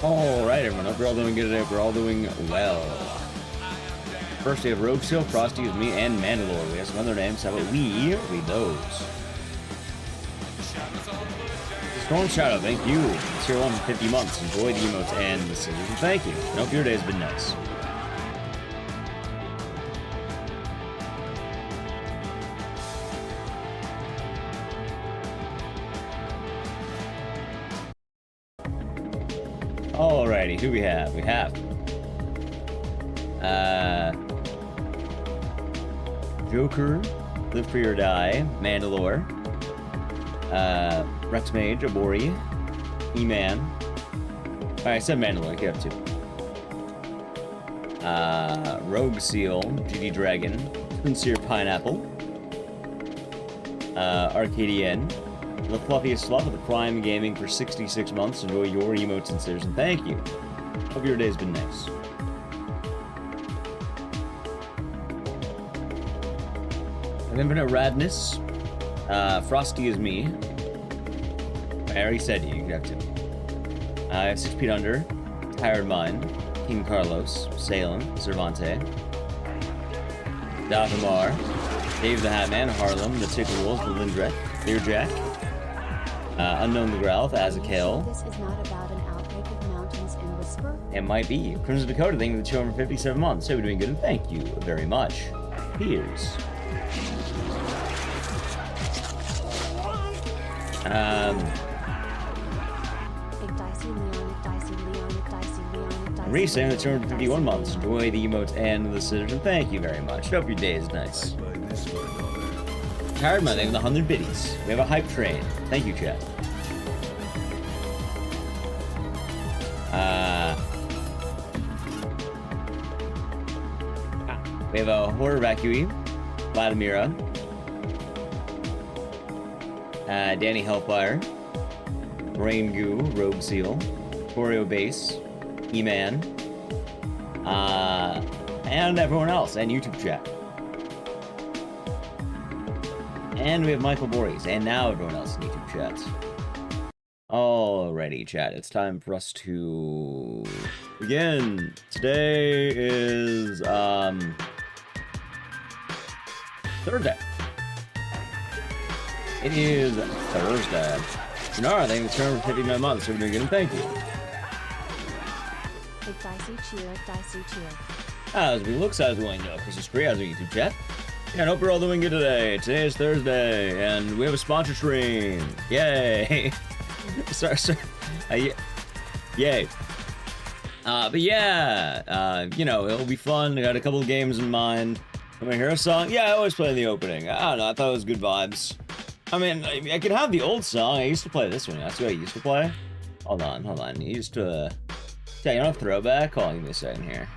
Alright everyone, hope you're all doing good today, we're all doing well. First we have Rogue Seal, Frosty is me, and Mandalore. We have some other names, how about we read those? Storm Shadow, thank you. It's here 1 for 50 months. Enjoy the emotes and the scissors, and thank you. I hope your day has been nice. Alrighty, who we have? We have Joker, Live Free or Die, Mandalore, Rex Mage, Abori, E-Man. Alright, I said Mandalore, get up to. Rogue Seal, GD Dragon, Sincere Pineapple, Arcadian, The Fluffiest Fluff of the Prime Gaming for 66 months. Enjoy your emotes and stickers, and thank you. Hope your day's been nice. And Infinite Radness, Frosty is me. I already said you have to. I have 6 feet under, Tired Mind, King Carlos, Salem, Cervante, Dothamar, Dave the Hatman, Harlem, the Tickle Wolves, the Lindreth, Deerjack, Unknown the Growth, Azakale. This is not about an outbreak of mountains and whisper. It might be. Crimson Dakota, thank you for the 257 months. So we're doing good, and thank you very much. Here's. Reese, thank you for the 251 months. Enjoy the emotes and the scissors, and thank you very much. Hope your day is nice. Tired Mind, thank you for the 100 biddies. We have a hype train. Thank you, chat. We have a Horde Evacuee, Vladimira, Danny Hellfire, Brain Goo, Rogue Seal, Oreo Base, E-Man, and everyone else, and YouTube chat. And we have Michael Boris, and now everyone else in YouTube chat. Alrighty, chat, it's time for us to begin. Today is, Thursday. It is Thursday. Janara, thank you for turning for 59 months. So we're doing good, and thank you. Ecdycis cheer, Ecdycis cheer. As we look, as we know, Christmas tree, as we YouTube chat. Yeah, I hope you're all doing good today. Today is Thursday, and we have a sponsor stream. Yay! sorry. Yay. But yeah, you know, it'll be fun. I got a couple of games in mind. I'm gonna hear a song. Yeah, I always play in the opening. I don't know, I thought it was good vibes. I mean, I could have the old song. I used to play this one. That's what I used to play. Hold on. You used to... Yeah, you know, throwback? Hold on, give me a second here.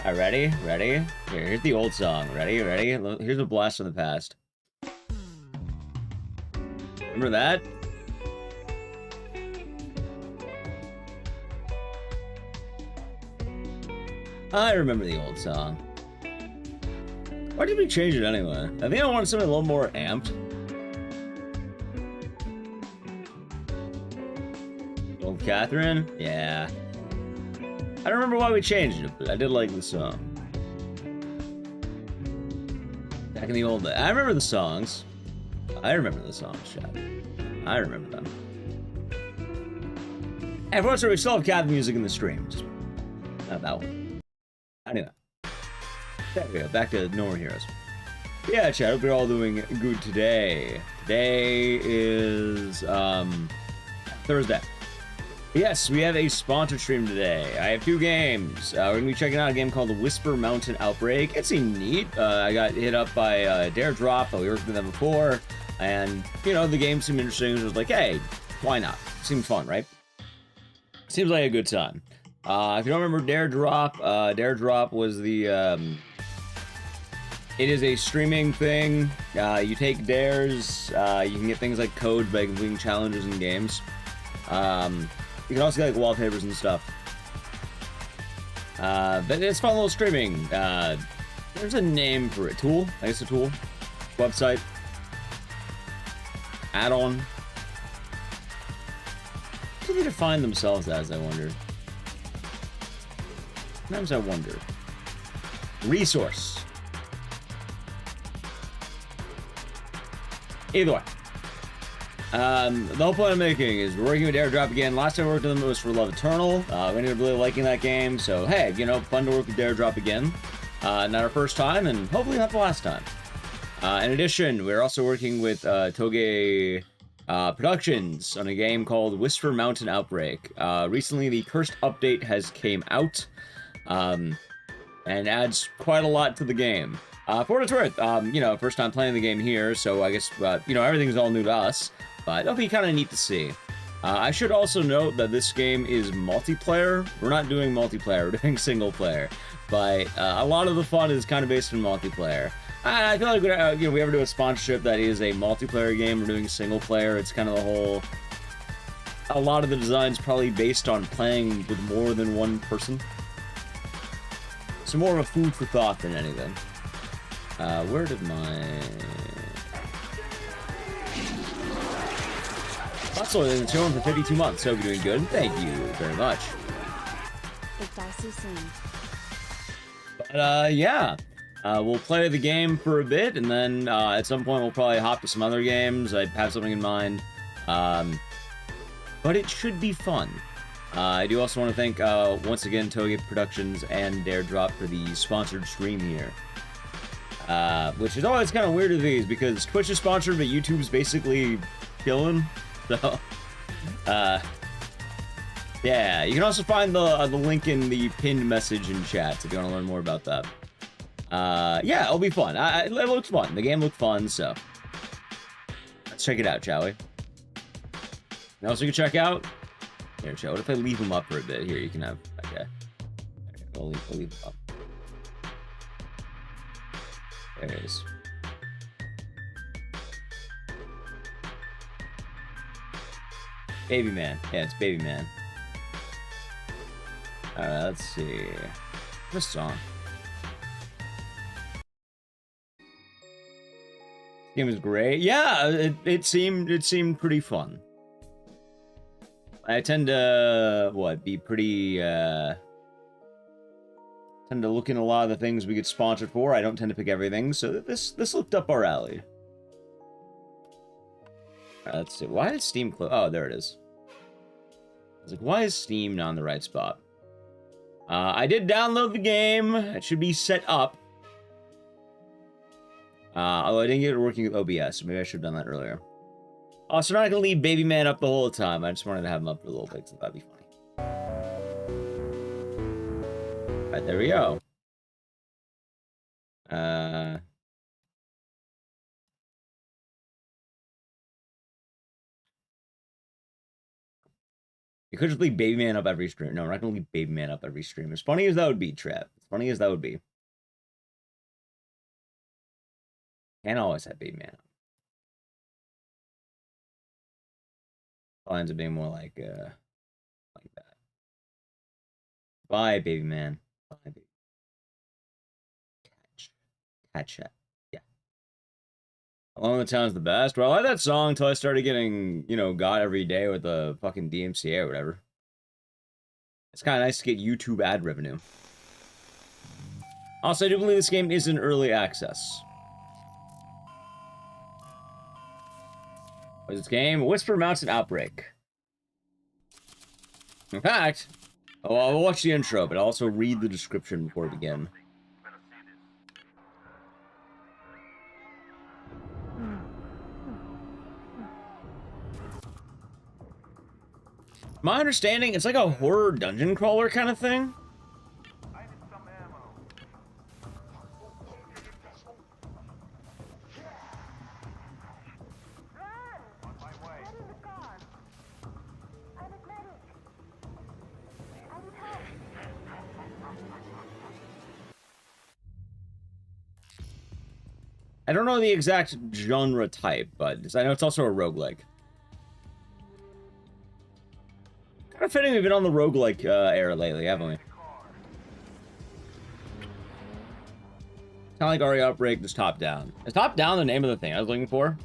Alright, ready? Ready? Here's the old song. Ready? Here's a blast from the past. Remember that? I remember the old song. Why did we change it anyway? I think I wanted something a little more amped. Old Catherine? Yeah. I don't remember why we changed it, but I did like the song. Back in the old day. I remember the songs. Chat. I remember them. And for once, we still have Catherine music in the stream. Just not that one. Anyway. There we go. Back to normal heroes. Yeah, chat. Hope you're all doing good today. Today is Thursday. Yes, we have a sponsor stream today. I have 2 games. We're going to be checking out a game called the Whisper Mountain Outbreak. It seemed neat. I got hit up by Dare Drop. We worked with them before. And, you know, the game seemed interesting. It was like, hey, why not? Seemed fun, right? Seems like a good time. If you don't remember Dare Drop was the... it is a streaming thing. You take dares. You can get things like code by completing challenges in games. You can also get like wallpapers and stuff. But it's fun little streaming. There's a name for it. Tool? I guess a tool. Website. Add-on. What do they define themselves as, I wonder? Sometimes I wonder. Resource. Either way. The whole point I'm making is we're working with Airdrop again. Last time I worked with them was for Love Eternal. We ended up really liking that game, so hey, you know, fun to work with Airdrop again. Not our first time, and hopefully not the last time. In addition, we're also working with Toge Productions on a game called Whisper Mountain Outbreak. Recently, the Cursed update has came out, and adds quite a lot to the game. For what it's worth, you know, first time playing the game here, so I guess, you know, everything's all new to us, but it'll be kind of neat to see. I should also note that this game is multiplayer. We're not doing multiplayer, we're doing single player, but a lot of the fun is kind of based on multiplayer. I feel like, you know, we ever do a sponsorship that is a multiplayer game, we're doing single player, it's kind of the whole... A lot of the design's probably based on playing with more than one person. So more of a food for thought than anything. Where did my... Also, in the channel for 52 months, so we're doing good. Thank you very much. Ecdycis. But, yeah. We'll play the game for a bit, and then, at some point we'll probably hop to some other games. I have something in mind. But it should be fun. I do also want to thank, once again, Toge Productions and Airdrop for the sponsored stream here. Which is always kind of weird to these, because Twitch is sponsored, but YouTube's basically killing. So, yeah. You can also find the link in the pinned message in chat if you want to learn more about that. Yeah, it'll be fun. It looks fun. The game looked fun, so let's check it out, shall we? And also, you can check out. Here, Joe. What if I leave him up for a bit? Here, you can have. Okay. We'll leave him up. There it is. Baby Man. Yeah, it's Baby Man. Alright, let's see. This song. This game is great. Yeah, it seemed pretty fun. I tend to be pretty tend to look in a lot of the things we get sponsored for. I don't tend to pick everything, so this looked up our alley. Let's see. Why did Steam close? Oh, there it is. I was like, why is Steam not in the right spot? I did download the game. It should be set up. Although I didn't get it working with OBS, so maybe I should have done that earlier. Oh, so I'm not gonna leave Baby Man up the whole time. I just wanted to have him up for a little bit, so that'd be funny. Alright, there we go. You could just leave Baby Man up every stream. No, we're not gonna leave Baby Man up every stream. As funny as that would be, Trap. As funny as that would be. Can't always have Baby Man up. Lines of being more like that. Bye, Baby Man. Bye, baby. Catch it. Yeah. Along the Town's the best. Well, I like that song until I started getting, you know, got every day with the fucking DMCA or whatever. It's kind of nice to get YouTube ad revenue. Also, I do believe this game is in early access. What is this game? Whisper Mountain Outbreak. In fact, I'll watch the intro, but I'll also read the description before we begin. My understanding, it's like a horror dungeon crawler kind of thing. I don't know the exact genre type, but I know it's also a roguelike. Kind of fitting we've been on the roguelike era lately, haven't we? Kind of like Aria Outbreak, just top down. Is top down the name of the thing I was looking for?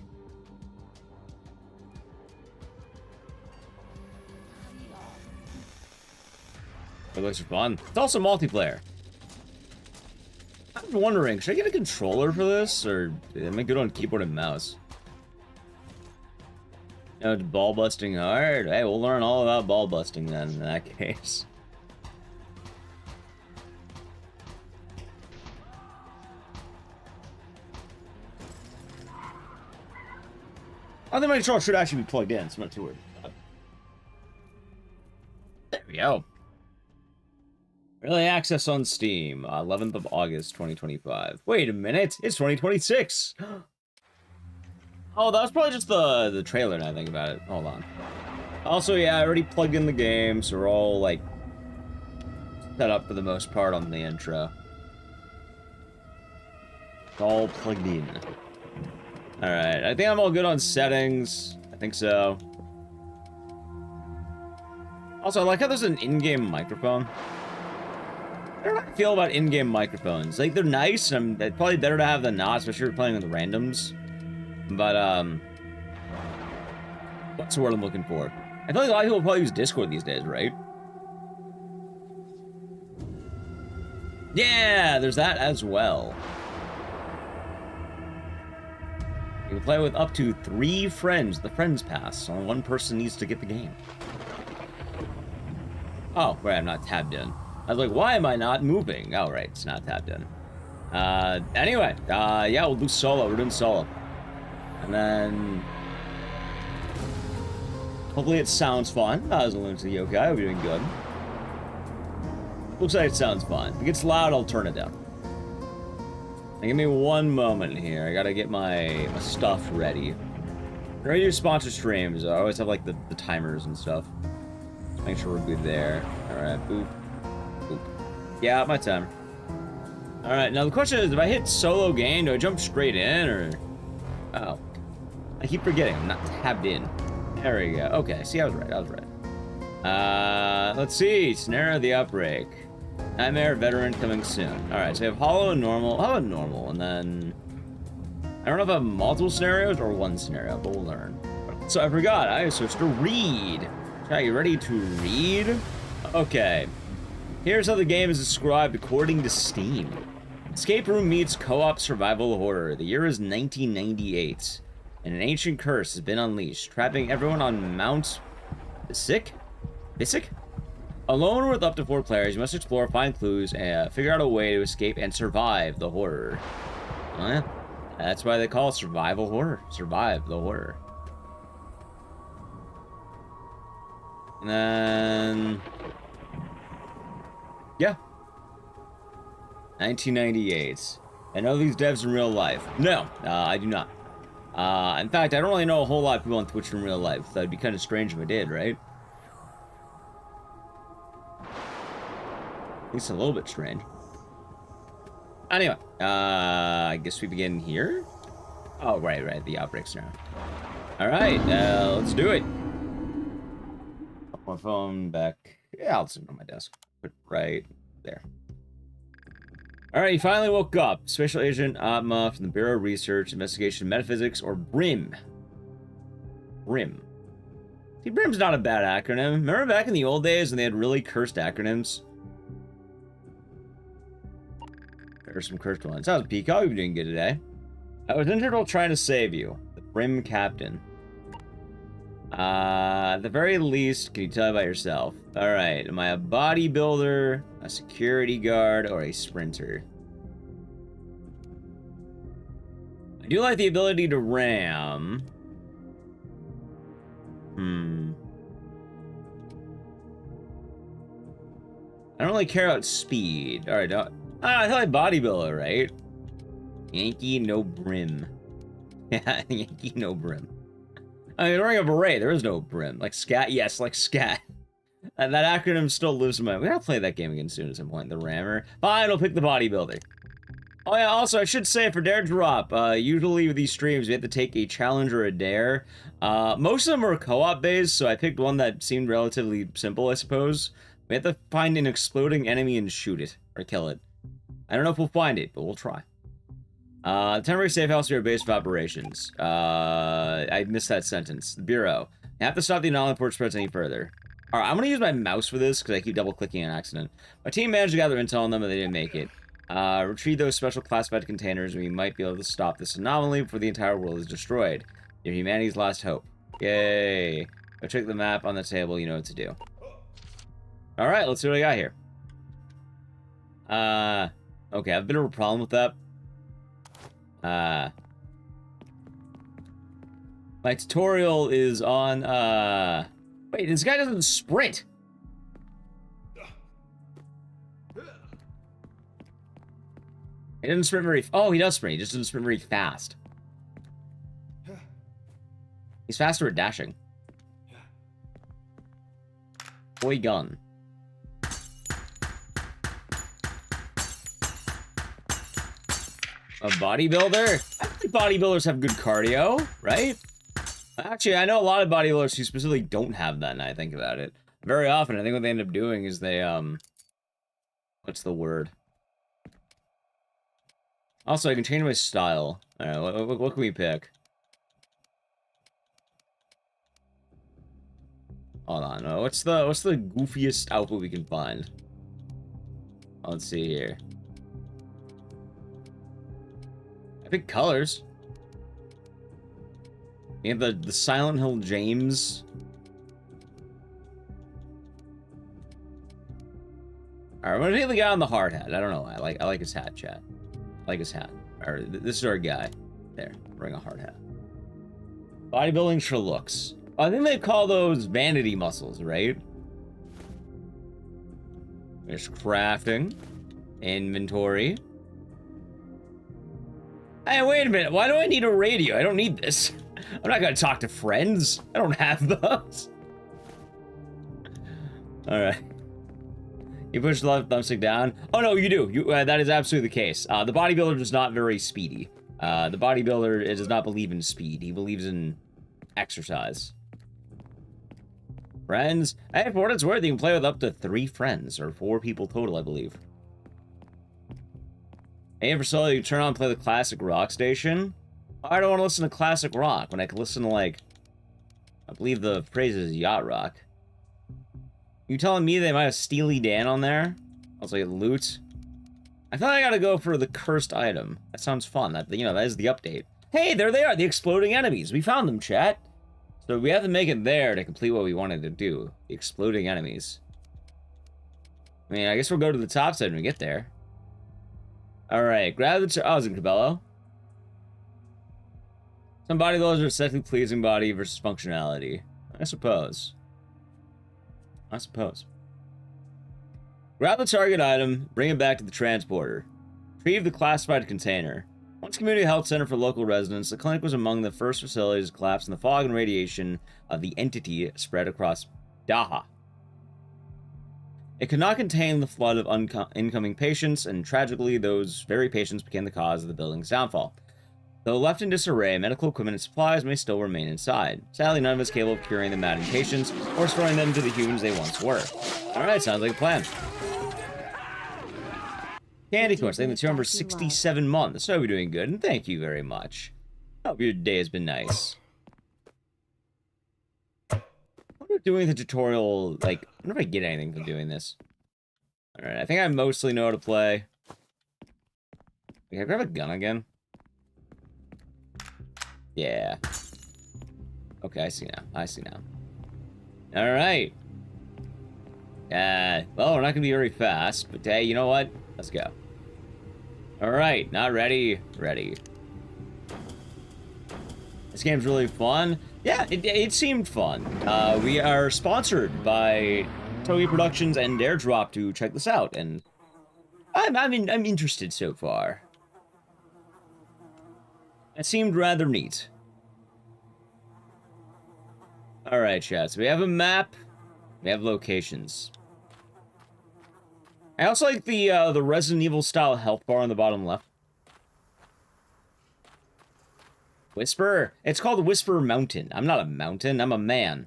It looks fun. It's also multiplayer. I'm wondering, should I get a controller for this, or am I good on keyboard and mouse? You know, it's ball busting hard. Hey, we'll learn all about ball busting then, in that case. I think my controller should actually be plugged in, so I'm not too worried. There we go. Early access on Steam, 11th of August, 2025. Wait a minute, it's 2026. Oh, that was probably just the trailer now I think about it. Hold on. Also, yeah, I already plugged in the game, so we're all, like, set up for the most part on the intro. It's all plugged in. Alright, I think I'm all good on settings. I think so. Also, I like how there's an in-game microphone. I don't know how I feel about in-game microphones. Like, they're nice, and it's probably better to have than not, especially if you're playing with randoms. But, what's the word I'm looking for? I feel like a lot of people probably use Discord these days, right? Yeah, there's that as well. You can play with up to 3 friends, the Friends Pass. Only one person needs to get the game. Oh, right, I'm not tabbed in. I was like, why am I not moving? Oh, right, it's not tabbed in. Anyway, yeah, we'll do solo. We're doing solo. And then... hopefully it sounds fun. I was alluding to the yokai. I hope you're doing good. Looks like it sounds fun. If it gets loud, I'll turn it down. Now, give me one moment here. I gotta get my stuff ready. When I do sponsor streams, I always have, like, the timers and stuff. Make sure we're good there. Alright, boop. Boop. Yeah, my timer. Alright, now the question is, if I hit solo game, do I jump straight in, or... oh. I keep forgetting, I'm not tabbed in. There we go. Okay, see, I was right, let's see. Snare of the Outbreak. Nightmare Veteran coming soon. Alright, so we have Hollow and Normal. How about Normal? And then... I don't know if I have multiple scenarios or one scenario, but we'll learn. So I forgot, I was supposed to read. Are you ready to read? Okay. Here's how the game is described according to Steam. Escape room meets co-op survival horror. The year is 1998, and an ancient curse has been unleashed, trapping everyone on Mount Bissick? Alone with up to 4 players, you must explore, find clues, and figure out a way to escape and survive the horror. That's why they call it survival horror. Survive the horror. And then... yeah. 1998. I know these devs in real life. No, I do not. In fact, I don't really know a whole lot of people on Twitch in real life. That'd be kind of strange if I did, right? At least a little bit strange. Anyway, I guess we begin here. Oh, right, the outbreaks now. All right, let's do it. Put my phone back. Yeah, I'll sit it on my desk. Put it right there. All right, you finally woke up. Special Agent Atma from the Bureau of Research, Investigation, Metaphysics, or BRIM. BRIM. See, BRIM's not a bad acronym. Remember back in the old days when they had really cursed acronyms? There's some cursed ones. How's Peacock? You're doing good today. I was injured while trying to save you. The BRIM captain. At the very least, can you tell me about yourself? Alright, am I a bodybuilder, a security guard, or a sprinter? I do like the ability to ram. I don't really care about speed. Alright, I thought I bodybuilder, right? Yankee, no brim. Yeah, Yankee, no brim. I mean, wearing a beret, there is no brim. Like scat, yes, like scat. And that acronym still lives in my... we gotta play that game again soon at some point. The rammer. Fine, I'll pick the bodybuilder. Oh yeah, also, I should say, for Dare Drop, usually with these streams, we have to take a challenge or a dare. Most of them are co-op based, so I picked one that seemed relatively simple, I suppose. We have to find an exploding enemy and shoot it, or kill it. I don't know if we'll find it, but we'll try. Temporary safe house for your base of operations. I missed that sentence. The Bureau. You have to stop the anomaly before it spreads any further. Alright, I'm gonna use my mouse for this, because I keep double-clicking on accident. My team managed to gather intel on them, but they didn't make it. Retrieve those special classified containers, and we might be able to stop this anomaly before the entire world is destroyed. You're humanity's last hope. Yay. Go check the map on the table, you know what to do. Alright, let's see what I got here. Okay, I have a bit of a problem with that. My tutorial is on, wait, this guy doesn't sprint! He doesn't sprint very... Oh, he does sprint. He just doesn't sprint very fast. He's faster at dashing. Boy gun. A bodybuilder? I think bodybuilders have good cardio, right? Actually, I know a lot of bodybuilders who specifically don't have that, now I think about it. Very often, I think what they end up doing is they, what's the word? Also, I can change my style. Alright, what can we pick? Hold on, what's the goofiest outfit we can find? Let's see here. I pick colors. We have the Silent Hill James. Alright, I'm gonna take the guy on the hard hat. I don't know. I like his hat, chat. I like his hat. Alright, this is our guy. There, wearing a hard hat. Bodybuilding for looks. I think they call those vanity muscles, right? There's crafting. Inventory. Hey, wait a minute. Why do I need a radio? I don't need this. I'm not gonna talk to friends. I don't have those. Alright. You push the left thumbstick down. Oh, no, you do. That is absolutely the case. The bodybuilder is not very speedy. The bodybuilder does not believe in speed. He believes in exercise. Friends. Hey, for what it's worth, you can play with up to 3 friends, or 4 people total, I believe. Hey, for solo, you turn on and play the classic rock station. I don't want to listen to classic rock when I can listen to, like, I believe the phrase is yacht rock. You telling me they might have Steely Dan on there? I was like, loot. I thought I gotta go for the cursed item. That sounds fun. That, you know, that is the update. Hey, there they are, the exploding enemies. We found them, chat. So we have to make it there to complete what we wanted to do. The exploding enemies. I mean, I guess we'll go to the top side when we get there. Alright, grab the... Oh, is it Cabello? Some bodybuilders are aesthetically pleasing body versus functionality. I suppose. Grab the target item, bring it back to the transporter. Retrieve the classified container. Once community health center for local residents, the clinic was among the first facilities to collapse in the fog and radiation of the entity spread across Daha. It could not contain the flood of incoming patients, and tragically, those very patients became the cause of the building's downfall. Though left in disarray, medical equipment and supplies may still remain inside. Sadly, none of us capable of curing the maddened patients or restoring them to the humans they once were. Alright, sounds like a plan. Candy Corn, thank you for 267 months. So we're doing good, and thank you very much. Hope your day has been nice. What are we doing the tutorial, like, I wonder if I get anything from doing this. Alright, I think I mostly know how to play. Can I grab a gun again? Yeah. Okay, I see now. Alright. Well, we're not gonna be very fast, but hey, you know what? Let's go. Alright, not ready. Ready. This game's really fun. Yeah, it seemed fun. We are sponsored by Togi Productions and Airdrop to check this out, and I'm interested so far. It seemed rather neat. Alright, chat, so we have a map, we have locations. I also like the Resident Evil style health bar on the bottom left. Whisper? It's called Whisper Mountain. I'm not a mountain, I'm a man.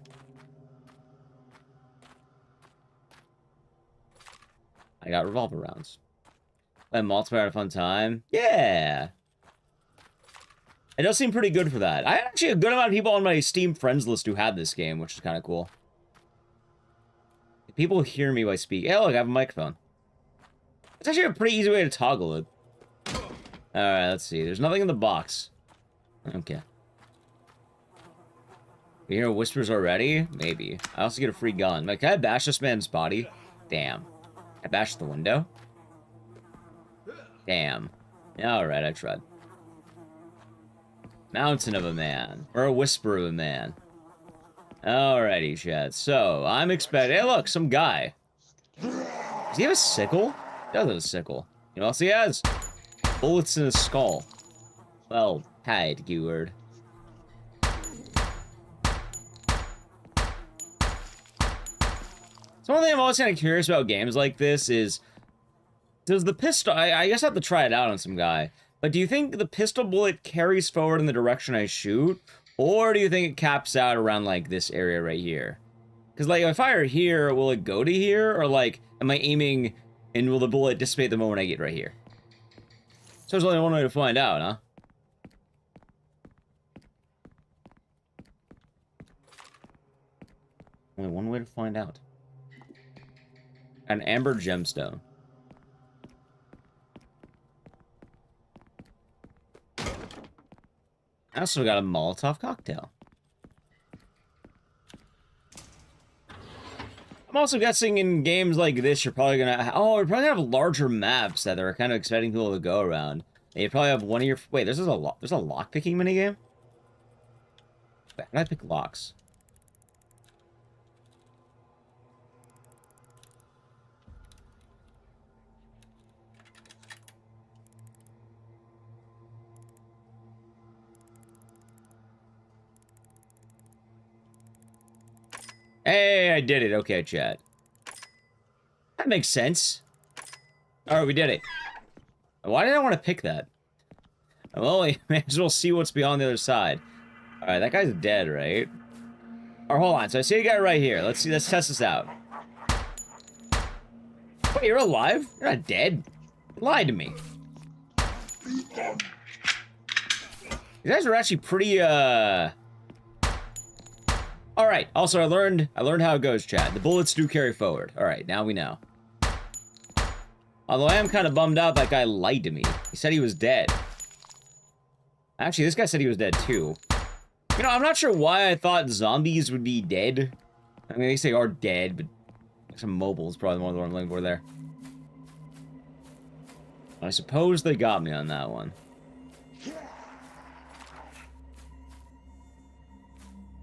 I got revolver rounds. Play multiplayer at a fun time? Yeah! It does seem pretty good for that. I had actually a good amount of people on my Steam friends list who had this game, which is kind of cool. People hear me when I speak. Hey, look, I have a microphone. It's actually a pretty easy way to toggle it. Alright, let's see. There's nothing in the box. Okay. You hear whispers already? Maybe. I also get a free gun. Like, can I bash this man's body? Damn. I bashed the window? Damn. Alright, I tried. Mountain of a man. Or a whisper of a man. Alrighty, chat. So, I'm expecting... Hey, look! Some guy. Does he have a sickle? He does have a sickle. You know what else he has? Bullets in his skull. Well, tied, keyword. So one thing I'm always kind of curious about games like this is... Does the pistol... I guess I have to try it out on some guy. But do you think the pistol bullet carries forward in the direction I shoot? Or do you think it caps out around, like, this area right here? Because, like, if I fire here, will it go to here? Or, like, am I aiming and will the bullet dissipate the moment I get right here? So there's only one way to find out, huh? Only one way to find out. An amber gemstone. I also got a Molotov cocktail. I'm also guessing in games like this, you're probably gonna... Oh, you're probably gonna have larger maps that are kind of expecting people to go around. And you probably have one of your... Wait, there's a lock-picking minigame? Wait, how do I pick locks? Hey, I did it. Okay, chat. That makes sense. Alright, we did it. Why did I want to pick that? Well, we may as well see what's beyond the other side. Alright, that guy's dead, right? Or hold on, so I see a guy right here. Let's see, let's test this out. Wait, you're alive? You're not dead. You lied to me. You guys are actually pretty, Alright, also I learned how it goes, chat. The bullets do carry forward. Alright, now we know. Although I am kind of bummed out that guy lied to me. He said he was dead. Actually, this guy said he was dead too. You know, I'm not sure why I thought zombies would be dead. I mean, they say are dead, but some mobile is probably the one I'm looking for there. I suppose they got me on that one.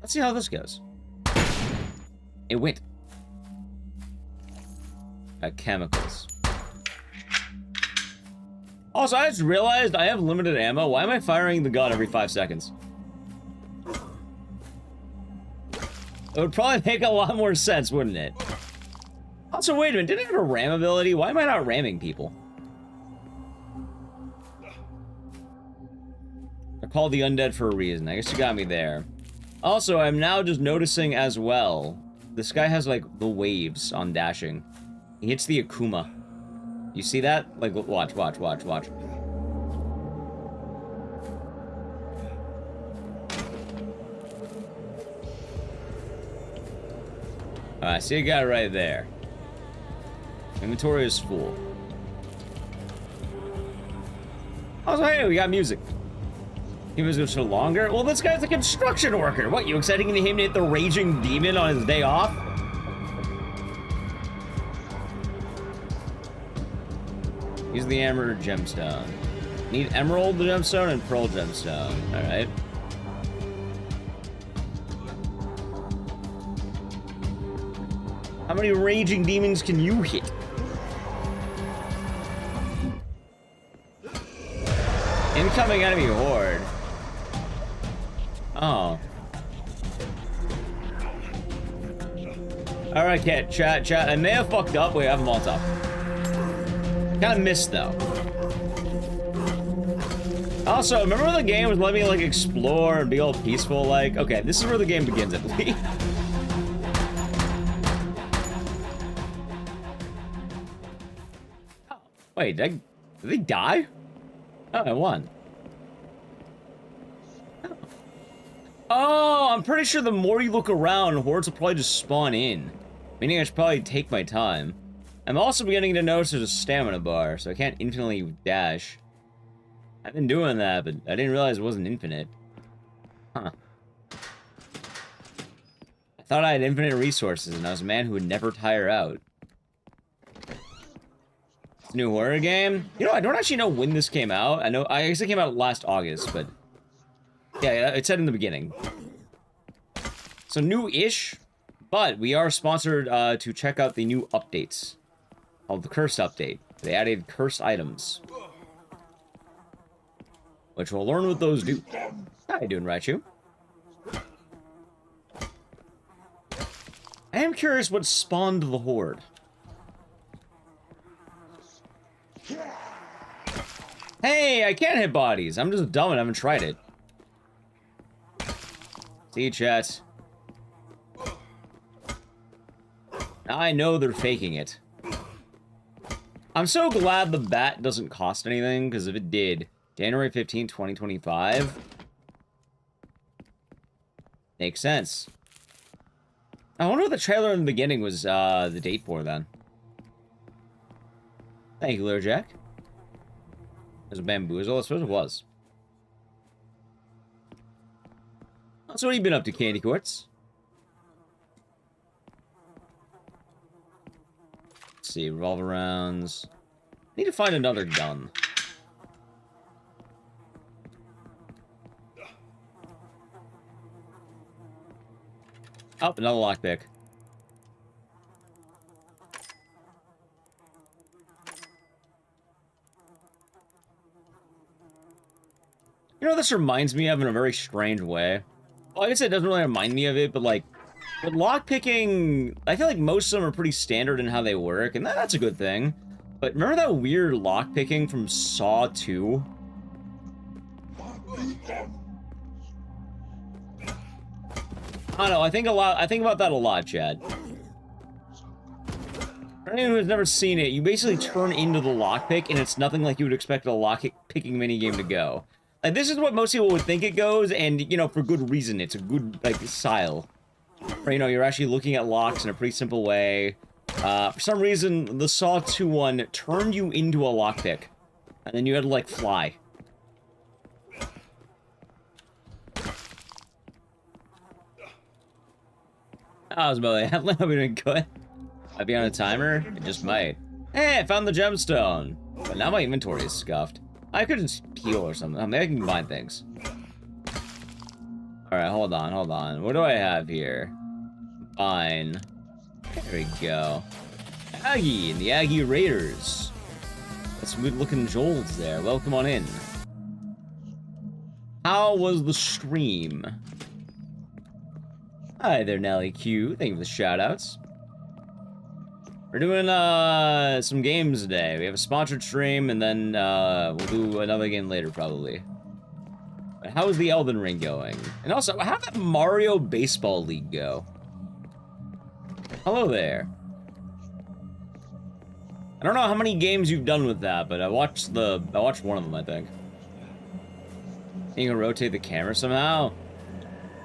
Let's see how this goes. It went. Chemicals. Also, I just realized I have limited ammo. Why am I firing the gun every 5 seconds? It would probably make a lot more sense, wouldn't it? Also, wait a minute. Didn't I have a ram ability? Why am I not ramming people? They're called the undead for a reason. I guess you got me there. Also, I'm now just noticing as well, this guy has, like, the waves on dashing. He hits the Akuma. You see that? Like, watch, watch, watch, watch. Alright, I see a guy right there. Inventory is full. Also, hey, we got music. He was just longer? Well, this guy's a construction worker. What, you expecting him to hit the raging demon on his day off? Use the emerald gemstone. Need emerald gemstone and pearl gemstone. Alright. How many raging demons can you hit? Incoming enemy horde. Oh. Alright, chat. I may have fucked up. Wait, I have a Molotov. Kinda missed, though. Also, remember when the game was letting me, like, explore and be all peaceful? Like, okay, this is where the game begins, at least. Oh, wait, did they die? Oh, I won. Oh, I'm pretty sure the more you look around, hordes will probably just spawn in. Meaning I should probably take my time. I'm also beginning to notice there's a stamina bar, so I can't infinitely dash. I've been doing that, but I didn't realize it wasn't infinite. Huh. I thought I had infinite resources, and I was a man who would never tire out. It's a new horror game? You know, I don't actually know when this came out. I guess it came out last August, but... yeah, it said in the beginning. So new-ish, but we are sponsored to check out the new updates. Called the Cursed Update. They added cursed items. Which we'll learn what those do. How you doing, Raichu? I am curious what spawned the Horde. Hey, I can't hit bodies. I'm just dumb and haven't tried it. See, chat. Now I know they're faking it. I'm so glad the bat doesn't cost anything, because if it did, January 15, 2025, makes sense. I wonder what the trailer in the beginning was the date for then. Thank you, Jack. There's a bamboozle, I suppose it was. So what have you been up to, Candy Quartz? Let's see, revolver rounds. Need to find another gun. Oh, another lockpick. You know what this reminds me of in a very strange way? Well, I guess it doesn't really remind me of it, but like, with lockpicking, I feel like most of them are pretty standard in how they work, and that's a good thing. But remember that weird lockpicking from Saw 2? I don't know, I think about that a lot, Chad. For anyone who has never seen it, you basically turn into the lockpick, and it's nothing like you would expect a lockpicking minigame to go. Like, this is what most people would think it goes, and, you know, for good reason. It's a good, like, style. Or, you know, you're actually looking at locks in a pretty simple way. For some reason, the Saw 2 one turned you into a lockpick. And then you had to, like, fly. I was about to let me doing good. Might be on a timer? It just might. Hey, I found the gemstone. But now my inventory is scuffed. I could just heal or something. Maybe I can combine things. Alright, hold on. What do I have here? Fine. There we go. Aggie and the Aggie Raiders. That's good looking Jolds there. Welcome on in. How was the stream? Hi there, Nelly Q. Thank you for the shoutouts. We're doing some games today. We have a sponsored stream, and then we'll do another game later, probably. But how is the Elden Ring going? And also, how did that Mario Baseball League go? Hello there. I don't know how many games you've done with that, but I watched one of them, I think. You can rotate the camera somehow?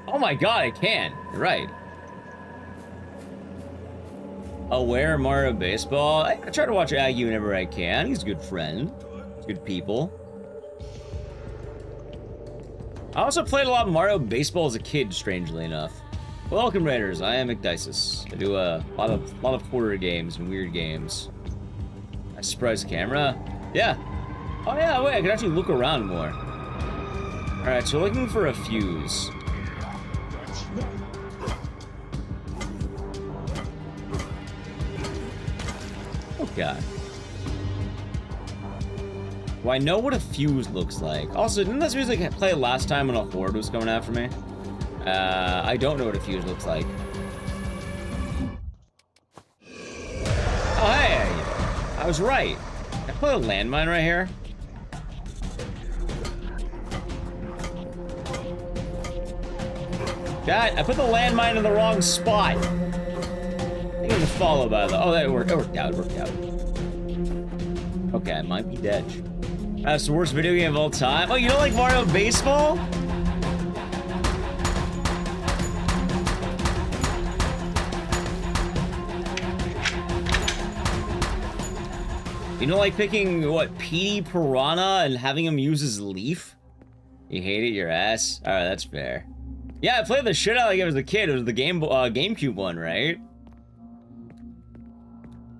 Oh my god, I can. You're right. Aware Mario Baseball. I try to watch Aggie whenever I can. He's a good friend. Good people. I also played a lot of Mario Baseball as a kid, strangely enough. Welcome, Raiders. I am Ecdycis. I do a lot of horror games and weird games. I surprise the camera. Yeah. Oh yeah, wait, I can actually look around more. Alright, so looking for a fuse. God. Well, I know what a fuse looks like. Also, didn't this music play last time when a Horde was coming after me? I don't know what a fuse looks like. Oh, hey! I was right. Can I put a landmine right here? God, I put the landmine in the wrong spot. I think I'm followed by the... Oh, that worked out. Okay, I might be dead. That's the worst video game of all time. Oh, you don't like Mario Baseball? You know, like picking, what, PD Piranha and having him use his leaf? You hate it, your ass? Alright, that's fair. Yeah, I played the shit out of it as a kid. It was the GameCube one, right?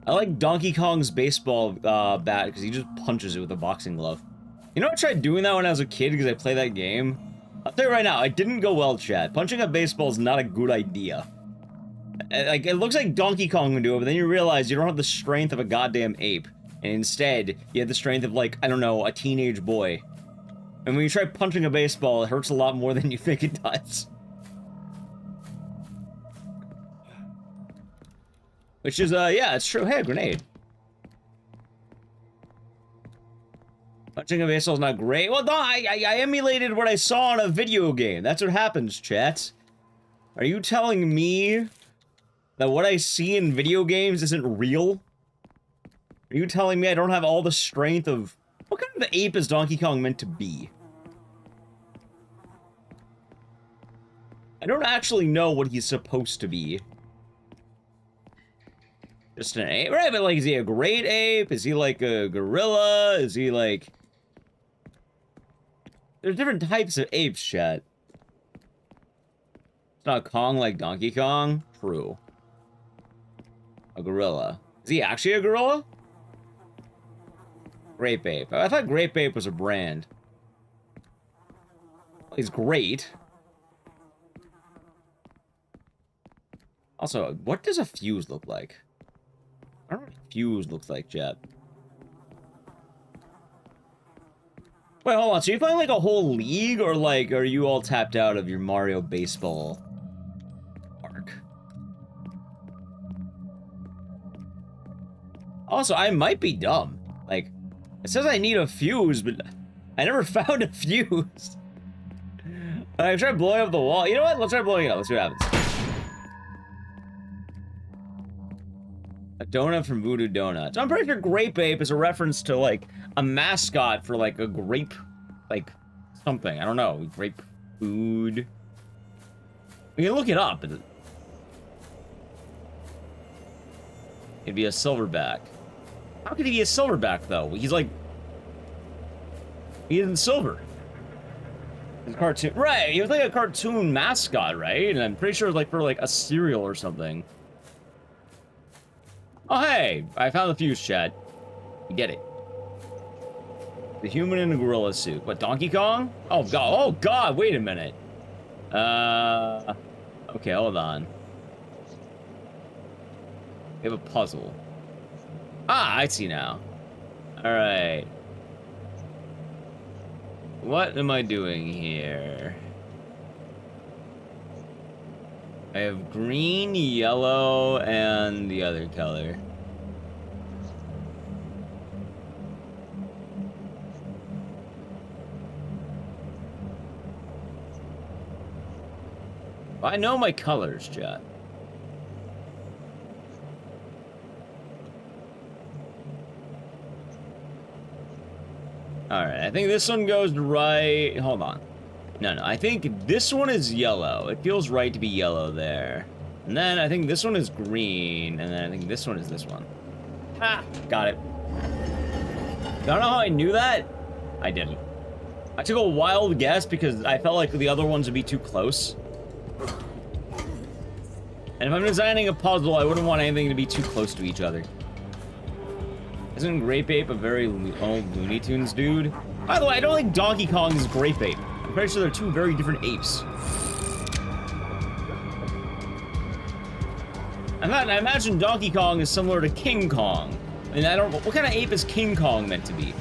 I like Donkey Kong's baseball bat because he just punches it with a boxing glove. You know, I tried doing that when I was a kid because I played that game. I'll tell you right now, it didn't go well, chat. Punching a baseball is not a good idea. Like, it looks like Donkey Kong can do it, but then you realize you don't have the strength of a goddamn ape. And instead, you have the strength of, like, I don't know, a teenage boy. And when you try punching a baseball, it hurts a lot more than you think it does. Which is, yeah, it's true. Hey, a grenade. Punching a baseball is not great. Well, no, I emulated what I saw in a video game. That's what happens, chat. Are you telling me that what I see in video games isn't real? Are you telling me I don't have all the strength of... What kind of ape is Donkey Kong meant to be? I don't actually know what he's supposed to be. Just an ape? Right, but like, is he a great ape? Is he like a gorilla? Is he like... There's different types of apes, chat. It's not Kong like Donkey Kong? True. A gorilla. Is he actually a gorilla? Grape Ape. I thought Grape Ape was a brand. Well, he's great. Also, what does a fuse look like? I don't know what a fuse looks like, chat. Wait, hold on. So you're playing like a whole league, or like, are you all tapped out of your Mario baseball arc? Also, I might be dumb. Like, it says I need a fuse, but I never found a fuse. I tried blowing up the wall. You know what? Let's try blowing it up. Let's see what happens. A donut from Voodoo Donuts. I'm pretty sure Grape Ape is a reference to, like, a mascot for, like, a grape, like, something. I don't know. Grape food. We can look it up. It'd be a silverback. How could he be a silverback, though? He's, like... He isn't silver. He's a cartoon. Right, he was, like, a cartoon mascot, right? And I'm pretty sure it was, like, for, like, a cereal or something. Oh, hey! I found the fuse, chat. You get it. The human in the gorilla suit. What, Donkey Kong? Oh, God. Oh, God! Wait a minute. Okay, hold on. We have a puzzle. Ah, I see now. Alright. What am I doing here? I have green, yellow, and the other color. I know my colors, chat. Alright, I think this one goes right... Hold on. No, I think this one is yellow. It feels right to be yellow there. And then I think this one is green, and then I think this one is this one. Ha! Got it. Don't know how I knew that? I didn't. I took a wild guess because I felt like the other ones would be too close. And if I'm designing a puzzle, I wouldn't want anything to be too close to each other. Isn't Grape Ape a very old Looney Tunes dude? By the way, I don't think Donkey Kong is Grape Ape. I'm pretty sure they're two very different apes. I imagine Donkey Kong is similar to King Kong. And I don't... What kind of ape is King Kong meant to be?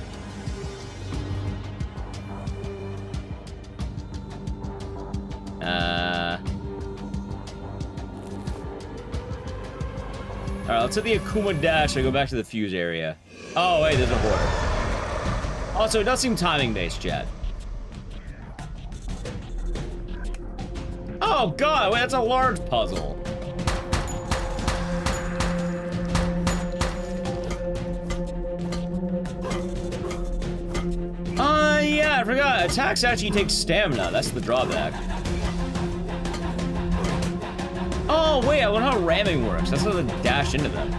Alright, let's hit the Akuma Dash and go back to the fuse area. Oh, wait, there's a Horde. Also, it does seem timing-based, chat. Oh, God, wait, that's a large puzzle. Yeah, I forgot. Attacks actually take stamina. That's the drawback. Oh, wait, I learned how ramming works. That's how to dash into them.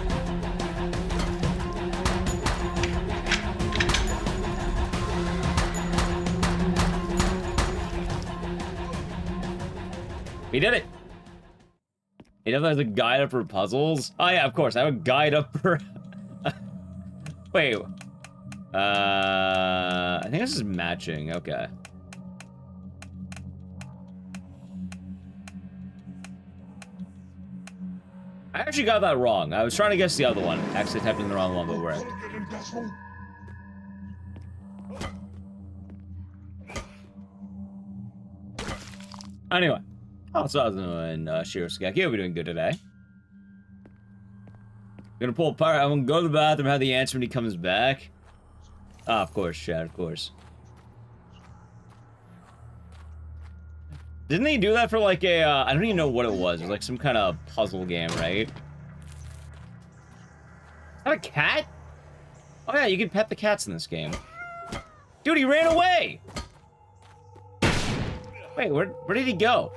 We did it! It definitely has a guide up for puzzles. Oh yeah, of course, I have a guide up for... Wait. I think this is matching, okay. I actually got that wrong. I was trying to guess the other one. Actually typed in the wrong one, but we're... Anyway. What's up, and Shirosugeki? Hope we're doing good today. Gonna pull apart. I'm gonna go to the bathroom, have the answer when he comes back. Ah, of course, Chad, of course. Didn't he do that for like a, I don't even know what it was. It was like some kind of puzzle game, right? Is that a cat? Oh yeah, you can pet the cats in this game. Dude, he ran away! Wait, where did he go?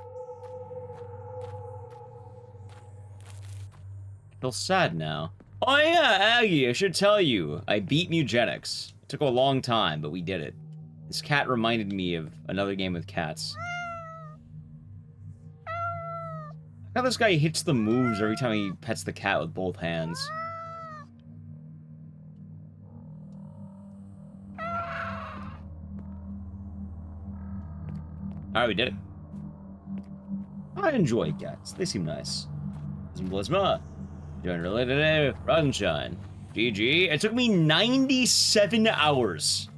I feel sad now. Oh yeah, Aggie, I should tell you. I beat Mugenics. It took a long time, but we did it. This cat reminded me of another game with cats. How this guy hits the moves every time he pets the cat with both hands. Alright, we did it. I enjoy cats. They seem nice. Blisma. Doing really today. Runshine. GG. It took me 97 hours.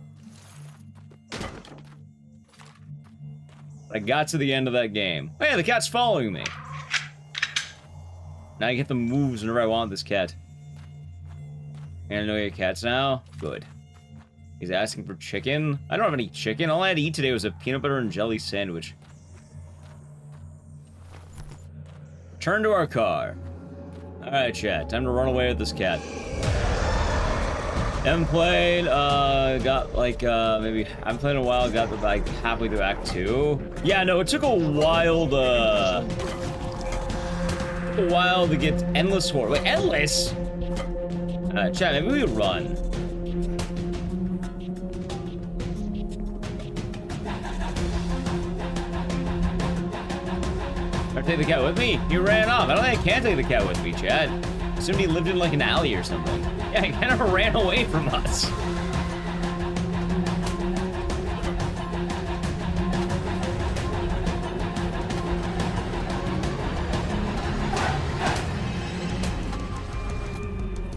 I got to the end of that game. Oh yeah, the cat's following me. Now I get the moves whenever I want this cat. And I know your cats now? Good. He's asking for chicken. I don't have any chicken. All I had to eat today was a peanut butter and jelly sandwich. Return to our car. Alright, chat. Time to run away with this cat. Haven't played, got like, maybe, I haven't played in a while, got like halfway through Act 2. Yeah, no, it took a while to get Endless Horde. Wait, Endless? Chat, maybe we run. Or take the cat with me? He ran off. I don't think I can take the cat with me, Chad. Assumed he lived in like an alley or something. Yeah, he kind of ran away from us.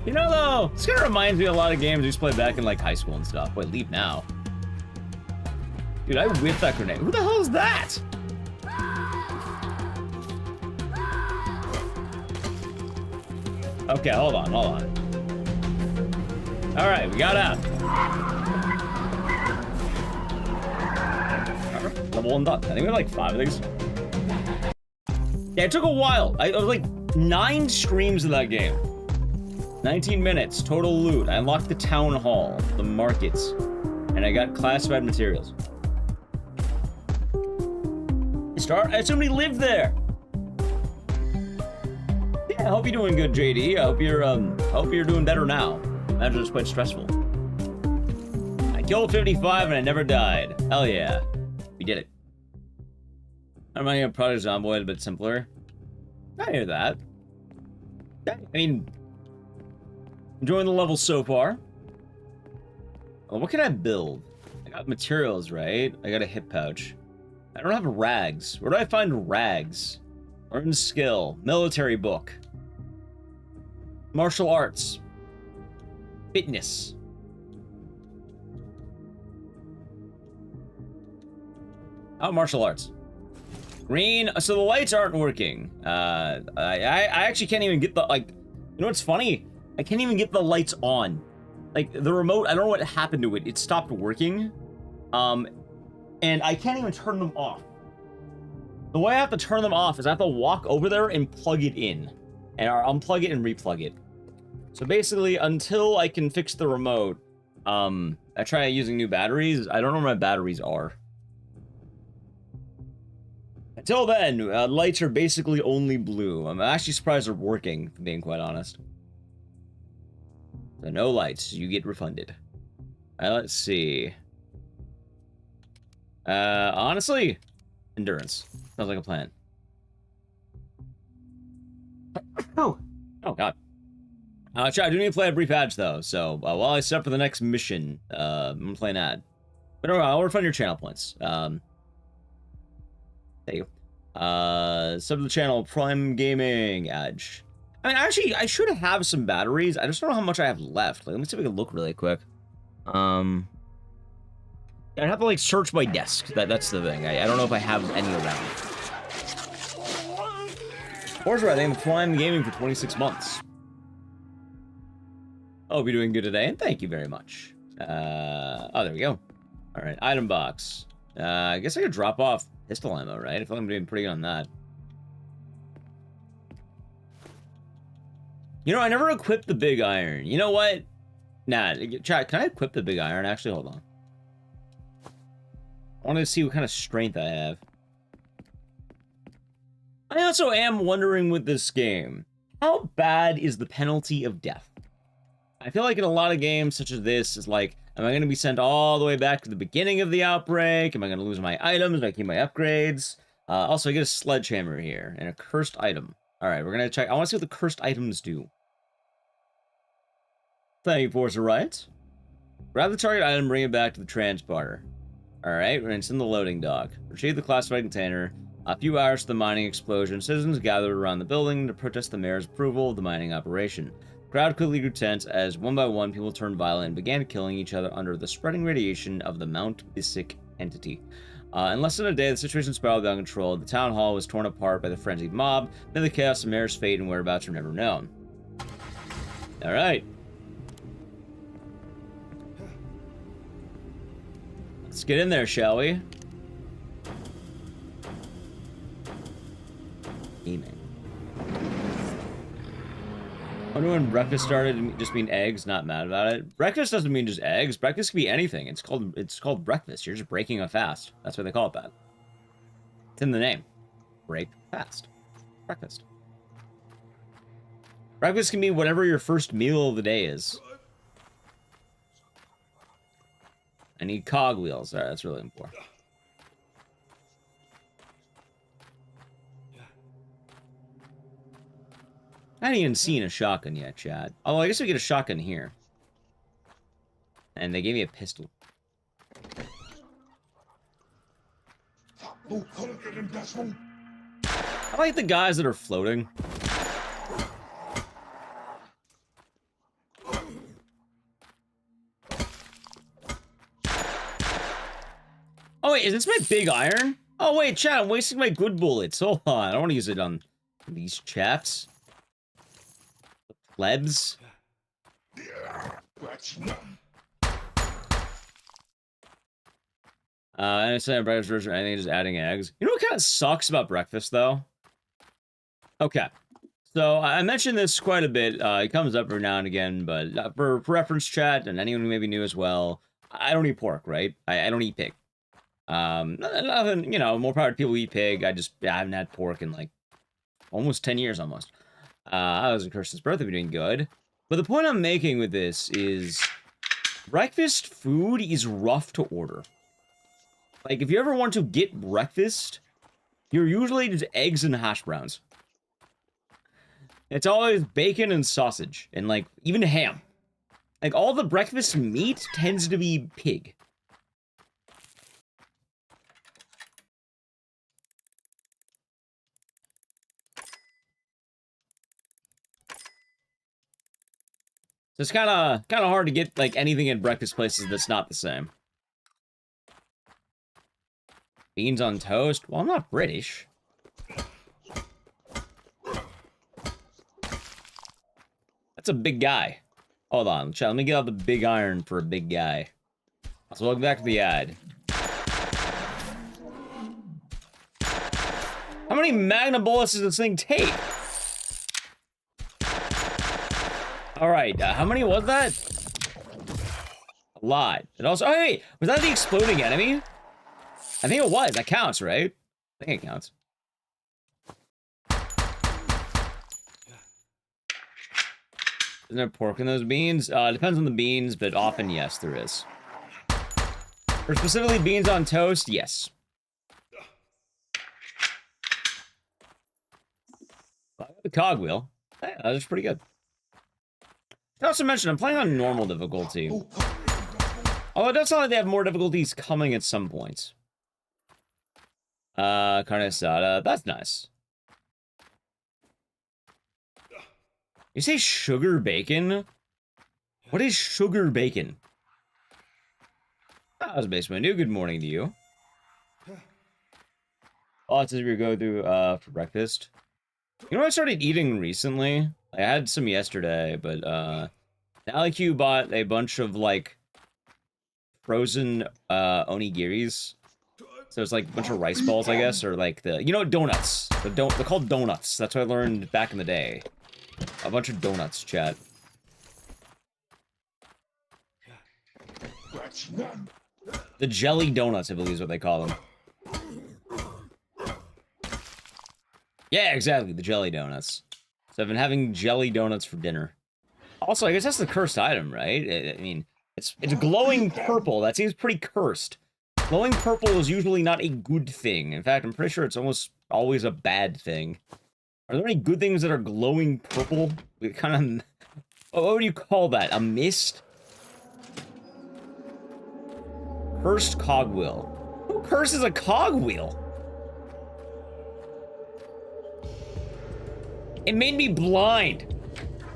You know, though, this kind of reminds me of a lot of games we used to play back in like high school and stuff. Wait, leave now. Dude, I whipped that grenade. Who the hell is that? Okay, hold on. Alright, we got out. Level 1 done. I think we had like 5 of these. Yeah, it took a while. I was like 9 streams in that game. 19 minutes, total loot. I unlocked the town hall, the markets, and I got classified materials. I assumed he lived there. I hope you're doing good, JD. I hope you're doing better now. Imagine it's quite stressful. I killed 55 and I never died. Hell yeah. We did it. I'm running a Project Zomboid a bit simpler. I hear that. I mean, enjoying the level so far. Well, what can I build? I got materials, right? I got a hip pouch. I don't have rags. Where do I find rags? Learn skill. Military book. Martial arts. Fitness. Oh, martial arts. Green. So the lights aren't working. I actually can't even get the, like, you know what's funny? I can't even get the lights on. Like, the remote, I don't know what happened to it. It stopped working. And I can't even turn them off. The way I have to turn them off is I have to walk over there and plug it in. And unplug it and replug it. So basically, until I can fix the remote, I try using new batteries. I don't know where my batteries are. Until then, lights are basically only blue. I'm actually surprised they're working, being quite honest. So no lights, you get refunded. Let's see. Honestly, endurance. Sounds like a plan. Oh. Oh, God. Chat, I do need to play a brief ad, though, so while I set up for the next mission, I'm gonna play an ad. But I'll refund your channel points. There you go. Sub to the channel, Prime Gaming, Edge. I mean, actually, I should have some batteries. I just don't know how much I have left. Like, let me see if we can look really quick. I'd have to, like, search my desk. That's the thing. I don't know if I have any around. Forza, I think the Prime Gaming for 26 months. Hope you're doing good today, and thank you very much. Oh, there we go. All right, item box. I guess I could drop off pistol ammo, right? I feel like I'm doing pretty good on that. You know, I never equipped the big iron. You know what? Nah, chat, can I equip the big iron? Actually, hold on. I want to see what kind of strength I have. I also am wondering with this game, how bad is the penalty of death? I feel like in a lot of games such as this, it's like, am I going to be sent all the way back to the beginning of the outbreak? Am I going to lose my items? Do I keep my upgrades? Also, I get a sledgehammer here and a cursed item. All right, we're going to check. I want to see what the cursed items do. Thank you, Forza Riot. Grab the target item, bring it back to the transporter. All right, and it's in the loading dock. Retrieve the classified container. A few hours to the mining explosion, citizens gathered around the building to protest the mayor's approval of the mining operation. The crowd quickly grew tense as, one by one, people turned violent and began killing each other under the spreading radiation of the Mount Bisic entity. In less than a day, the situation spiraled out of control. The town hall was torn apart by the frenzied mob. Amid the chaos, the mayor's fate and whereabouts were never known. All right. Let's get in there, shall we? Amen. I wonder when breakfast started just mean eggs, not mad about it. Breakfast doesn't mean just eggs. Breakfast can be anything. It's called breakfast. You're just breaking a fast. That's why they call it that. It's in the name. Break fast. Breakfast. Breakfast can be whatever your first meal of the day is. I need cogwheels. Alright, that's really important. I haven't even seen a shotgun yet, chat. Oh, I guess we get a shotgun here. And they gave me a pistol. I like the guys that are floating. Oh wait, is this my big iron? Oh wait, chat, I'm wasting my good bullets. Hold on, I don't want to use it on these chaps. The plebs. I understand breakfast version. I think just adding eggs. You know what kind of sucks about breakfast though? Okay, so I mentioned this quite a bit. It comes up every now and again, but for reference, chat, and anyone who may be new as well, I don't eat pork, right? I don't eat pig. Nothing, you know, more power to people who eat pig. I haven't had pork in like almost 10 years almost. I was in Kirsten's birthday, we're doing good. But the point I'm making with this is breakfast food is rough to order. Like, if you ever want to get breakfast, you're usually just eggs and hash browns. It's always bacon and sausage, and like, even ham. Like, all the breakfast meat tends to be pig. So it's kind of hard to get like anything in breakfast places that's not the same. Beans on toast? Well, I'm not British. That's a big guy. Hold on, chat, let me get out the big iron for a big guy. So welcome back to the ad. How many Magna bullets does this thing take? Alright, how many was that? A lot. It also, oh wait, was that the exploding enemy? I think it was, that counts, right? I think it counts. Isn't there pork in those beans? Depends on the beans, but often, yes, there is. For specifically beans on toast, yes. I got the cogwheel. Yeah, that was pretty good. I also mentioned I'm playing on normal difficulty. Although it does sound like they have more difficulties coming at some points. Carne asada, that's nice. You say sugar bacon? What is sugar bacon? That was basement new. Good morning to you. Lots as we go through for breakfast. You know what I started eating recently? I had some yesterday, but Q bought a bunch of like frozen onigiris. So it's like a bunch of rice balls, I guess, or like the donuts. They're called donuts. That's what I learned back in the day. A bunch of donuts, chat. The jelly donuts, I believe is what they call them. Yeah, exactly, the jelly donuts. So I've been having jelly donuts for dinner. Also, I guess that's the cursed item, right? I mean, it's glowing purple. That seems pretty cursed. Glowing purple is usually not a good thing. In fact, I'm pretty sure it's almost always a bad thing. Are there any good things that are glowing purple? We kind of... What would you call that? A mist? Cursed cogwheel. Who curses a cogwheel? It made me blind.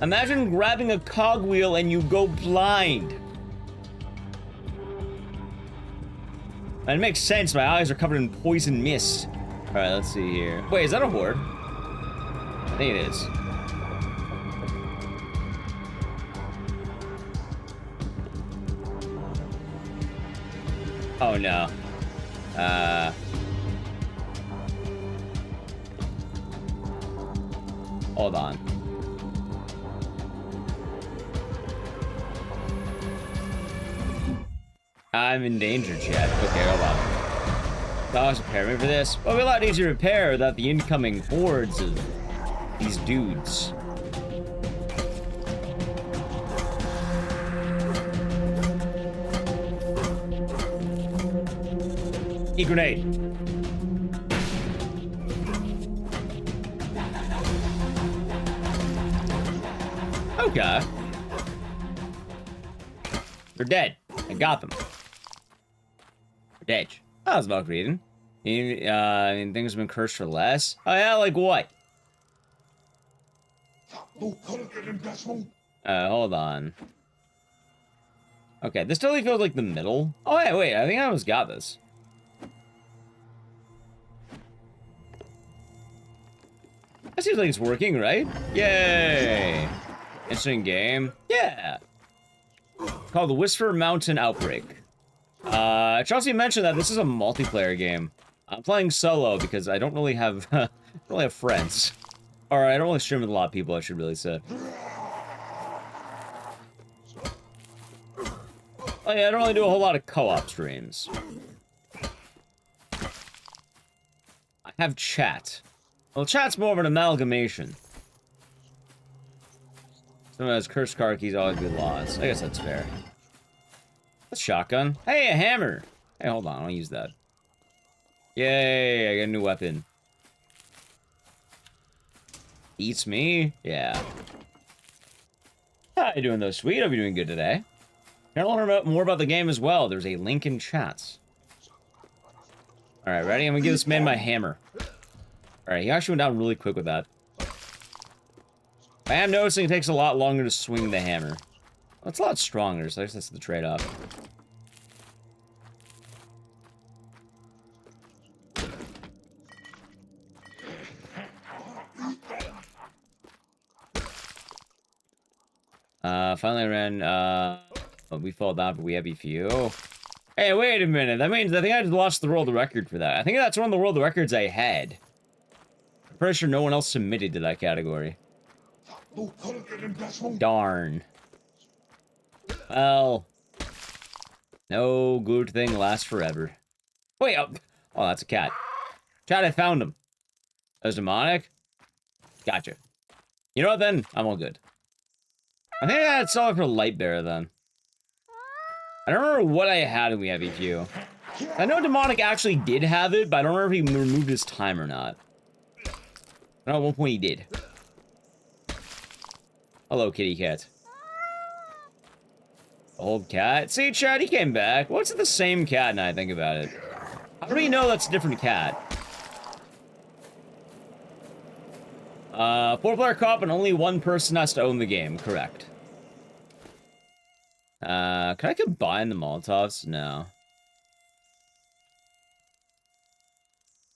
Imagine grabbing a cogwheel and you go blind. And it makes sense. My eyes are covered in poison mist. All right, let's see here. Wait, is that a horde? I think it is. Oh no. Hold on. I'm in danger, chat. Okay, hold on. Dogs prepare me for this. Well, it'll be a lot easier to repair without the incoming hordes of these dudes. E-grenade. Okay. They're dead. I got them. They're dead. That was about reading. I mean, things have been cursed for less. Oh yeah, like what? Hold on. Okay, this totally feels like the middle. Oh, wait, I think I almost got this. That seems like it's working, right? Yay! Interesting game. Yeah! It's called the Whisper Mountain Outbreak. Chelsea mentioned that this is a multiplayer game. I'm playing solo because I don't really have, friends. Or I don't really stream with a lot of people, I should really say. Oh yeah, I don't really do a whole lot of co-op streams. I have chat. Well, chat's more of an amalgamation. Some of those cursed car keys always be lost. I guess that's fair. That's shotgun. Hey, a hammer! Hey, hold on, I'll use that. Yay, I got a new weapon. Eats me? Yeah. How you doing though, sweet? Hope you're doing good today. Can I learn more about the game as well? There's a link in chats. Alright, ready? I'm gonna give this man my hammer. Alright, he actually went down really quick with that. I am noticing it takes a lot longer to swing the hammer. Well, it's a lot stronger, so I guess that's the trade-off. Finally ran, we fall down, but we have a few. Hey, wait a minute. That means I think I just lost the world record for that. I think that's one of the world records I had. I'm pretty sure no one else submitted to that category. Darn. Well, no good thing lasts forever. Wait, oh, that's a cat. Chat, I found him. That was demonic? Gotcha. You know what, then? I'm all good. I think I had solid for light bearer, then. I don't remember what I had in We Have EQ. I know demonic actually did have it, but I don't remember if he removed his time or not. I know at one point he did. Hello, kitty cat. Old cat. See, Chad, he came back. What's the same cat now I think about it? How do we know that's a different cat? 4-player co-op and only one person has to own the game. Correct. Can I combine the Molotovs? No.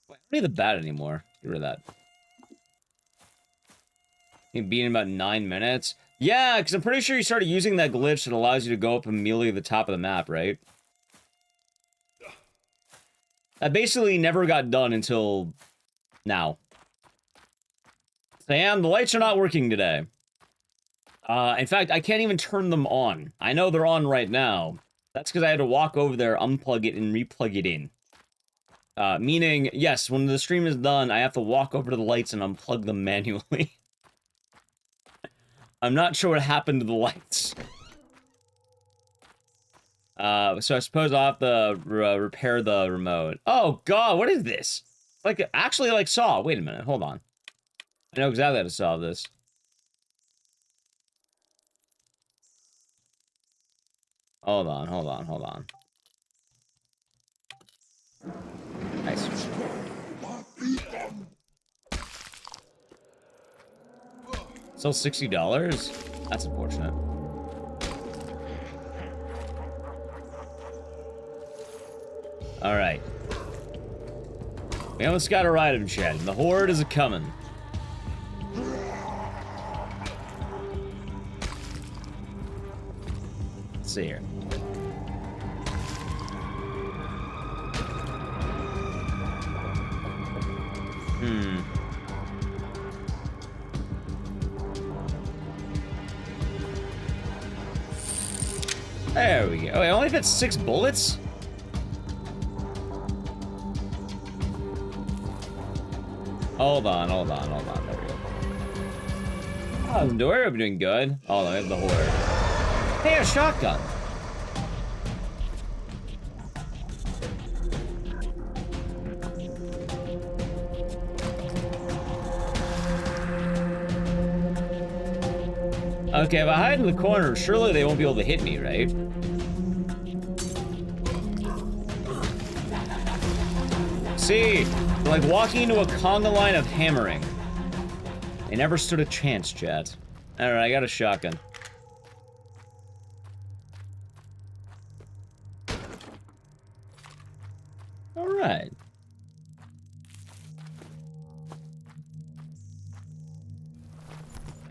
Wait, I don't need the bat anymore. Get rid of that. You beat in about 9 minutes? Yeah, because I'm pretty sure you started using that glitch that allows you to go up immediately to the top of the map, right? That basically never got done until now. Sam, the lights are not working today. In fact, I can't even turn them on. I know they're on right now. That's because I had to walk over there, unplug it, and replug it in. Meaning, yes, when the stream is done, I have to walk over to the lights and unplug them manually. I'm not sure what happened to the lights. So I suppose I'll have to repair the remote. Oh god, what is this? Like, actually, like, Saw. Wait a minute, hold on. I know exactly how to solve this. Hold on, hold on, hold on. Nice. Still $60? That's unfortunate. Alright. We almost got our item shed. The Horde is a-coming. Let's see here. There we go. Oh, it only fits 6 bullets? Hold on, hold on, hold on. There we go. Oh, the door, I'm doing good. Oh, I have the Horde. Hey, a shotgun. Okay, if I hide in the corner, surely they won't be able to hit me, right? See, like walking into a conga line of hammering. They never stood a chance, chat. Alright, I got a shotgun. Alright.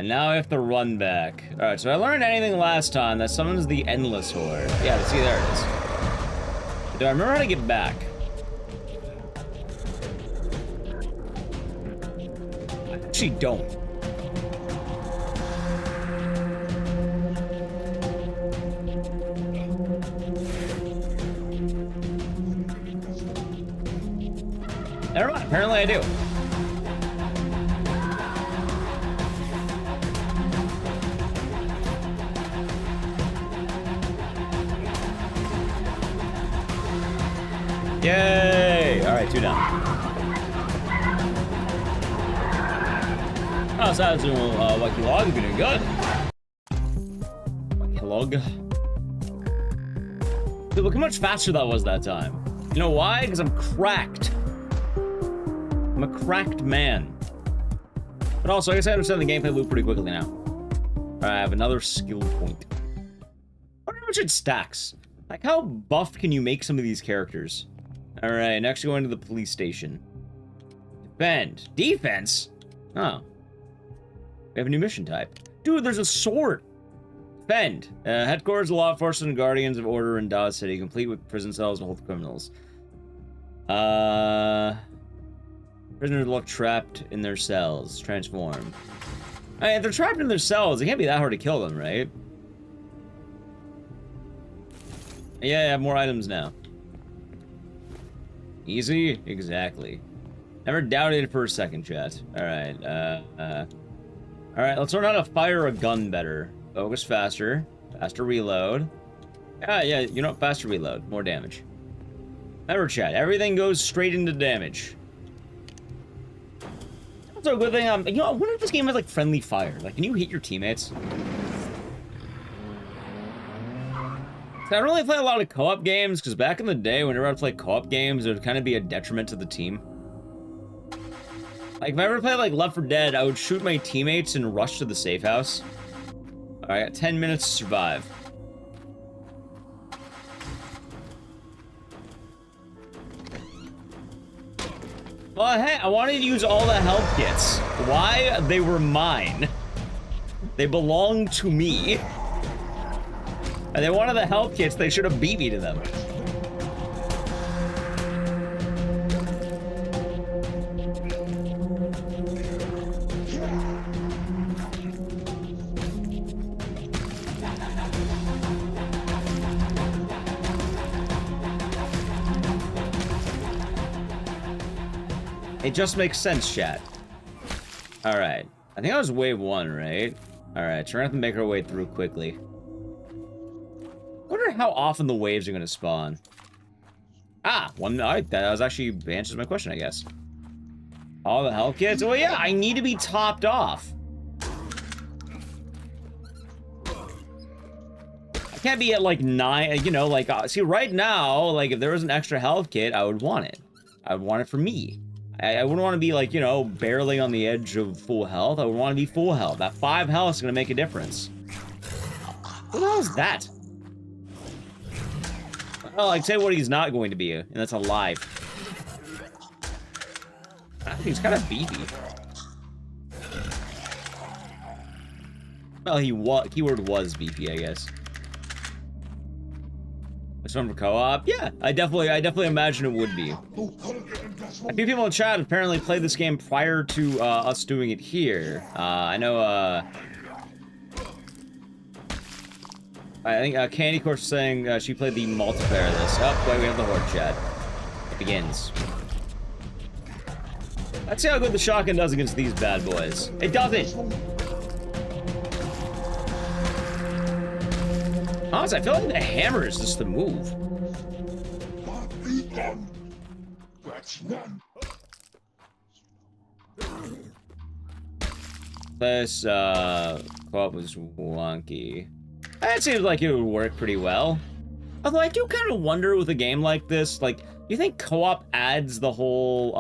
And now I have to run back. Alright, so I learned anything last time that summons the Endless Horde. Yeah, see, there it is. Do I remember how to get back? I actually don't. Never mind, apparently I do. Yay! Alright, 2 down. Oh, so that's doing Lucky Log, you're doing good. Lucky Log. Dude, look how much faster that was that time. You know why? Because I'm cracked. I'm a cracked man. But also, I guess I understand the gameplay loop pretty quickly now. Alright, I have another skill point. I wonder how much it stacks. Like, how buff can you make some of these characters? Alright, next going to the police station. Defend. Defense? Oh. We have a new mission type. Dude, there's a sword! Defend. Headquarters of law enforcement and guardians of order in Dawes City, complete with prison cells and hold criminals. Prisoners look trapped in their cells. Transform. I mean, if they're trapped in their cells, it can't be that hard to kill them, right? Yeah, I have more items now. Easy? Exactly. Never doubted it for a second, chat. Alright, alright, let's learn how to fire a gun better. Focus faster. Faster reload. Yeah, you know what? Faster reload. More damage. Remember, chat, everything goes straight into damage. Also, a good thing, you know, I wonder if this game has like friendly fire. Like, can you hit your teammates? I don't really play a lot of co-op games because back in the day, whenever I'd play co-op games, it would kind of be a detriment to the team. Like, if I ever played like Left 4 Dead, I would shoot my teammates and rush to the safe house. All right, I got 10 minutes to survive. Well, hey, I wanted to use all the health kits. Why? They were mine. They belong to me. And they wanted the health kits, they should have beat me to them. It just makes sense, chat. Alright. I think that was wave 1, right? Alright, so we're gonna have to make our way through quickly. I wonder how often the waves are gonna spawn. Ah, one. That was actually answers my question, I guess. All the health kits? Well, yeah, I need to be topped off. I can't be at like 9, you know, like, see, right now, like, if there was an extra health kit, I would want it. I would want it for me. I wouldn't want to be, like, you know, barely on the edge of full health. I would want to be full health. That 5 health is going to make a difference. What the hell is that? Oh, I'd say what he's not going to be, and that's alive. I think he's kind of beefy. Well, keyword was beefy, I guess. This one for co-op? Yeah, I definitely imagine it would be. A few people in chat apparently played this game prior to us doing it here. I know, I think Candy Course was saying she played the multiplayer of this. Oh, wait, we have the Horde chat. It begins. Let's see how good the shotgun does against these bad boys. It doesn't! Honestly, I feel like the hammer is just the move. This, co-op was wonky. It seems like it would work pretty well. Although I do kind of wonder with a game like this, like, do you think co-op adds the whole,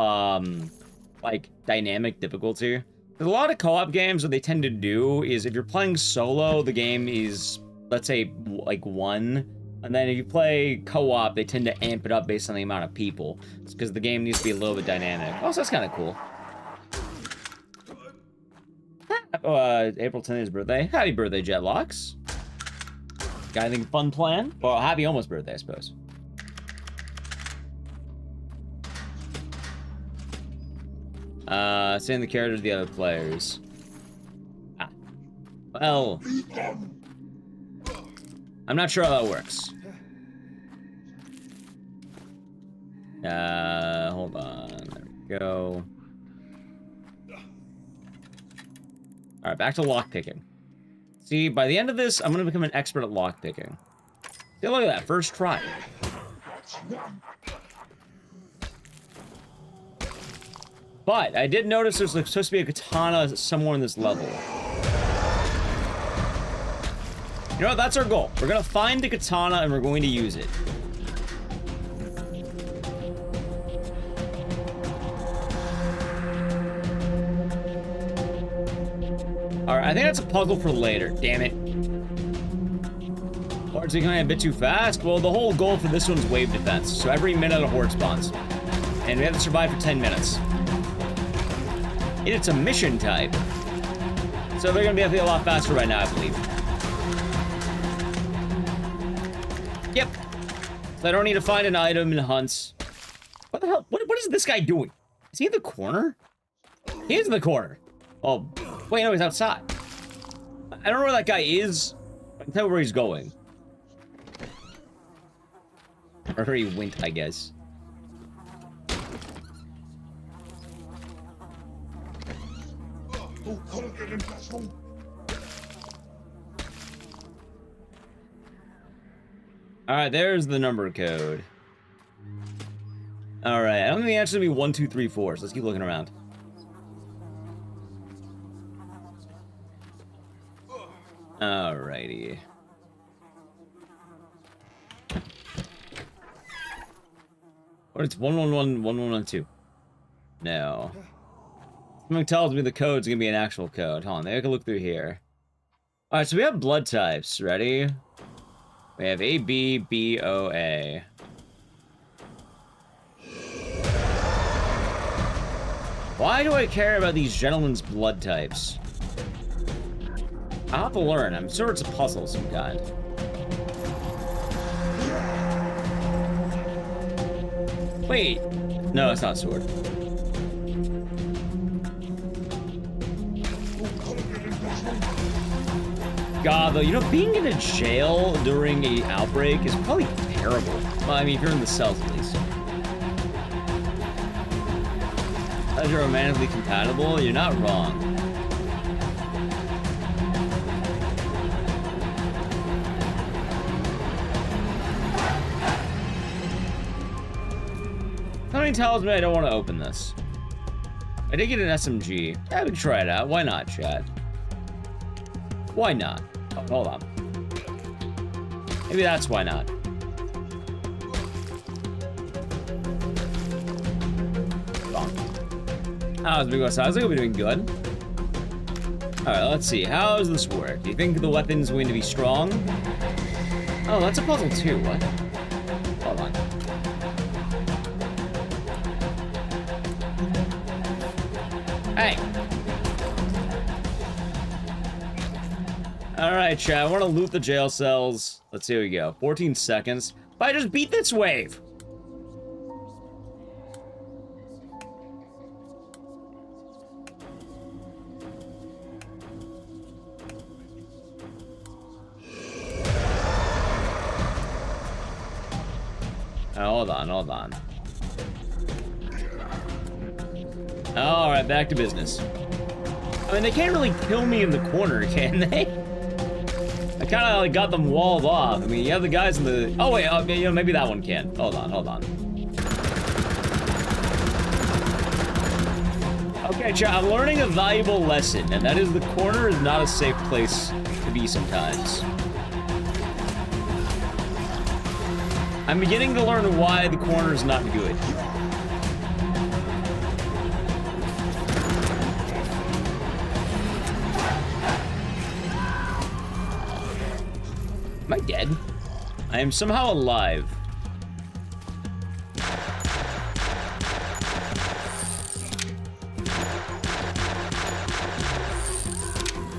like, dynamic difficulty? There's a lot of co-op games, what they tend to do is if you're playing solo, the game is, let's say, like 1. And then if you play co-op, they tend to amp it up based on the amount of people. It's because the game needs to be a little bit dynamic. Also, that's kind of cool. April 10th is his birthday. Happy birthday, Jetlocks. Got anything fun planned? Well, happy almost birthday, I suppose. Saying the characters of the other players. Ah. Well, I'm not sure how that works. Hold on. There we go. Alright, back to lockpicking. See, by the end of this, I'm gonna become an expert at lockpicking. See, look at that, first try. But I did notice there's like, supposed to be a katana somewhere in this level. You know what? That's our goal. We're gonna find the katana and we're going to use it. Alright, I think that's a puzzle for later. Damn it. Horde's becoming a bit too fast. Well, the whole goal for this one's wave defense. So every minute a horde spawns. And we have to survive for 10 minutes. It's a mission type. So they're gonna be a lot faster right now, I believe. Yep. So I don't need to find an item in hunts. What the hell? What is this guy doing? Is he in the corner? He is in the corner. Oh, wait, no, he's outside. I don't know where that guy is. I can tell where he's going. Or where he went, I guess. Alright, there's the number code. Alright, I don't think the answer's gonna be 1, 2, 3, 4, so let's keep looking around. Alrighty. What, it's 1111112. No. Something tells me the code's gonna be an actual code. Hold on, maybe I can look through here. Alright, so we have blood types. Ready? We have A, B, B, O, A. Why do I care about these gentlemen's blood types? I'll have to learn. I'm sure it's a puzzle of some kind. Wait. No, it's not sword. God, though, you know, being in a jail during a outbreak is probably terrible. Well, I mean, if you're in the cells, at least. As you're romantically compatible, you're not wrong. Something tells me I don't want to open this. I did get an SMG. Yeah, we can try it out. Why not, chat? Why not? Oh, hold on. Maybe that's why not. How's it going? Sounds like we're doing good. Alright, let's see. How does this work? Do you think the weapon's going to be strong? Oh, that's a puzzle too. What? Hold on. Hey! Alright, chat. I want to loot the jail cells. Let's see how we go. 14 seconds. If I just beat this wave! Hold on. Alright, back to business. I mean, they can't really kill me in the corner, can they? I kind of like got them walled off. I mean, you have the guys in the... Oh, wait, you know, maybe that one can. Hold on. Okay, chat, I'm learning a valuable lesson, and that is the corner is not a safe place to be sometimes. I'm beginning to learn why the corner is not good. Am I dead? I am somehow alive.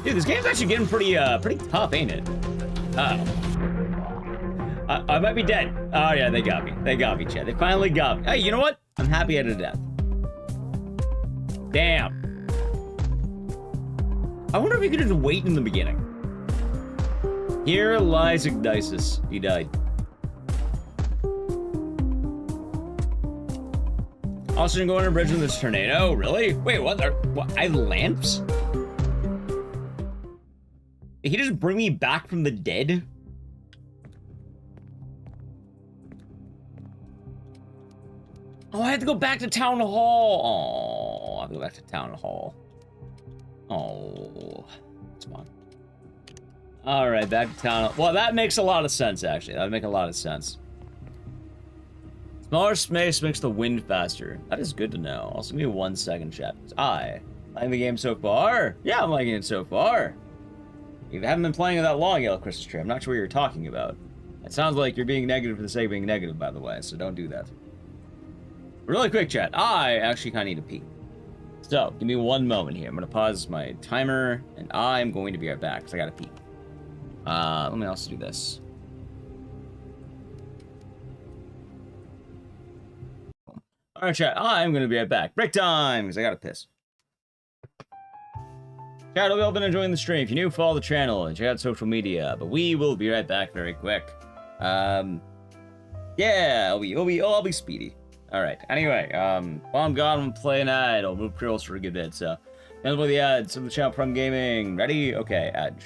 Dude, this game's actually getting pretty tough, ain't it? Uh-oh. I might be dead. Oh, yeah, they got me. They got me, Chad. They finally got me. Hey, you know what? I'm happy out of death. Damn. I wonder if you could just wait in the beginning. Here lies Ecdycis. He died. Also didn't go under a bridge in this tornado. Really? Wait, what? I have lamps? Did he just bring me back from the dead? Oh, I have to go back to town hall. Oh, I have to go back to town hall. Oh, come on. All right, back to town hall. Well, that makes a lot of sense, actually. That would make a lot of sense. Smaller space makes the wind faster. That is good to know. Also, give me 1 second, chat. I like the game so far. Yeah, I'm liking it so far. You haven't been playing it that long, Yellow Christmas Tree. I'm not sure what you're talking about. It sounds like you're being negative for the sake of being negative, by the way, so don't do that. Really quick, chat. I actually kind of need to pee. So, give me 1 moment here. I'm going to pause my timer, and I'm going to be right back, because I got to pee. Let me also do this. Alright, chat. I'm going to be right back. Break time, because I got to piss. Chat, hope you all been enjoying the stream. If you're new, follow the channel and check out social media. But we will be right back very quick. Yeah, I'll be speedy. Alright, anyway, while I'm gone, I'm playing ad. I'll move Curls for a good bit, so. End with the ads of the channel from gaming. Ready? Okay, Edge.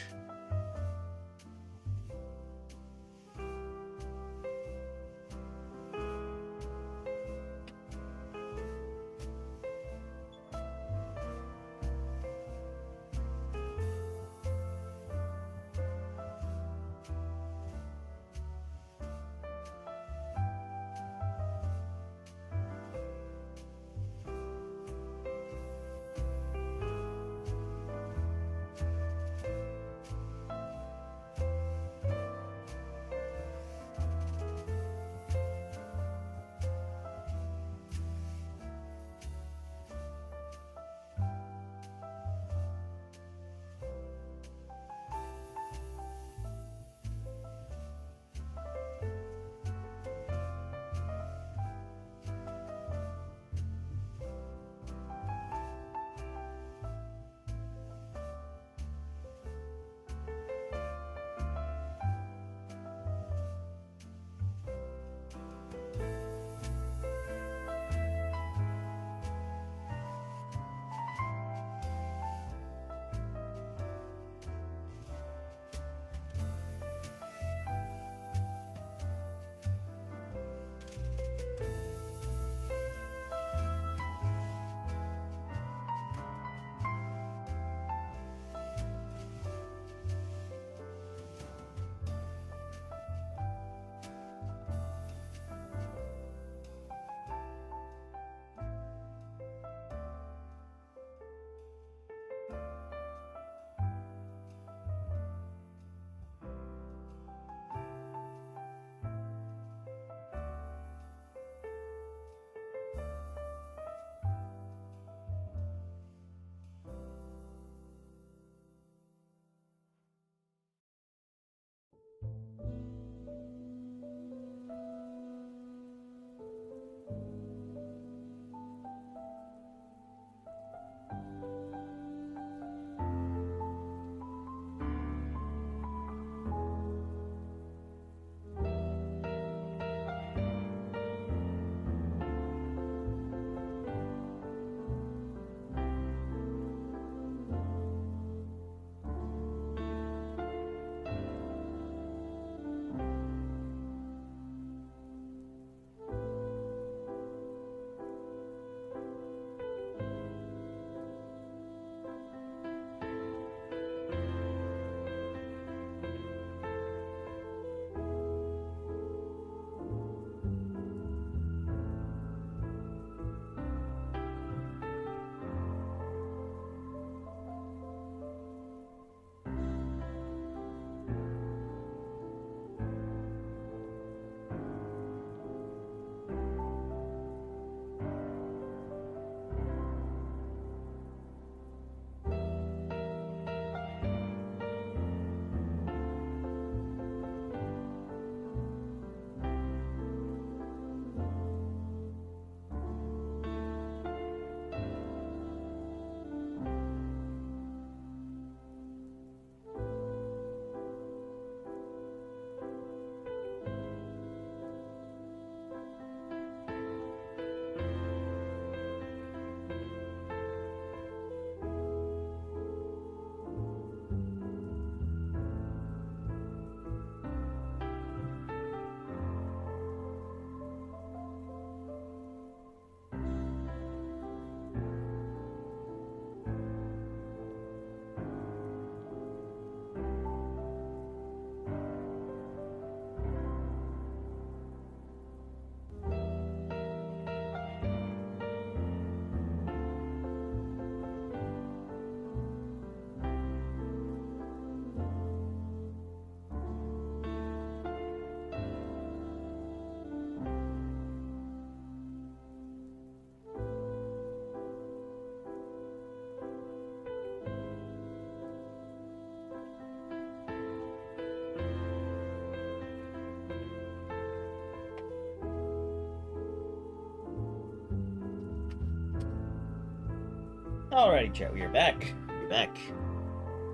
Alrighty, chat, we are back. We're back.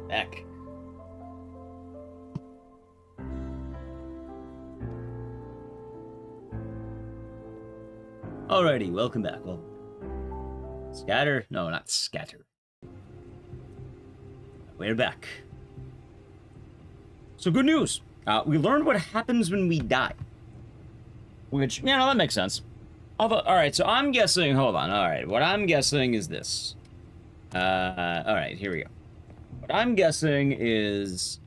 Back. Alrighty, welcome back. Well, scatter? No, not scatter. We're back. So good news. We learned what happens when we die. Which, yeah, no, that makes sense. Alright, so I'm guessing, hold on, alright, what I'm guessing is this. Alright, here we go. What I'm guessing is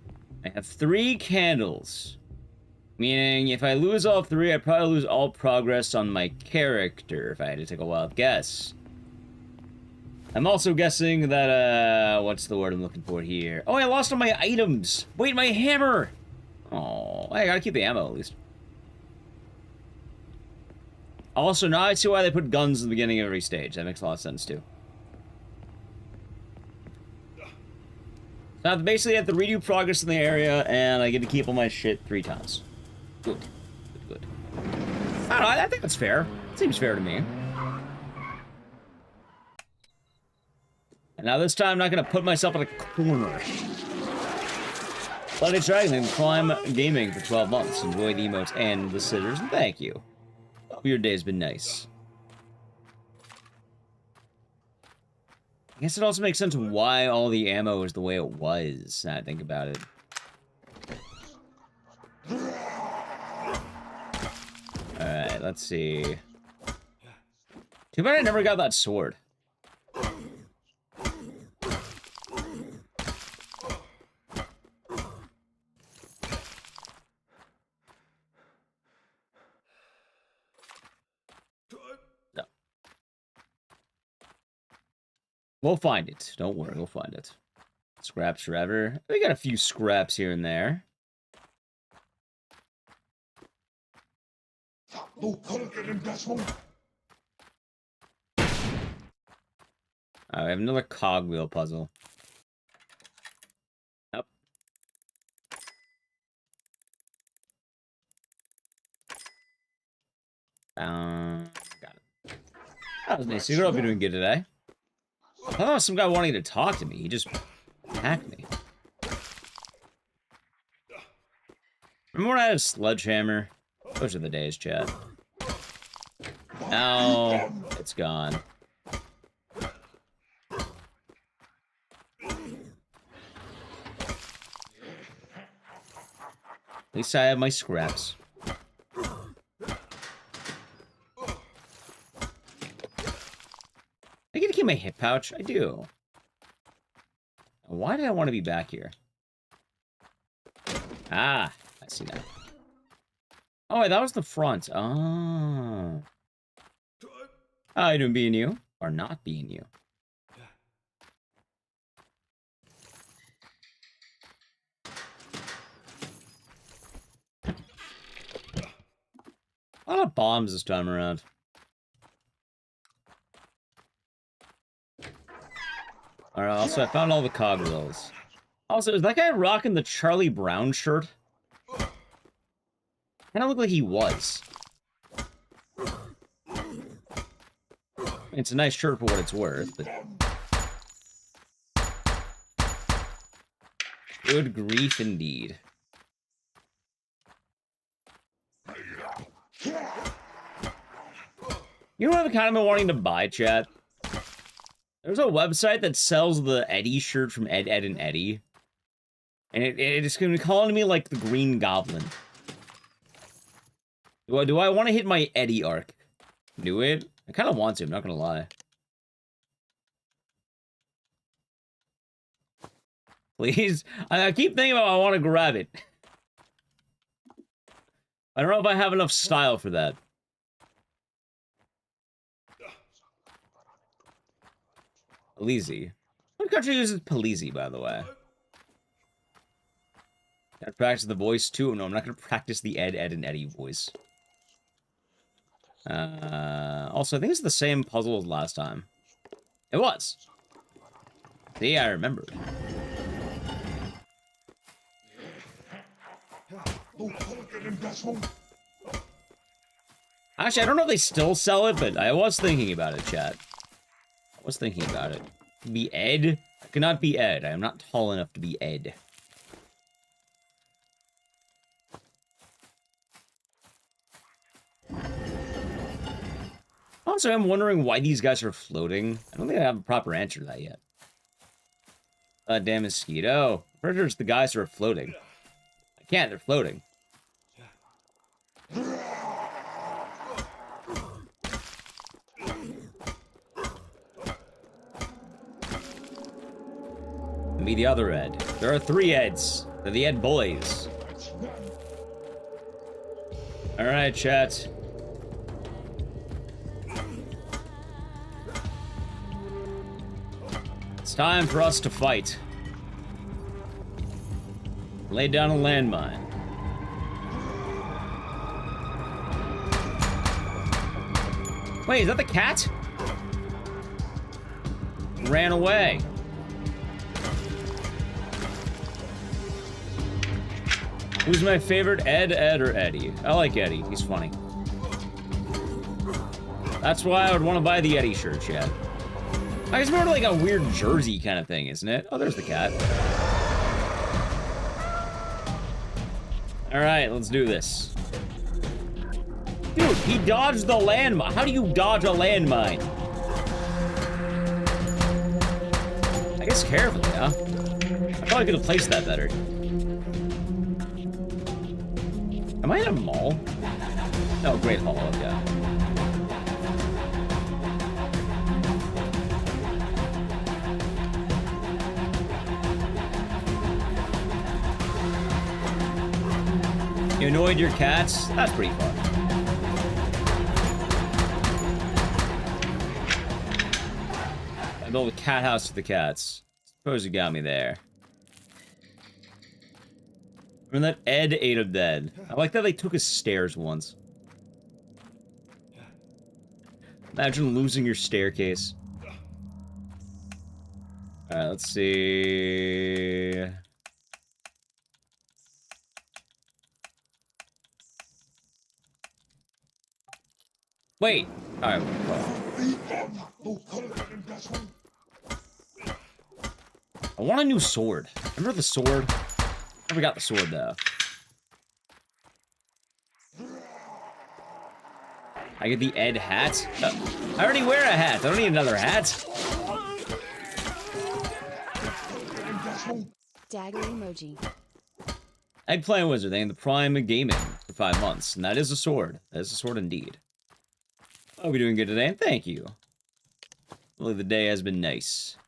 I have 3 candles. Meaning, if I lose all 3, I'd probably lose all progress on my character, if I had to take a wild guess. I'm also guessing that, what's the word I'm looking for here? Oh, I lost all my items! Wait, my hammer! Oh, I gotta keep the ammo, at least. Also, now I see why they put guns in the beginning of every stage. That makes a lot of sense, too. So I basically have to redo progress in the area, and I get to keep all my shit 3 times. Good. Good, good. I don't know, I think that's fair. Seems fair to me. And now this time, I'm not gonna put myself in a corner. Bloody Dragon and Climb Gaming for 12 months. Enjoy the emotes and the scissors, and thank you. Hope your day's been nice. I guess it also makes sense why all the ammo is the way it was, now I think about it. Alright, let's see. Too bad I never got that sword. No. We'll find it. Don't worry, we'll find it. Scraps forever. We got a few scraps here and there. I have another cogwheel puzzle. Yep. Got it. That was nice. You hope you're doing good today. Oh, some guy wanting to talk to me. He just attacked me. Remember when I had a sledgehammer? Those are the days, chat. Now it's gone. At least I have my scraps. I get to keep my hip pouch? I do. Why did I want to be back here? Ah, I see that. Oh, wait, that was the front. Oh. How you doing, being you? Or not being you? A lot of bombs this time around. Alright, also, I found all the cogwheels. Also, is that guy rocking the Charlie Brown shirt? Kinda looked like he was. It's a nice shirt for what it's worth, but... Good grief indeed. You know what I've kind of been wanting to buy, chat? There's a website that sells the Eddie shirt from Ed, Ed, and Eddie. And it's going to be calling me like the Green Goblin. Do I want to hit my Eddie arc? Do it? I kind of want to, I'm not going to lie. Please? I keep thinking about I want to grab it. I don't know if I have enough style for that. Polizzi. What country uses Polizzi, by the way? Gotta practice the voice, too. No, I'm not gonna practice the Ed, Ed, and Eddie voice. Also, I think it's the same puzzle as last time. It was. See, I remembered. Actually, I don't know if they still sell it, but I was thinking about it, chat. I was thinking about it. Be Ed? I cannot be Ed. I am not tall enough to be Ed. Also, I'm wondering why these guys are floating. I don't think I have a proper answer to that yet. Damn mosquito. Pretty sure it's the guys who are floating. I can't, they're floating. Be the other Ed. There are 3 Eds. They're the Ed boys. Alright, chat. It's time for us to fight. Lay down a landmine. Wait, is that the cat? Ran away. Who's my favorite, Ed, or Eddie? I like Eddie. He's funny. That's why I would want to buy the Eddie shirt, Chad. It's more like a weird jersey kind of thing, isn't it? Oh, there's the cat. Alright, let's do this. Dude, he dodged the landmine. How do you dodge a landmine? I guess carefully, huh? I probably could have placed that better. Am I in a mall? Oh, Great Hall, yeah. You annoyed your cats? That's pretty fun. I built a cat house for the cats. Suppose you got me there. Remember that Ed ate a dead. I like that they took his stairs once. Imagine losing your staircase. Alright, let's see. Wait. Alright, I want a new sword. Remember the sword? Never got the sword, though. I get the Ed hat? I already wear a hat. I don't need another hat. Dagger emoji. Eggplant Wizard, they in the prime of gaming for 5 months. And that is a sword. That is a sword indeed. Hope you're doing good today, and thank you. Hopefully the day has been nice.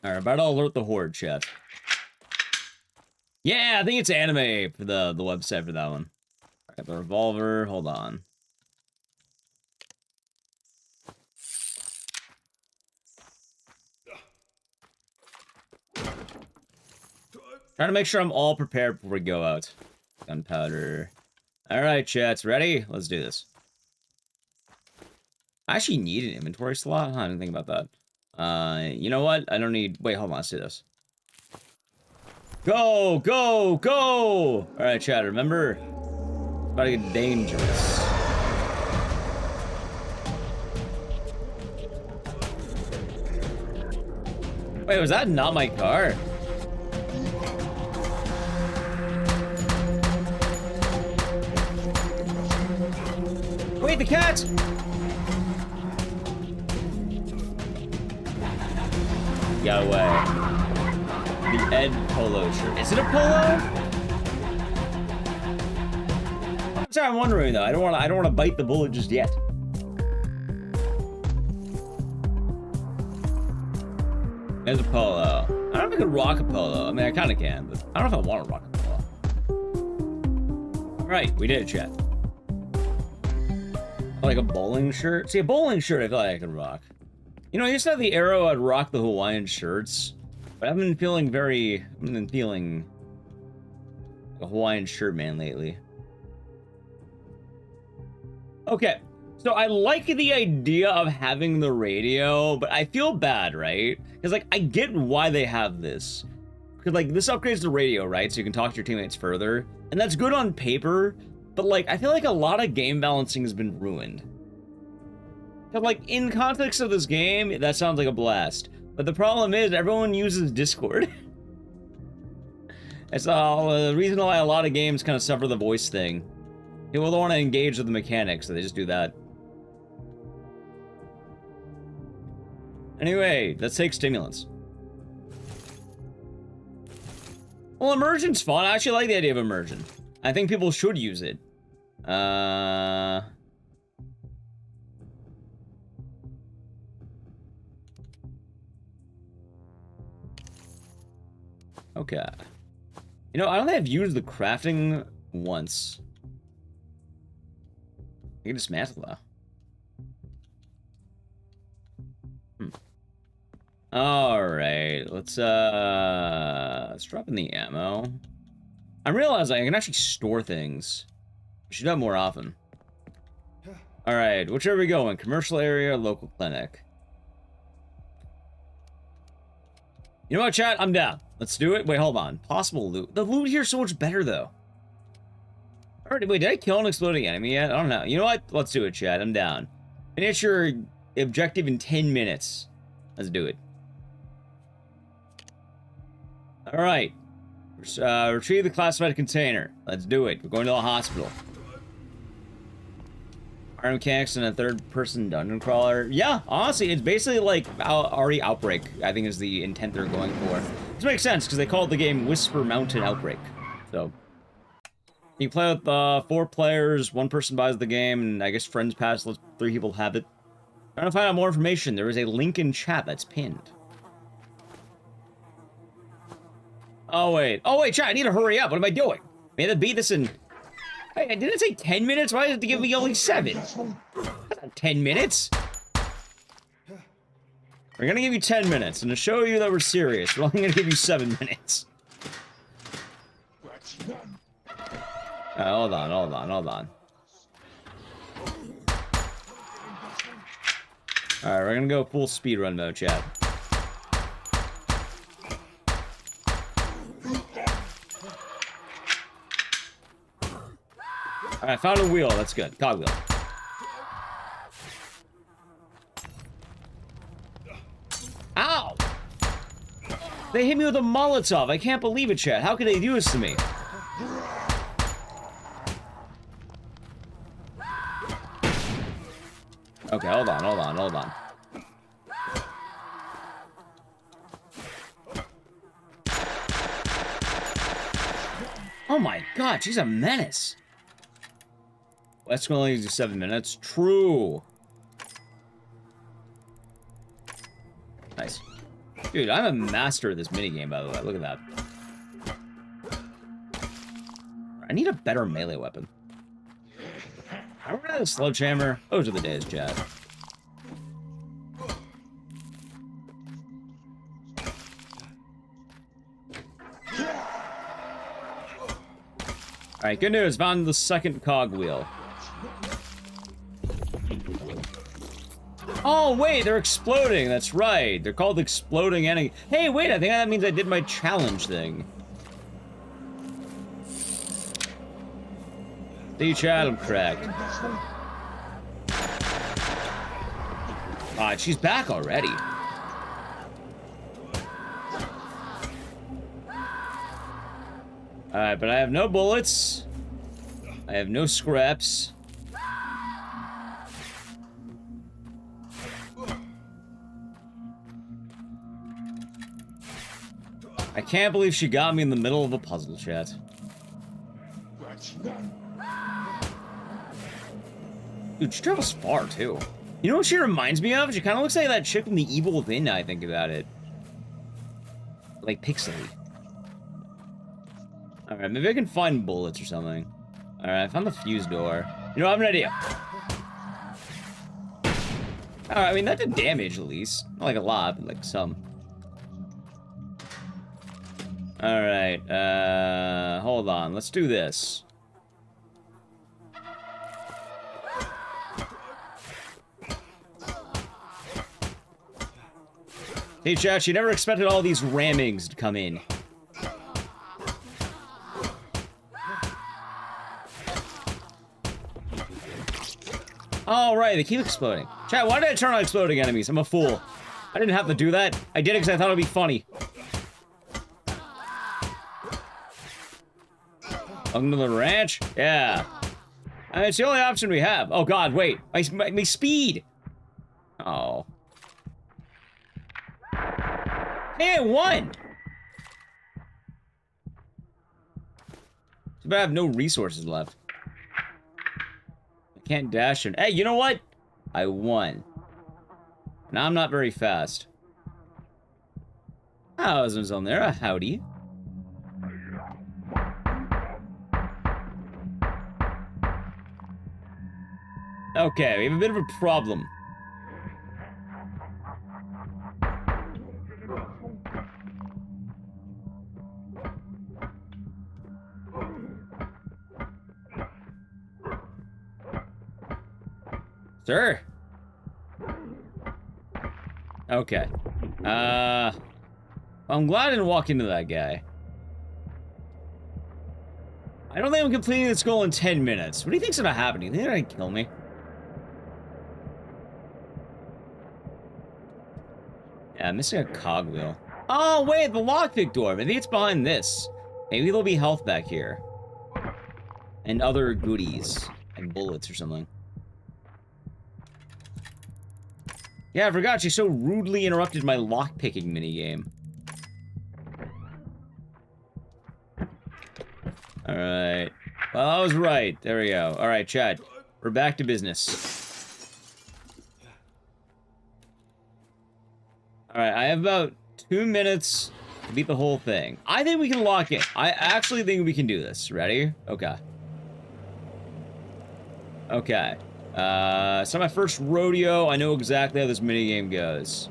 Alright, about to alert the Horde, chat. Yeah, I think it's anime for the website for that one. Alright, the revolver, hold on. Trying to make sure I'm all prepared before we go out. Gunpowder. Alright, chats, ready? Let's do this. I actually need an inventory slot? Huh, I didn't think about that. You know what? I don't need... Wait, hold on, let's do this. Go! Go! Go! Alright, chat, remember? It's about to get dangerous. Wait, was that not my car? Wait, the cat! Got away. The Ed polo shirt. Is it a polo? I'm sorry, I'm wondering though. I don't want to bite the bullet just yet. There's a polo. I don't know if I could rock a polo. I mean, I kind of can, but I don't know if I want to rock a polo. All right, we did it, chat. Like a bowling shirt? See, a bowling shirt I feel like I could rock. You know, I used to have the arrow I'd rock the Hawaiian shirts, but I've been feeling like a Hawaiian shirt man lately. Okay, so I like the idea of having the radio, but I feel bad, right? Because, like, I get why they have this. Because, like, this upgrades the radio, right? So you can talk to your teammates further. And that's good on paper, but, like, I feel like a lot of game balancing has been ruined. But, like, in context of this game, that sounds like a blast. But the problem is, everyone uses Discord. It's the reason why a lot of games kind of suffer the voice thing. People don't want to engage with the mechanics, so they just do that. Anyway, let's take stimulants. Well, immersion's fun. I actually like the idea of immersion. I think people should use it. Okay. You know, I don't think I've used the crafting once. I can dismantle though. Alright, let's drop in the ammo. I'm realizing I can actually store things. We should do that more often. Alright, which are we going? Commercial area or local clinic? You know what, chat? I'm down. Let's do it. Wait, hold on. Possible loot. The loot here is so much better, though. Alright, wait, did I kill an exploding enemy yet? I don't know. You know what? Let's do it, chat. I'm down. Finish your objective in 10 minutes. Let's do it. Alright. Retrieve the classified container. Let's do it. We're going to the hospital. Arm mechanics and a third-person dungeon crawler. Yeah, honestly, it's basically like RE Outbreak, I think is the intent they're going for. This makes sense, because they called the game Whisper Mountain Outbreak. So, you play with 4 players, 1 person buys the game, and I guess friends pass, let 3 people have it. Trying to find out more information, there is a link in chat that's pinned. Oh wait, chat, I need to hurry up, what am I doing? May I beat this in... Hey, didn't it say 10 minutes? Why did it give me only 7? That's not 10 minutes. We're gonna give you 10 minutes, and to show you that we're serious, we're only gonna give you 7 minutes. Hold on. Alright, we're gonna go full speedrun mode, chat. Alright, found a wheel. That's good. Cogwheel. Ow! They hit me with a Molotov. I can't believe it, chat. How could they do this to me? Okay, hold on. Oh my god, she's a menace. That's gonna only do 7 minutes. True. Nice. Dude, I'm a master of this minigame, by the way. Look at that. I need a better melee weapon. I remember the sledgehammer. Those are the days, chat. Alright, good news. Found the second cogwheel. Oh, wait, they're exploding. That's right. They're called exploding enemy. Hey, wait, I think that means I did my challenge thing. See, chat, I'm correct. Alright, she's back already. Alright, but I have no bullets. I have no scraps. I can't believe she got me in the middle of a puzzle, chat. Dude, she travels far, too. You know what she reminds me of? She kind of looks like that chick from The Evil Within, now I think about it. Like, pixely. Alright, maybe I can find bullets or something. Alright, I found the fuse door. You know, I have an idea. Alright, I mean, that did damage, at least. Not like a lot, but like some. Alright, hold on. Let's do this. Hey, chat, she never expected all these rammings to come in. Oh, right, they keep exploding. Chat, why did I turn on exploding enemies? I'm a fool. I didn't have to do that. I did it because I thought it would be funny. Welcome to the ranch? Yeah. I mean, it's the only option we have. Oh, God, wait. My speed. Oh. Hey, I won! Too bad I have no resources left. I can't dash in. Hey, you know what? I won. And I'm not very fast. Thousands on there. Howdy. Okay, we have a bit of a problem. Sir? Okay. I'm glad I didn't walk into that guy. I don't think I'm completing this goal in 10 minutes. What do you think's gonna happen? Do you think they're gonna kill me? Yeah, I'm missing a cogwheel. Oh, wait, the lockpick door. Maybe it's behind this. Maybe there'll be health back here. And other goodies. And bullets or something. Yeah, I forgot she so rudely interrupted my lockpicking minigame. Alright. Well, I was right. There we go. Alright, chat. We're back to business. Alright, I have about 2 minutes to beat the whole thing. I think we can lock in. I actually think we can do this. Ready? Okay. Okay. It's not my first rodeo. I know exactly how this minigame goes.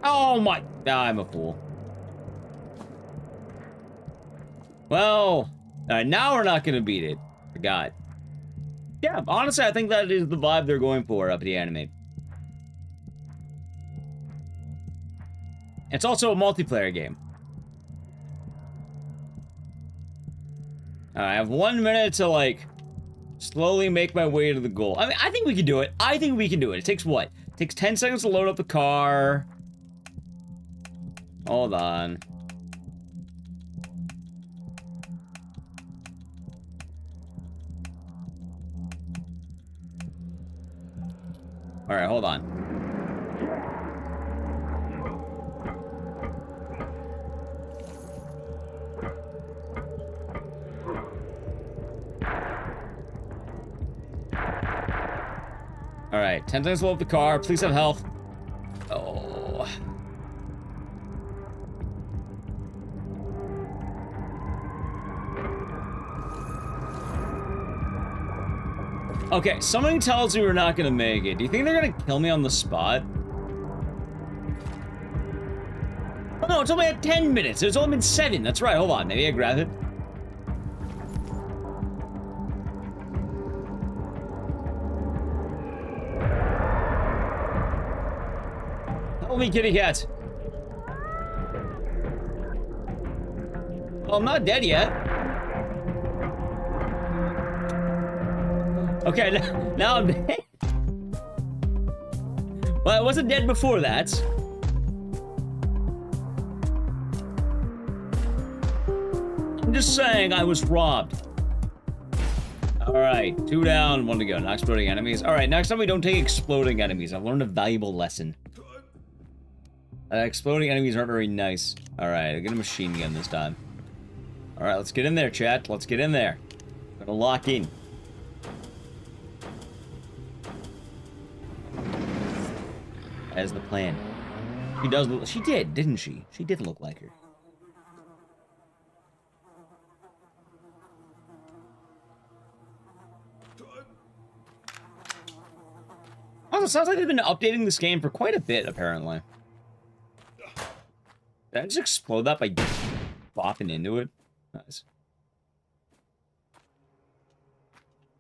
Oh my... I'm a fool. Well, now we're not gonna beat it. Forgot. Yeah, honestly, I think that is the vibe they're going for up at the anime. It's also a multiplayer game. I have 1 minute to, like, slowly make my way to the goal. I mean, I think we can do it. I think we can do it. It takes what? It takes 10 seconds to load up the car. Hold on. Alright, hold on. Alright, 10 seconds to load up the car. Please have health. Oh. Okay, somebody tells me we're not gonna make it. Do you think they're gonna kill me on the spot? Oh no, it's only at 10 minutes. It's only been 7. That's right, hold on. Maybe I grab it. Help me, kitty cat. Oh, I'm not dead yet. Okay, now I'm dead. Well, I wasn't dead before that. I'm just saying I was robbed. Alright, 2 down, 1 to go. Not exploding enemies. Alright, next time we don't take exploding enemies. I've learned a valuable lesson. Exploding enemies aren't very nice. Alright, I'll get a machine gun this time. Alright, let's get in there, chat. Let's get in there. I'm gonna lock in. As the plan. She does look, she did, didn't she? She did look like her. Also, it sounds like they've been updating this game for quite a bit, apparently. Did I just explode that by bopping into it? Nice.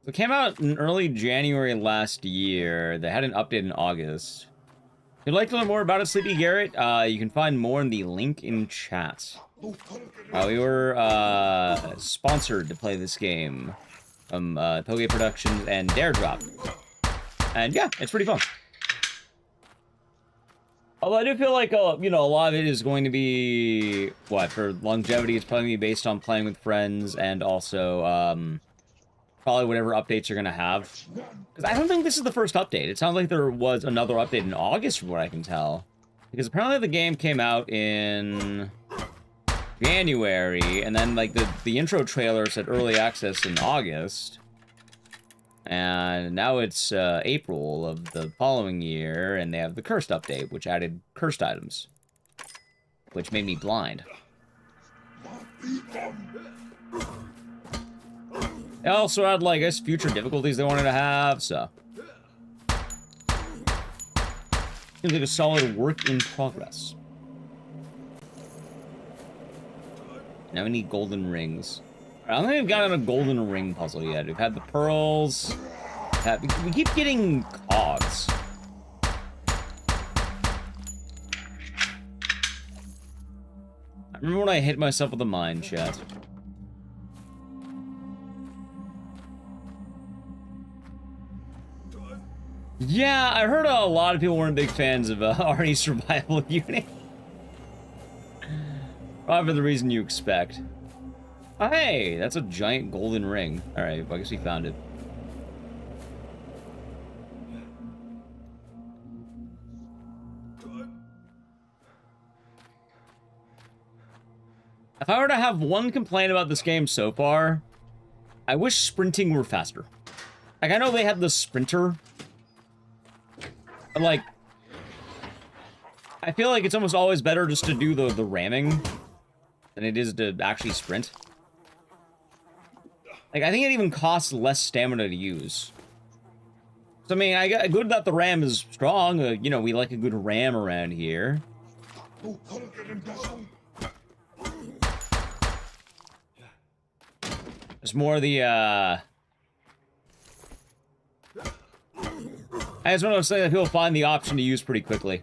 It came out in early January last year. They had an update in August. If you'd like to learn more about it, Sleepy Garrett, you can find more in the link in chat. We were sponsored to play this game from Toge Productions and Dare Drop. And yeah, it's pretty fun. Although I do feel like, you know, a lot of it is going to be, what, for longevity, it's probably going to be based on playing with friends and also, probably whatever updates you're going to have. Because I don't think this is the first update. It sounds like there was another update in August, from what I can tell. Because apparently the game came out in January, and then, like, the intro trailer said early access in August. And now it's April of the following year, and they have the cursed update, which added cursed items. Which made me blind. They also had, like, I guess, future difficulties they wanted to have, so. Seems like a solid work in progress. Now we need golden rings. I don't think we've gotten a golden ring puzzle yet. We've had the pearls. We keep getting cogs. I remember when I hit myself with a mine, chat. Yeah, I heard a lot of people weren't big fans of Arnie's survival unit. Probably for the reason you expect. Oh, hey, that's a giant golden ring. Alright, I guess we found it. If I were to have one complaint about this game so far, I wish sprinting were faster. Like, I know they had the sprinter, but, like, I feel like it's almost always better just to do the ramming than it is to actually sprint. Like, I think it even costs less stamina to use. So, I mean, good that the RAM is strong. You know, we like a good RAM around here. There's more the, I just want to say that people find the option to use pretty quickly.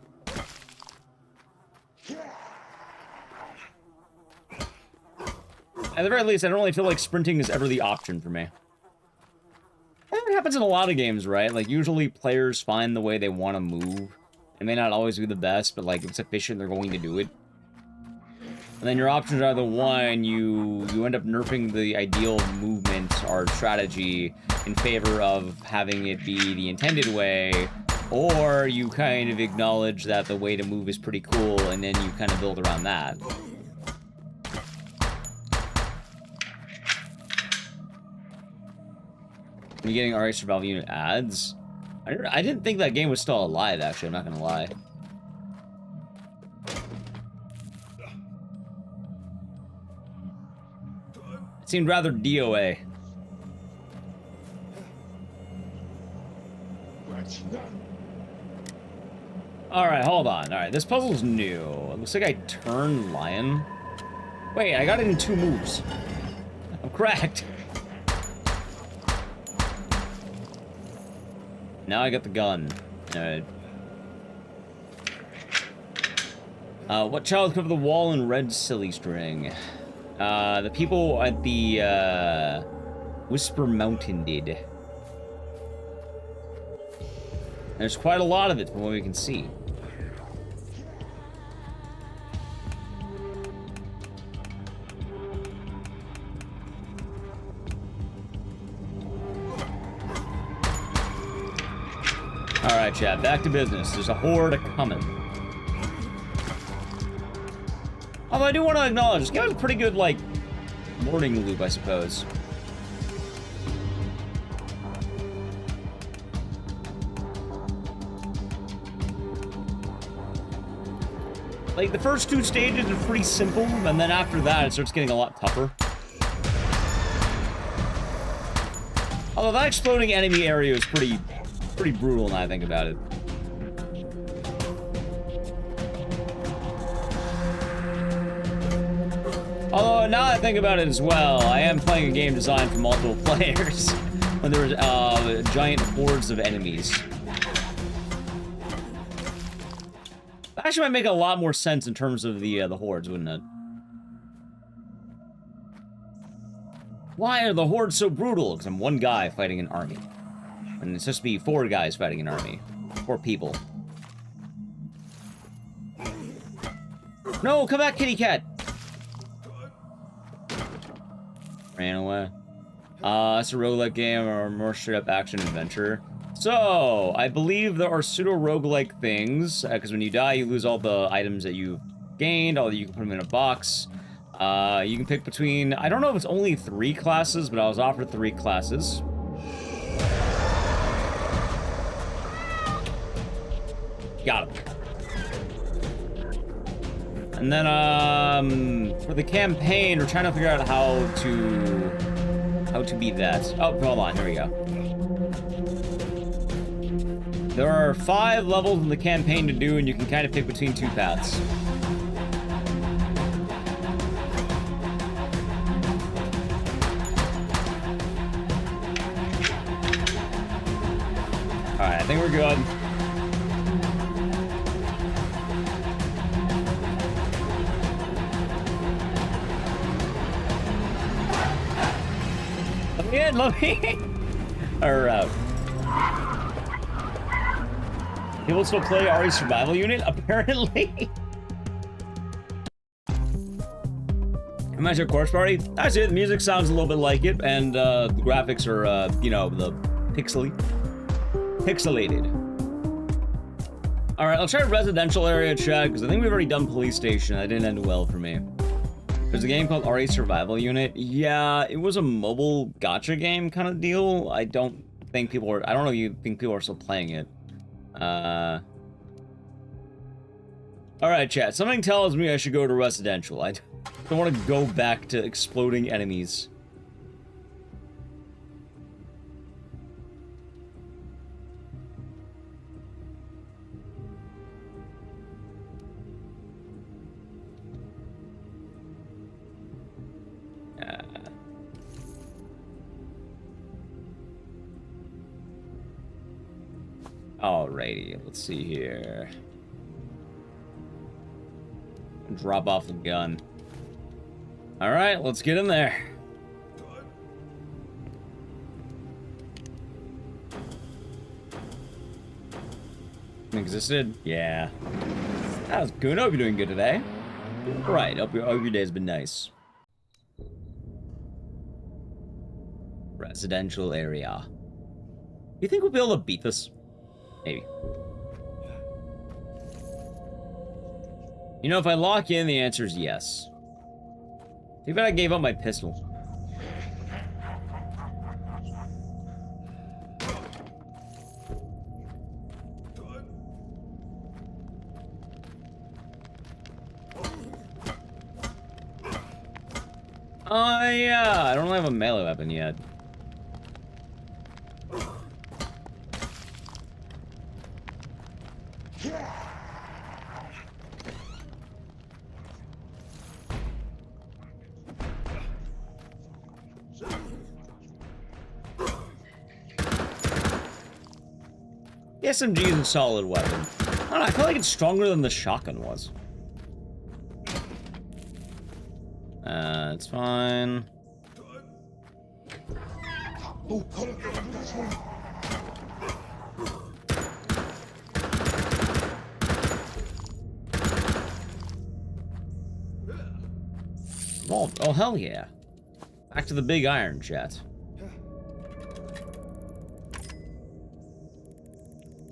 At the very least, I don't really feel like sprinting is ever the option for me. And it happens in a lot of games, right? Like, usually players find the way they want to move. It may not always be the best, but, like, if it's efficient, they're going to do it. And then your options are the one, you end up nerfing the ideal movement or strategy in favor of having it be the intended way, or you kind of acknowledge that the way to move is pretty cool, and then you kind of build around that. Are you getting RA Survival Unit ads? I didn't think that game was still alive, actually, I'm not gonna lie. It seemed rather DOA. Alright, hold on. Alright, this puzzle's new. It looks like I turn lion. Wait, I got it in 2 moves. I'm cracked. Now I got the gun. Alright. What child covered the wall in red silly string? The people at the, Whisper Mountain did. There's quite a lot of it from what we can see. Alright, chat, back to business. There's a horde coming. Although I do want to acknowledge, this game has a pretty good, like, morning loop, I suppose. Like, the first 2 stages are pretty simple, and then after that, it starts getting a lot tougher. Although that exploding enemy area is pretty brutal now I think about it. Although, now that I think about it as well, I am playing a game designed for multiple players. when there was giant hordes of enemies. That actually might make a lot more sense in terms of the hordes, wouldn't it? Why are the hordes so brutal? Because I'm one guy fighting an army. And it's supposed to be 4 guys fighting an army. 4 people. No, come back, kitty cat! Ran away. It's a roguelike game or more straight-up action-adventure. So, I believe there are pseudo-roguelike things, because when you die, you lose all the items that you've gained, although you can put them in a box. You can pick between, I don't know if it's only 3 classes, but I was offered 3 classes. Got him. And then, for the campaign, we're trying to figure out how to beat that. Oh, hold on, here we go. There are 5 levels in the campaign to do, and you can kind of pick between 2 paths. Alright, I think we're good. Let me or people still play RE Survival Unit? Apparently. Imagine a corpse party. That's it. The music sounds a little bit like it, and the graphics are, you know, the pixelated. All right, I'll try residential area chat because I think we've already done police station. That didn't end well for me. There's a game called RE Survival Unit. Yeah, it was a mobile gacha game kind of deal. I don't think people are... I don't know if you think people are still playing it. Alright, chat. Something tells me I should go to residential. I don't want to go back to exploding enemies. Alrighty, let's see here. Drop off the gun. Alright, let's get in there. Existed? Yeah. That was good. I hope you're doing good today. Right, hope your day's been nice. Residential area. You think we'll be able to beat this? Maybe. You know, if I lock in, the answer is yes. Too bad I gave up my pistol. Oh, yeah. I don't have a melee weapon yet. The SMG is a solid weapon. I don't know, I feel like it's stronger than the shotgun was. It's fine. Oh, hell yeah. Back to the big iron, chat.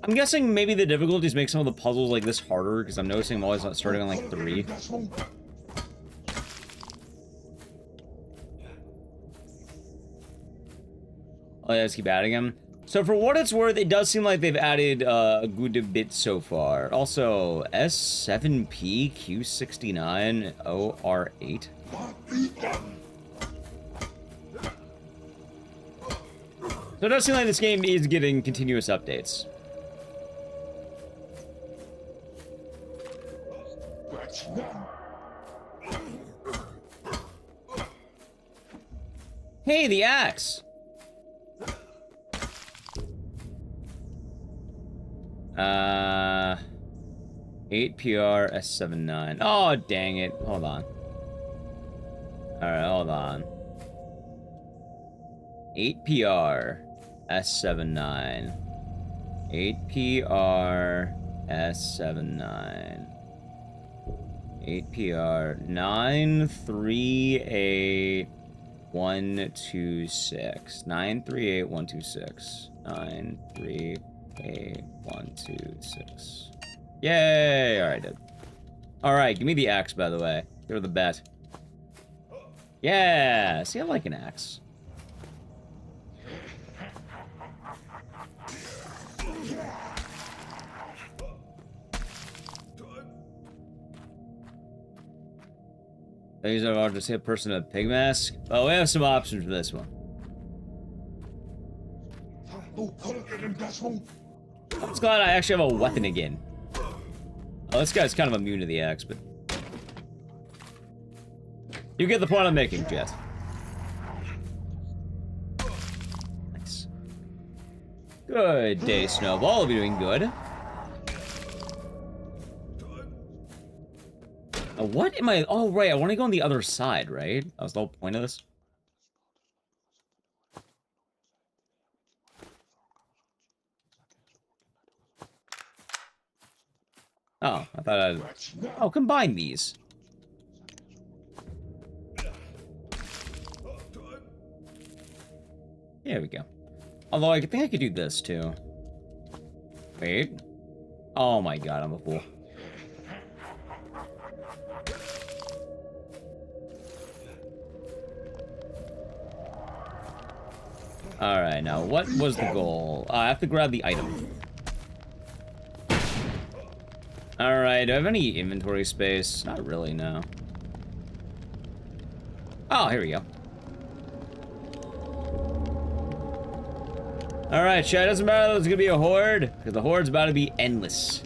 I'm guessing maybe the difficulties make some of the puzzles like this harder, because I'm noticing I'm always starting on like 3. Oh, yeah, let's keep adding them. So for what it's worth, it does seem like they've added a good bit so far. Also, S7PQ69OR8. So it does seem like this game is getting continuous updates. Hey, the axe! 8 PR S79. Oh, dang it. Hold on. Alright, hold on. 8 PR S79. 8 PR S79. 8 PR 938126. 938126. 938126. Yay! Alright, dude. Alright, give me the axe, by the way. Give her the bet. Yeah! See, I like an axe. These are just hit person in a pig mask. Oh, we have some options for this one. I'm just glad I actually have a weapon again. Oh, this guy's kind of immune to the axe, but... You get the point I'm making, Jet. Nice. Good day, Snowball. I'll be doing good. What am I... Oh, right. I want to go on the other side, right? That was the whole point of this. Oh, I thought I'd... Oh, combine these. There we go. Although I think I could do this, too. Wait. Oh my god, I'm a fool. Alright, now what was the goal? I have to grab the item. Alright, do I have any inventory space? Not really, no. Oh, here we go. Alright, chat, doesn't matter if there's gonna be a horde, because the horde's about to be endless.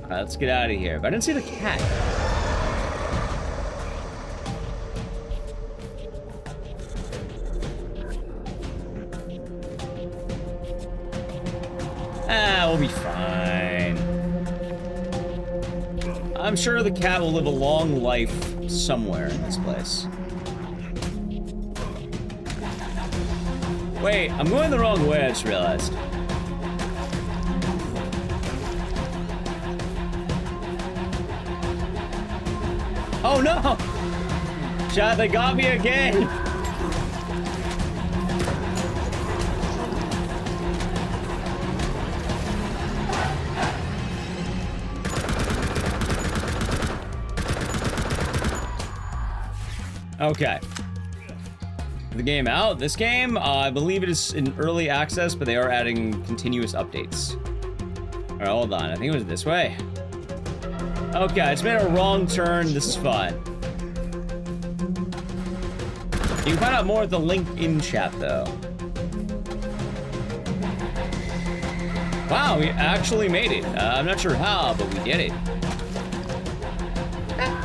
Alright, let's get out of here. But I didn't see the cat. Ah, we'll be fine. I'm sure the cat will live a long life somewhere in this place. Wait, I'm going the wrong way, I just realized. Oh no! Chat, they got me again! Okay. The game out. This game, I believe it is in early access, but they are adding continuous updates. Alright, hold on. I think it was this way. Okay, I just made a wrong turn. This is fine. You can find out more at the link in chat, though. Wow, we actually made it. I'm not sure how, but we did it.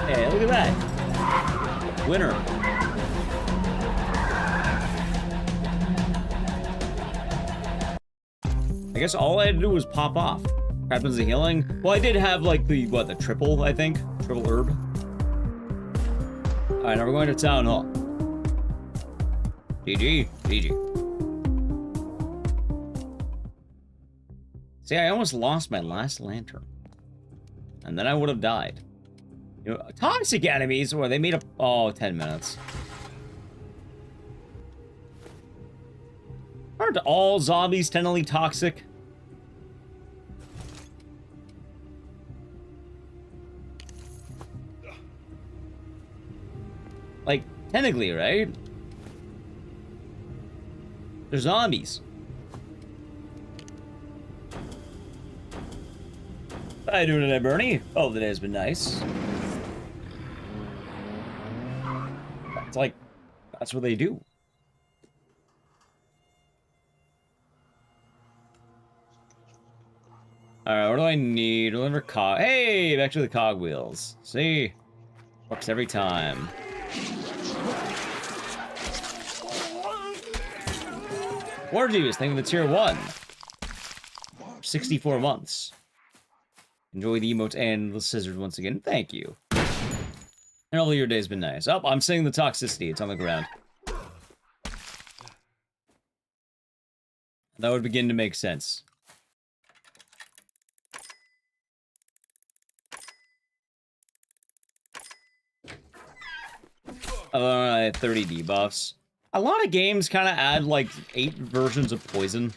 Hey, look at that. Winner. I guess all I had to do was pop off. Happens to healing. Well, I did have, like, the, what, the triple, I think? Triple herb. Alright, now we're going to Town Hall. GG. GG. See, I almost lost my last lantern. And then I would have died. You know, toxic enemies, where they made up... Oh, 10 minutes. Aren't all zombies technically toxic? Like, technically, right? They're zombies. How you doing today, Bernie? Oh, the day's been nice. It's like, that's what they do. Alright, what do I need? Deliver cog. Hey, back to the cogwheels. See? Works every time. Horde, thank you for the tier 1. 64 months. Enjoy the emotes and the scissors once again. Thank you. And all your day's been nice. Oh, I'm seeing the toxicity. It's on the ground. That would begin to make sense. I had 30 debuffs. A lot of games kind of add like 8 versions of poison.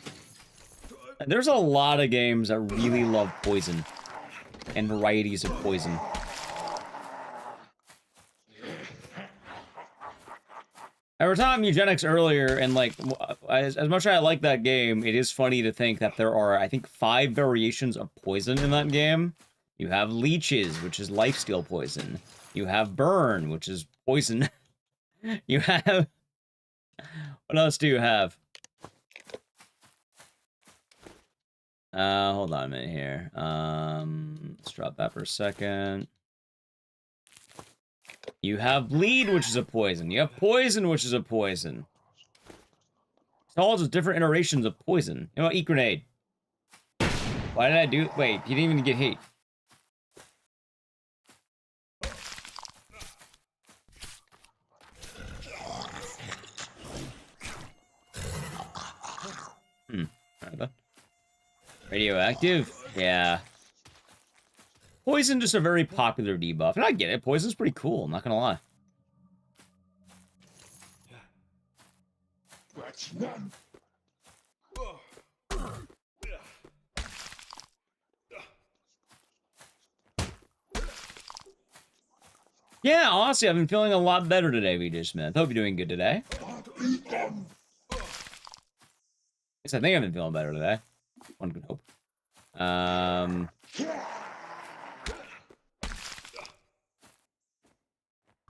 And there's a lot of games that really love poison. And varieties of poison. I was talking eugenics earlier, and like, as much as I like that game, it is funny to think that there are, I think, 5 variations of poison in that game. You have leeches, which is lifesteal poison. You have burn, which is poison. You have... What else do you have? Hold on a minute here. Let's drop that for a second. You have bleed, which is a poison. You have poison, which is a poison. It's all just different iterations of poison. You know, eat grenade. Why did I do... Wait, you didn't even get hit. Radioactive? Yeah. Poison, just a very popular debuff. And I get it. Poison's pretty cool, I'm not gonna lie. Yeah, honestly, I've been feeling a lot better today, VJ Smith. Hope you're doing good today. Yes, I think I've been feeling better today. One could hope.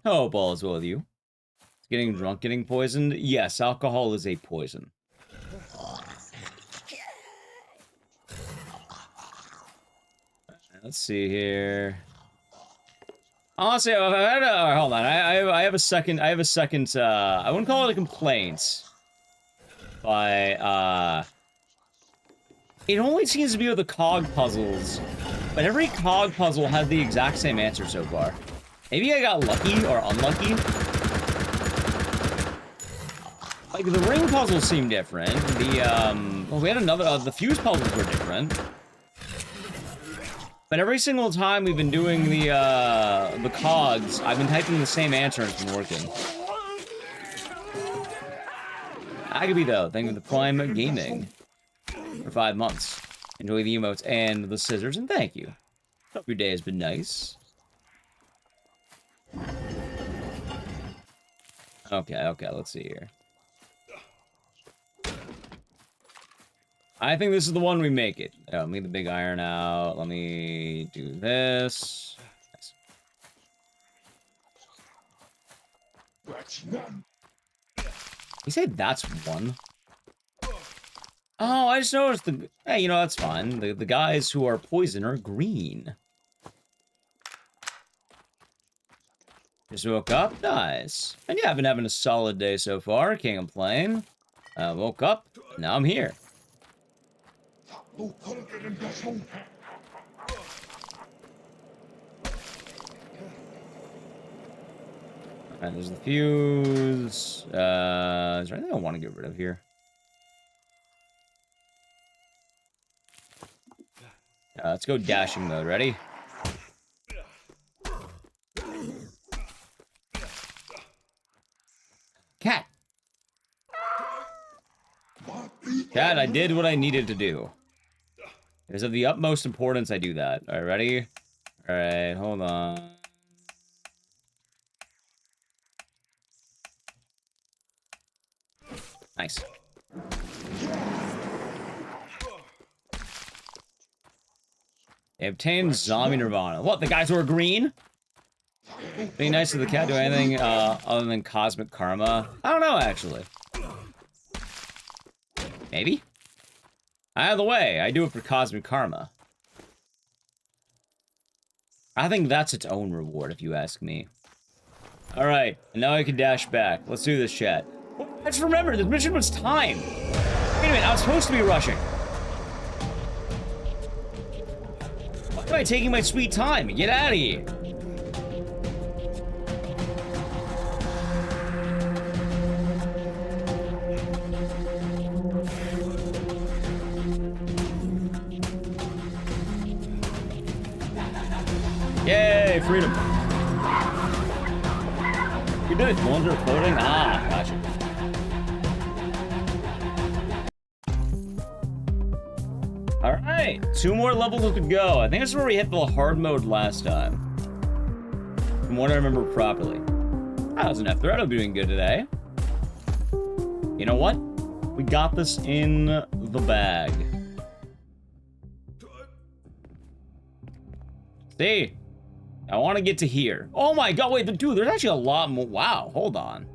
Hope all is well with you. Getting drunk, getting poisoned? Yes, alcohol is a poison. Let's see here. Honestly, I've had a... hold on, I have a second... I wouldn't call it a complaint. But, it only seems to be with the cog puzzles. But every cog puzzle had the exact same answer so far. Maybe I got lucky or unlucky. Like, the ring puzzles seem different. The, well, we had another... the fuse puzzles were different. But every single time we've been doing the cogs, I've been typing the same answer and it's been working. Agaby, though, thank you for the Prime Gaming for 5 months. Enjoy the emotes and the scissors, and thank you. Hope your day has been nice. Okay, let's see here. I think this is the one we make it. Oh, let me get the big iron out. Let me do this. Nice. You say that's one? Oh, I just noticed the... Hey, you know, that's fine. The guys who are poison are green. Just woke up? Nice. And yeah, I've been having a solid day so far. Can't complain. Woke up. Now I'm here. Alright, there's the fuse. Is there anything I want to get rid of here? Let's go dashing mode. Ready? Cat! Cat, I did what I needed to do. It is of the utmost importance I do that. Alright, ready? Alright, hold on. Nice. They obtained zombie nirvana. What, the guys who are green? Being nice to the cat, do anything other than cosmic karma? I don't know, actually. Maybe? Either way, I do it for cosmic karma. I think that's its own reward, if you ask me. Alright, now I can dash back. Let's do this, chat. I just remembered, this mission was timed. Wait a minute, I was supposed to be rushing. Why am I taking my sweet time? Get out of here. Yay, freedom. You did it. Ones are floating. Ah, gotcha. Alright, 2 more levels to go. I think this is where we hit the hard mode last time. From what I remember properly. That was an F threat. I'm doing good today. You know what? We got this in the bag. See? I want to get to here. Oh my god, wait, dude, there's actually a lot more. Wow, hold on.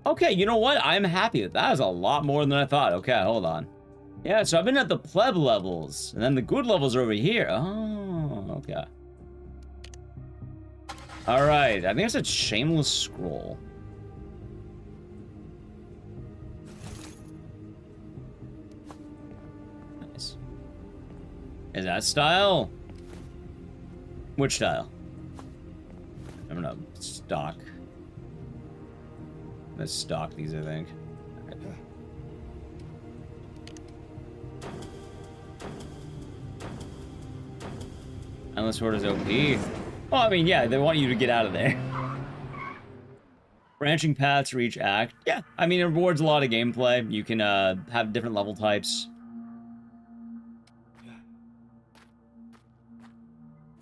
Okay, you know what? I'm happy that that is a lot more than I thought. Okay, hold on. Yeah, so I've been at the pleb levels, and then the good levels are over here. Oh, okay. Alright, I think it's a shameless scroll. Nice. Is that style? Which style? I'm gonna stock. Let's stock these, I think. Unless Horde is OP. Well, I mean, yeah, they want you to get out of there. Branching paths for each act. Yeah, I mean, it rewards a lot of gameplay. You can have different level types.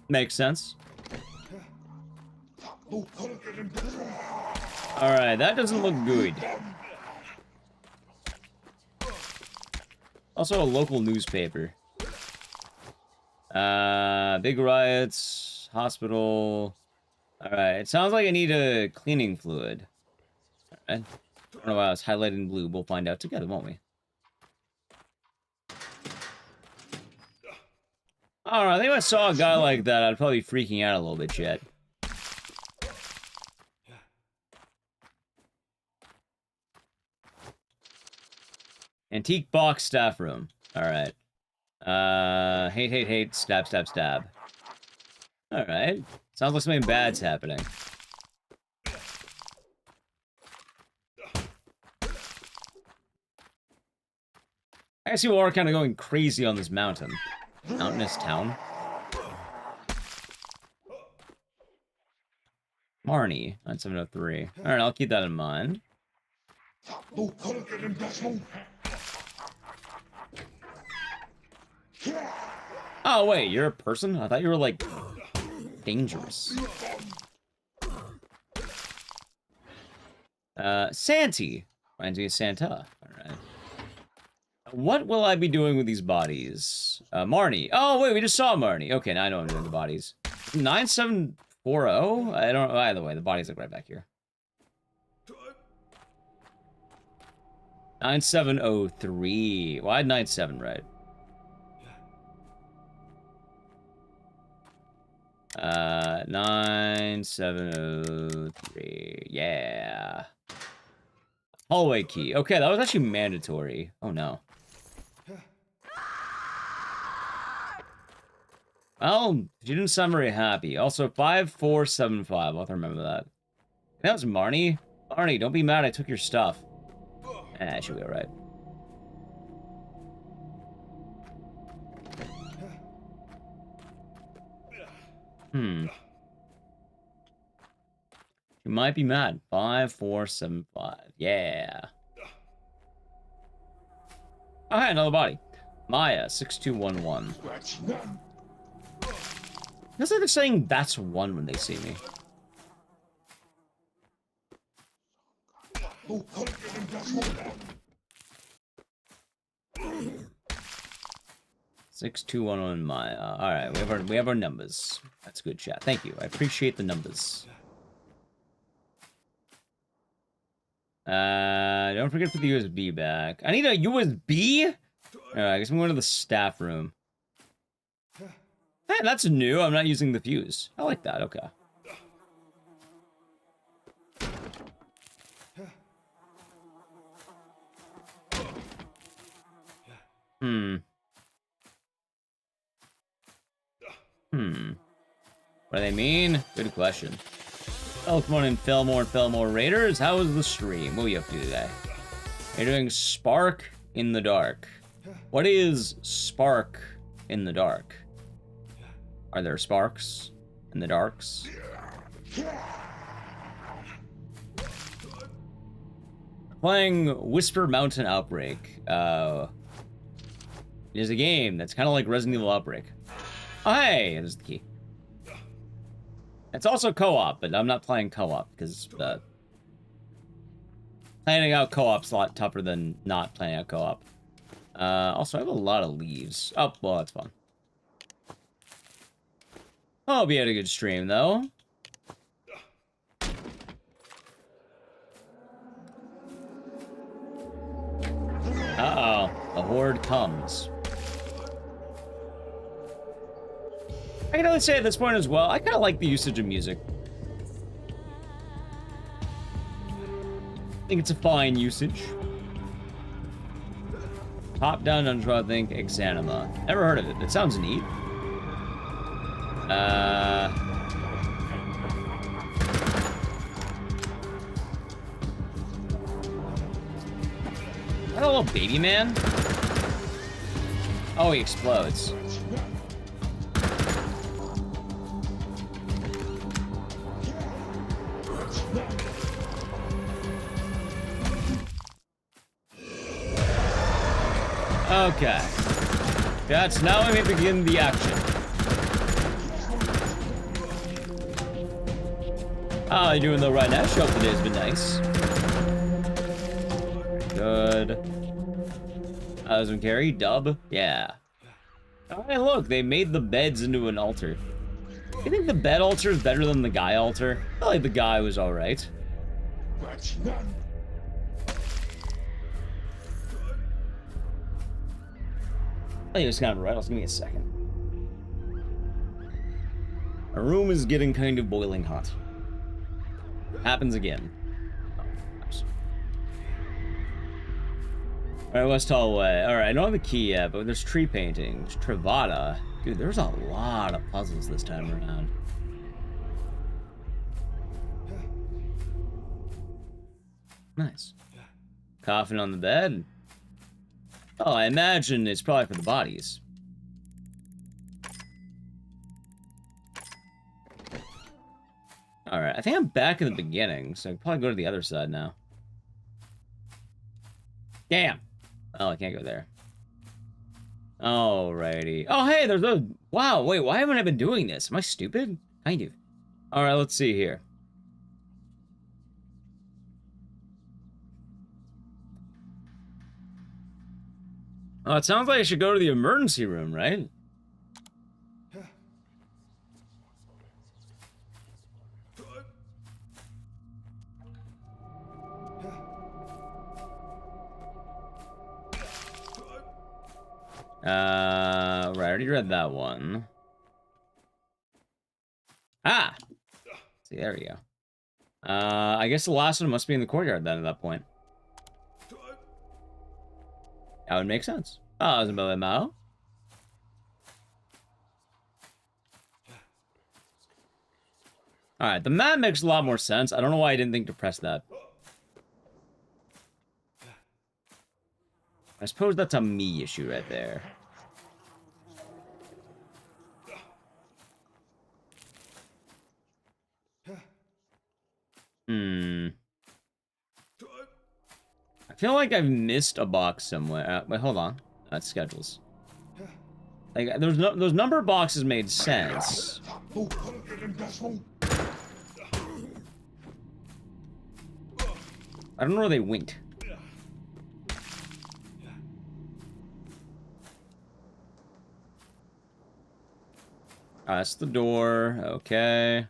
Makes sense. Alright, that doesn't look good. Also a local newspaper. Big riots, hospital. Alright, it sounds like I need a cleaning fluid. Alright. I don't know why I was highlighted in blue. We'll find out together, won't we? I don't know, I think if I saw a guy like that, I'd probably be freaking out a little bit, Chet. Antique box staff room. Alright. Hate, stab, stab, stab. Alright. Sounds like something bad's happening. I see we're kind of going crazy on this mountain. Mountainous town. Marnie, 9703. Alright, I'll keep that in mind. Oh, wait, you're a person? I thought you were, like, dangerous. Santy. Reminds me of Santa. Alright. What will I be doing with these bodies? Marnie. Oh, wait, we just saw Marnie. Okay, now I know what I'm doing with the bodies. 9740? I don't know. Either way, the bodies look right back here. 9703. Well, I had 97 right. 9703. Yeah. Hallway key. Okay, that was actually mandatory. Oh no. Well, she didn't sound very happy. Also, 5475. I'll have to remember that. That was Marnie. Marnie, don't be mad I took your stuff. Eh, she'll be alright. You might be mad. 5475. Yeah. Oh, hey, another body. Maya, 6211. It's like they're saying that's one when they see me. Six, 2, 1, 1, Maya. All right, we have our numbers. That's good, chat. Thank you. I appreciate the numbers. Don't forget to put the USB back. I need a USB? Alright, I guess I'm going to the staff room. Hey, that's new. I'm not using the fuse. I like that. Okay. What do they mean? Good question. Welcome in, Fillmore Raiders. How was the stream? What are you up to today? You're doing Spark in the Dark. What is Spark in the Dark? Are there sparks in the darks? Playing Whisper Mountain Outbreak. It is a game that's kind of like Resident Evil Outbreak. Oh, hey, there's the key. It's also co-op, but I'm not playing co-op because planning out co-op's a lot tougher than not planning out co-op. Also, I have a lot of leaves. Oh, well, that's fun. Hope you had a good stream, though. Uh-oh. The Horde comes. I can only say at this point as well, I kind of like the usage of music. I think it's a fine usage. Top-down dungeon, I think, Exanima. Never heard of it. It sounds neat. Is that a little baby man? Oh, he explodes. Okay. That's now we may begin the action. How you doing though right now? Show up today's been nice. Good. Husband carry, dub. Yeah. Alright, look, they made the beds into an altar. You think the bed altar is better than the guy altar? I feel like the guy was alright. I think it was kind of right. Give me a second. Our room is getting kind of boiling hot. Happens again. Alright, West Hallway. Alright, I don't have the key yet, but there's tree paintings. Travada. Dude, there's a lot of puzzles this time around. Nice. Coffin on the bed. Oh, I imagine it's probably for the bodies. Alright, I think I'm back in the beginning, so I can probably go to the other side now. Damn! Oh, I can't go there. Alrighty. Oh, hey, there's a... Wow, wait, why haven't I been doing this? Am I stupid? Kind of. Alright, let's see here. Oh, it sounds like I should go to the emergency room, right? Right, I already read that one. Ah! See, there we go. I guess the last one must be in the courtyard then at that point. That would make sense. Oh, it's about a mile. Alright, the map makes a lot more sense. I don't know why I didn't think to press that. I suppose that's a me issue right there. I feel like I've missed a box somewhere. Wait, hold on. That's schedules. Like, those number boxes made sense. I don't know where they went. That's the door. Okay.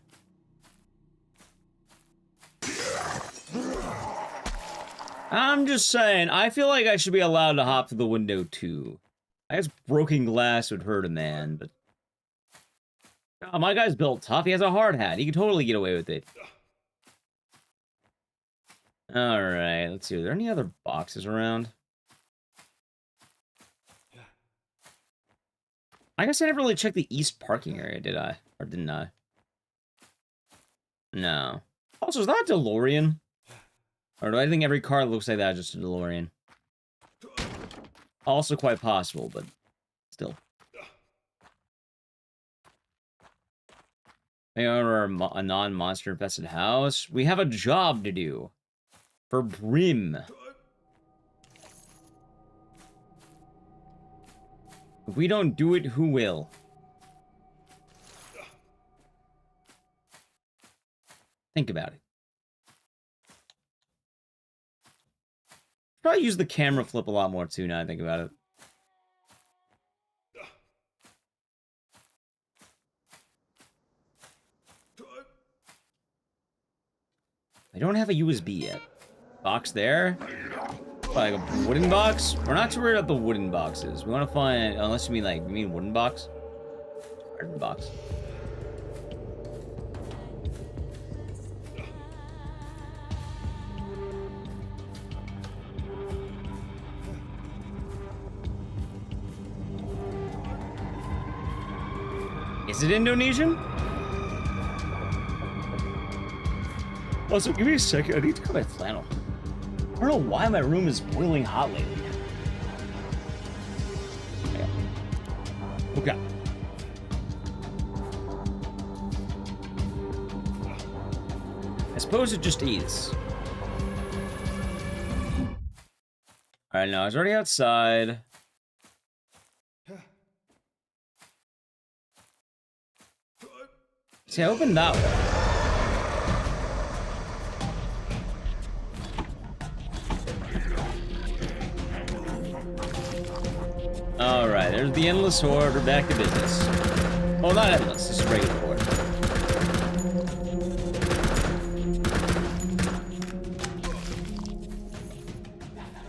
I'm just saying, I feel like I should be allowed to hop through the window too. I guess broken glass would hurt a man, but... Oh, my guy's built tough. He has a hard hat. He can totally get away with it. Alright, let's see. Are there any other boxes around? I guess I never really checked the east parking area, did I? Or didn't I? No. Also, is that a DeLorean? Or do I think every car that looks like that is just a DeLorean? Also quite possible, but still. Maybe over a non-monster infested house. We have a job to do. For Brim. If we don't do it, who will? Think about it. Probably use the camera flip a lot more too now I think about it. I don't have a USB yet. Box there. Like a wooden box? We're not too worried about the wooden boxes. We want to find, unless you mean like, you mean wooden box? Wooden box. Is it Indonesian? Also, give me a second. I need to cut my flannel. I don't know why my room is boiling hot lately. Okay. I suppose it just is. Alright, now I was already outside. See, I opened that one. Alright, there's the endless horde. We're back to business. Well, not endless, just regular horde.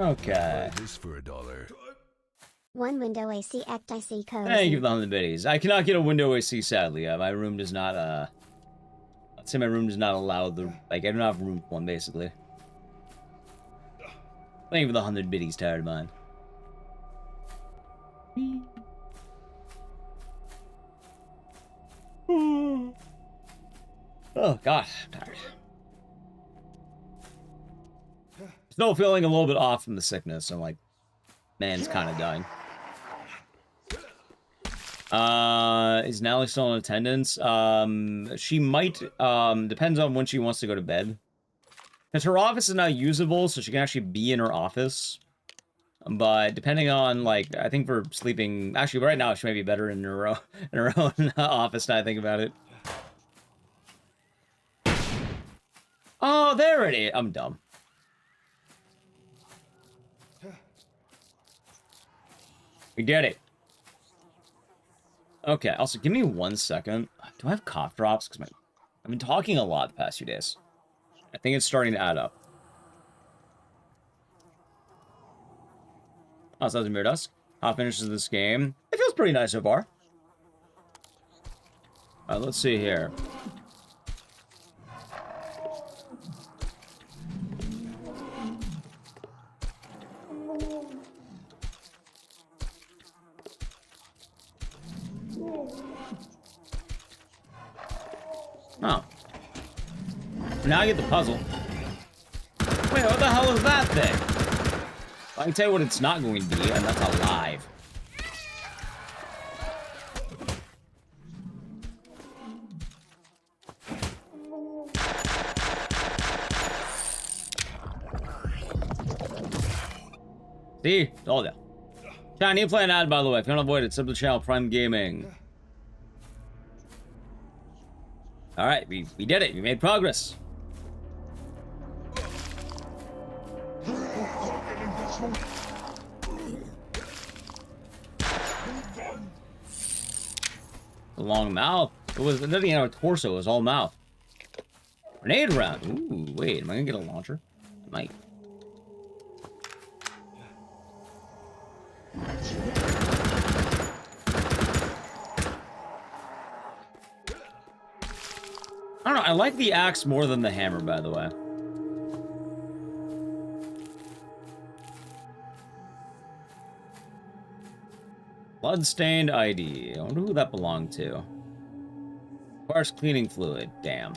Okay. This for $1. One window AC Ecdycis code. Thank you for the 100 biddies. I cannot get a window AC, sadly. My room does not, I'd say my room does not allow the, like, I don't have room for one, basically. Thank you for the 100 biddies, tired mind. Oh, God, I'm tired. Still feeling a little bit off from the sickness. I'm like, man's kind of dying. Is Natalie still in attendance? She might, depends on when she wants to go to bed. Because her office is not usable, so she can actually be in her office. But depending on, like, I think for sleeping... Actually, right now, she may be better in her own office now I think about it. Oh, there it is. I'm dumb. We did it. Okay, also, give me 1 second. Do I have cough drops? Because I've been talking a lot the past few days. I think it's starting to add up. Oh, so that's Mirror Dusk. How finishes this game? It feels pretty nice so far. Alright, let's see here. Oh. Now I get the puzzle. Wait, what the hell is that thing? I can tell you what it's not going to be, and that's alive. See? Told ya. Channel, new play an ad, by the way. If you want to avoid it, sub to the channel, Prime Gaming. Alright, we did it. We made progress. A long mouth. It was nothing in our torso. It was all mouth. Grenade round. Ooh, wait. Am I gonna get a launcher? I might. I don't know. I like the axe more than the hammer, by the way. Bloodstained ID. I wonder who that belonged to. Sparse cleaning fluid. Damn.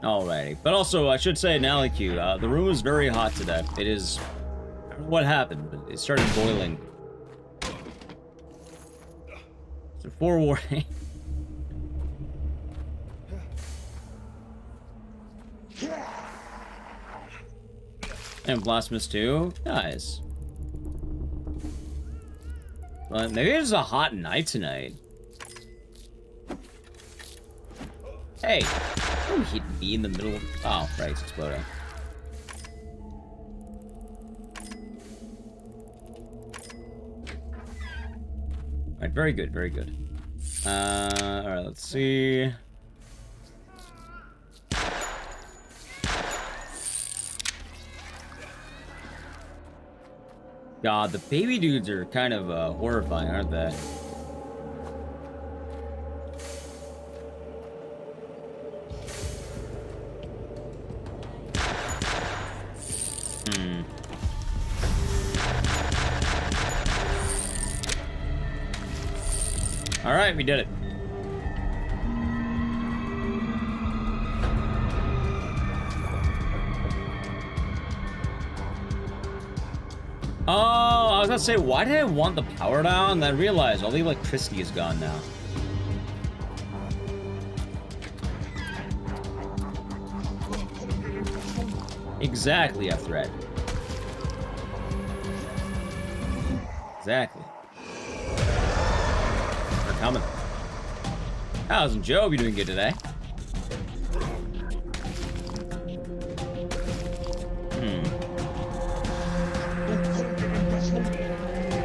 Alrighty. But also, I should say in LQ, the room is very hot today. It is... I don't know what happened, but it started boiling. So forewarning. And Blasphemous too? Nice. But maybe it's a hot night tonight. Hey, don't hit me in the middle of... Oh, right, it's exploding. Alright, very good, very good. Alright, let's see... God, the baby dudes are kind of horrifying, aren't they? Alright, we did it. Oh, I was gonna say, why did I want the power down? And then I realized all the electricity is gone now. Exactly, a threat. Exactly. They're coming. How's Joe? You doing good today?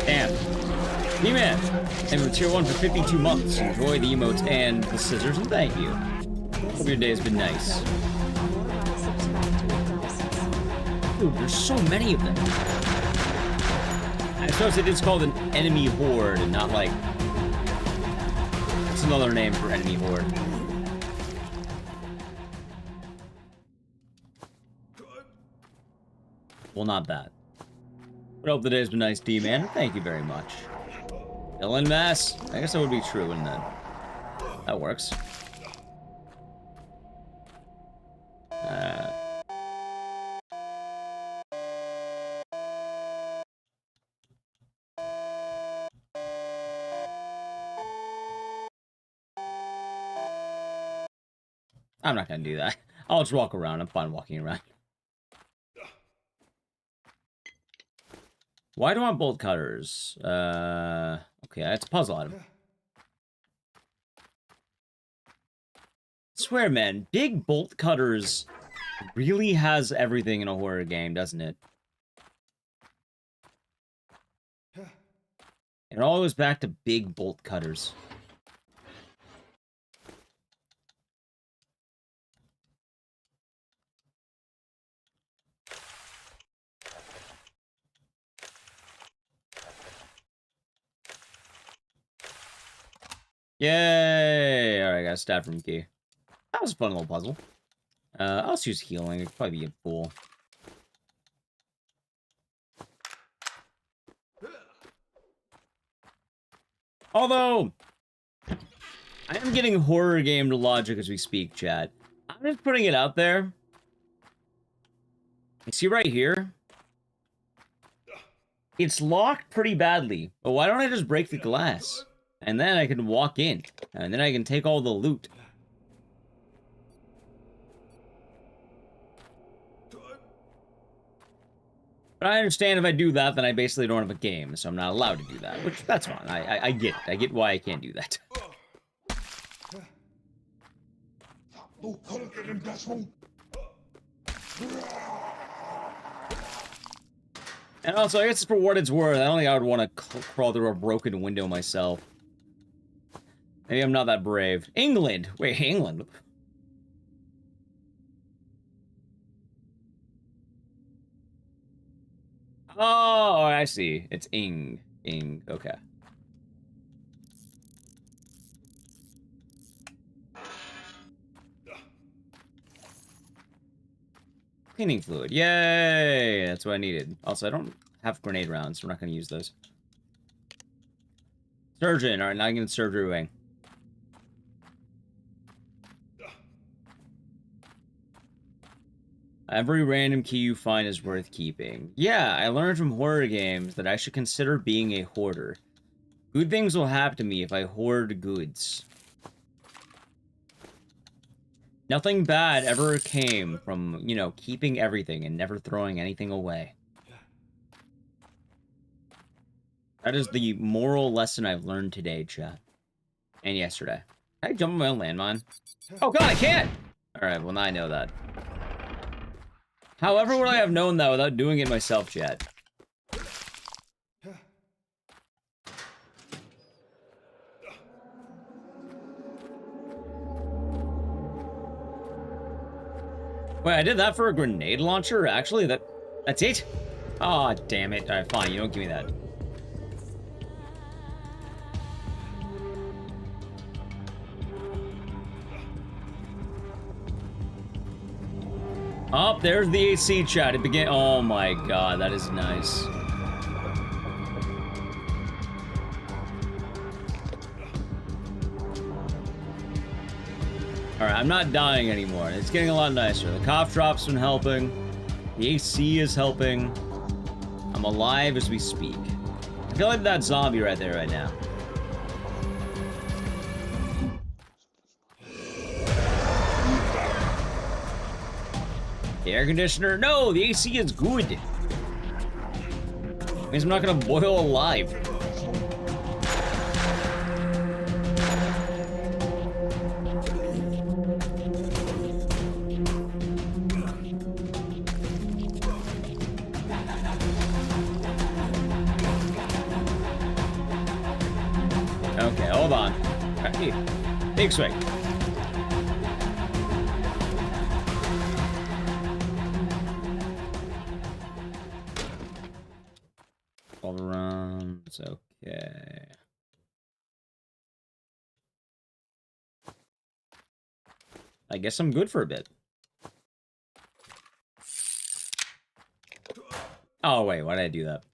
Damn. E-Man, and with tier 1 for 52 months. Enjoy the emotes and the scissors, and thank you. Hope your day has been nice. Dude, there's so many of them. I suppose it is called an enemy horde and not like... It's another name for enemy horde. Well, not that. But I hope the day has been nice, D-Man. Thank you very much. Dylan Mass. I guess that would be true, wouldn't it? That works. I'm not gonna do that. I'll just walk around. I'm fine walking around. Why do I want bolt cutters? Okay, it's a puzzle item. I swear, man, big bolt cutters really has everything in a horror game, doesn't it? It all goes back to big bolt cutters. Yay! Alright, got a stat from key. That was a fun little puzzle. I'll just use healing. It could probably be a fool. Although, I am getting horror game logic as we speak, chat. I'm just putting it out there. You see right here? It's locked pretty badly. But why don't I just break the glass? And then I can walk in. And then I can take all the loot. But I understand if I do that, then I basically don't have a game, so I'm not allowed to do that. Which, that's fine. I get it. I get why I can't do that. And also, I guess for what it's worth, I don't think I would want to crawl through a broken window myself. Maybe I'm not that brave. England! Wait, England? Oh, I see. It's Ing. Okay. Cleaning fluid. Yay! That's what I needed. Also, I don't have grenade rounds, so we're not going to use those. Surgeon. Alright, now I can get surgery wing. Every random key you find is worth keeping. Yeah, I learned from horror games that I should consider being a hoarder. Good things will happen to me if I hoard goods. Nothing bad ever came from, you know, keeping everything and never throwing anything away. That is the moral lesson I've learned today, chat. And yesterday. Can I jump on my own landmine? Oh god, I can't! Alright, well now I know that. However would I have known that without doing it myself yet? Wait, I did that for a grenade launcher? Actually, that's it? Aw, oh, damn it. Alright, fine, you don't give me that. Oh, there's the AC chat. It began. Oh my god, that is nice. Alright, I'm not dying anymore. It's getting a lot nicer. The cough drop's been helping. The AC is helping. I'm alive as we speak. I feel like that zombie right there right now. The air conditioner? No, the AC is good. Means I'm not gonna boil alive. Okay, hold on. Hey, big swing. All around, it's okay. I guess I'm good for a bit. Oh wait, why did I do that?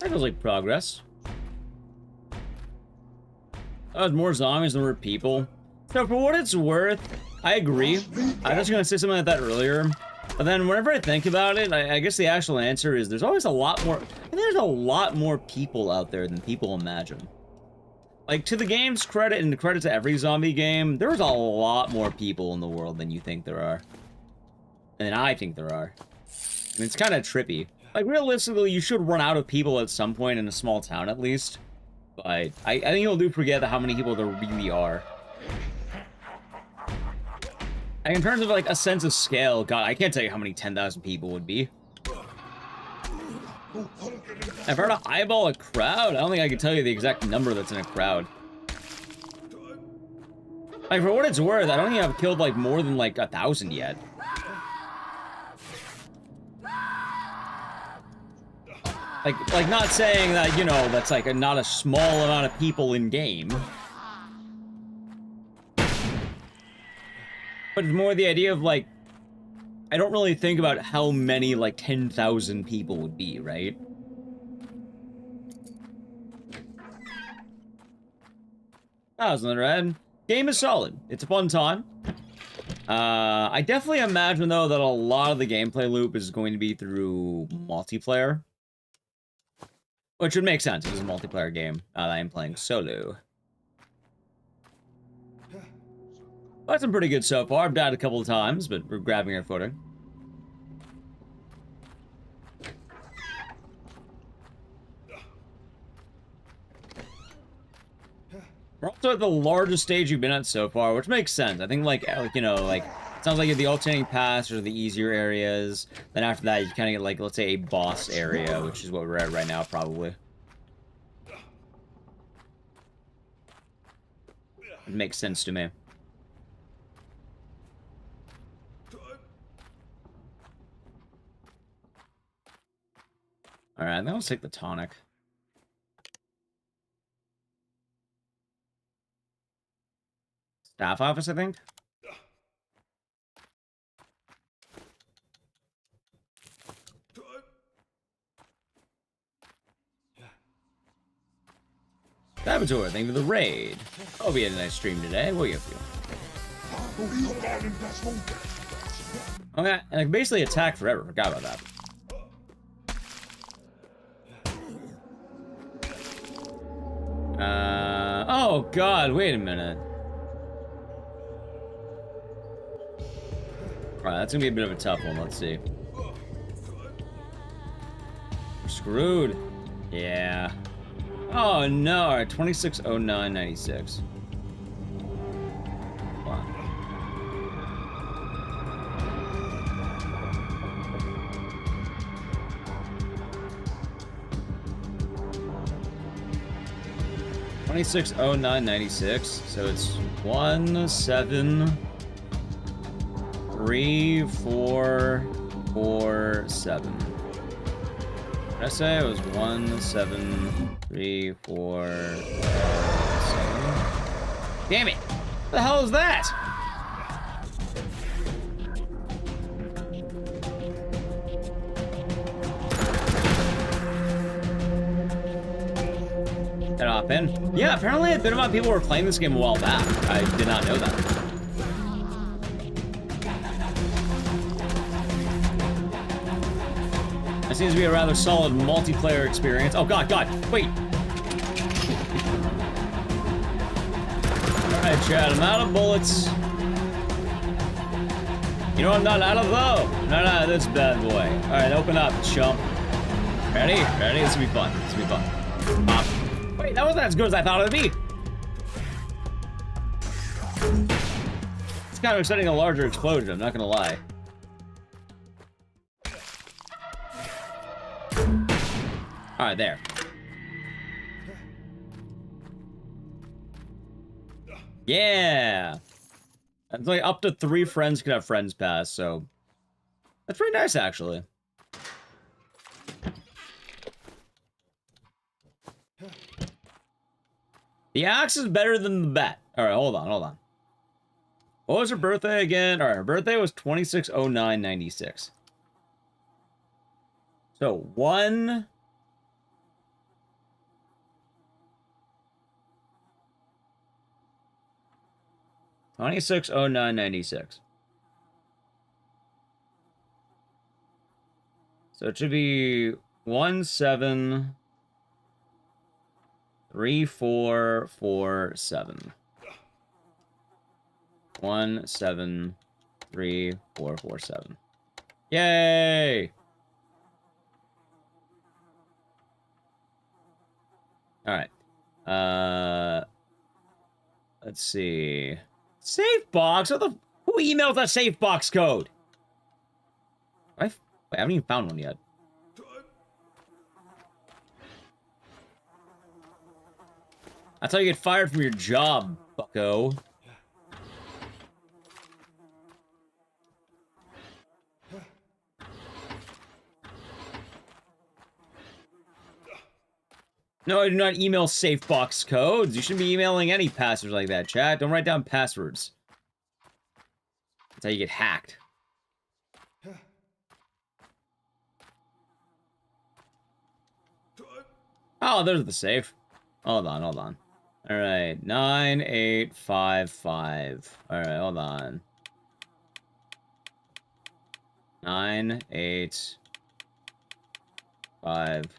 That feels like progress. That was more zombies than were people. So for what it's worth, I agree. I was gonna say something like that earlier. But then whenever I think about it, I guess the actual answer is there's always a lot more... And there's a lot more people out there than people imagine. Like, to the game's credit, and credit to every zombie game, there's a lot more people in the world than you think there are. And than I think there are. I mean, it's kind of trippy. Like, realistically, you should run out of people at some point in a small town, at least. But I think you'll do forget how many people there really are. And in terms of, like, a sense of scale, God, I can't tell you how many 10,000 people would be. If I were to eyeball a crowd, I don't think I can tell you the exact number that's in a crowd. Like, for what it's worth, I don't think I've killed, like, more than, like, 1,000 yet. Like, not saying that, you know, that's, like, not a small amount of people in game. But it's more the idea of, like, I don't really think about how many, like, 10,000 people would be, right? Thousand red. Game is solid. It's a fun time. I definitely imagine, though, that a lot of the gameplay loop is going to be through multiplayer. Which would make sense. It's a multiplayer game that I am playing solo. But it's been pretty good so far. I've died a couple of times, but we're grabbing our footing. We're also at the largest stage you've been at so far, which makes sense. I think, like you know, like, it sounds like the alternating paths are the easier areas. Then after that, you kind of get, like, let's say, a boss area, which is what we're at right now, probably. It makes sense to me. Alright, then let's take the tonic. staff office, I think. Saboteur, thank you for the raid. Oh, we had a nice stream today. What are you up to? Okay, and I can basically attack forever. Forgot about that. Oh god, wait a minute. Alright, that's gonna be a bit of a tough one. Let's see. We're screwed. Yeah. Oh no, alright, 260996. Wow. $2609.96. So it's 17347. Did I say it was 17347? Damn it! What the hell is that? Get off in. Yeah, apparently a bit of my people were playing this game a while back. I did not know that. It seems to be a rather solid multiplayer experience. Oh god, wait. Alright, Chad, I'm out of bullets. You know I'm not out of though. No, this bad boy. Alright, open up, chump. Ready? This will be fun. Pop. Wait, that wasn't as good as I thought it would be. It's kind of exciting, a larger explosion, I'm not gonna lie. Alright, there. Yeah! It's like up to 3 friends can have friends pass, so that's pretty nice, actually. The axe is better than the bat. Alright, hold on. What was her birthday again? Alright, her birthday was 260996. So, 260996. So it should be 173447. 173447. Yay! Alright. Let's see. Safe box? Who emailed that safe box code? Wait, I haven't even found one yet. That's how you get fired from your job, bucko. No, I do not email safe box codes. You shouldn't be emailing any passwords like that, chat. Don't write down passwords. That's how you get hacked. Oh, there's the safe. Hold on. Alright, 9855. Alright, hold on. 9855.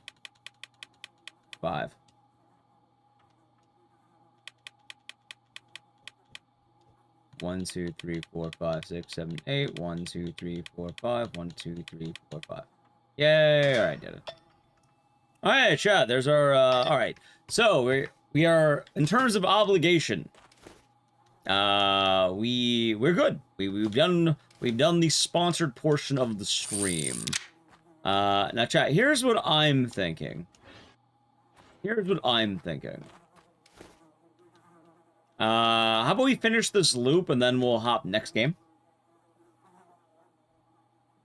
1 2 3 4 5 6 7 8 1 2 3 4 5 1 2 3 4 5. Yay! All right, did it. All right, chat. There's our. All right. So we are in terms of obligation. We're good. We've done the sponsored portion of the stream. Now, chat. Here's what I'm thinking. How about we finish this loop and then we'll hop next game?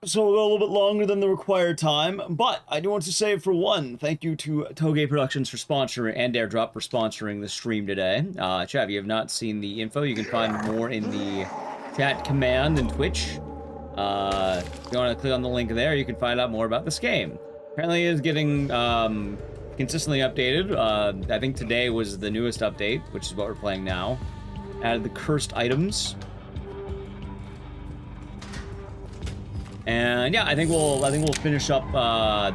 So we'll go a little bit longer than the required time, but I do want to say, for one, thank you to Toge Productions for sponsoring, and Airdrop for sponsoring the stream today. Chat, if you have not seen the info, you can find more in the chat command and Twitch. If you want to click on the link there, you can find out more about this game. Apparently it is getting consistently updated. I think today was the newest update, which is what we're playing now. Added the cursed items. And yeah, I think we'll finish up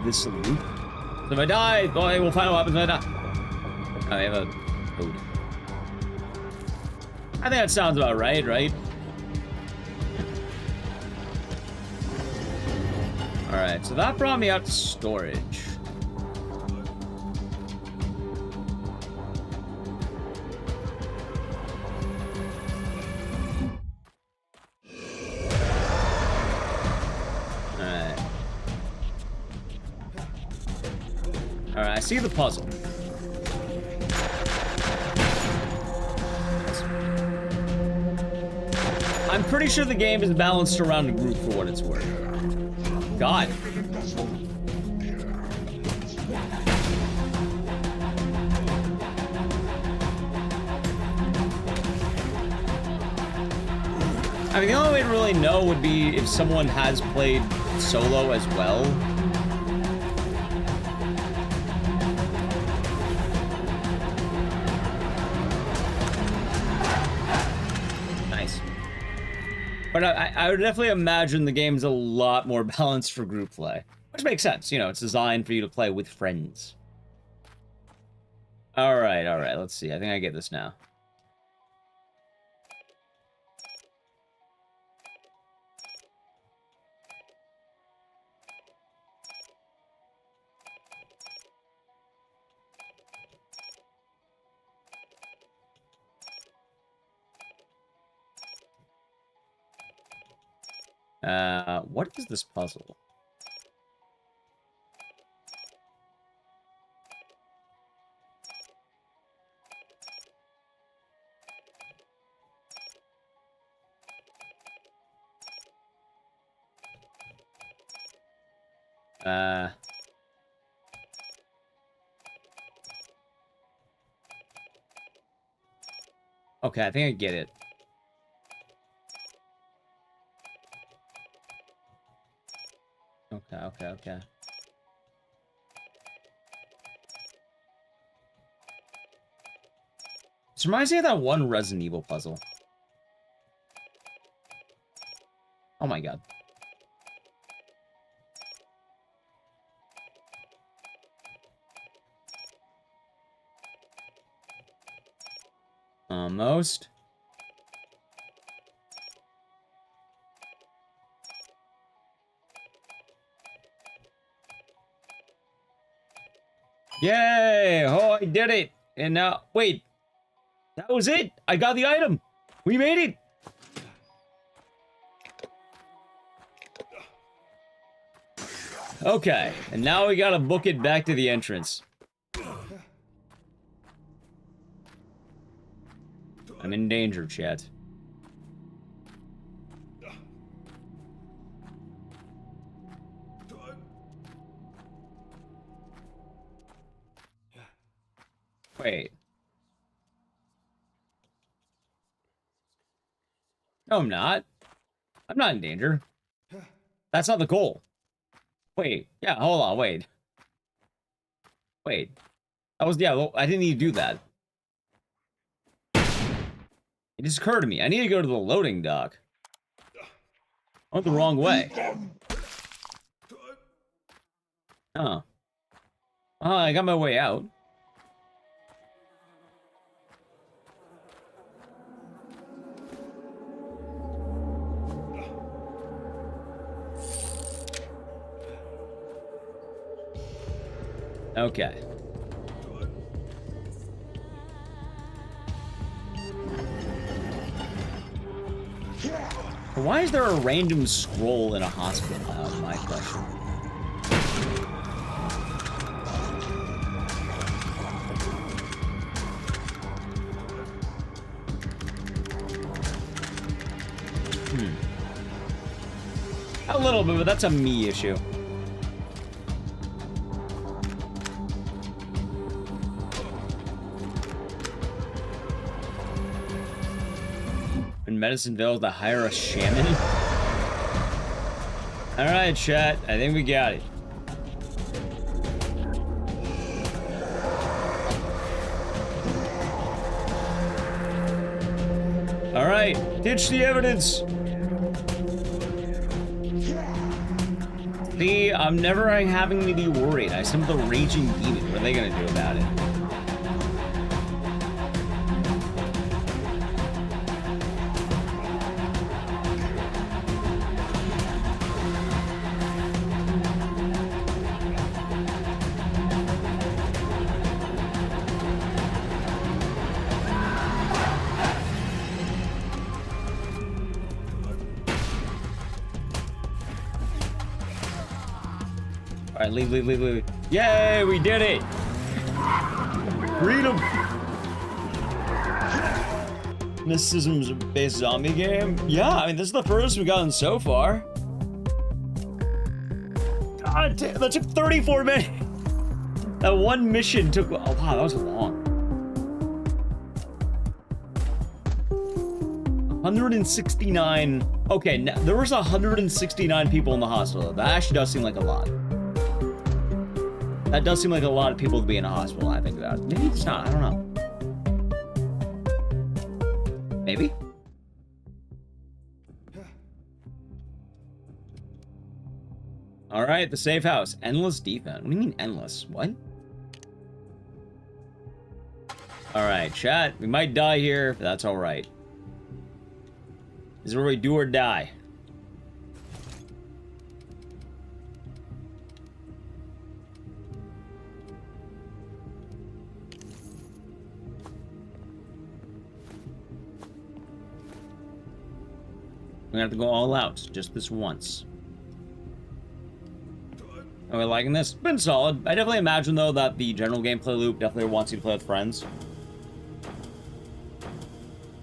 this loop. So if I die, boy, we'll find out what happens when I die. I have a code. I think that sounds about right, right? Alright, so that brought me out to storage. Alright, I see the puzzle. I'm pretty sure the game is balanced around a group for what it's worth. God. I mean, the only way to really know would be if someone has played solo as well. But I would definitely imagine the game's a lot more balanced for group play. Which makes sense, you know, it's designed for you to play with friends. Alright, let's see. I think I get this now. What is this puzzle? Okay, I think I get it. Okay. This reminds me of that one Resident Evil puzzle. Oh my god. Almost. Yay! Oh, I did it! And now, wait. That was it! I got the item! We made it! Okay, and now we gotta book it back to the entrance. I'm in danger, chat. Wait. No, I'm not. I'm not in danger. That's not the goal. Wait. Yeah, hold on, wait. Wait. That was, yeah, well, I didn't need to do that. It just occurred to me. I need to go to the loading dock. I went the wrong way. Oh. I got my way out. Okay. Why is there a random scroll in a hospital now, is my question. A little bit, but that's a me issue. In Medicineville, to hire a shaman? Alright, chat. I think we got it. Alright, ditch the evidence. See, I'm never having to be worried. I summoned the raging demon. What are they gonna do about it? Alright, leave. Yay, we did it! Freedom! Mysticism-based zombie game? Yeah, I mean, this is the furthest we've gotten so far. God damn, that took 34 minutes! That one mission took... Oh, wow, that was long. 169... Okay, now, there was 169 people in the hospital. That actually does seem like a lot. That does seem like a lot of people to be in a hospital, I think about it. Maybe it's not, I don't know. Maybe? Alright, the safe house. Endless defense. What do you mean endless? What? Alright, chat. We might die here, but that's alright. This is where we do or die. We have to go all out, just this once. Are we liking this? Been solid. I definitely imagine, though, that the general gameplay loop definitely wants you to play with friends.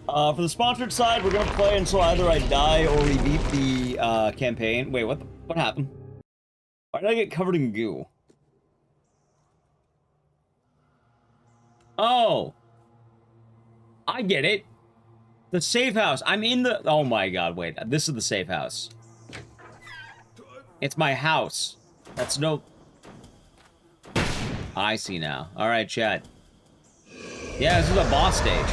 For the sponsored side, we're gonna play until either I die or we beat the campaign. Wait, what happened? Why did I get covered in goo? Oh! I get it! The safe house. I'm in the... Oh my god, wait. This is the safe house. It's my house. That's no... I see now. Alright, chat. Yeah, this is a boss stage.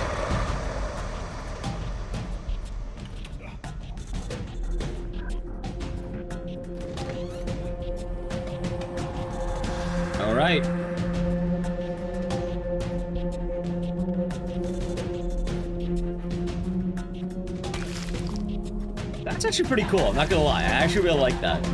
Alright. That's actually pretty cool, I'm not gonna lie. I actually really like that.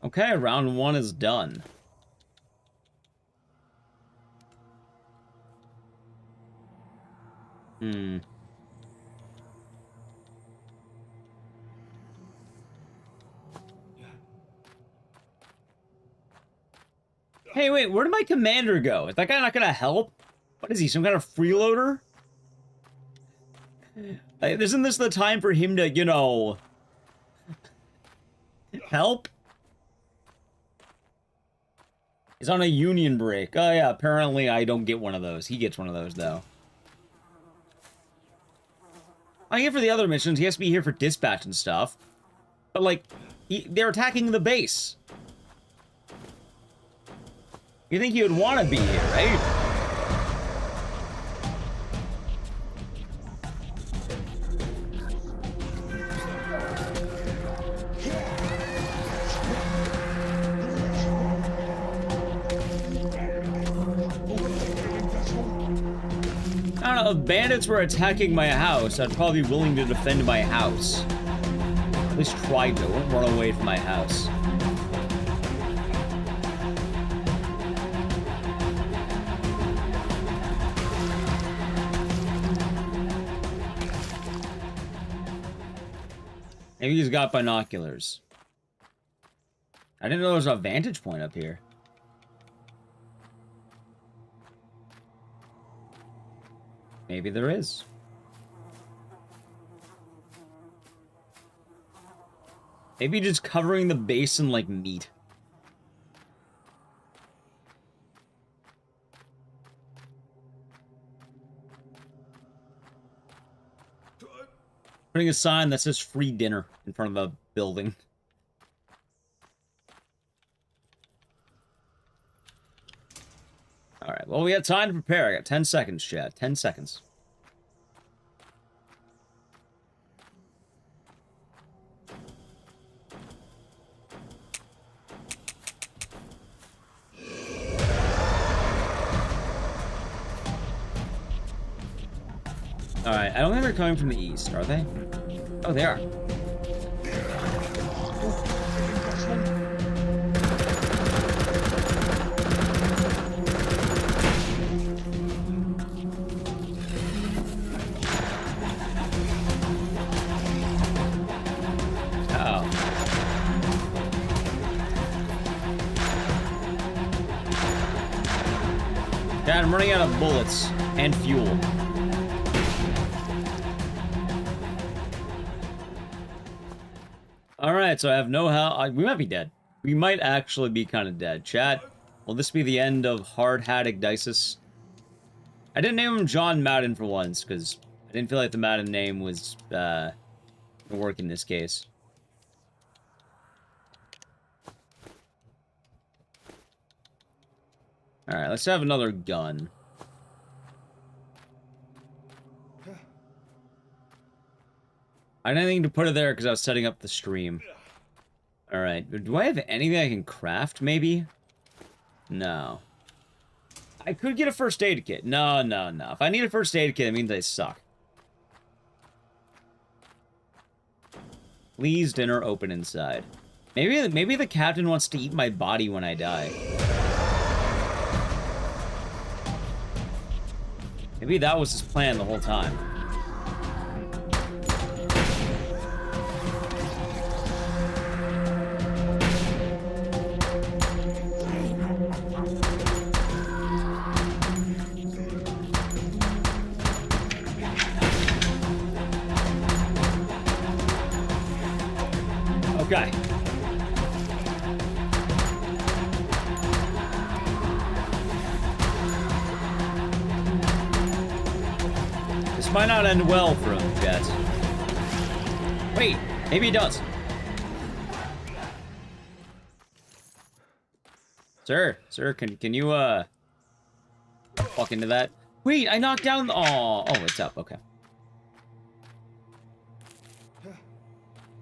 Okay, round one is done. Hey, wait, where did my commander go? Is that guy not gonna help? What is he, some kind of freeloader? Isn't this the time for him to, you know... help? He's on a union break. Oh yeah, apparently I don't get one of those. He gets one of those, though. I'm here for the other missions. He has to be here for dispatch and stuff. But, like, they're attacking the base. You think he would want to be here, right? I don't know, if bandits were attacking my house, I'd probably be willing to defend my house. At least try to. Don't run away from my house. Maybe he's got binoculars. I didn't know there was a vantage point up here. Maybe there is. Maybe just covering the base in, like, meat. Putting a sign that says free dinner in front of the building. Alright, well, we got time to prepare. I got 10 seconds, Chad. 10 seconds. Alright, I don't think they're coming from the east, are they? Oh, they are. Uh-oh. God, I'm running out of bullets and fuel. Alright, so I have no health. We might be dead. We might actually be kind of dead. Chat, will this be the end of Horde Ecdycis? I didn't name him John Madden for once, because I didn't feel like the Madden name was, gonna work in this case. Alright, let's have another gun. I didn't think to put it there because I was setting up the stream. Alright, do I have anything I can craft, maybe? No. I could get a first aid kit. No. If I need a first aid kit, it means I suck. Please, dinner open inside. Maybe the captain wants to eat my body when I die. Maybe that was his plan the whole time. Okay. This might not end well for him, Jets. Wait, maybe it does. Sir, can you, walk into that? Wait, I knocked down the... Oh, it's up, okay.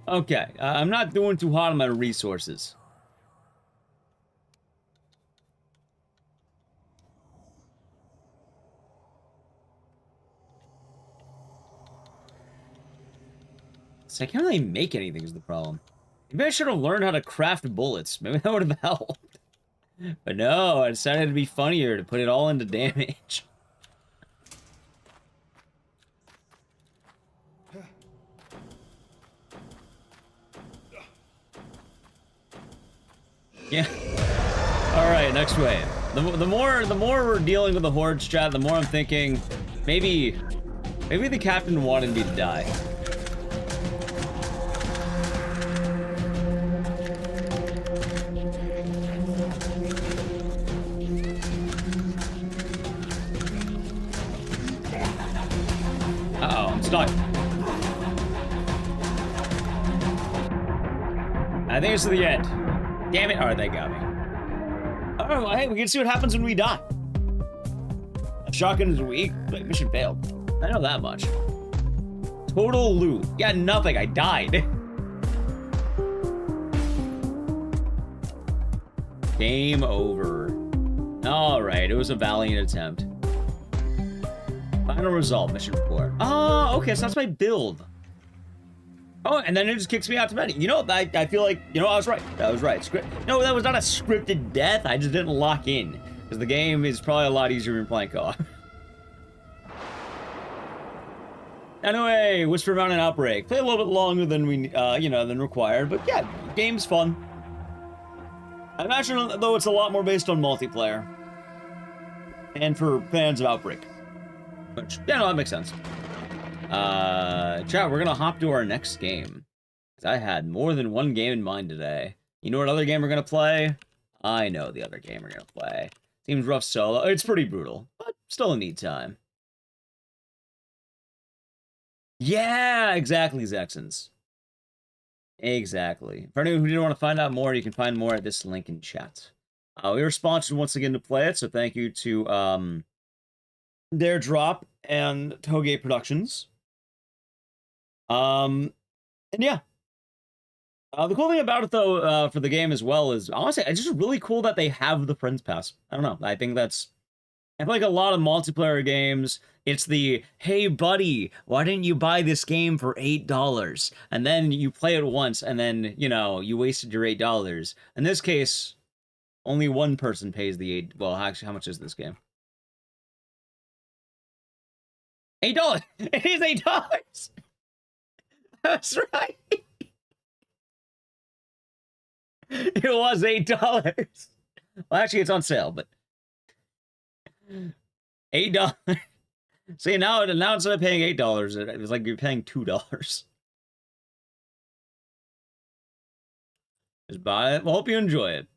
Okay, I'm not doing too hot on my resources. So I can't really make anything is the problem. Maybe I should have learned how to craft bullets. Maybe that would have helped. But no, I decided to be funnier to put it all into damage. Yeah. Alright, next wave. The more we're dealing with the Horde strat, the more I'm thinking maybe the captain wanted me to die. Uh-oh, I'm stuck. I think it's to the end. Damn it. Alright, they got me. Oh, hey, we can see what happens when we die. A shotgun is weak. Wait, mission failed. I know that much. Total loot. Yeah, nothing. I died. Game over. Alright, it was a valiant attempt. Final result, mission report. Oh, okay, so that's my build. Oh, and then it just kicks me out to menu. You know, I feel like, you know, I was right. That was right. No, that was not a scripted death. I just didn't lock in. Because the game is probably a lot easier when playing co-op. Anyway, Whisper Mountain Outbreak. Play a little bit longer than we, than required, but yeah, game's fun. I imagine, though, it's a lot more based on multiplayer. And for fans of Outbreak. Which, yeah, no, that makes sense. Chat, we're gonna hop to our next game. I had more than one game in mind today. You know what other game we're gonna play? I know the other game we're gonna play. Seems rough solo. It's pretty brutal, but still a neat time. Yeah, exactly, Zexons. Exactly. For anyone who didn't want to find out more, you can find more at this link in chat. We were sponsored once again to play it, so thank you to Dare Drop and Toge Productions. And yeah. The cool thing about it, though, for the game as well is, honestly, it's just really cool that they have the Friends Pass. I don't know. I think that's... I feel like a lot of multiplayer games, it's the, hey, buddy, why didn't you buy this game for $8? And then you play it once, and then, you know, you wasted your $8. In this case, only one person pays the 8... Well, actually, how much is this game? $8! It is $8! That's right! It was $8. Well, actually, it's on sale, but $8. See, now instead of paying $8, it was like you're paying $2. Just buy it. Well, hope you enjoy it.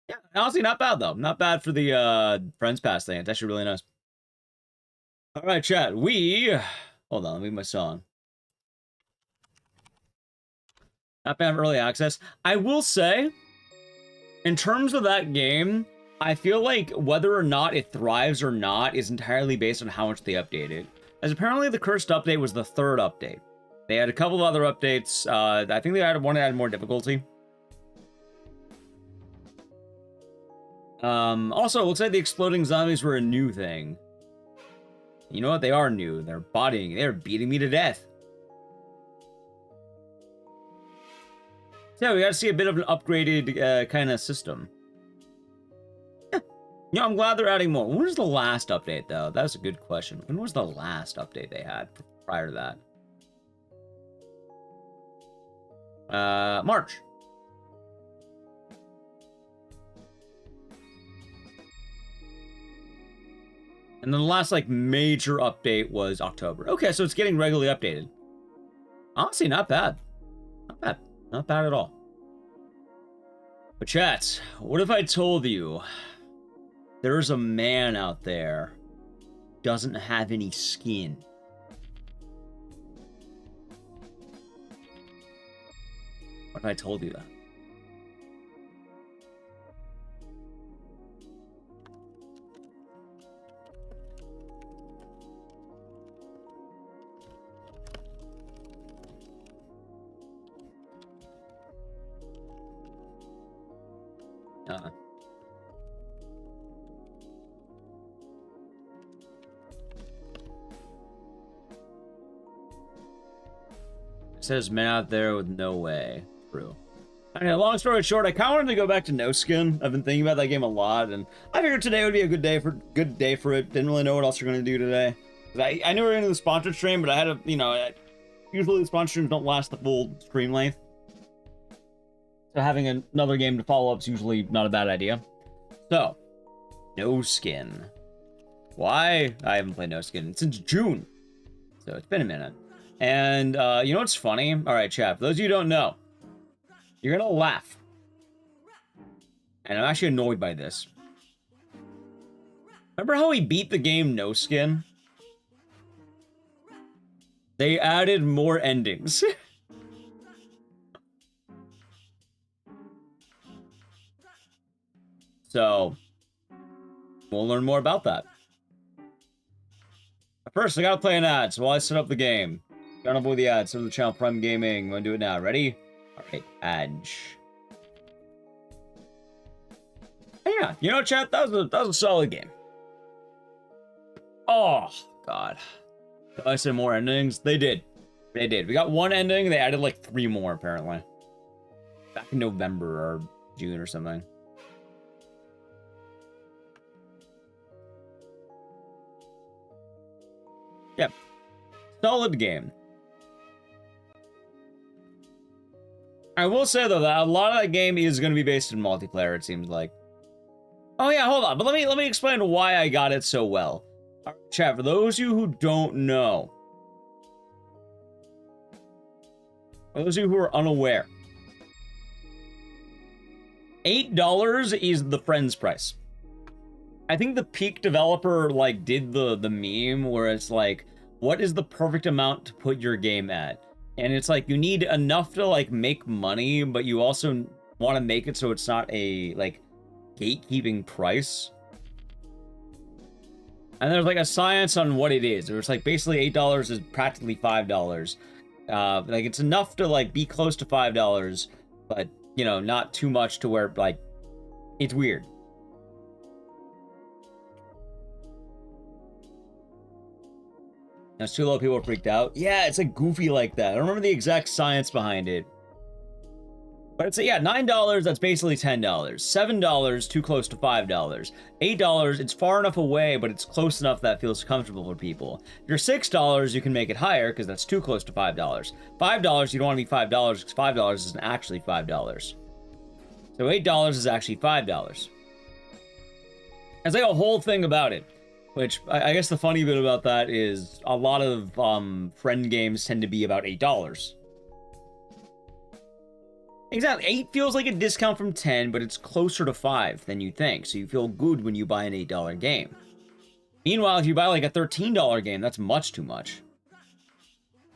Yeah, honestly, not bad though. Not bad for the Friends Pass thing. It's actually really nice. All right, chat. Hold on. Let me get my song. Not bad for early access. I will say, in terms of that game, I feel like whether or not it thrives or not is entirely based on how much they update it. As apparently the cursed update was the 3rd update. They had a couple of other updates. I think they had one that had more difficulty. Also, it looks like the exploding zombies were a new thing. You know what? They are new. They're beating me to death. So yeah, we got to see a bit of an upgraded kind of system. Yeah, I'm glad they're adding more. When was the last update, though? That was a good question. When was the last update they had prior to that? March. And then the last, like, major update was October. Okay, so it's getting regularly updated. Honestly, not bad. Not bad. Not bad at all. But chat, what if I told you there's a man out there who doesn't have any skin? What if I told you that? It says men out there with no way. True. Okay, long story short, I kind of wanted to go back to No Skin. I've been thinking about that game a lot, and I figured today would be a good day for it. Didn't really know what else you're going to do today. I knew we were going to do the sponsored stream, but I had a, usually the sponsored streams don't last the full stream length. So having another game to follow up is usually not a bad idea. So, No Skin. Why? I haven't played No Skin since June. So it's been a minute. And, you know what's funny? Alright, chat, for those of you who don't know, you're gonna laugh. And I'm actually annoyed by this. Remember how we beat the game No Skin? They added more endings. So, we'll learn more about that. But first, I gotta play an ad, so while I set up the game. Gotta avoid the ads, set up the channel Prime Gaming. I'm gonna do it now. Ready? Alright, Edge. Yeah, you know, chat, that was a solid game. Oh, God. Did I say more endings? They did. They did. We got one ending, they added like 3 more, apparently. Back in November or June or something. Yep. Solid game. I will say though that a lot of that game is going to be based in multiplayer. It seems like. Oh yeah, hold on. But let me explain why I got it so well. All right, chat, for those of you who don't know, for those of you who are unaware, $8 is the friend's price. I think the Peak developer like did the meme where it's like, what is the perfect amount to put your game at? And it's like, you need enough to, like, make money, but you also want to make it so it's not a, like, gatekeeping price. And there's, like, a science on what it is. It's, like, basically $8 is practically $5. Like, it's enough to, like, be close to $5, but, you know, not too much to where, like, it's weird. That's too low, people are freaked out. Yeah, it's like goofy like that. I don't remember the exact science behind it. But it's, yeah, $9, that's basically $10. $7, too close to $5. $8, it's far enough away, but it's close enough that feels comfortable for people. If you're $6, you can make it higher, because that's too close to $5. $5, you don't want to be $5, because $5 isn't actually $5. So $8 is actually $5. There's like a whole thing about it. Which, I guess the funny bit about that is a lot of friend games tend to be about $8. Exactly, 8 feels like a discount from 10, but it's closer to 5 than you think, so you feel good when you buy an $8 game. Meanwhile, if you buy like a $13 game, that's much too much.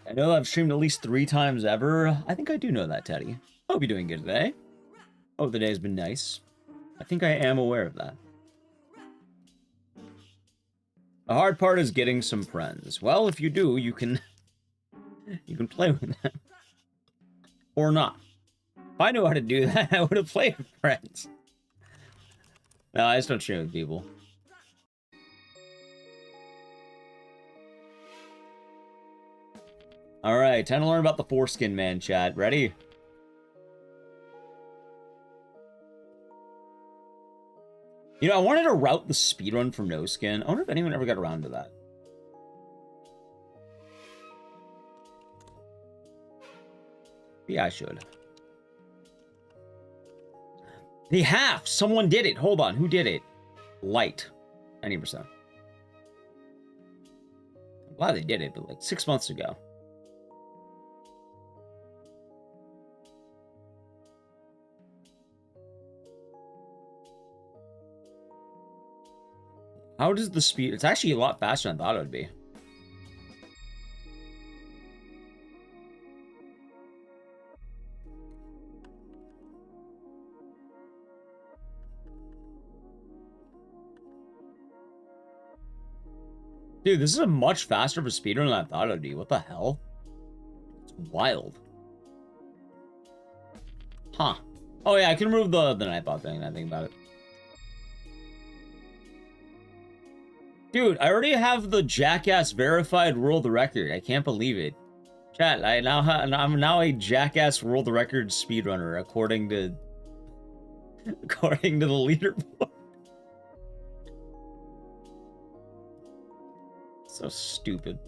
I know I've streamed at least 3 times ever. I think I do know that, Teddy. Hope you're doing good today. Hope the day's been nice. I think I am aware of that. The hard part is getting some friends. Well, if you do, you can play with them. Or not. If I knew how to do that, I would have played with friends. No, I just don't stream with people. Alright, time to learn about the foreskin man, chat. Ready? You know, I wanted to route the speedrun from no skin. I wonder if anyone ever got around to that. Yeah, I should. They have! Someone did it! Hold on, who did it? Light. 90%. I'm glad they did it, but like 6 months ago. How does the speed... It's actually a lot faster than I thought it would be. Dude, this is a much faster of a speedrun than I thought it would be. What the hell? It's wild. Huh. Oh yeah, I can remove the Nightbot thing, I think about it. Dude, I already have the Jackass verified world record. I can't believe it. Chat, I'm now a Jackass world record speedrunner according to the leaderboard. So stupid.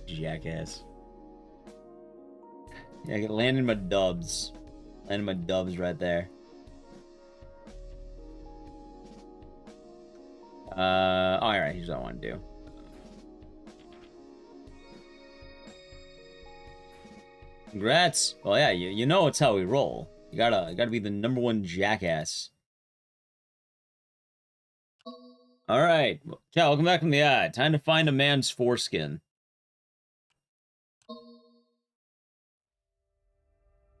Jackass. Yeah, I get landing my dubs. Landing my dubs right there. Alright, here's what I want to do. Congrats! Well, yeah, you know it's how we roll. You gotta be the #1 jackass. Alright, yeah, welcome back from the ad. Time to find a man's foreskin.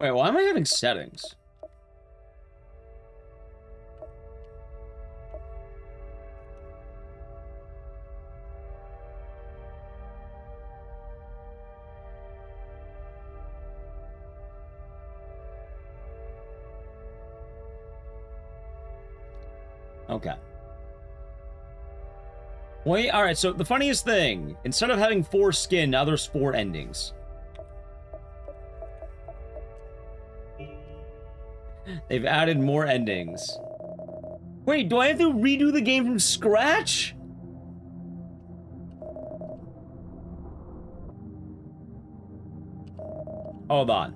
Wait, why am I having settings? Okay. Wait, alright, so the funniest thing, instead of having 4 skin, now there's 4 endings. They've added more endings. Wait, do I have to redo the game from scratch? Hold on.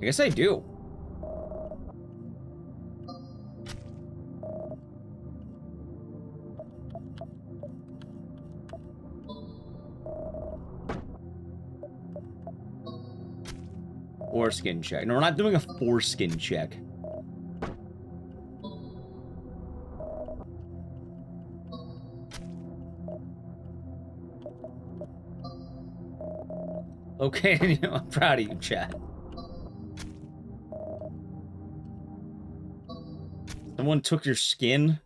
I guess I do. Foreskin check. No, we're not doing a foreskin check. Okay, you know, I'm proud of you, chat. Someone took your skin?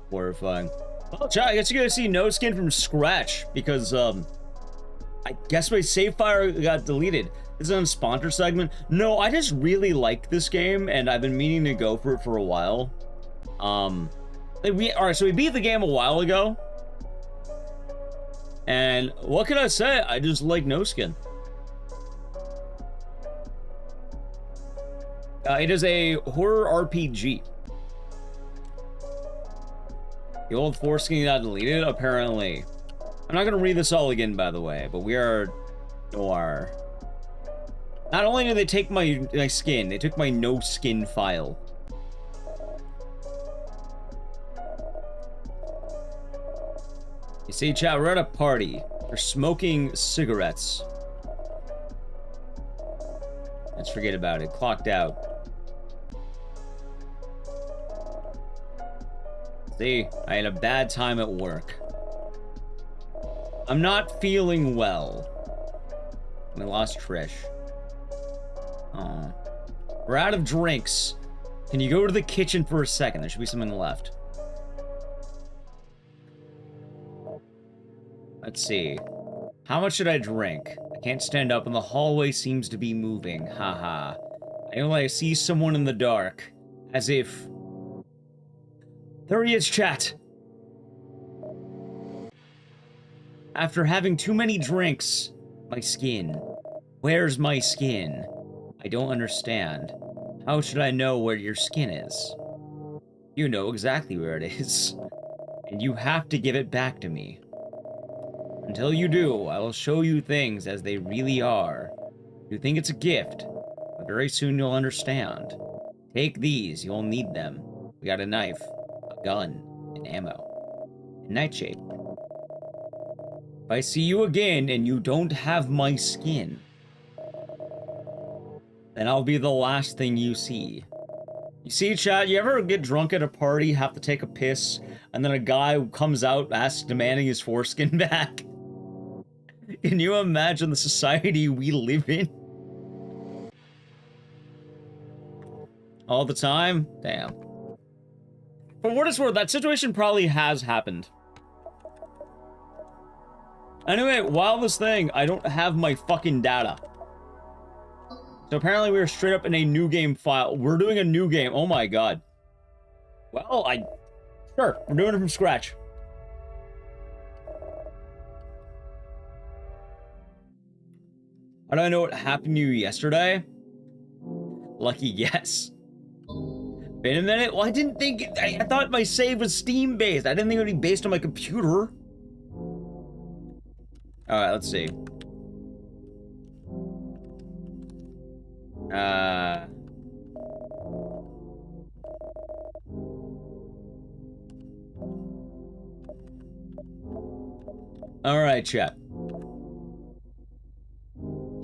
Horrifying. Well, chat, I guess you gotta see no skin from scratch, because, I guess my save file got deleted. This is on sponsor segment. No, I just really like this game, and I've been meaning to go for it for a while. Alright, so we beat the game a while ago. And what can I say? I just like no skin. It is a horror RPG. The old foreskin got deleted, apparently. I'm not gonna read this all again, by the way, but we are noir. Not only did they take my skin, they took my no skin file. You see, chat, we're at a party. They're smoking cigarettes. Let's forget about it. Clocked out. See, I had a bad time at work. I'm not feeling well. We lost Trish. Oh. We're out of drinks. Can you go to the kitchen for a second? There should be something left. Let's see. How much should I drink? I can't stand up and the hallway seems to be moving. Haha. I only see someone in the dark. As if... There he is, chat! After having too many drinks, my skin. Where's my skin? I don't understand. How should I know where your skin is? You know exactly where it is. And you have to give it back to me. Until you do, I will show you things as they really are. You think it's a gift, but very soon you'll understand. Take these, you'll need them. We got a knife, a gun, and ammo, and nightshade. If I see you again and you don't have my skin, then I'll be the last thing you see. You see, chat, you ever get drunk at a party, have to take a piss, and then a guy comes out demanding his foreskin back? Can you imagine the society we live in? All the time? Damn. For what it's worth, that situation probably has happened. Anyway, while this thing, I don't have my fucking data. So apparently we are straight up in a new game file. We're doing a new game. Oh my god. Well, sure, we're doing it from scratch. How do I know what happened to you yesterday? Lucky guess. Been a minute? Well, I didn't think... I thought my save was Steam-based. I didn't think it would be based on my computer. Alright, let's see. Alright, chat.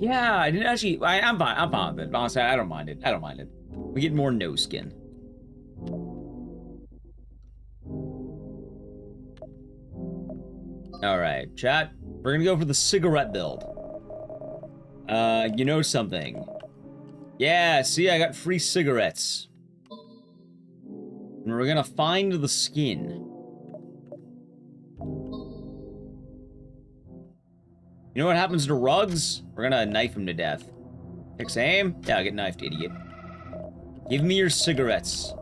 Yeah, I didn't actually... I'm fine with it. Honestly, I don't mind it. I don't mind it. We get more no skin. Alright, chat. We're gonna go for the cigarette build. You know something. Yeah, see, I got free cigarettes. And we're gonna find the skin. You know what happens to rugs? We're gonna knife him to death. Fix aim? Yeah, I'll get knifed, idiot. Give me your cigarettes.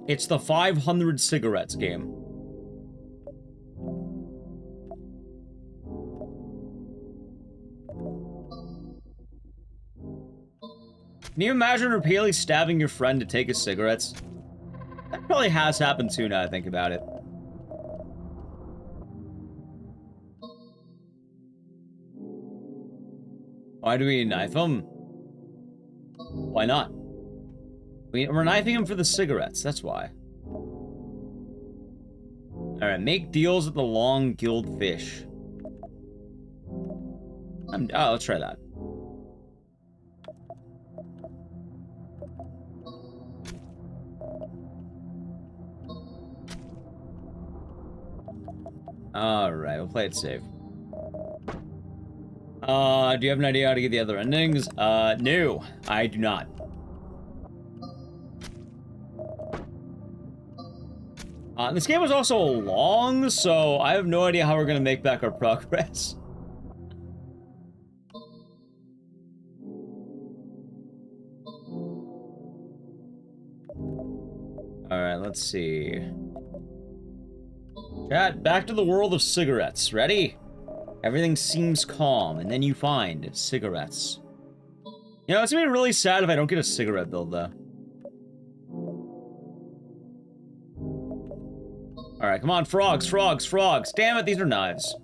It's the 500 cigarettes game. Can you imagine repeatedly stabbing your friend to take his cigarettes? Probably has happened too now I think about it. Why do we knife him? Why not? We're knifing him for the cigarettes, that's why. Alright, make deals with the long gilled fish. Oh, let's try that. Alright, we'll play it safe. Do you have an idea how to get the other endings? No, I do not. This game was also long, so I have no idea how we're gonna make back our progress. Alright, let's see. Chat, back to the world of cigarettes. Ready? Everything seems calm, and then you find cigarettes. You know, it's gonna be really sad if I don't get a cigarette build, though. Alright, come on, frogs, frogs, frogs. Damn it, these are knives.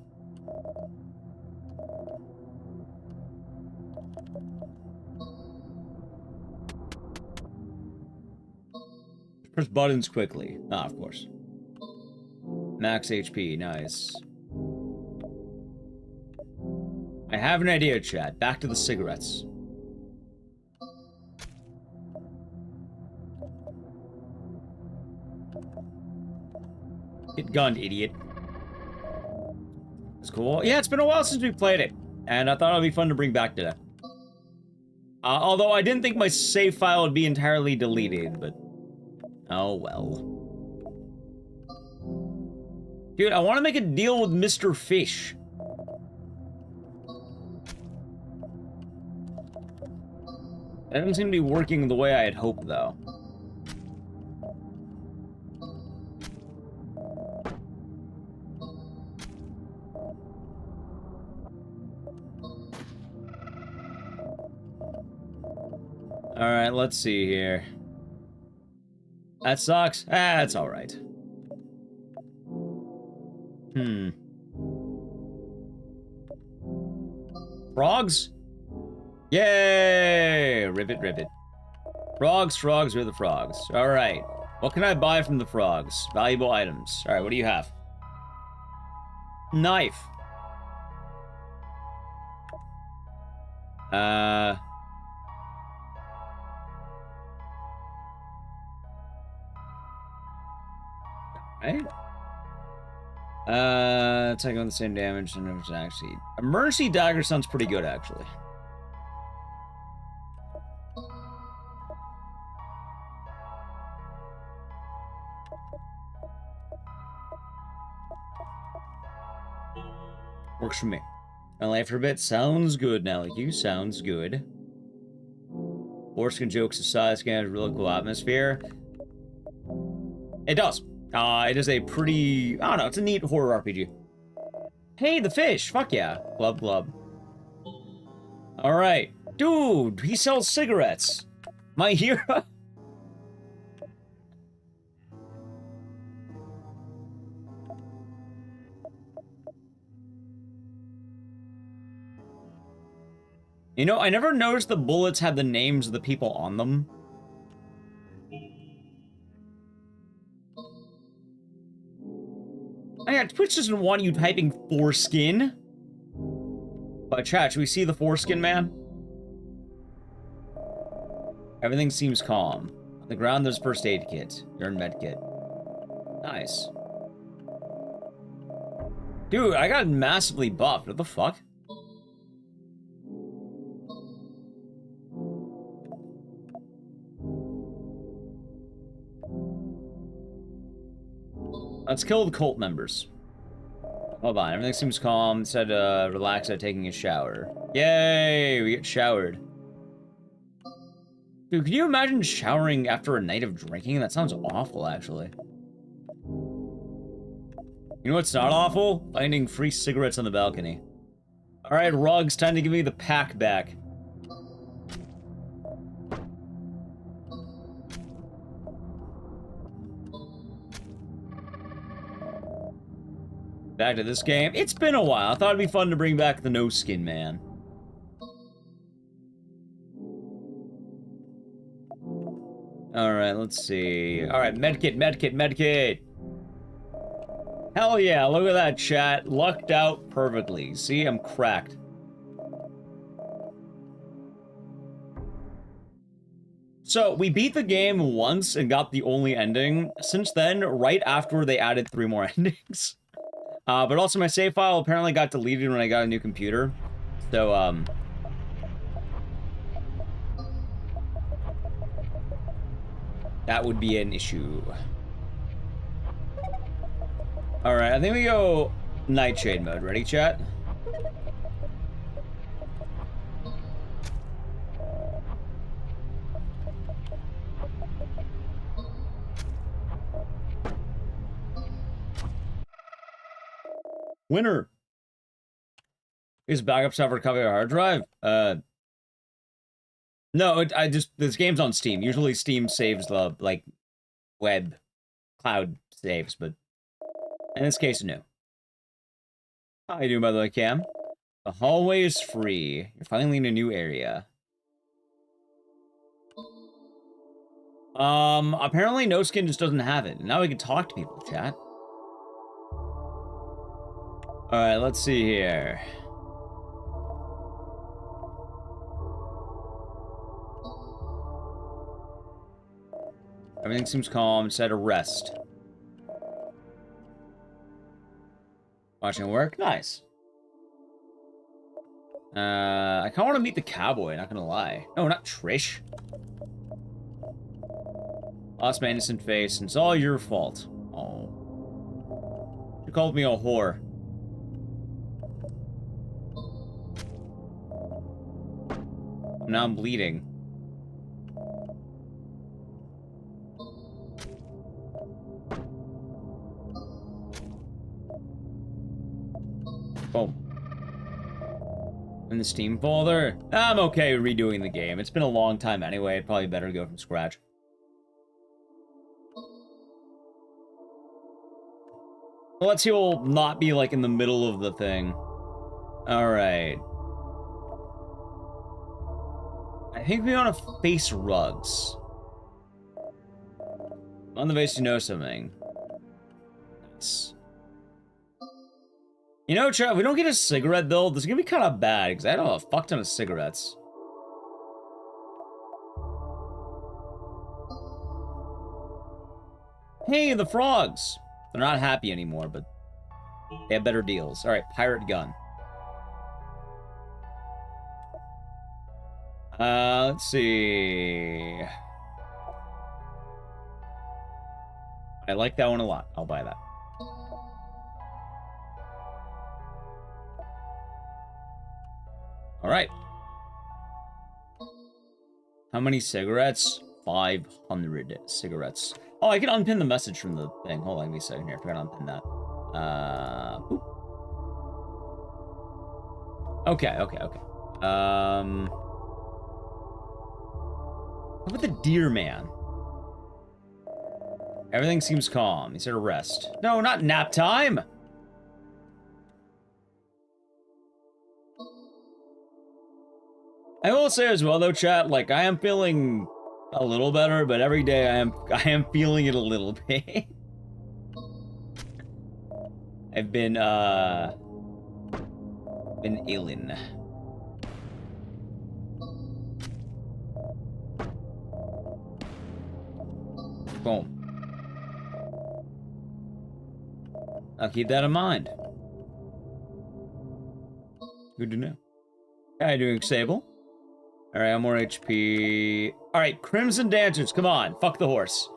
Press buttons quickly. Ah, of course. Max HP, nice. I have an idea, chat. Back to the cigarettes. Get gunned, idiot. That's cool. Yeah, it's been a while since we played it, and I thought it would be fun to bring back today. Although I didn't think my save file would be entirely deleted, but... oh, well. Dude, I want to make a deal with Mr. Fish. That doesn't seem to be working the way I had hoped, though. Alright, let's see here. That sucks. Ah, it's alright. Frogs? Yay! Ribbit, ribbit. Frogs, frogs, we're the frogs. Alright. What can I buy from the frogs? Valuable items. Alright, what do you have? Knife. Right? Taking on the same damage and it was actually... Emergency dagger sounds pretty good, actually. Works for me. I laughed for a bit. Sounds good now. Like you, sounds good. Foreskin jokes aside, this game has a really cool atmosphere. It does. It is a pretty... I don't know, it's a neat horror RPG. Hey, the fish! Fuck yeah. Glub, glub. Alright. Dude, he sells cigarettes. My hero... You know, I never noticed the bullets had the names of the people on them. Oh yeah, Twitch doesn't want you typing foreskin. But chat, should we see the foreskin man? Everything seems calm. On the ground, there's first aid kit. You're in med kit. Nice. Dude, I got massively buffed. What the fuck? Let's kill the cult members. Hold on, everything seems calm. It said, relax at taking a shower. Yay, we get showered. Dude, can you imagine showering after a night of drinking? That sounds awful, actually. You know what's not awful? Finding free cigarettes on the balcony. Alright, Rugs, time to give me the pack back. back to this game. It's been a while. I thought it'd be fun to bring back the no skin man. Alright, let's see. Alright, medkit, medkit, medkit. Hell yeah, look at that, chat. Lucked out perfectly. See, I'm cracked. So, we beat the game once and got the only ending. Since then, right after they added 3 more endings. But also my save file apparently got deleted when I got a new computer. So, that would be an issue. Alright, I think we go Nightshade mode. Ready, chat? Winner! Is backup software copy our hard drive? No, this game's on Steam. Usually Steam saves the, like, web cloud saves, but in this case, no. How you doing, by the way, Cam? The hallway is free. You're finally in a new area. Apparently no skin just doesn't have it. Now we can talk to people, chat. Alright, let's see here. Everything seems calm. Set a rest. Watching work? Nice. I kinda wanna meet the cowboy, not gonna lie. No, not Trish. Lost my innocent face, and it's all your fault. Oh. You called me a whore. Now I'm bleeding. Boom. In the Steam folder? I'm okay redoing the game. It's been a long time anyway. It'd probably better go from scratch. Well, let's see, we'll not be, like, in the middle of the thing. Alright. I think we want to face rugs. On the base, you know something. Nice. You know, chat, if we don't get a cigarette, though, this is gonna be kind of bad, because I had a fuck ton of cigarettes. Hey, the frogs! They're not happy anymore, but they have better deals. Alright, pirate gun. Let's see. I like that one a lot. I'll buy that. Alright. How many cigarettes? 500 cigarettes. Oh, I can unpin the message from the thing. Hold on, give me a second here. I forgot to unpin that. Boop. Okay. How about the deer man? Everything seems calm. He said a rest. No, not nap time! I will say as well, though, chat, like, I am feeling a little better, but every day I am feeling it a little bit. I've been ailing. Boom. I'll keep that in mind. Good to know. How you doing, Sable? Alright, I'm more HP. Alright, Crimson Dancers, come on. Fuck the horse.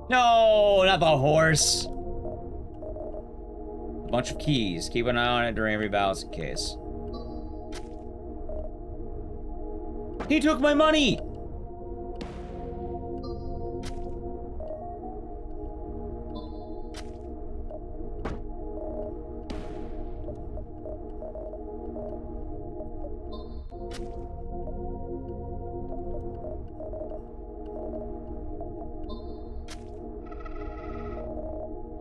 No, not the horse. A bunch of keys. Keep an eye on it during every battle in case. He took my money!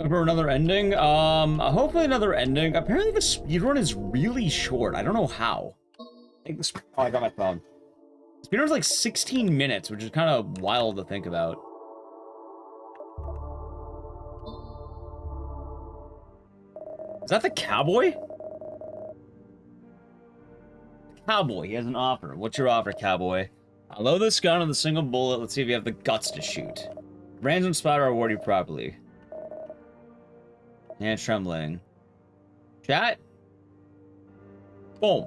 For another ending? Hopefully another ending. Apparently the speedrun is really short. I don't know how. I think this... Oh, I got my phone. Speedrun's like 16 minutes, which is kind of wild to think about. Is that the cowboy? Cowboy, he has an offer. What's your offer, cowboy? I'll load this gun with a single bullet. Let's see if you have the guts to shoot. Random spot will reward you properly. Hands trembling. Chat? Boom.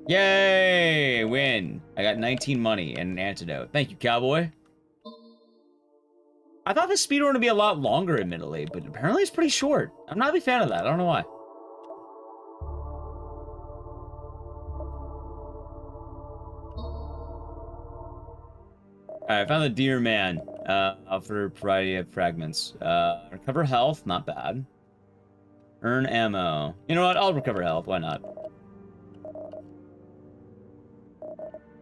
Yay! Win. I got 19 money and an antidote. Thank you, cowboy. I thought this speedrun would be a lot longer, admittedly, but apparently it's pretty short. I'm not a big fan of that. I don't know why. Alright, I found the deer man. For a variety of fragments. Recover health, not bad. Earn ammo. You know what? I'll recover health. Why not?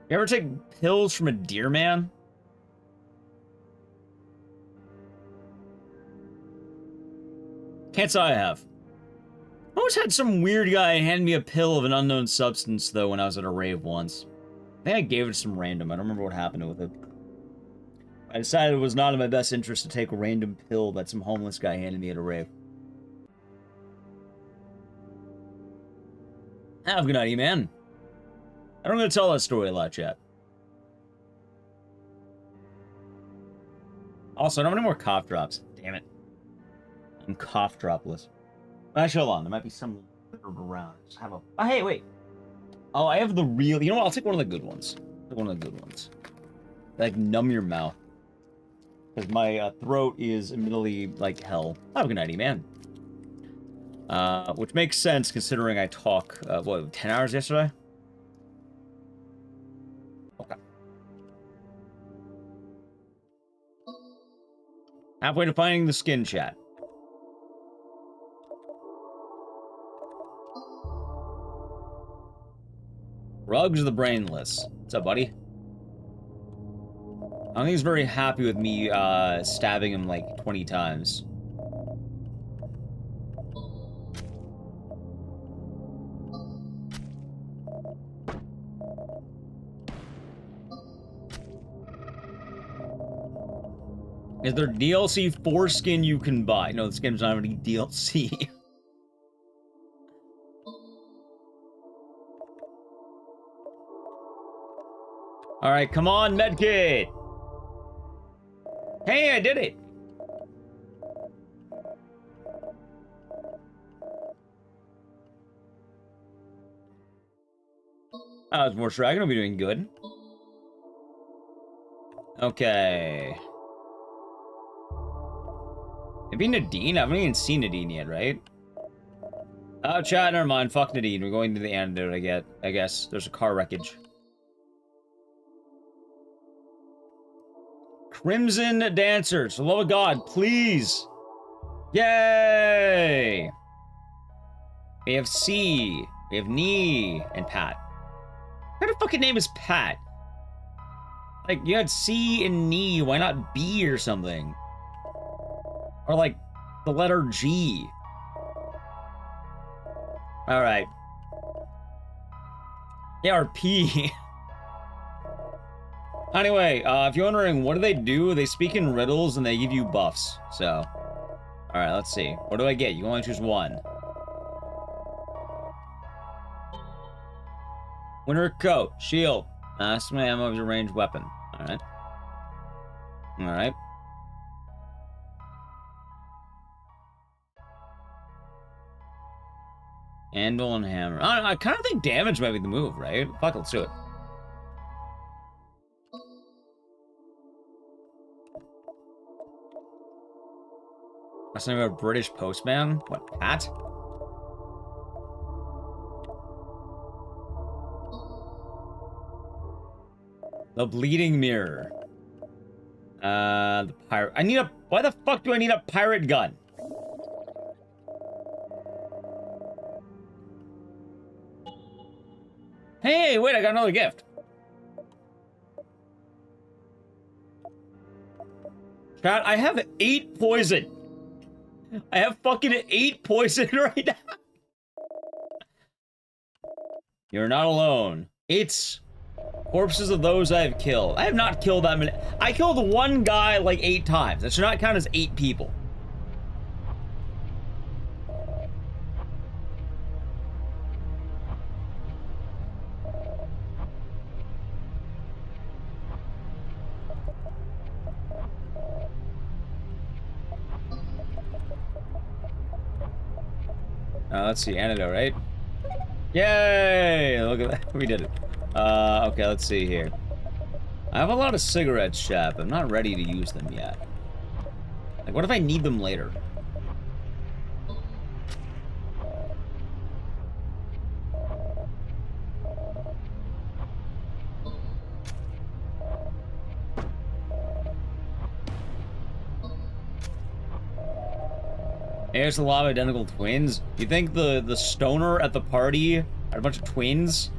You ever take pills from a deer man? Can't say I have. I always had some weird guy hand me a pill of an unknown substance, though, when I was at a rave once. I think I gave it to some random. I don't remember what happened with it. I decided it was not in my best interest to take a random pill that some homeless guy handed me at a rave. Have a good night, man. I don't gonna tell that story a lot yet. Also, I don't have any more cough drops. Damn it. I'm cough dropless. Actually, hold on. There might be some around. Just have a... Oh, hey, wait. Oh, I have the real... You know what? I'll take one of the good ones. One of the good ones. Like, numb your mouth. Because my throat is admittedly like hell. Have a good night, man. Which makes sense considering I talk, what, 10 hours yesterday? Okay. Halfway to finding the skin, chat. Rugs the Brainless. What's up, buddy? I don't think he's very happy with me, stabbing him like 20 times. Is there DLC for skin you can buy? No, this game's not any DLC. Alright, come on, medkit! Hey, I did it! Oh, it's more Dragon will be doing good. Okay. Maybe Nadine? I haven't even seen Nadine yet, right? Oh, chat, never mind. Fuck Nadine. We're going to the antidote, I guess. There's a car wreckage. Crimson Dancers. For the love of God, please. Yay! We have C. We have Knee. And Pat. What kind of fucking name is Pat? Like, you had C and Knee. Why not B or something? Or, like, the letter G. Alright. Yeah, or P. Anyway, if you're wondering, what do? They speak in riddles and they give you buffs. So, alright, let's see. What do I get? You can only choose one. Winter coat, shield. Maximum ammo of your ranged weapon. Alright. Alright. Anvil and hammer. I don't know, I kind of think damage might be the move, right? Fuck, let's do it. That's something about a British postman? What, Pat? The bleeding mirror. The pirate. I need a... Why the fuck do I need a pirate gun? Hey, wait, I got another gift. Chat, I have 8 poison. I have fucking 8 poison right now. You're not alone. It's corpses of those I have killed. I have not killed that many. I killed one guy like 8 times. That should not count as 8 people. Let's see, antidote, right? Yay! Look at that, we did it. Okay, let's see here. I have a lot of cigarettes, chap. I'm not ready to use them yet. Like, what if I need them later? There's a lot of identical twins. You think the stoner at the party had a bunch of twins?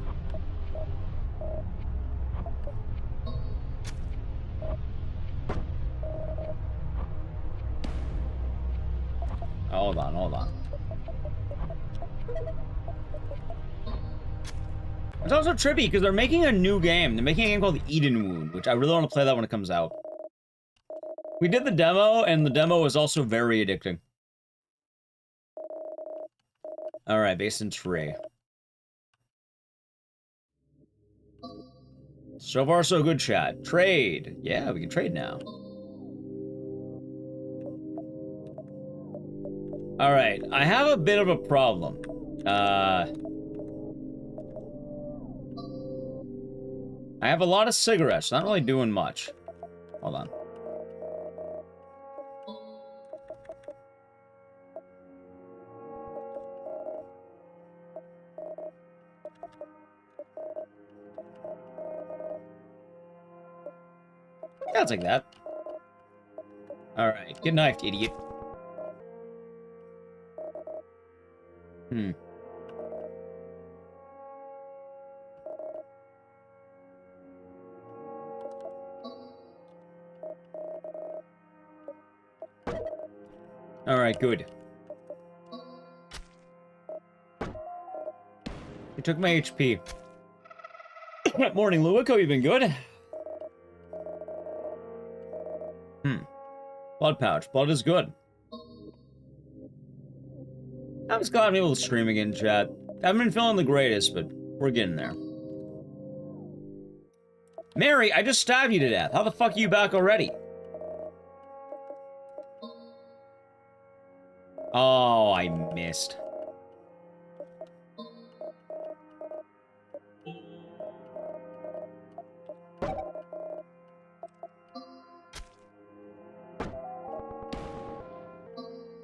Hold on, hold on. It's also trippy because they're making a new game. They're making a game called Eden Wound, which I really want to play that when it comes out. We did the demo, and the demo was also very addicting. Alright, Basin Tree. So far, so good, chat. Trade. Yeah, we can trade now. Alright, I have a bit of a problem. I have a lot of cigarettes, not really doing much. Hold on. Yeah, I'll take that. Alright, get knifed, idiot. Alright, good. You took my HP. Morning, Luick. How you been? Good? Blood pouch. Blood is good. I'm just glad I'm able to stream again, chat. I haven't been feeling the greatest, but we're getting there. Mary, I just stabbed you to death. How the fuck are you back already? Oh, I missed.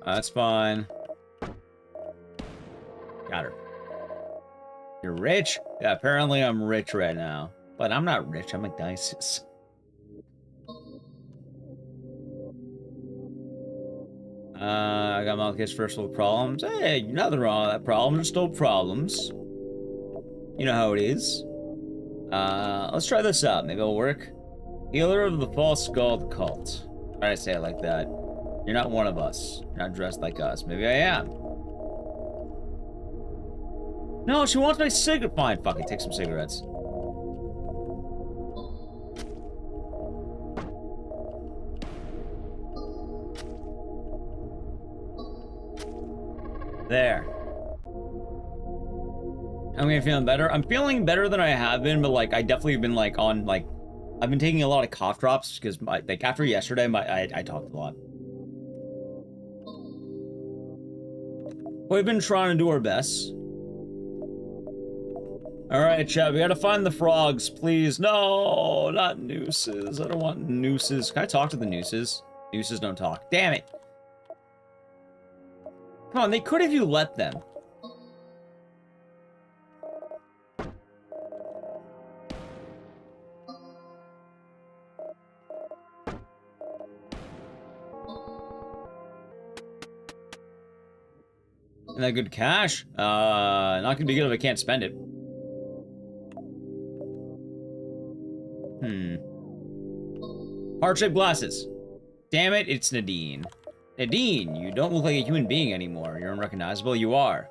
That's fine. Got her. You're rich? Yeah, apparently I'm rich right now. But I'm not rich, I'm Ecdycis. I got Malchus first world problems. Hey, nothing wrong with that. Problems are still problems. You know how it is. Let's try this out. Maybe it'll work. Healer of the False Skull Cult. Why did I say it like that? You're not one of us. You're not dressed like us. Maybe I am. No, she wants my cigarette. Fine, fuck it. Take some cigarettes. There. I'm feeling better. I'm feeling better than I have been, but like I definitely have been like on like I've been taking a lot of cough drops because like after yesterday I talked a lot. We've been trying to do our best. Alright, chat, we gotta find the frogs, please. No, not nooses. I don't want nooses. Can I talk to the nooses? Nooses don't talk. Damn it. Come on, they could if you let them. Isn't that good cash? Not gonna be good if I can't spend it. Heart-shaped glasses. Damn it, it's Nadine. Nadine, you don't look like a human being anymore. You're unrecognizable. You are.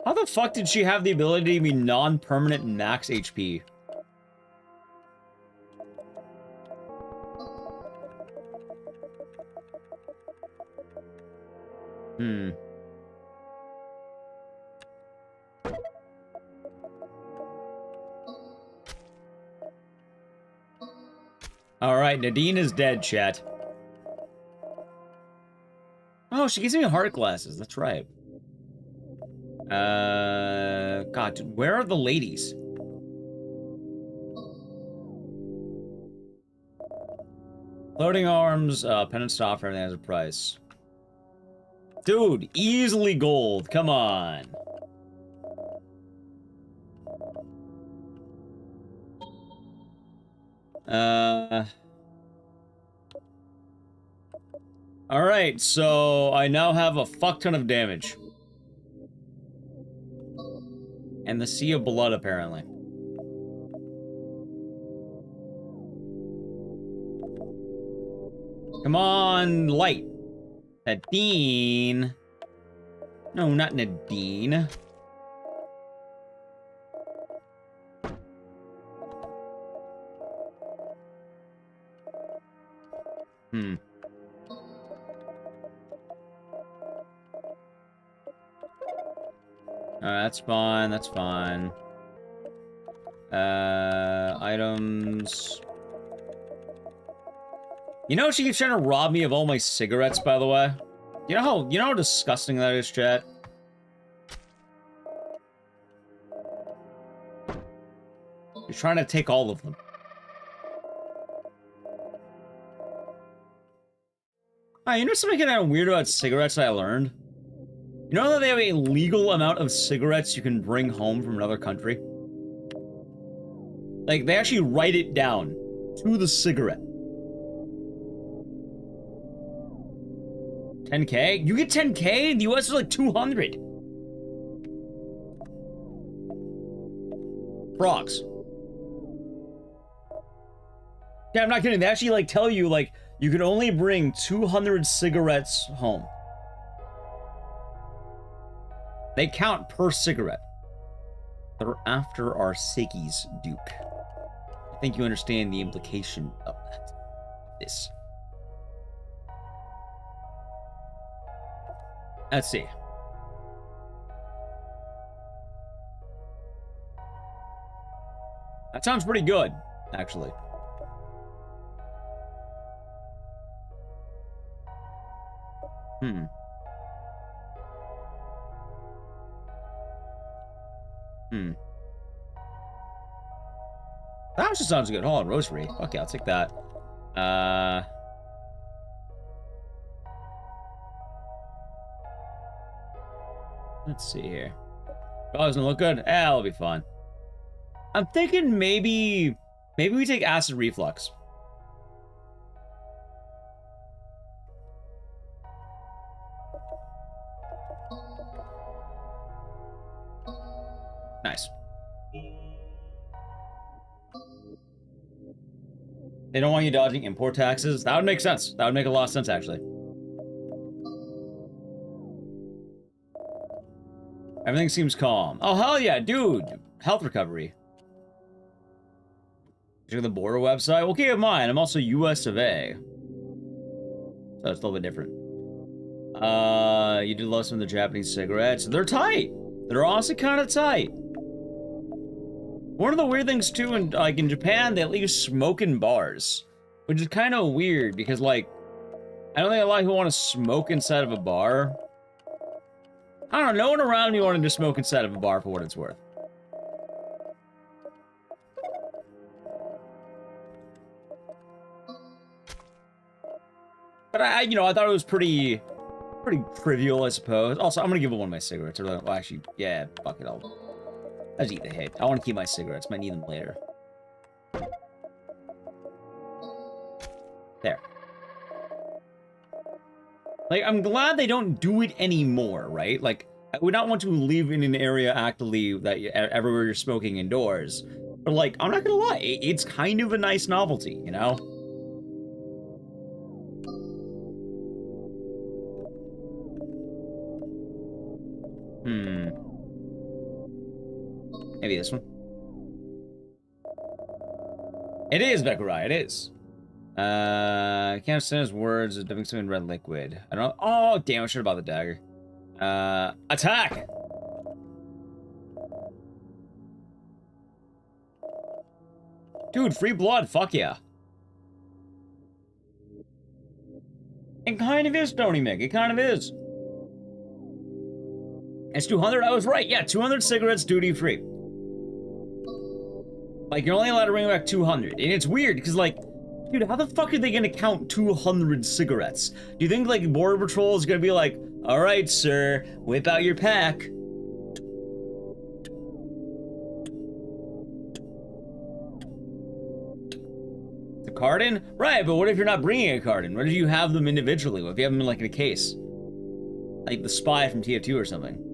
How the fuck did she have the ability to be non-permanent max HP? Alright, Nadine is dead, chat. Oh, she gives me heart glasses. That's right. God, dude, where are the ladies? Floating arms, pendant stop, everything has a price. Dude, easily gold. Come on. Alright, so I now have a fuck ton of damage. And the Sea of Blood, apparently. Come on, light. Nadine. No, not Nadine. That's fine, that's fine. Items. You know she keeps trying to rob me of all my cigarettes, by the way? You know how disgusting that is, chat? You're trying to take all of them. You know something kind of weird about cigarettes I learned? You know that they have a legal amount of cigarettes you can bring home from another country? Like, they actually write it down to the cigarette. 10K? You get 10K? The US is like 200. Frogs. Yeah, I'm not kidding. They actually, like, tell you, like, you can only bring 200 cigarettes home. They count per cigarette. They're after our sickies, Duke. I think you understand the implication of that. This. Let's see. That sounds pretty good, actually. That just sounds good. Hold on, rosary. Okay, I'll take that. Let's see here. Oh, doesn't look good? It'll be fine. I'm thinking maybe we take acid reflux. Nice. They don't want you dodging import taxes? That would make sense. That would make a lot of sense, actually. Everything seems calm. Oh, hell yeah, dude. Health recovery. Check the border website. Well, keep in mind, I'm also US of A. So it's a little bit different. You did love some of the Japanese cigarettes. They're tight. They're honestly kind of tight. One of the weird things, too, in Japan, they let you smoke in bars. Which is kind of weird, because, like, I don't think a lot of people want to smoke inside of a bar. I don't know, no one around me wanted to smoke inside of a bar for what it's worth. But I thought it was pretty trivial, I suppose. Also, I'm gonna give it one of my cigarettes. Well, actually, yeah, fuck it, I'll eat the hit. I want to keep my cigarettes. Might need them later. There. Like, I'm glad they don't do it anymore, right? Like, I would not want to live in an area actively that everywhere you're smoking indoors. But, like, I'm not gonna lie, it's kind of a nice novelty, you know? Maybe this one. It is Bekurai, it is. I can't understand his words. It's dipping something in red liquid. I don't know. Oh, damn, I should have bought the dagger. Attack! Dude, free blood, fuck yeah. It kind of is, Tony Mick, it kind of is. It's 200, I was right, yeah, 200 cigarettes duty-free. Like, you're only allowed to bring back 200, and it's weird, because, like, dude, how the fuck are they gonna count 200 cigarettes? Do you think, like, Border Patrol is gonna be like, alright, sir, whip out your pack. The carton? Right, but what if you're not bringing a carton? What if you have them individually? What if you have them, like, in a case? Like the spy from TF2 or something.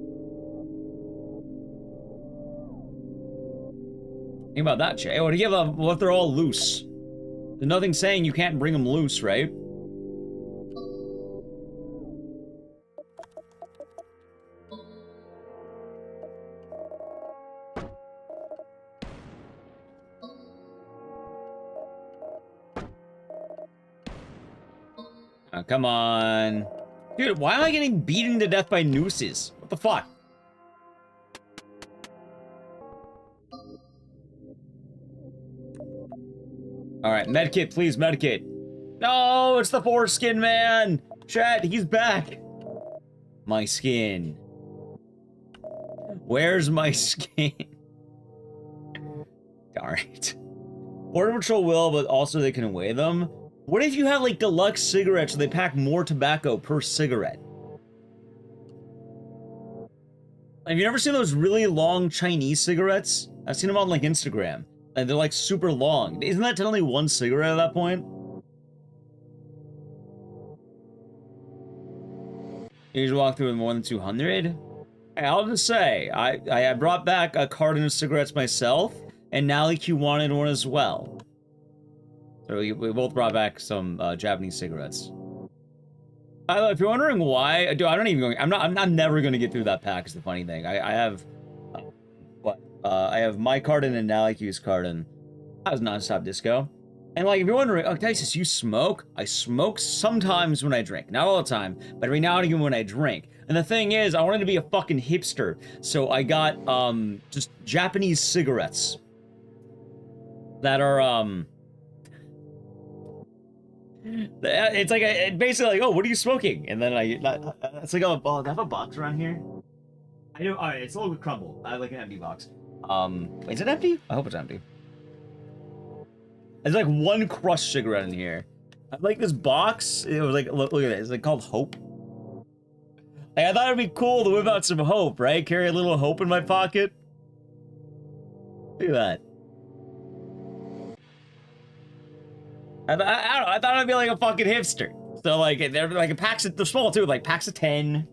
Think about that, Jay. What if they're all loose? There's nothing saying you can't bring them loose, right? Oh, come on. Dude, why am I getting beaten to death by nooses? What the fuck? Alright, medkit, please, medkit. No, it's the foreskin man! Chat, he's back! My skin. Where's my skin? Darn it. Border Patrol will, but also they can weigh them. What if you have, like, deluxe cigarettes and they pack more tobacco per cigarette? Have you never seen those really long Chinese cigarettes? I've seen them on, like, Instagram. And they're, like, super long. Isn't that technically one cigarette at that point? You usually walk through with more than 200? Hey, I'll just say, I brought back a carton of cigarettes myself, and Naliq wanted one as well. So we both brought back some Japanese cigarettes. If you're wondering why, dude, I'm never gonna get through that pack. Is the funny thing. I have, I have my carton and Naliq's carton. That was non-stop disco. And like, if you're wondering, Ecdycis, you smoke? I smoke sometimes when I drink, not all the time, but every now and again when I drink. And the thing is, I wanted to be a fucking hipster, so I got just Japanese cigarettes that are it's like basically like, oh, what are you smoking? And then it's like, oh, do I have a box around here? I do. All right, it's a little bit crumbled. I like an empty box. Is it empty? I hope it's empty. There's like one crushed cigarette in here. I like this box. It was like, look at it. It's like called Hope. Like, I thought it'd be cool to whip out some Hope, right? Carry a little Hope in my pocket. Look at that. I don't know, I thought I'd be like a fucking hipster. So like, they're like a packs of, they're small too, like packs of 10.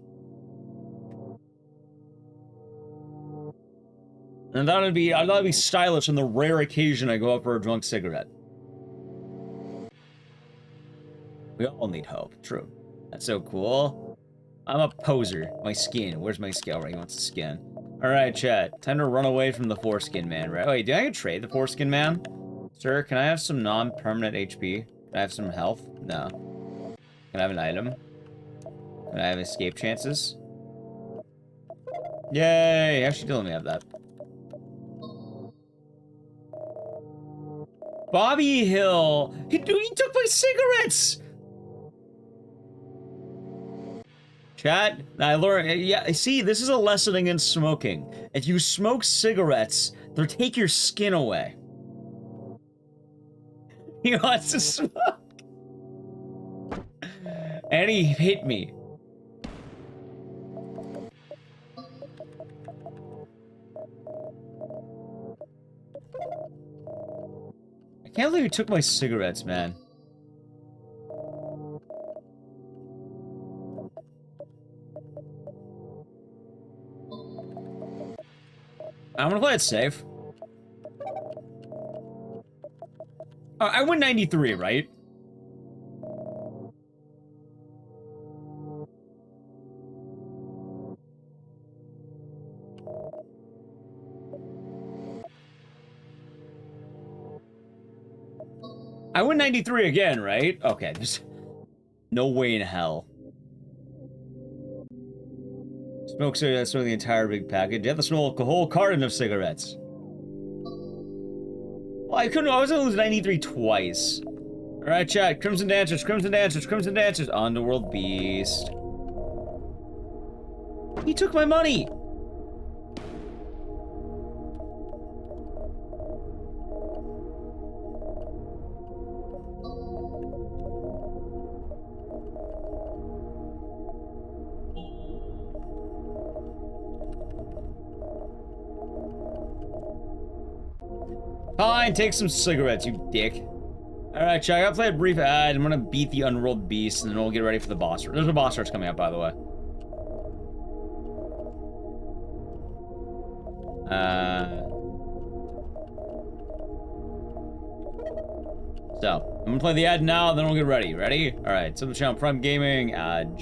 And I thought it'd be stylish on the rare occasion I go out for a drunk cigarette. We all need hope, true. That's so cool. I'm a poser. My skin, where's my skin? Right, he wants the skin. Alright, chat, time to run away from the foreskin man, right? Wait, did I trade the foreskin man? Sir, can I have some non-permanent HP? Can I have some health? No. Can I have an item? Can I have escape chances? Yay! Actually, don't let me have that. Bobby Hill! He took my cigarettes! Chat, I learned, yeah, see, this is a lesson against smoking. If you smoke cigarettes, they'll take your skin away. He wants to smoke. And he hit me. I can't believe he took my cigarettes, man. I'm gonna play it safe. I win 93, right? I win 93 again, right? Okay, there's no way in hell. Smoke cigarettes, smoke the entire big package. You have to smoke a whole carton of cigarettes. Well, I was gonna lose 93 twice. Alright, chat. Crimson Dancers, Crimson Dancers, Crimson Dancers. Underworld Beast. He took my money! Fine, take some cigarettes, you dick. Alright, chat, I gotta play a brief ad. I'm gonna beat the Underworld Beast, and then we'll get ready for the boss. There's a boss rush coming up, by the way. So, I'm gonna play the ad now, then we'll get ready. Ready? Alright, sub the channel, Prime Gaming, ad.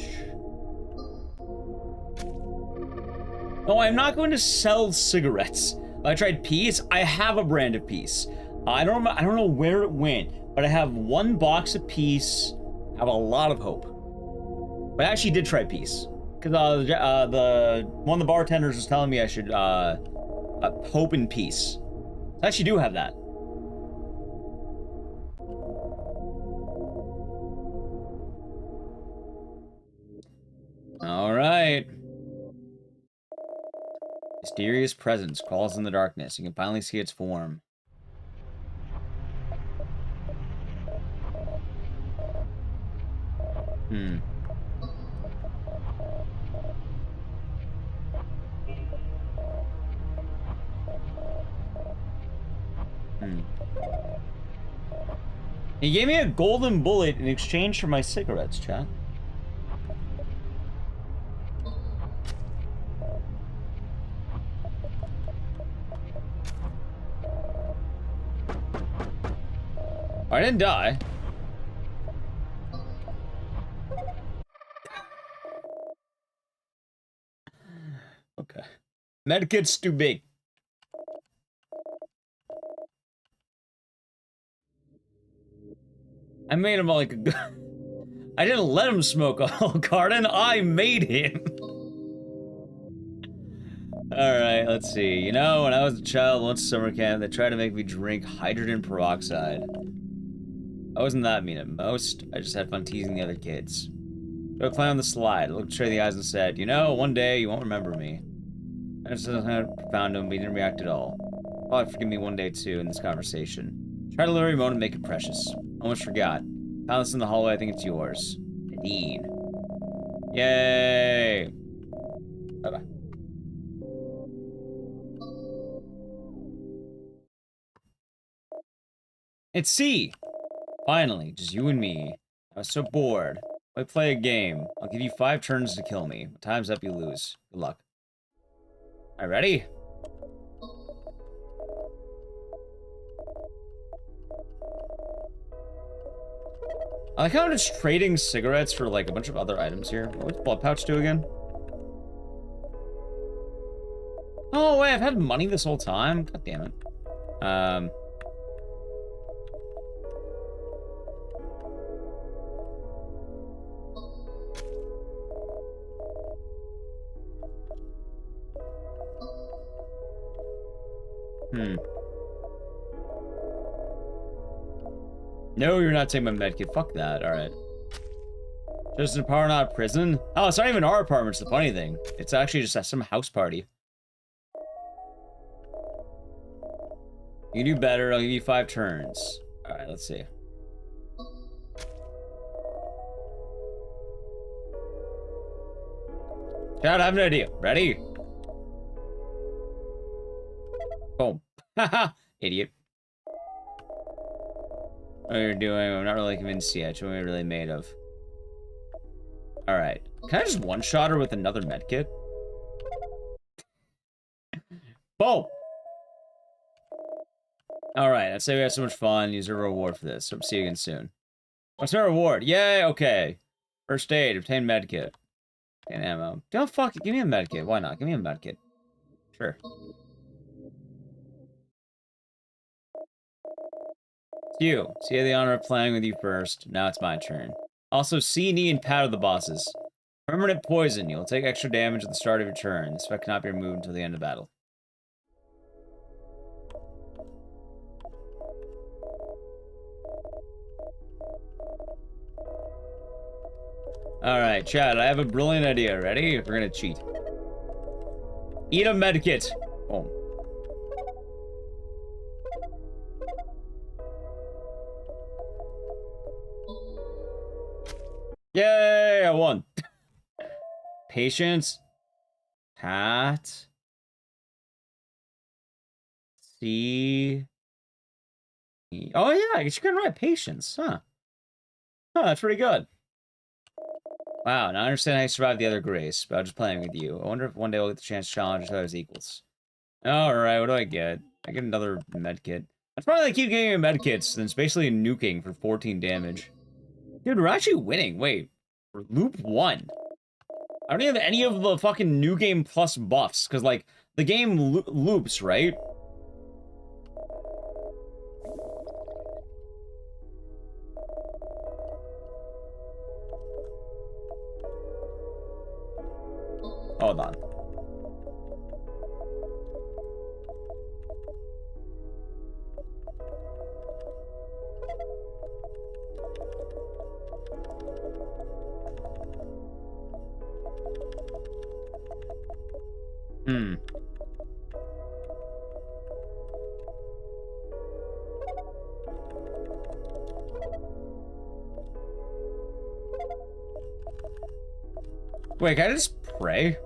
No, I'm not going to sell cigarettes. I tried Peace. I have a brand of Peace. I don't know where it went, but I have one box of Peace. I have a lot of hope. But I actually did try Peace. Because one of the bartenders was telling me I should hope and Peace. I actually do have that. All right. Mysterious presence crawls in the darkness. You can finally see its form. Hmm. He gave me a golden bullet in exchange for my cigarettes, chat. I didn't die. Okay. Medkit's too big. I made him like a... I didn't let him smoke a whole carton. I made him. Alright, let's see. You know, when I was a child, once summer camp, they tried to make me drink hydrogen peroxide. I wasn't that mean at most. I just had fun teasing the other kids. So I climbed on the slide. I looked straight in the eyes and said, you know, one day you won't remember me. I just found him, but he didn't react at all. Probably forgive me one day too in this conversation. Try to live every moment and make it precious. Almost forgot. Found this in the hallway, I think it's yours. Nadine. Yay! Bye-bye. It's C! Finally, just you and me. I was so bored. Why play a game? I'll give you 5 turns to kill me. Time's up, you lose. Good luck. Alright, ready? I like how I'm just trading cigarettes for like a bunch of other items here. What's blood pouch do again? Oh wait, I've had money this whole time? God damn it. No, you're not taking my medkit. Fuck that. Alright. Just an apartment, not a prison? Oh, it's not even our apartment, it's the funny thing. It's actually just some house party. You do better, I'll give you 5 turns. Alright, let's see. Chad, I have an idea. Ready? Boom. Haha, idiot. What you're doing, I'm not really convinced yet. What are we really made of? Alright. Can I just one-shot her with another medkit? Boom! Alright, I'd say we had so much fun. Use a reward for this. Hope to see you again soon. What's my reward? Yay, okay. First aid, obtain medkit. And ammo. Don't fuck it, give me a medkit. Why not? Give me a medkit. Sure. It's you. So you had the honor of playing with you first. Now it's my turn. Also, C, knee, and powder the bosses. Permanent poison. You'll take extra damage at the start of your turn. This effect cannot be removed until the end of battle. Alright, Chad, I have a brilliant idea. Ready? We're gonna cheat. Eat a medkit. Boom. Yay, I won. Patience. Pat. C. Oh yeah, I guess you can write patience, huh? Huh, that's pretty good. Wow, now I understand how you survived the other grace, but I'm just playing with you. I wonder if one day we'll get the chance to challenge each other's equals. Alright, what do I get? I get another medkit. That's probably like keep getting medkits, then it's basically nuking for 14 damage. Dude, we're actually winning. Wait, for loop 1. I don't even have any of the fucking new game plus buffs, because, like, the game loops, right? Hold on. Wait, can I just pray?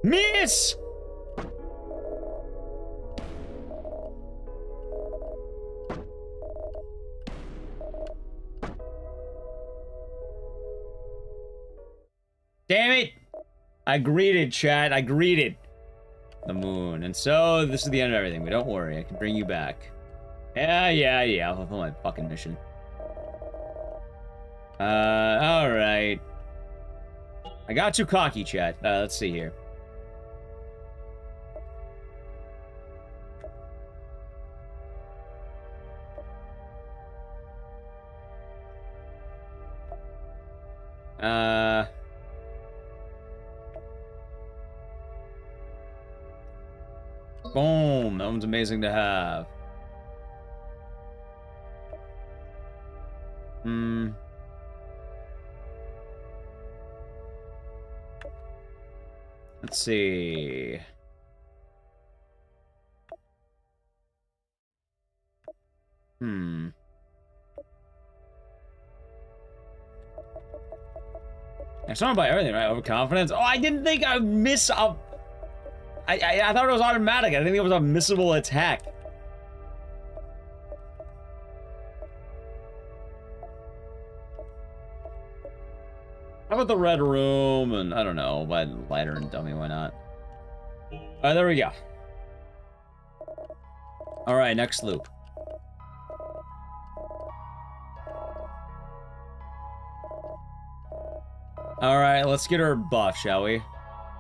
Miss! Damn it! I greeted, chat. I greeted the moon. And so, this is the end of everything, but don't worry. I can bring you back. Yeah. I'll fulfill my fucking mission. Alright. I got too cocky, chat. Let's see here. Boom. That one's amazing to have. Let's see. I still don't buy everything, right? Overconfidence. Oh, I didn't think I'd miss a... I thought it was automatic. I didn't think it was a missable attack. How about the red room? And I don't know, lighter and dummy, why not? Alright, there we go. Alright, next loop. Alright, let's get her buff, shall we?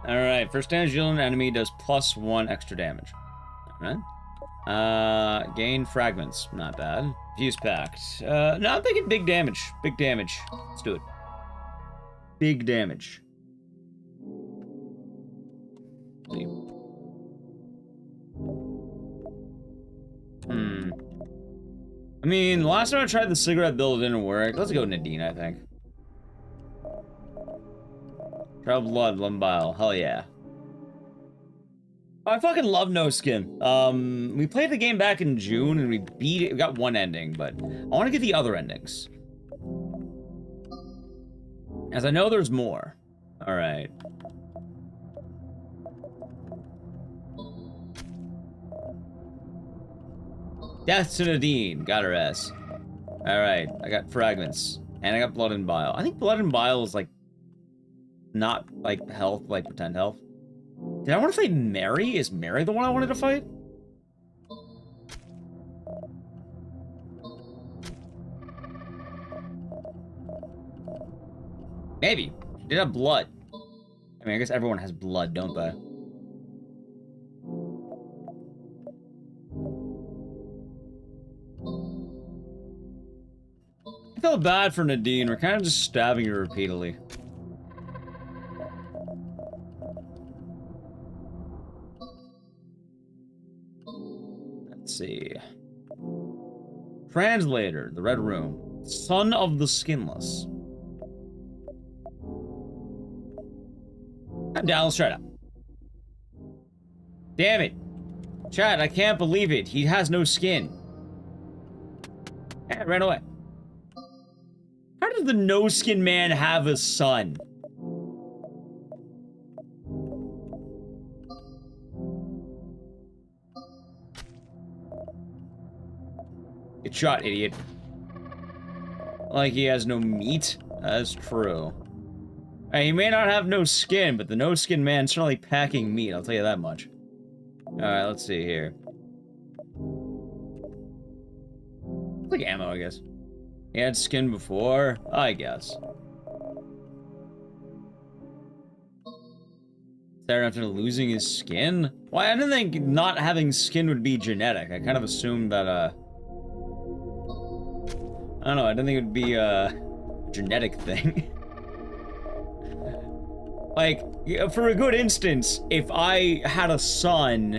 Alright, first damage dealt an enemy does +1 extra damage. Alright. Gain fragments. Not bad. Fuse pact. No, I'm thinking big damage. Big damage. Let's do it. Big damage. See. I mean, last time I tried the cigarette build, it didn't work. Let's go Nadine, I think. Trial Blood, Lumbile. Hell yeah. I fucking love No Skin. We played the game back in June and we beat it. We got one ending, but I want to get the other endings. As I know there's more. Alright. Death to Nadine. Got her ass. Alright, I got fragments. And I got Blood and Bile. I think Blood and Bile is like... not like health, like pretend health. Did I want to fight Mary? Is Mary the one I wanted to fight? Maybe. She did have blood. I mean, I guess everyone has blood, don't they? I feel bad for Nadine. We're kind of just stabbing her repeatedly. Let's see. Translator, the Red Room. Son of the Skinless. I'm down, let's try it out. Damn it. Chad, I can't believe it. He has no skin. And ran away. How does the no-skin man have a son? Get shot, idiot. Like he has no meat? That's true. Hey, he may not have no skin, but the no-skin man's certainly packing meat, I'll tell you that much. Alright, let's see here. It's like ammo, I guess. He had skin before? I guess. There after losing his skin? Why, I didn't think not having skin would be genetic. I kind of assumed that, I don't know, I didn't think it would be a genetic thing. Like, for a good instance, if I had a son,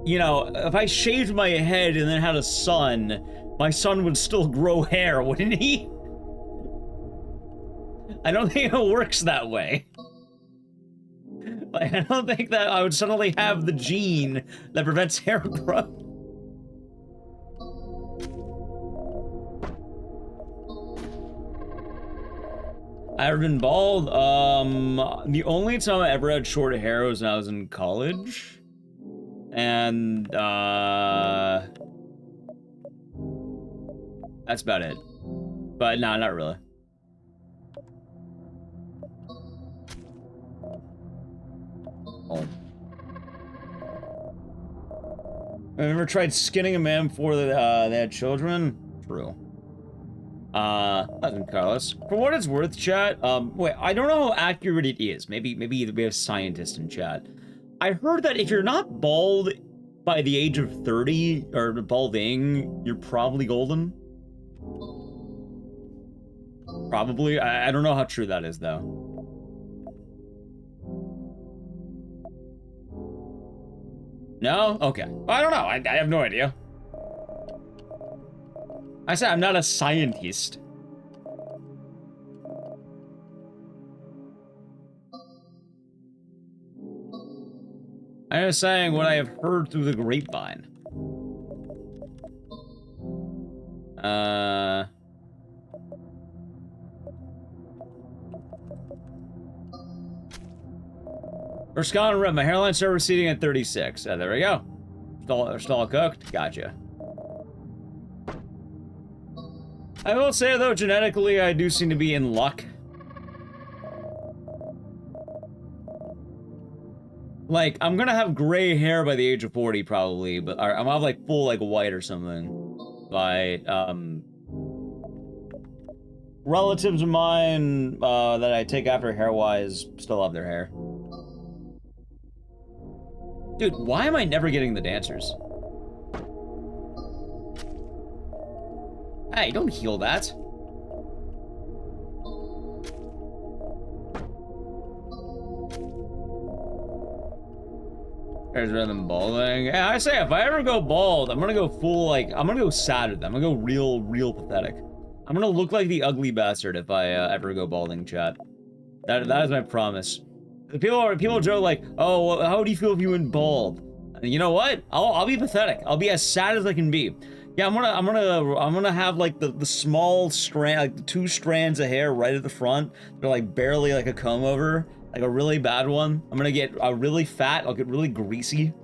you know, if I shaved my head and then had a son, my son would still grow hair, wouldn't he? I don't think it works that way. Like, I don't think that I would suddenly have the gene that prevents hair growth. I've ever been bald? The only time I ever had short hair was when I was in college. And, that's about it. But, nah, not really. Oh. I've never tried skinning a man before they had children? True. Nothing, Carlos. For what it's worth, chat, wait, I don't know how accurate it is. Maybe we have scientists in chat. I heard that if you're not bald by the age of 30, or balding, you're probably golden. Probably. I don't know how true that is, though. No? Okay. I don't know. I have no idea. I said I'm not a scientist. I'm just saying what I have heard through the grapevine. For Scotland Red, my hairline started receding at 36. There we go. Stall cooked. Gotcha. I will say, though, genetically, I do seem to be in luck. Like, I'm gonna have gray hair by the age of 40, probably, but I'm gonna have, like, full, like, white or something. By, relatives of mine, that I take after hair-wise still have their hair. Dude, why am I never getting the dancers? Hey, don't heal that. There's rhythm balding. Yeah, I say if I ever go bald, I'm gonna go full, like, I'm gonna go sad with them. I'm gonna go real pathetic. I'm gonna look like the ugly bastard if I ever go balding, chat. That is my promise. People joke like, oh, well, how do you feel if you went bald? And you know what? I'll be pathetic. I'll be as sad as I can be. Yeah, I'm gonna have like the small strand, like the 2 strands of hair right at the front. They're like barely like a comb over, like a really bad one. I'm gonna get really fat. I'll get really greasy.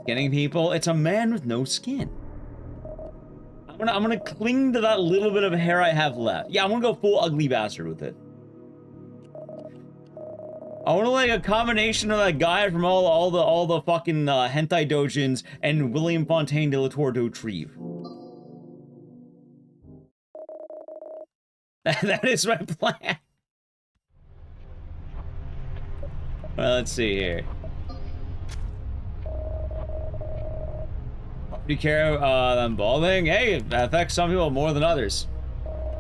Skinning people. It's a man with no skin. I'm gonna cling to that little bit of hair I have left. Yeah, I'm gonna go full ugly bastard with it. I want to like a combination of that guy from all the fucking hentai dojins and William Fontaine de la Tour d'Autreve. That is my plan. Well, let's see here. Do you care I'm balding? Hey, it affects some people more than others.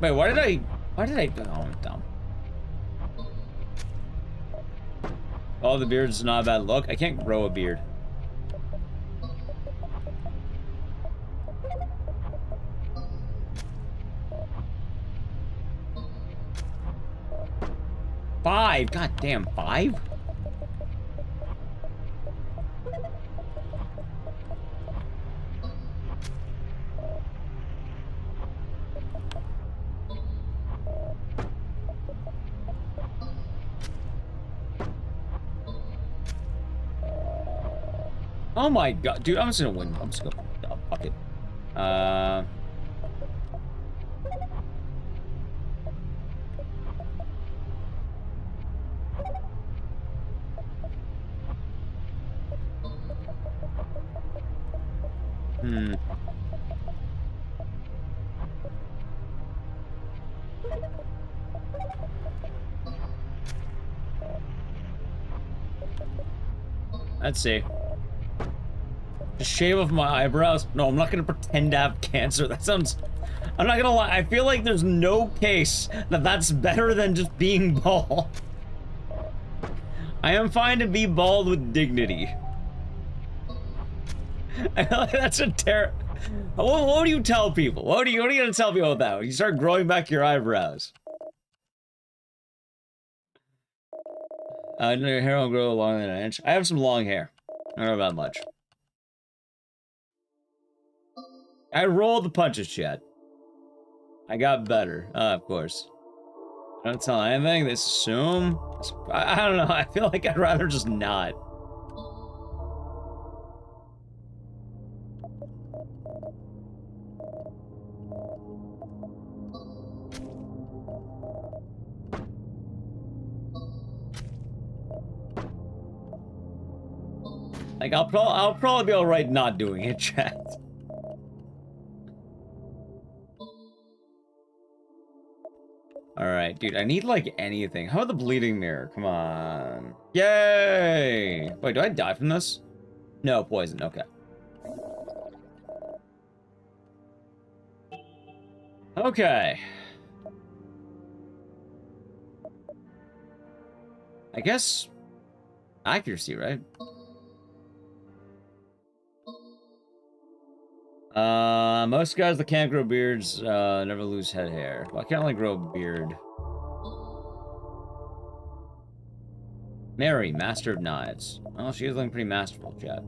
Wait, why did I oh, I'm dumb. Oh, the beard's not a bad look. I can't grow a beard. Five, god damn, 5? Oh my god, dude, I'm just gonna win. I'm just gonna fuck it. Let's see. Just shave off my eyebrows? No, I'm not gonna pretend to have cancer. That sounds... I'm not gonna lie, I feel like there's no case that that's better than just being bald. I am fine to be bald with dignity. I feel like that's a what do you tell people? What are you gonna tell people about? You start growing back your eyebrows. Your hair will grow longer than an inch. I have some long hair. I don't know about much. I rolled the punches, Chad. I got better. Of course. I don't tell anything. They assume. I don't know. I feel like I'd rather just not. Like, I'll probably be alright not doing it, chat. Alright, dude, I need, like, anything. How about the bleeding mirror? Come on. Yay! Wait, do I die from this? No, poison, okay. Okay. I guess... accuracy, right? Most guys that can't grow beards, never lose head hair. Well, I can't only grow a beard. Mary, Master of Knives. Oh, she is looking pretty masterful, chat.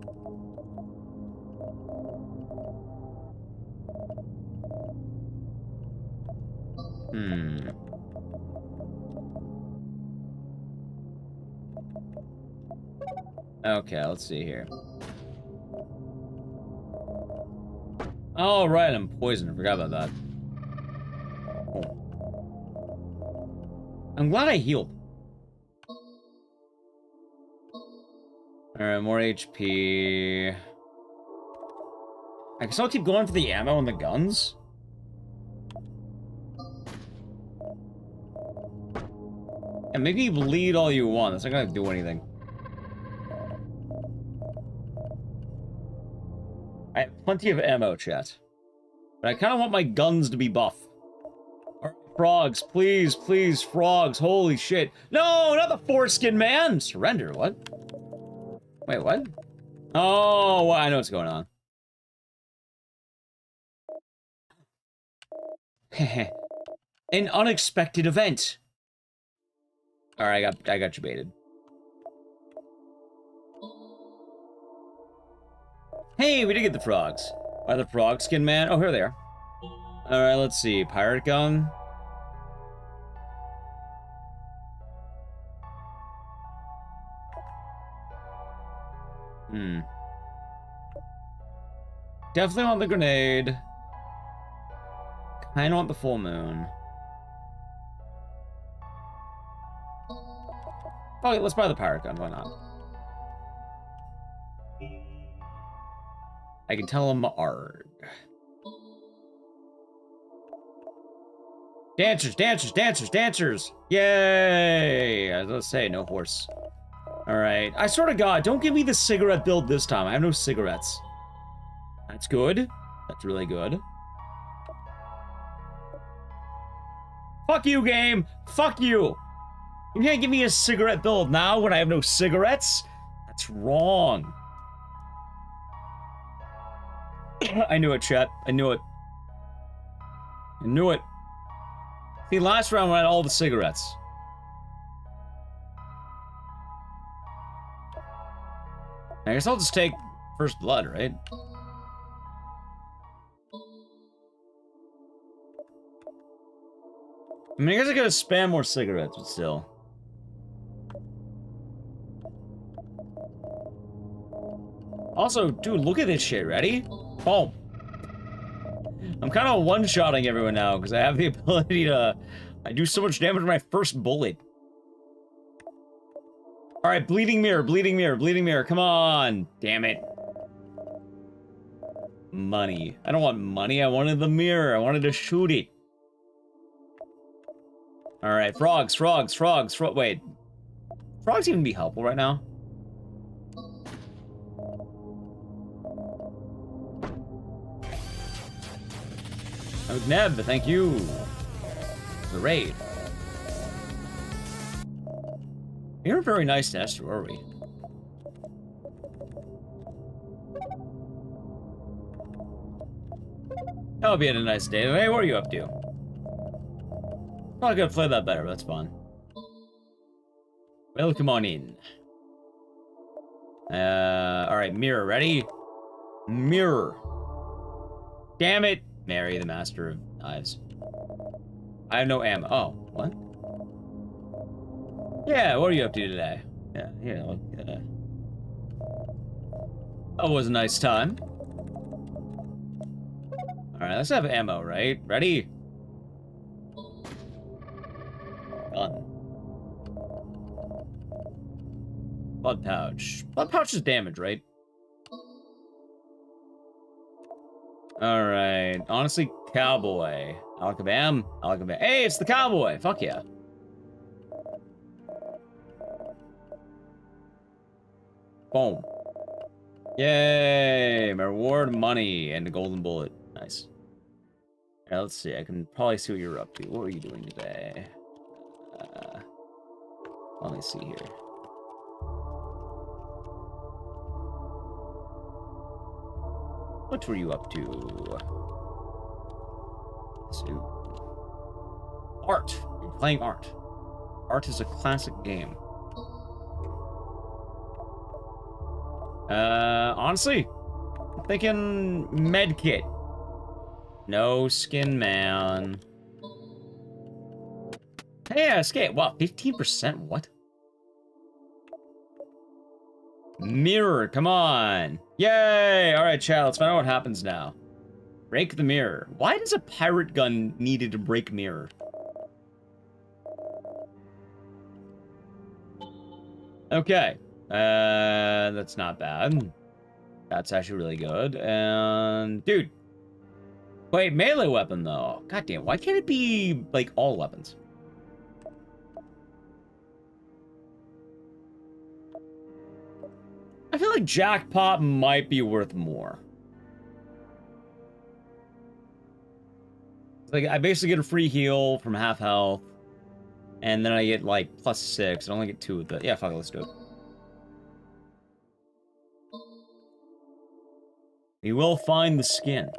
Okay, let's see here. Oh, right, I'm poisoned. I forgot about that. Oh. I'm glad I healed. Alright, more HP. I guess I'll keep going for the ammo and the guns. And maybe bleed all you want. That's not gonna do anything. I have plenty of ammo, chat. But I kind of want my guns to be buff. Alright, frogs, please, please, frogs. Holy shit. No, not the foreskin man! Surrender, what? Wait, what? Oh, well, I know what's going on. An unexpected event. Alright, I got you baited. Hey, we did get the frogs. Are the frog skin man? Oh, here they are. Alright, let's see. Pirate gun. Definitely want the grenade. Kinda want the full moon. Oh, let's buy the pirate gun. Why not? I can tell him ARG. Dancers, dancers, dancers, dancers! Yay! I was gonna say, no horse. Alright. I swear to God, don't give me the cigarette build this time. I have no cigarettes. That's good. That's really good. Fuck you, game! Fuck you! You can't give me a cigarette build now when I have no cigarettes? That's wrong. I knew it, chat. I knew it. I knew it. See, last round I had all the cigarettes. I guess I'll just take first blood, right? I mean, I guess I gotta spam more cigarettes, but still. Also, dude, look at this shit. Ready? Boom. I'm kind of one-shotting everyone now, because I have the ability to... I do so much damage with my first bullet. Alright, bleeding mirror, bleeding mirror, bleeding mirror. Come on. Damn it. Money. I don't want money. I wanted the mirror. I wanted to shoot it. Alright, frogs, frogs, frogs, wait. Frogs even be helpful right now? Oh, Neb, thank you. The raid. You're a very nice nester, are we? That'll be a nice day. Hey, what are you up to? I could play that better, but that's fun. Welcome on in. Alright, mirror, ready? Mirror. Damn it! Mary, the master of knives. I have no ammo. Oh, what? Yeah, what are you up to today? Yeah, here, look. That was a nice time. Alright, let's have ammo, right? Ready? Gun. Blood pouch. Blood pouch is damage, right? Alright. Honestly, cowboy. Alakabam. Alakabam. Hey, it's the cowboy! Fuck yeah. Boom. Yay! My reward, money, and a golden bullet. Nice. Now, let's see. I can probably see what you're up to. What are you doing today? Let me see here. What were you up to? So, art. You're playing art. Art is a classic game. Honestly, I'm thinking medkit. No skin, man. Hey, escape. Wow, 15%? What? Mirror, come on. Yay! Alright, chat, let's find out what happens now. Break the mirror. Why does a pirate gun needed to break mirror? Okay. That's not bad. That's actually really good. And, dude. Wait, melee weapon, though. God damn, why can't it be, like, all weapons? I feel like jackpot might be worth more. Like, I basically get a free heal from half health. And then I get, like, +6. I only get 2 with it. Yeah, fuck it, let's do it. We will find the skin.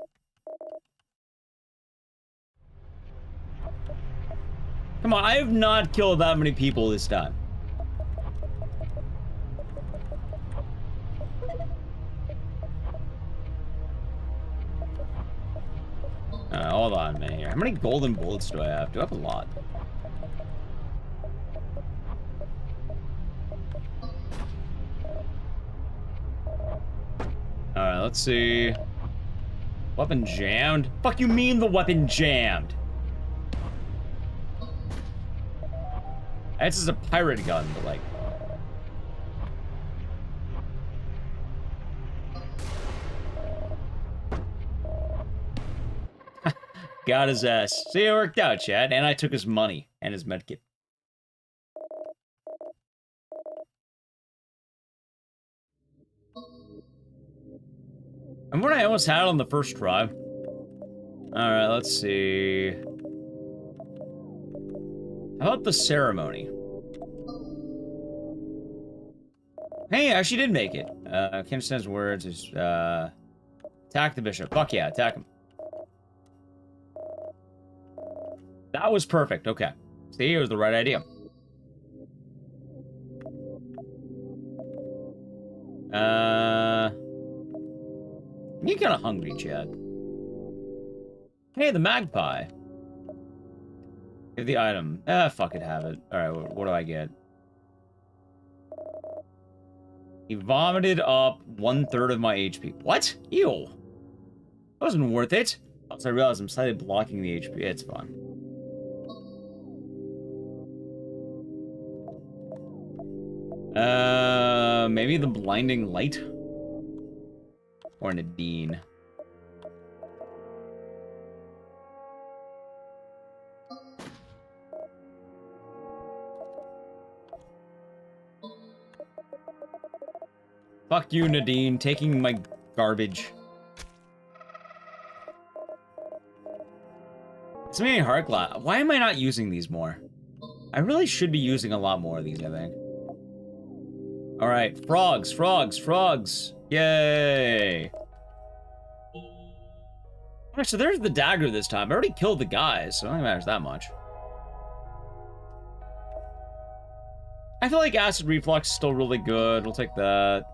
Come on, I have not killed that many people this time. Hold on, man. Here. How many golden bullets do I have? Do I have a lot? Alright, let's see. Weapon jammed? Fuck you mean the weapon jammed? This is a pirate gun, but like... Got his ass. See, it worked out, Chad. And I took his money and his medkit. And what I almost had on the first try. Alright, let's see. How about the ceremony? Hey, I actually did make it. Can't understand his words. Attack the bishop. Fuck yeah, attack him. That was perfect. Okay. See, it was the right idea. You're kind of hungry, Chad. Hey, the magpie. Give the item. Fuck it, have it. Alright, what do I get? He vomited up 1/3 of my HP. What? Ew. That wasn't worth it. Once I realized I'm slightly blocking the HP. It's fine. Maybe the blinding light? Or Nadine. Fuck you, Nadine, taking my garbage. It's me heart glass. Why am I not using these more? I really should be using a lot more of these, I think. Alright, frogs, frogs, frogs. Yay! Alright, so there's the dagger this time. I already killed the guys, so it only matters that much. I feel like acid reflux is still really good. We'll take that.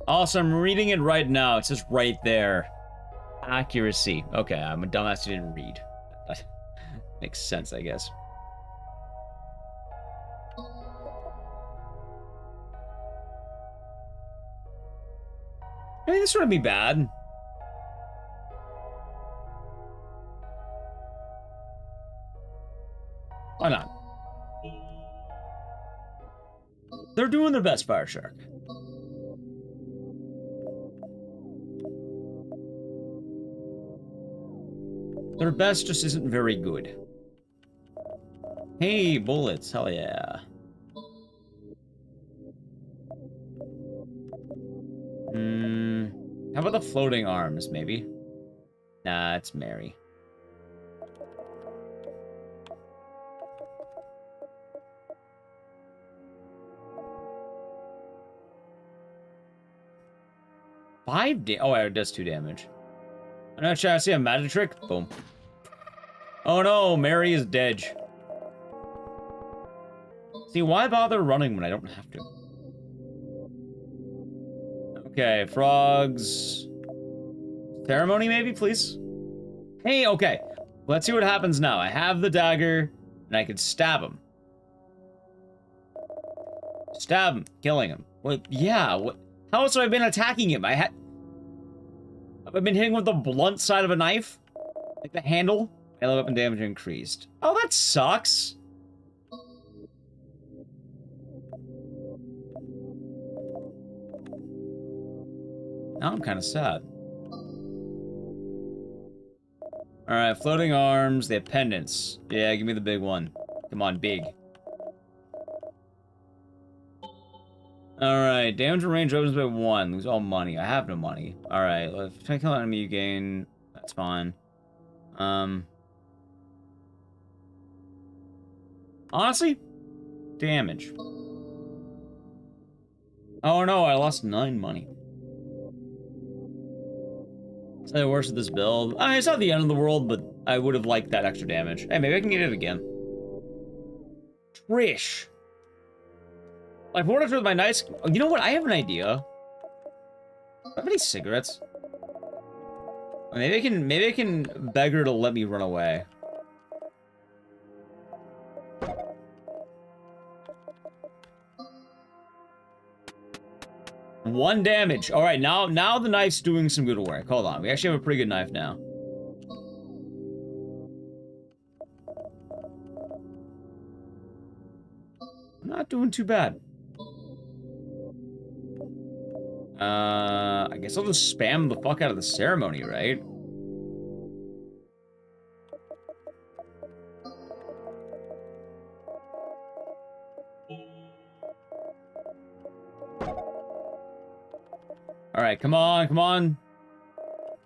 Also, I'm reading it right now. It says right there. Accuracy. Okay, I'm a dumbass who didn't read. That makes sense, I guess. I mean, this wouldn't be bad. Why not? They're doing their best, Fire Shark. Their best just isn't very good. Hey, bullets, hell yeah. How about the floating arms, maybe? Nah, it's Mary. Oh, it does 2 damage. I'm not trying to see a magic trick. Boom. Oh no, Mary is dead. See, why bother running when I don't have to? Okay, frogs. Ceremony, maybe, please? Hey, okay. Let's see what happens now. I have the dagger, and I can stab him. Stab him, killing him. Well, yeah, what? How else have I been attacking him? Have I been hitting with the blunt side of a knife? Like the handle? Melee weapon damage increased. Oh, that sucks. Now I'm kind of sad. Alright, floating arms, they have pendants. Yeah, give me the big one. Come on, big. Alright, damage and range opens by 1. Lose all money. I have no money. Alright, if I kill an enemy, you gain. That's fine. Honestly, damage. Oh no, I lost 9 money. Is that worse with this build? I mean, it's not the end of the world, but I would have liked that extra damage. Hey, maybe I can get it again. Trish. Like, what if with my nice... Oh, you know what? I have an idea. Do I have any cigarettes? Maybe I can beg her to let me run away. One damage. All right, now the knife's doing some good work. Hold on, we actually have a pretty good knife now. I'm not doing too bad. I guess I'll just spam the fuck out of the ceremony, right? Alright, come on, come on.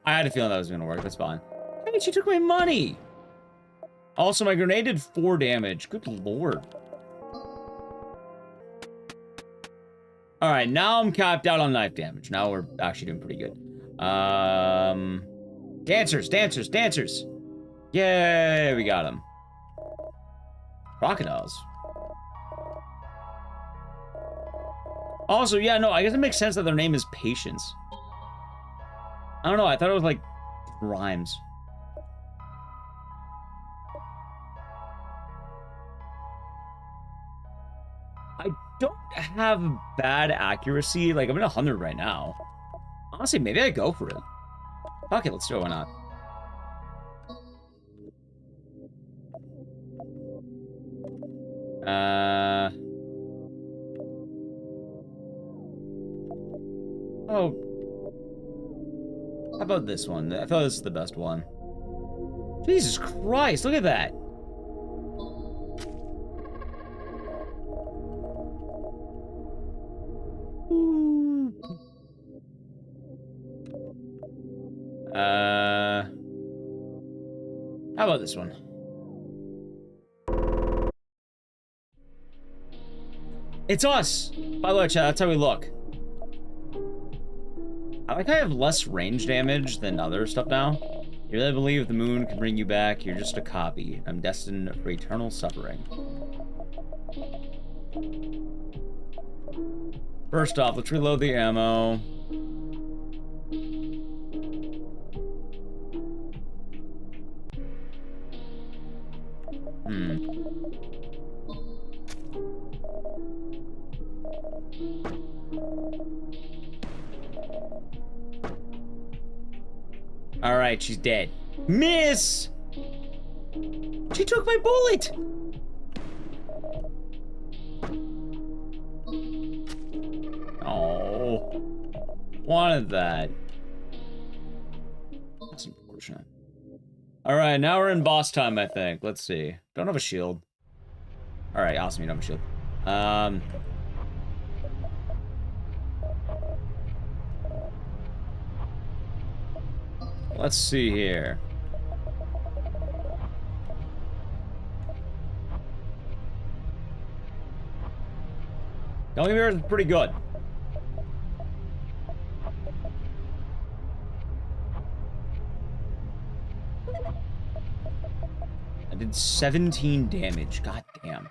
I had a feeling that was gonna work, that's fine. Hey, she took my money! Also, my grenade did 4 damage. Good lord. Alright, now I'm capped out on knife damage. Now we're actually doing pretty good. Dancers, dancers, dancers! Yay, we got them. Crocodiles. Also, yeah, no, I guess it makes sense that their name is Patience. I don't know, I thought it was like rhymes. I don't have bad accuracy. Like, I'm at 100 right now. Honestly, maybe I go for it. Fuck it, let's do it, why not? Oh. How about this one? I thought this was the best one. Jesus Christ, look at that. How about this one? It's us! By the way, chat, that's how we look. I like how I have less range damage than other stuff now. You really believe the moon can bring you back? You're just a copy. I'm destined for eternal suffering. First off, let's reload the ammo. Alright, she's dead. Miss! She took my bullet! Oh. Wanted that. That's unfortunate. Alright, now we're in boss time, I think. Let's see. Don't have a shield. Alright, awesome, you don't have a shield. Let's see here. Gummy bear is pretty good. I did 17 damage. God damn.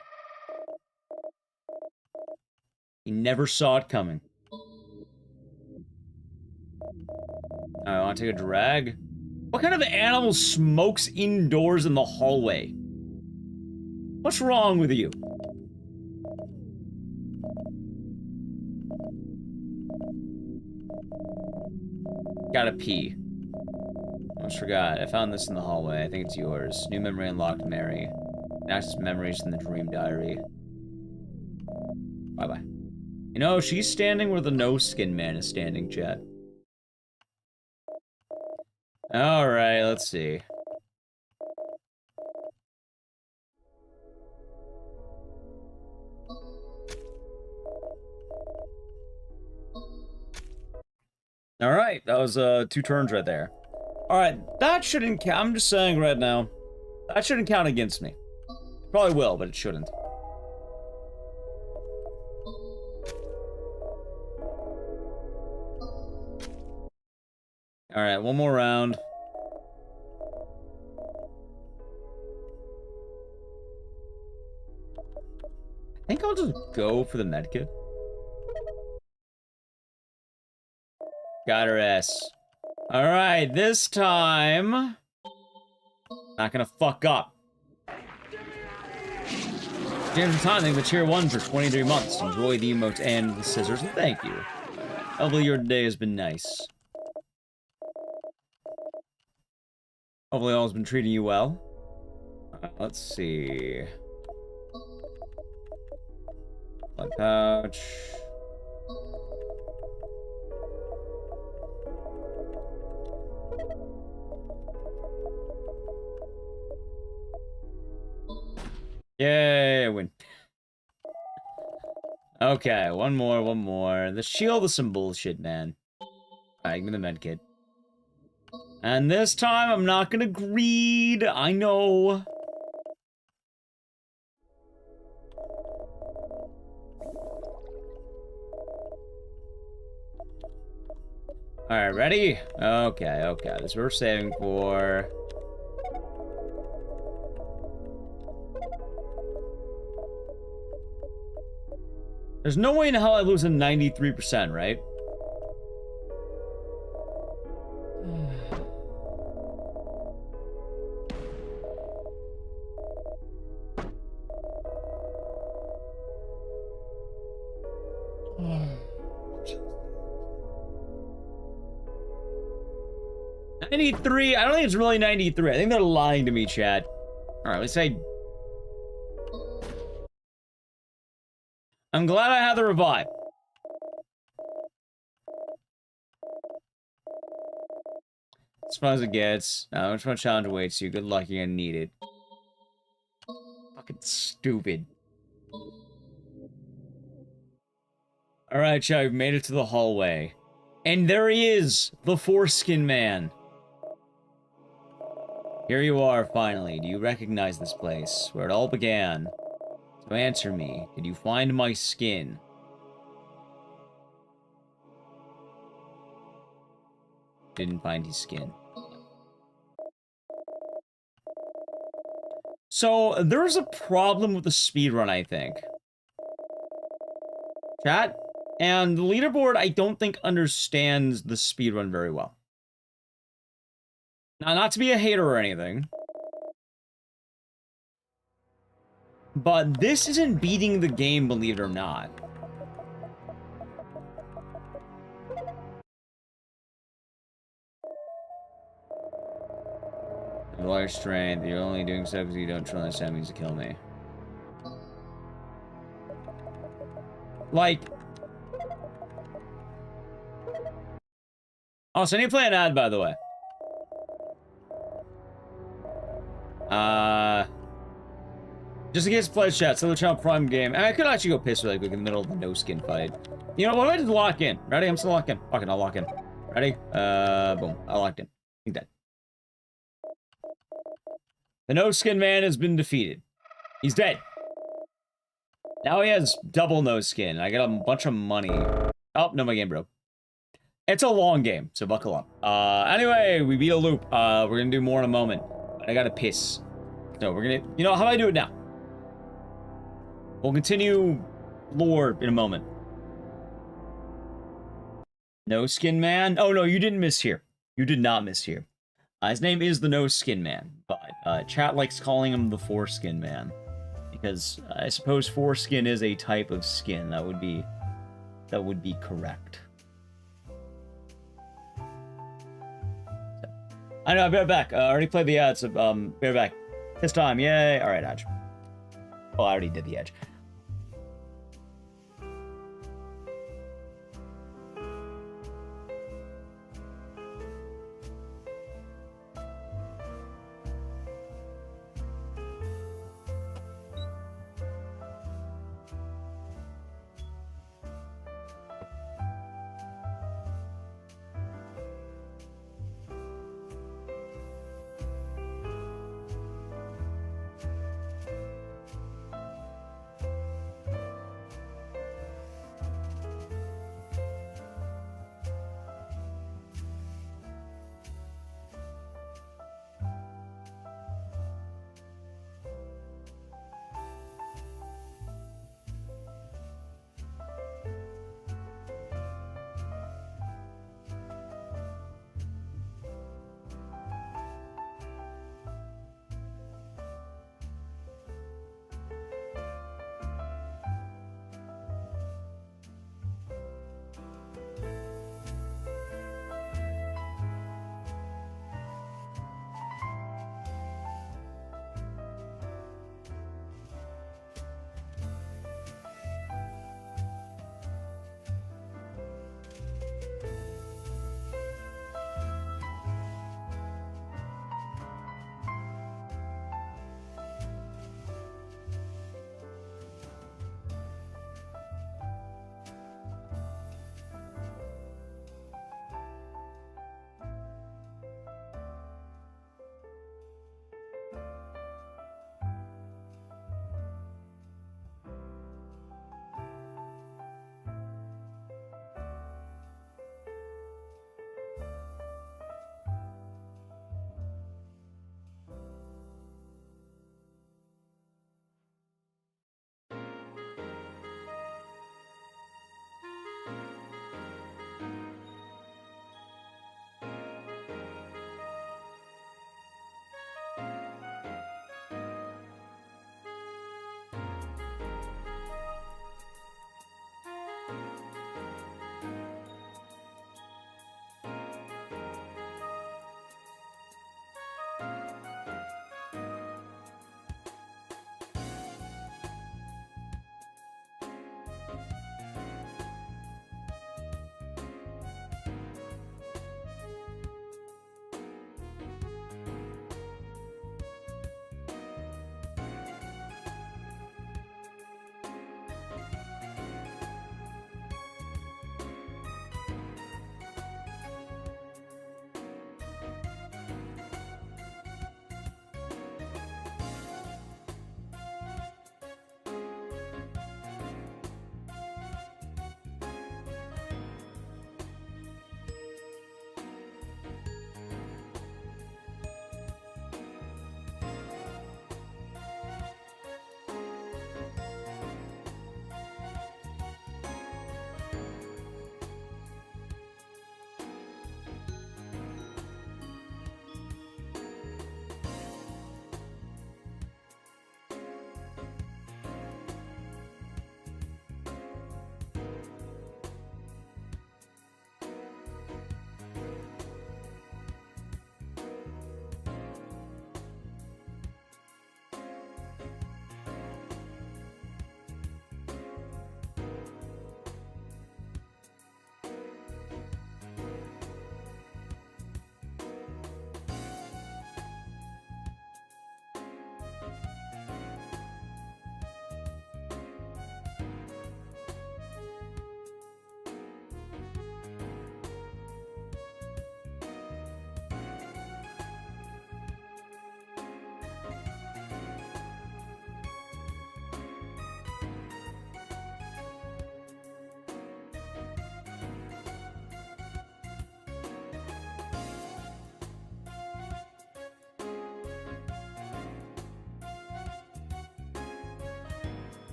He never saw it coming. I want to take a drag. What kind of animal smokes indoors in the hallway? What's wrong with you? Gotta pee. Almost forgot. I found this in the hallway. I think it's yours. New memory unlocked, Mary. Access memories in the dream diary. Bye-bye. You know, she's standing where the no-skin man is standing, chat. Alright, let's see. Alright, that was 2 turns right there. Alright, that shouldn't count. I'm just saying right now. That shouldn't count against me. Probably will, but it shouldn't. Alright, one more round. I think I'll just go for the medkit. Got her ass. Alright, this time... Not gonna fuck up. James and Tom, thank you for tier 1 for 23 months. Enjoy the emotes and the scissors, and thank you. Hopefully your day has been nice. Hopefully all's been treating you well. Let's see. Blood pouch. Yay, I win. Okay, one more. The shield is some bullshit, man. Alright, give me the medkit. And this time, I'm not gonna greed. I know. Alright, ready? Okay. This we're saving for. There's no way in hell I lose a 93%, right? $93? I don't think it's really 93. I think they're lying to me, chat. Alright, let's say... I'm glad I had the revive. As far as it gets. Which one challenge awaits you? Good luck, you're gonna need it. Fucking stupid. Alright, chat, we've made it to the hallway. And there he is! The Foreskin Man! Here you are, finally. Do you recognize this place? Where it all began? So answer me. Did you find my skin? Didn't find his skin. So, there's a problem with the speedrun, I think. Chat? And the leaderboard, I don't think, understands the speedrun very well. Now, not to be a hater or anything. But this isn't beating the game, believe it or not. Large strength, you're only doing so because you don't trust enemies to kill me. Like... Oh, so I need to play an ad, by the way. Just in case it plays chat, Silver Channel Prime game. I could actually go piss really quick in the middle of the no-skin fight. You know, what do I just lock in? Ready? I'm still locked in. Fucking, I'll lock in. Ready? Boom. I locked in. He's dead. The no-skin man has been defeated. He's dead. Now he has double no-skin. I got a bunch of money. Oh, no, my game broke. It's a long game, so buckle up. Anyway, we beat a loop. We're gonna do more in a moment. I gotta piss. So we're gonna... You know, how do I do it now? We'll continue lore in a moment. No Skin Man? Oh, no, you didn't miss here. You did not miss here. His name is the No Skin Man, but chat likes calling him the Foreskin Man. Because I suppose foreskin is a type of skin. That would be correct. So, I know, I'll be right back. I already played the ad, so be right back. This time, yay! Alright, Edge. Oh, I already did the Edge.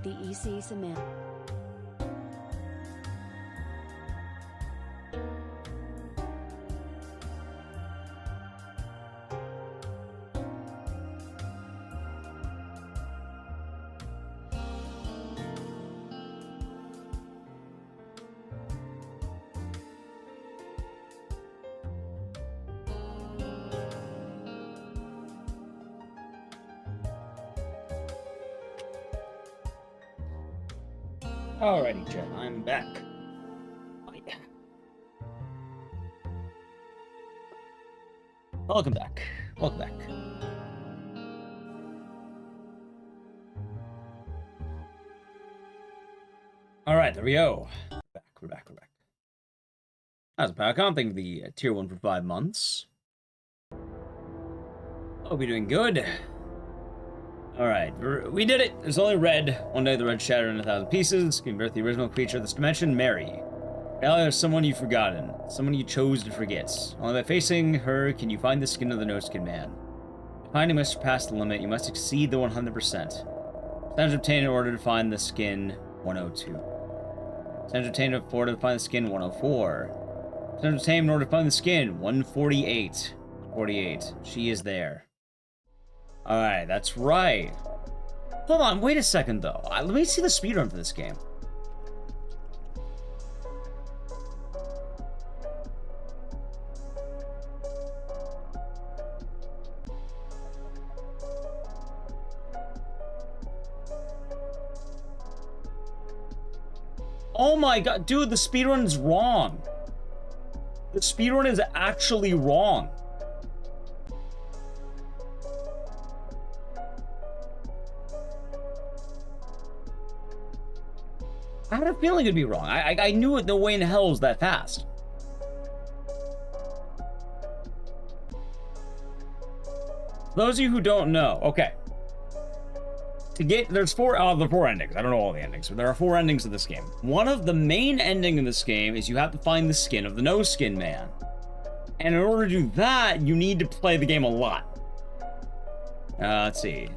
Ecdycis cement. Alrighty, chat, I'm back. Welcome back. Welcome back. Alright, there we go. We're back. How's the account? Thank the tier 1 for 5 months. Hope you're doing good. Alright, we did it! There's only red. One day the red shattered in 1,000 pieces. Giving birth to the original creature of this dimension, Mary. Now there's someone you've forgotten. Someone you chose to forget. Only by facing her can you find the skin of the no-skin man. To find you must surpass the limit. You must exceed the 100%. Percentage obtained in order to find the skin, 102. Percentage obtained in order to find the skin, 104. Percentage obtained in order to find the skin, 148. 48. She is there. Alright, that's right. Hold on, wait a second though. Let me see the speedrun for this game. Oh my god, dude, the speedrun is wrong. The speedrun is actually wrong. I had a feeling it'd be wrong. I knew it no way in hell was that fast. Those of you who don't know, okay. There's four out of the 4 endings. I don't know all the endings, but there are 4 endings of this game. One of the main ending in this game is you have to find the skin of the no-skin man. And in order to do that, you need to play the game a lot. Let's see.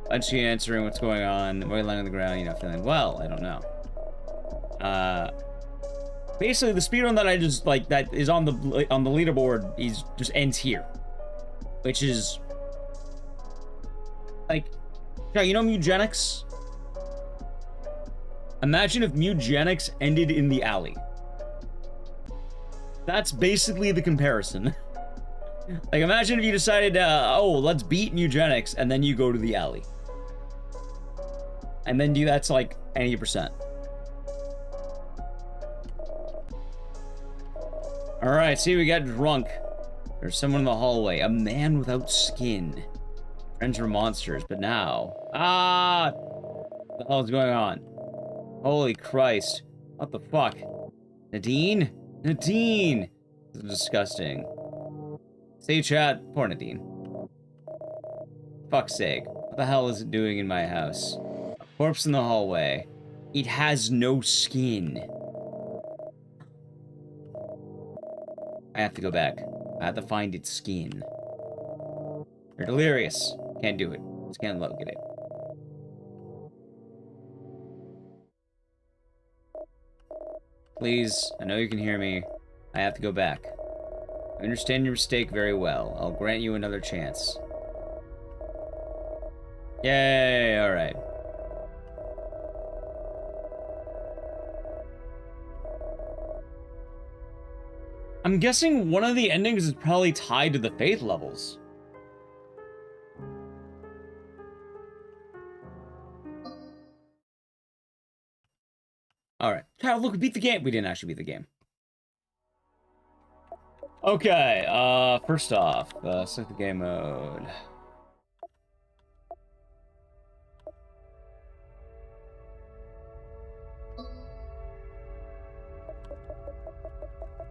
Bunch answering what's going on, way lying on the ground, feeling well, I don't know. Basically, the speedrun that I just, that is on the leaderboard just ends here. Which is... you know Mugenics? Imagine if Mugenics ended in the alley. That's basically the comparison. Imagine if you decided, let's beat Mugenics, and then you go to the alley. And then that's like 80%. Alright, see, we got drunk. There's someone in the hallway. A man without skin. Friends were monsters, but now... What the hell is going on? Holy Christ. What the fuck? Nadine? Nadine! This is disgusting. Say chat, poor Nadine. Fuck's sake. What the hell is it doing in my house? A corpse in the hallway. It has no skin. I have to go back. I have to find its skin. You're delirious. Can't do it. Just can't look at it. Please, I know you can hear me. I have to go back. I understand your mistake very well. I'll grant you another chance. Yay, alright. I'm guessing one of the endings is probably tied to the faith levels. Alright. Look, we beat the game. We didn't actually beat the game. Okay, first off, select the game mode.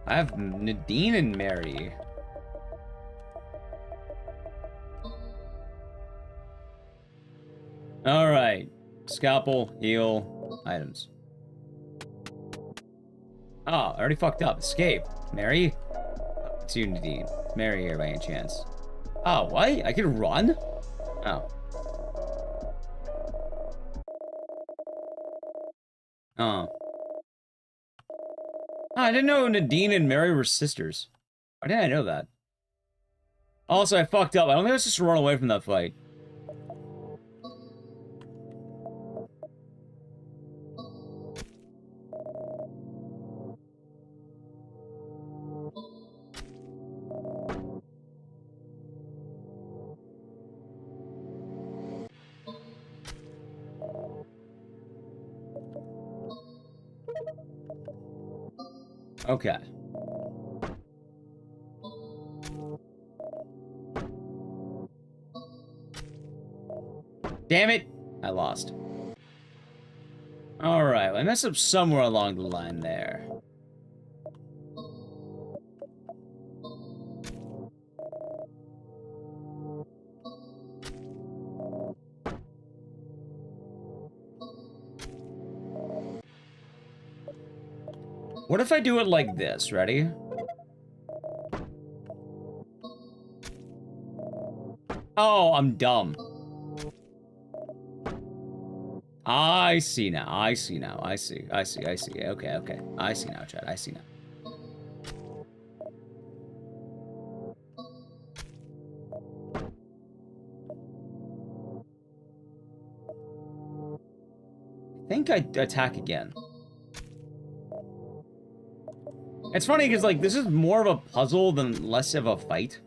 I have Nadine and Mary. Alright. Scalpel, heal, items. Oh, I already fucked up. Escape. Mary? It's you, Nadine. Mary here by any chance. Oh, what? I can run? Oh. Oh. Oh, I didn't know Nadine and Mary were sisters. Why didn't I know that? Also, I fucked up. I don't think I was just run away from that fight. Okay. Damn it! I lost. Alright, well, I messed up somewhere along the line there. What if I do it like this? Ready? Oh, I'm dumb. I see now. I see now. I see. I see. I see. Okay, okay. I see now, Chad. I see now. I think I attack again. It's funny because, like, this is more of a puzzle than less of a fight.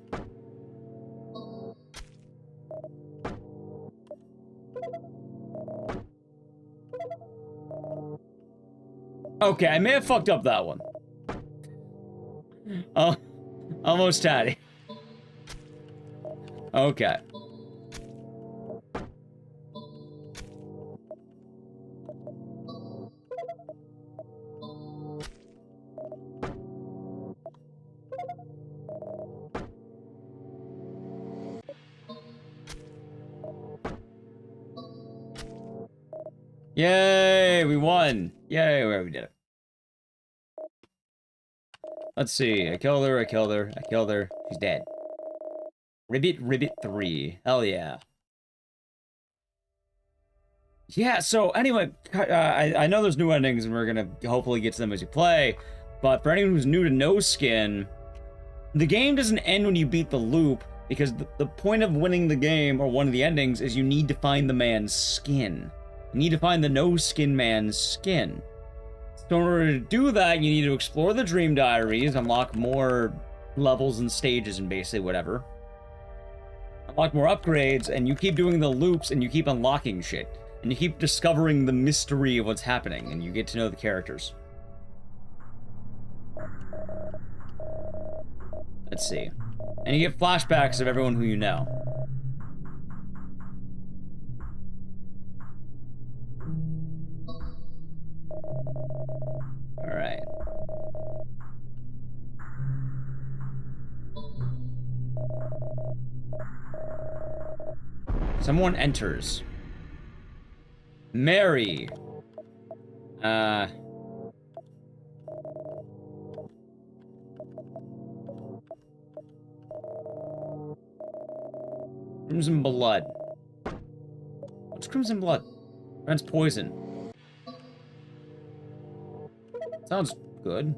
Okay, I may have fucked up that one. Oh, almost had it. Okay. Yay, we won. Yay, we did it. Let's see. I killed her, I killed her, I killed her. She's dead. Ribbit, Ribbit 3. Hell yeah. Yeah, so anyway, I know there's new endings and we're gonna hopefully get to them as you play, but for anyone who's new to No Skin, the game doesn't end when you beat the loop, because the point of winning the game, or one of the endings, is you need to find the man's skin. You need to find the No Skin man's skin. So in order to do that, you need to explore the Dream Diaries, unlock more levels and stages and basically whatever. Unlock more upgrades, and you keep doing the loops, and you keep unlocking shit. And you keep discovering the mystery of what's happening, and you get to know the characters. Let's see. And you get flashbacks of everyone who you know. Alright. Someone enters. Mary. Crimson blood. What's crimson blood? Prevents poison. Sounds good.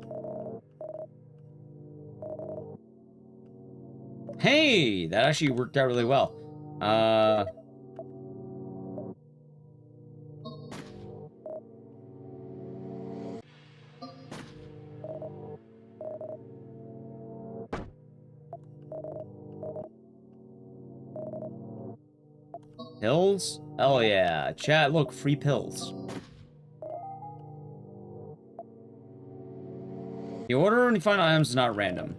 Hey! That actually worked out really well. Pills? Oh yeah. Chat, look, free pills. The order when you find items is not random.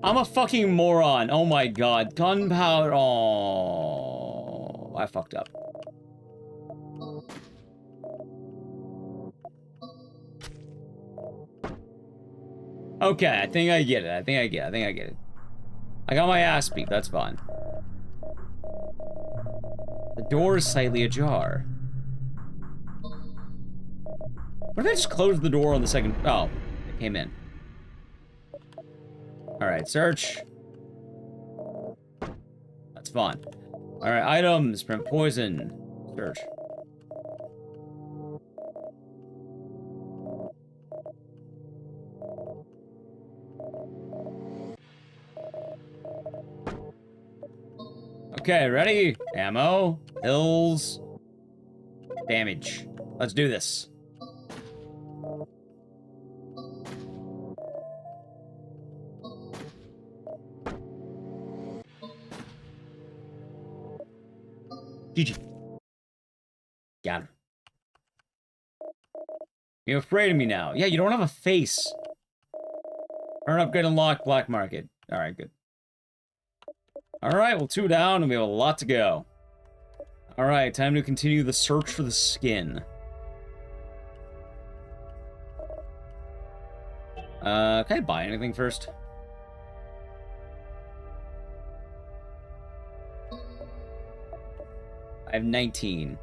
I'm a fucking moron. Oh my god. Gunpowder. Oh, I fucked up. Okay, I think I get it. I think I get it. I got my ass beat. That's fine. The door is slightly ajar. What if I just closed the door on the second... Oh, it came in. Alright, search. That's fine. Alright, items. Prevent poison. Search. Okay, ready? Ammo, hills, damage. Let's do this. GG. Got him. You're afraid of me now. Yeah, you don't have a face. Earn upgrade unlocked, black market. Alright, good. Alright, well, 2 down, and we have a lot to go. Alright, time to continue the search for the skin. Can I buy anything first? I have 19.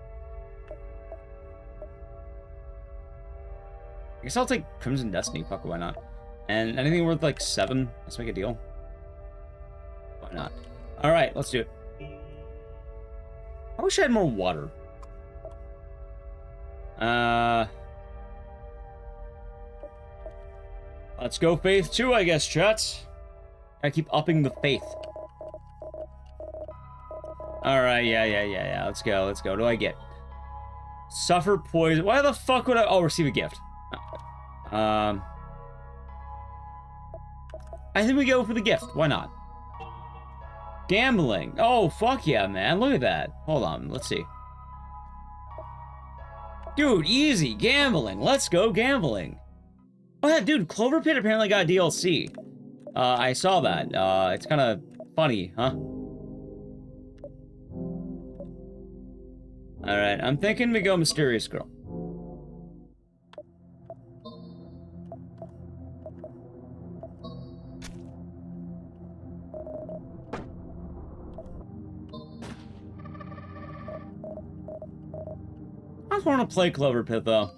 I guess I'll take Crimson Destiny. Fuck, why not? And anything worth like 7? Let's make a deal. Why not? Alright, let's do it. I wish I had more water. Let's go faith 2, I guess, chat. I keep upping the faith. Alright, yeah. Let's go. What do I get? Suffer poison. Why the fuck would I... Oh, receive a gift. I think we go for the gift. Why not? Gambling. Oh, fuck yeah, man. Look at that. Hold on. Let's see. Dude, easy. Gambling. Let's go gambling. Oh, yeah, dude. Clover Pit apparently got DLC. I saw that. It's kind of funny, huh? Alright, I'm thinking we go Mysterious Girl. I just want to play Clover Pit, though.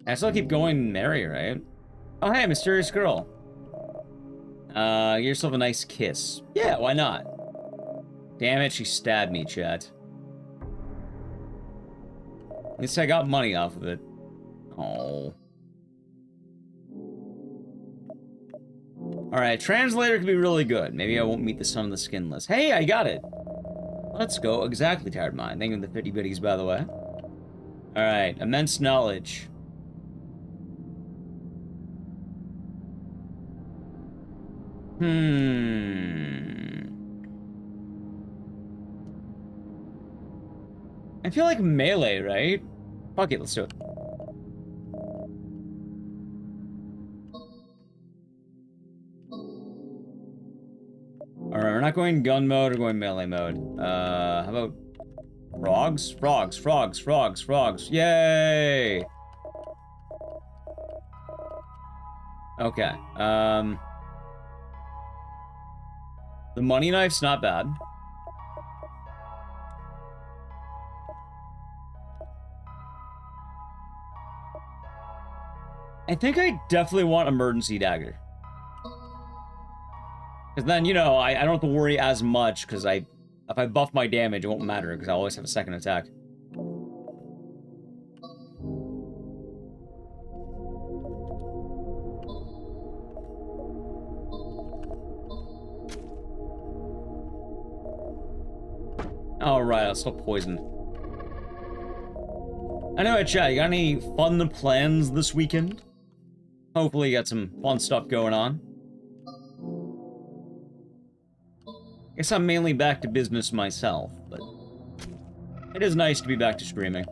I still keep going Mary, right? Oh, hey, Mysterious Girl. Give yourself a nice kiss. Yeah, why not? Damn it, she stabbed me, chat. At least I got money off of it. Oh. Alright, translator could be really good. Maybe I won't meet the son of the skinless. Hey, I got it! Let's go. Exactly, Tired Mind. Thank you for the 50 biddies, by the way. Alright, immense knowledge. I feel like melee, right? Fuck it, let's do it. Alright, we're not going gun mode, we're going melee mode. How about frogs? Frogs. Yay! Okay, the money knife's not bad. I think I definitely want emergency dagger. Because then, you know, I don't have to worry as much, because if I buff my damage, it won't matter, because I always have a second attack. Alright, I'll still poison. Anyway, chat, you got any fun plans this weekend? Hopefully you got some fun stuff going on. Guess I'm mainly back to business myself, but it is nice to be back to streaming.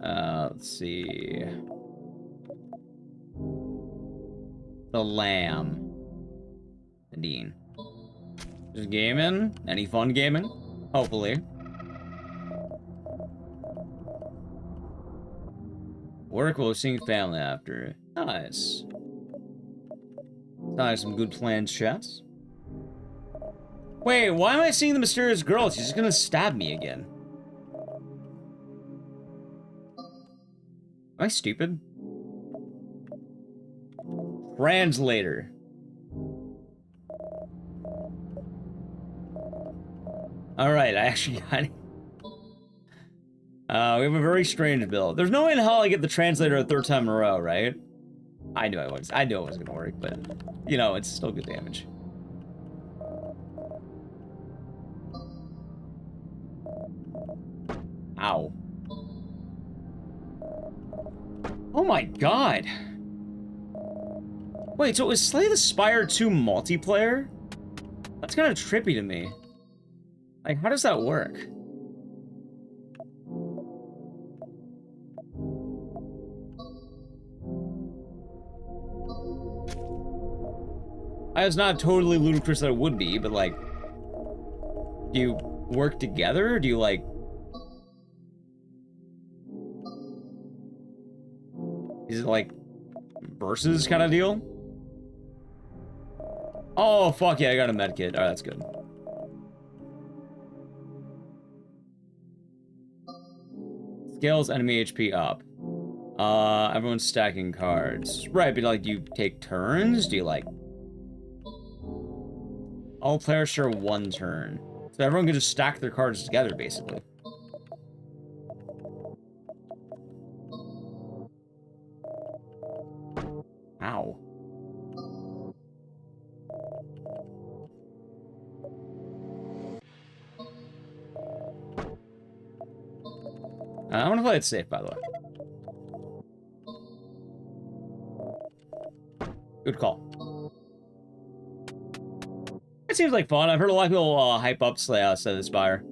Let's see. The lamb. Dean. Just gaming? Any fun gaming? Hopefully. Work while seeing family after. Nice. Sounds like some good plans, chats. Wait, why am I seeing the mysterious girl? She's just gonna stab me again. Am I stupid? Translator. Alright, I actually got it. We have a very strange build. There's no way in hell I get the translator a third time in a row, right? I knew it wasn't gonna work, but you know, it's still good damage. Ow. Oh my god. Wait, so it was Slay the Spire 2 multiplayer? That's kind of trippy to me. Like, how does that work? It's not totally ludicrous that it would be, but like, do you work together? Do you like... Is it like versus kind of deal? Oh, fuck yeah, I got a medkit. Alright, that's good. Scales enemy HP up. Everyone's stacking cards. Right, but like, do you take turns? Do you like... All players share one turn. So everyone can just stack their cards together, basically. Ow. I want to play it safe, by the way. Good call. It seems like fun. I've heard a lot of people hype up Slay the Spire.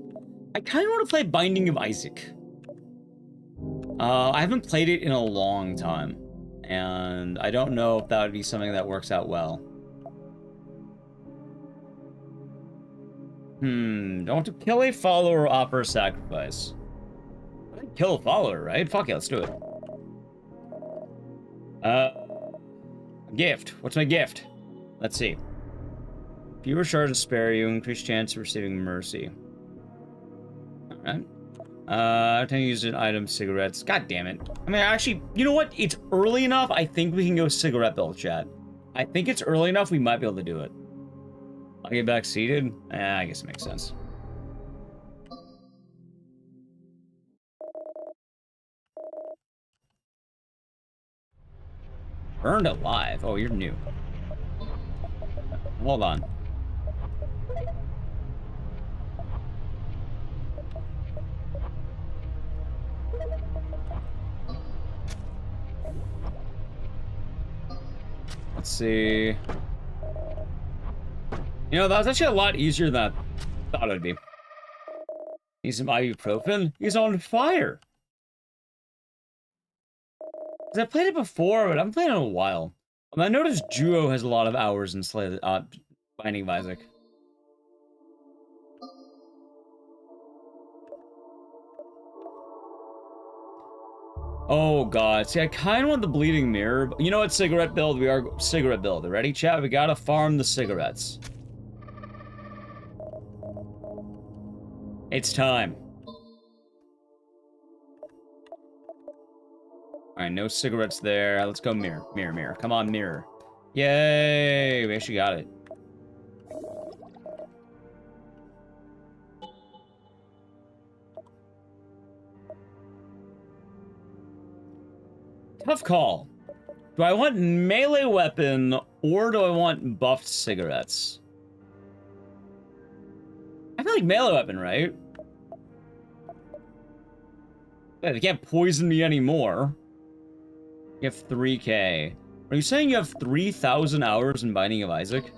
I kind of want to play Binding of Isaac. I haven't played it in a long time, and I don't know if that would be something that works out well. Don't want to kill a follower or offer a sacrifice. Kill a follower, right? Fuck yeah, let's do it. Gift. What's my gift? Let's see. Fewer shards to spare you, increased chance of receiving mercy. Alright. Time to use an item, cigarettes. God damn it. I mean, actually, you know what? It's early enough. I think we can go cigarette build, chat. I think it's early enough. We might be able to do it. I'll get back seated. I guess it makes sense. Burned alive. Oh, you're new. Hold on. Let's see. You know, that was actually a lot easier than I thought it would be. Need some ibuprofen? He's on fire. Because I played it before, but I haven't played it in a while. I noticed Juo has a lot of hours in Binding of Isaac. Oh god, see, I kind of want the bleeding mirror. But you know what, cigarette build? We are cigarette build. Ready, chat? We gotta farm the cigarettes. It's time. Alright, no cigarettes there. Let's go mirror. Mirror, mirror. Come on, mirror. Yay! We actually got it. Tough call. Do I want melee weapon or do I want buffed cigarettes? I feel like melee weapon, right? Yeah, they can't poison me anymore. You have 3K. Are you saying you have 3,000 hours in Binding of Isaac?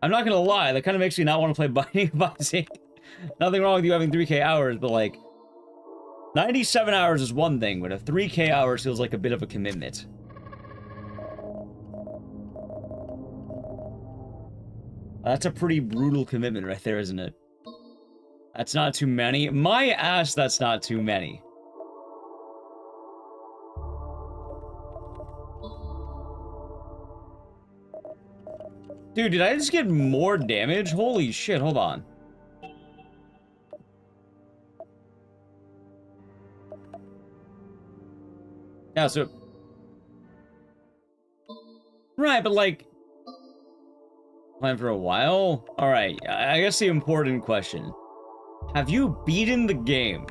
I'm not gonna lie, that kind of makes me not want to play Binding of Isaac. Nothing wrong with you having 3K hours, but like... 97 hours is one thing, but a 3K hours feels like a bit of a commitment. That's a pretty brutal commitment right there, isn't it? That's not too many. My ass, that's not too many. Dude, did I just get more damage? Holy shit, hold on. Yeah, so... Right, but like... Playing for a while? Alright, I guess the important question. Have you beaten the game?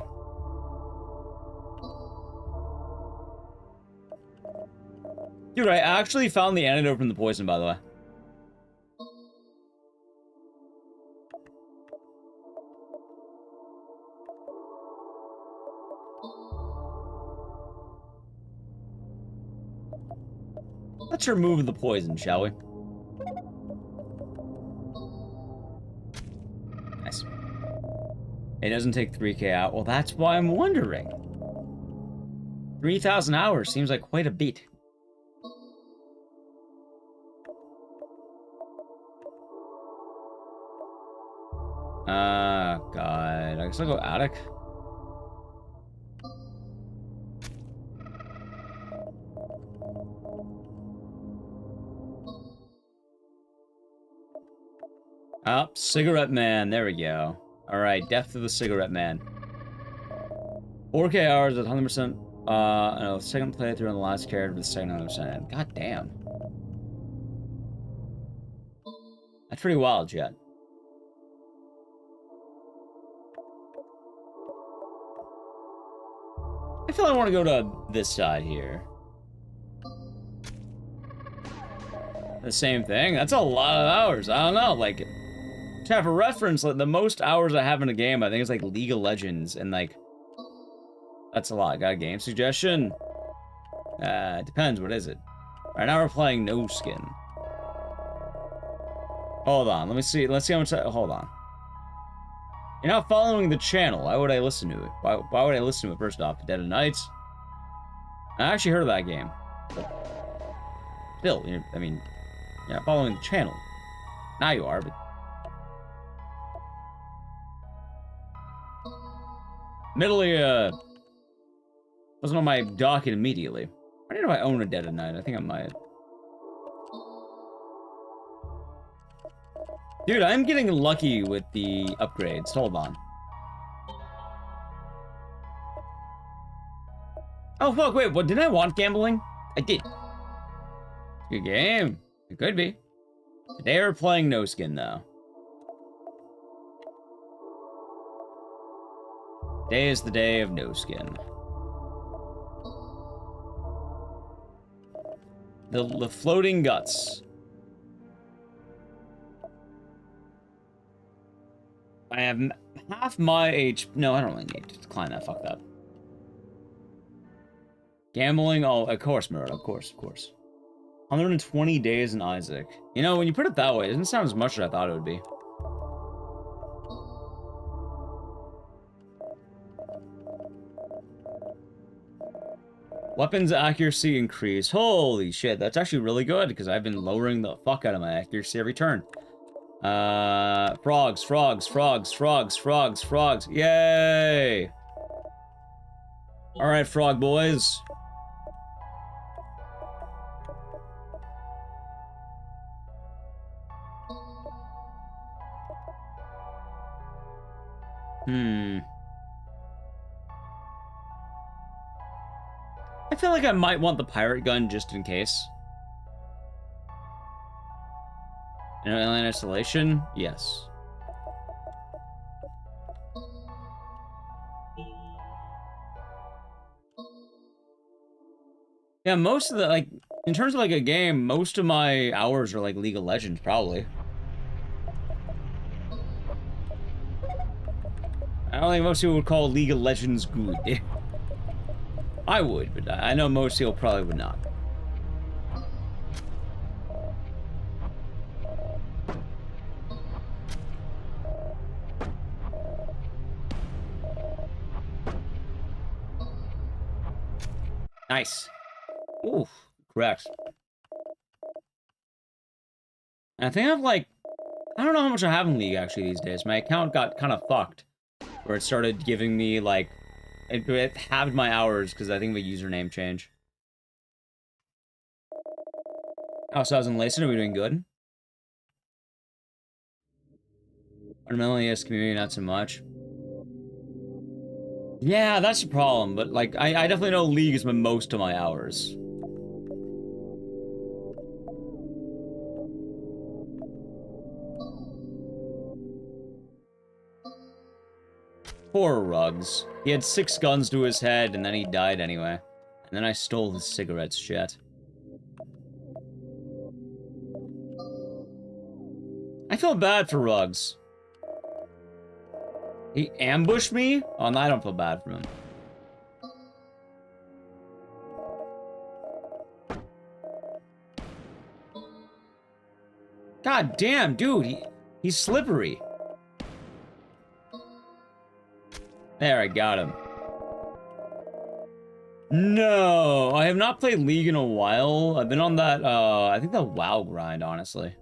Dude, I actually found the antidote from the poison, by the way. Let's remove the poison, shall we? Nice. It doesn't take 3K out. Well, that's why I'm wondering. 3,000 hours seems like quite a bit. God. I guess I'll go attic. Oh, cigarette man. There we go. Alright, death to the cigarette man. 4K hours at 100%. No, second playthrough on the last character with the second 100%. God damn. That's pretty wild, chat. I feel I want to go to this side here. The same thing? That's a lot of hours. I don't know, like... To have a reference, like, the most hours I have in a game, I think it's like League of Legends, and like... That's a lot. Got a game suggestion? It depends, what is it? Right now we're playing No Skin. Hold on, let me see, let's see how much hold on. You're not following the channel, why would I listen to it? Why would I listen to it first off? Dead of Nights? I actually heard of that game. Still, I mean, you're not following the channel. Now you are, but... Admittedly, wasn't on my docket immediately. I don't know if I own a Dead of Night, I think I might. Dude, I'm getting lucky with the upgrades. Hold on. Oh, fuck, wait, what, did I want gambling? I did. Good game. It could be. Today we're playing No Skin, though. Today is the day of No Skin. The floating guts. I have half my HP. No, I don't really need to climb that. Fuck that. Gambling. Oh, of course, Murad. Of course, of course. 120 days in Isaac. You know, when you put it that way, it doesn't sound as much as I thought it would be. Weapons accuracy increase. Holy shit, that's actually really good, because I've been lowering the fuck out of my accuracy every turn. Frogs, frogs, frogs, frogs, frogs, frogs. Yay! Alright, frog boys. I feel like I might want the pirate gun just in case. An alien installation? Yes. Yeah, most of the, like, in terms of, like, a game, most of my hours are, like, League of Legends, probably. I don't think most people would call League of Legends good. I would, but I know most people probably would not. Nice. Ooh, correct. And I think I've, like, I don't know how much I have in League, actually, these days. My account got kind of fucked, where it started giving me, like, it halved my hours, because I think the username change. Oh, so I was in Layson, are we doing good? Fundamentally, yes, community, not so much. Yeah, that's the problem, but, like, I definitely know League is most of my hours. Poor Ruggs. He had 6 guns to his head, and then he died anyway. And then I stole his cigarettes, shit. I feel bad for Rugs. He ambushed me? Oh, no, I don't feel bad for him. God damn, dude, he's slippery. There, I got him. No, I have not played League in a while. I've been on that, I think the WoW grind, honestly.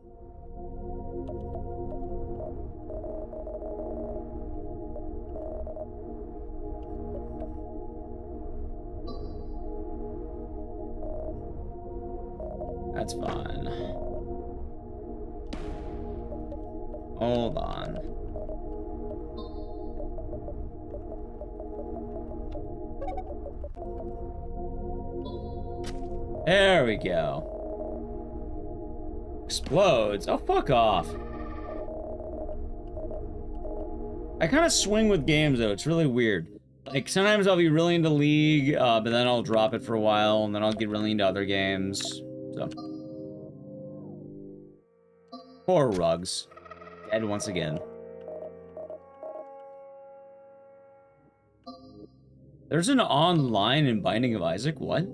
That's fine. Hold on. There we go. Explodes. Oh, fuck off. I kind of swing with games, though. It's really weird. Like, sometimes I'll be really into League, but then I'll drop it for a while, and then I'll get really into other games. So. Poor Rugs. Dead once again. There's an online in Binding of Isaac? What?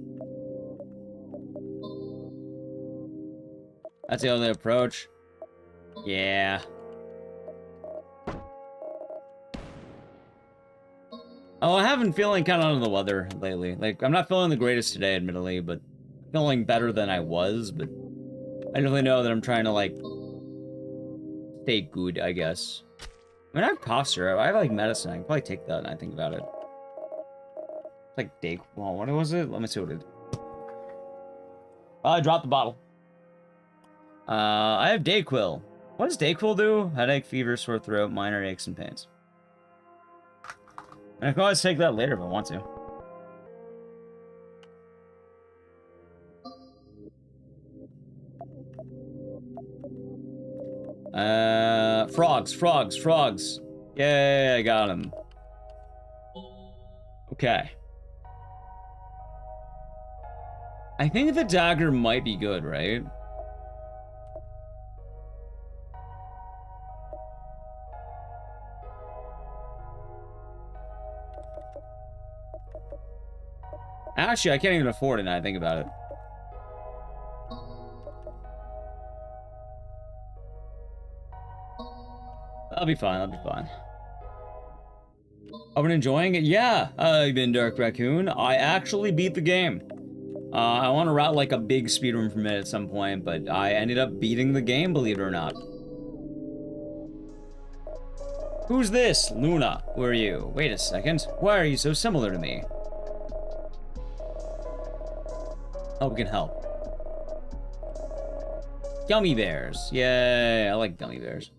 That's the only approach. Yeah. Oh, I have been feeling kind of under the weather lately. Like, I'm not feeling the greatest today, admittedly, but feeling better than I was, but I definitely know that I'm trying to, like, stay good, I guess. I mean, I have cough syrup. I have, like, medicine. I can probably take that and I think about it. It's like Dayquil. What was it? Let me see what it is. Oh, I dropped the bottle. I have Dayquil. What does Dayquil do? Headache, fever, sore throat, minor aches and pains. And I can always take that later if I want to. Frogs. Yay, I got him. Okay. I think the dagger might be good, right? Actually, I can't even afford it now I think about it. I'll be fine, I've been enjoying it? Yeah, I've been Dark Raccoon. I actually beat the game. I want to route like a big speedrun from it at some point, but I ended up beating the game, believe it or not. Who's this? Luna. Who are you? Wait a second. Why are you so similar to me? Oh, we can help. Gummy bears. Yay, I like gummy bears.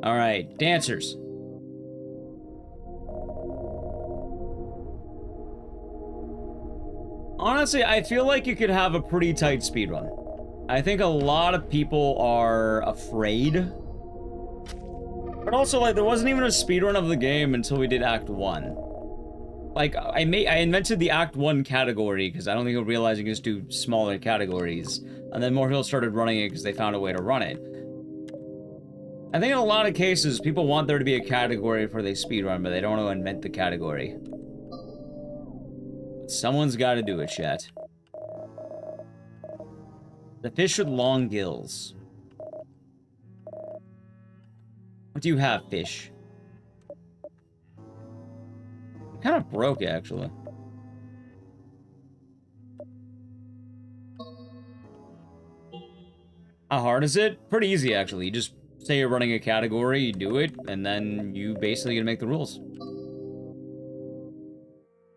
Alright, dancers. Honestly, I feel like you could have a pretty tight speedrun. I think a lot of people are afraid. But also, like, there wasn't even a speedrun of the game until we did Act 1. Like, I invented the Act 1 category, because I don't think people realized you could just do smaller categories. And then more people started running it because they found a way to run it. I think in a lot of cases, people want there to be a category before they speedrun, but they don't want to invent the category. Someone's got to do it, chat. The fish with long gills. What do you have, fish? Kind of broke, actually. How hard is it? Pretty easy, actually. You just say you're running a category, you do it, and then you basically gonna make the rules.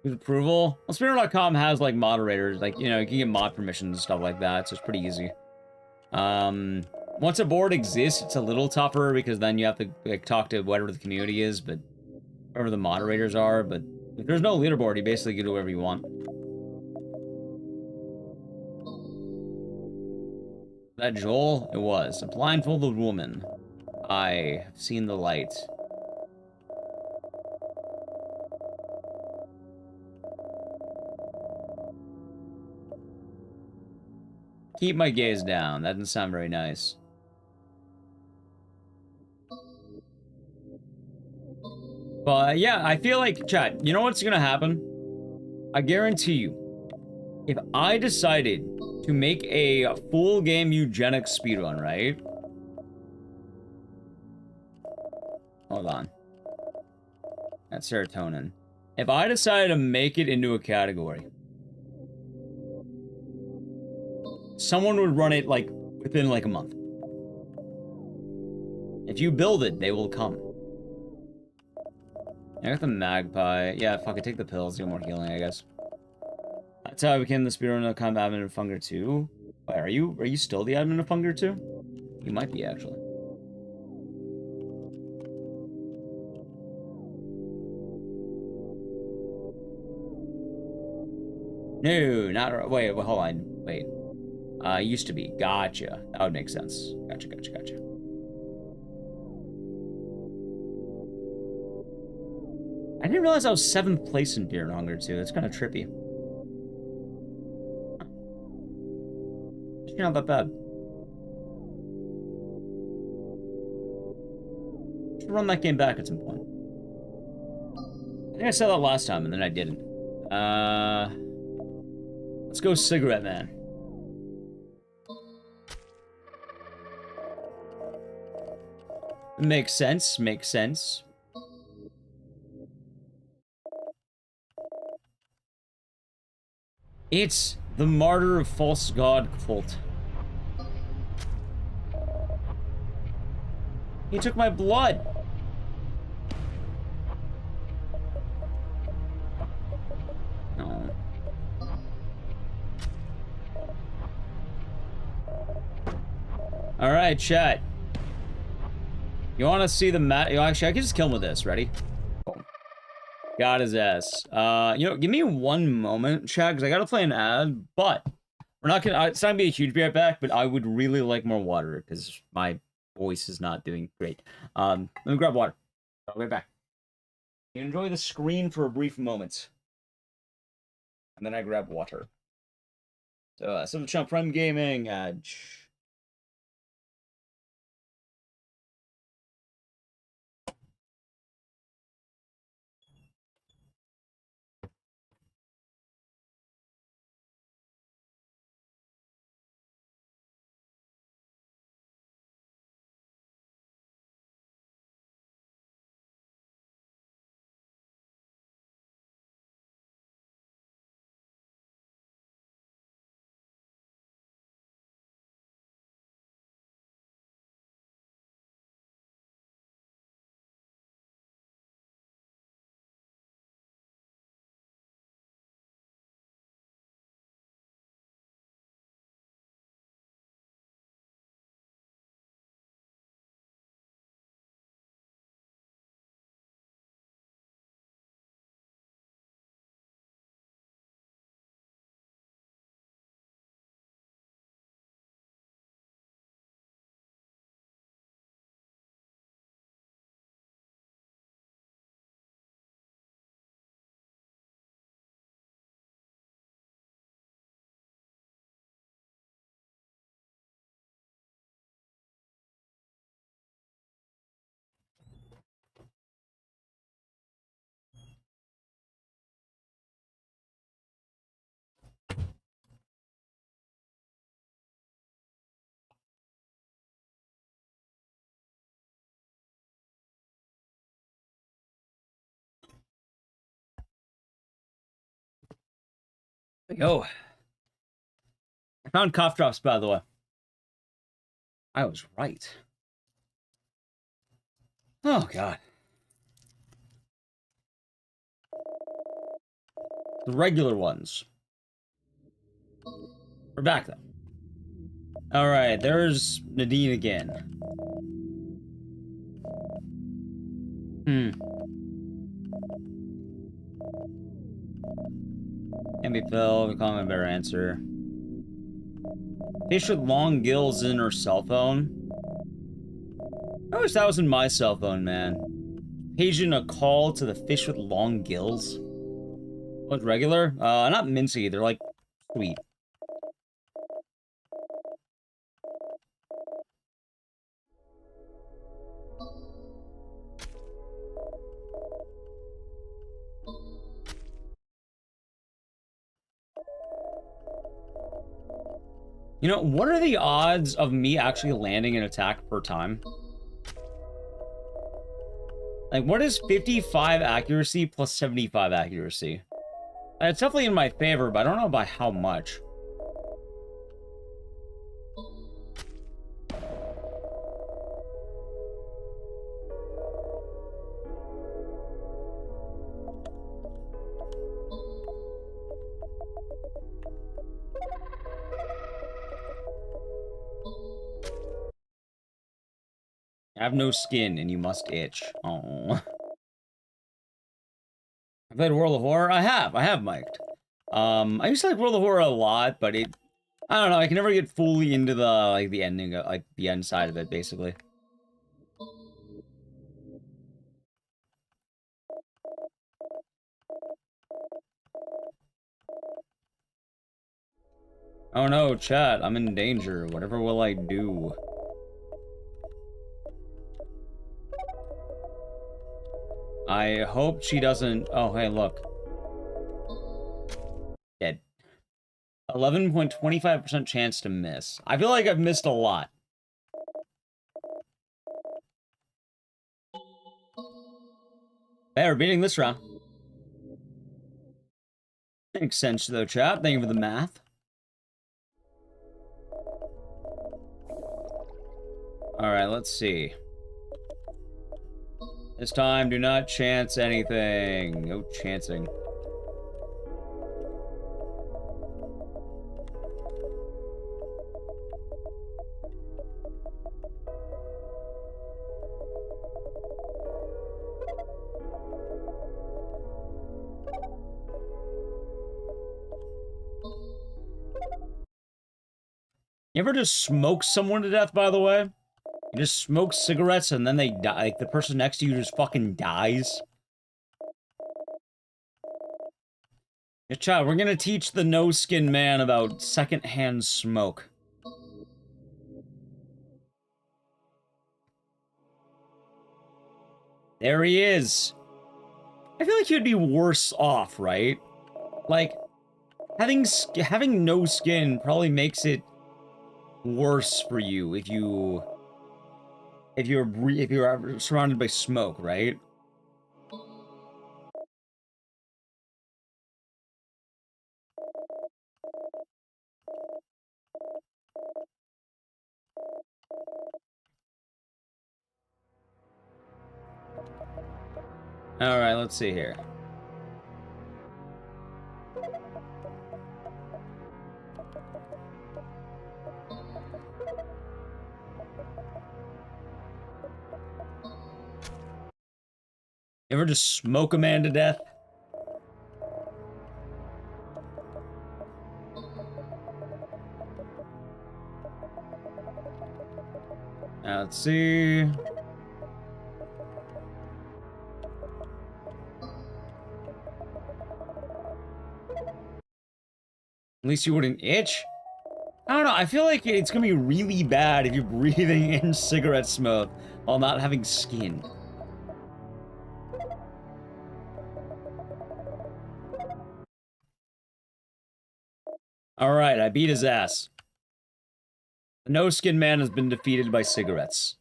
With approval? Well, Spinner.com has, like, moderators. Like, you know, you can get mod permissions and stuff like that, so it's pretty easy. Once a board exists, it's a little tougher, because then you have to, like, talk to whatever the community is, but whoever the moderators are, but if there's no leaderboard, you basically can do whatever you want. That Joel? It was. A blindfolded woman. I have seen the light. Keep my gaze down. That doesn't sound very nice. But yeah, I feel like, chat, you know what's gonna happen? I guarantee you, if I decided to make a full game eugenics speedrun, right? Hold on. That's serotonin. If I decided to make it into a category, someone would run it, like, within, like, a month. If you build it, they will come. I got the magpie. Yeah, fuck it, take the pills, get more healing, I guess. That's how I became the speedrun.com admin of Funger 2. Wait, are you still the admin of Funger 2? You might be, actually. No, not... Wait, hold on. Wait. Used to be. Gotcha. That would make sense. Gotcha. I didn't realize I was 7th place in Fear and Hunger, too. That's kind of trippy. It's not that bad. Should run that game back at some point. I think I said that last time, and then I didn't. Let's go Cigarette Man. Makes sense, makes sense. It's the Martyr of False God cult. He took my blood. No. All right, chat. You want to see the actually, I can just kill him with this. Ready? Oh. Got his ass. You know, give me one moment, chat, because I gotta play an ad. But we're not gonna. It's not gonna be a huge be right back. But I would really like more water because my voice is not doing great. Let me grab water. I'll be right back. You enjoy the screen for a brief moment, and then I grab water. So, some Chump Prime Gaming. There we go. I found cough drops, by the way. I was right. Oh, God. The regular ones. We're back, though. Alright, there's Nadine again. Can't be Phil. We call him a better answer. Fish with long gills in her cell phone. I wish that was in my cell phone, man. Paging a call to the fish with long gills. What's regular? Not mincy. They're like sweet. You know, what are the odds of me actually landing an attack per time? Like, what is 55 accuracy plus 75 accuracy? It's definitely in my favor, but I don't know by how much. I have no skin, and you must itch. Oh. I've played World of Horror. I have mic'd. I used to like World of Horror a lot, but I don't know. I can never get fully into the ending, like the end side of it, basically. Oh no, chat! I'm in danger. Whatever will I do? I hope she doesn't. Oh, hey, look. Dead. 11.25% chance to miss. I feel like I've missed a lot. Hey, we're beating this round. Makes sense, though, chat. Thank you for the math. Alright, let's see. This time, do not chance anything. No chancing. You ever just smoke someone to death, by the way? You just smoke cigarettes and then they die. Like, the person next to you just fucking dies. Yeah, child, we're gonna teach the no-skin man about secondhand smoke. There he is. I feel like he'd be worse off, right? Like, having no skin probably makes it worse for you if you're surrounded by smoke, right? All right, let's see here. You ever just smoke a man to death? Now, let's see. At least you wouldn't itch. I don't know, I feel like it's gonna be really bad if you're breathing in cigarette smoke while not having skin. Alright, I beat his ass. The no-skin man has been defeated by cigarettes.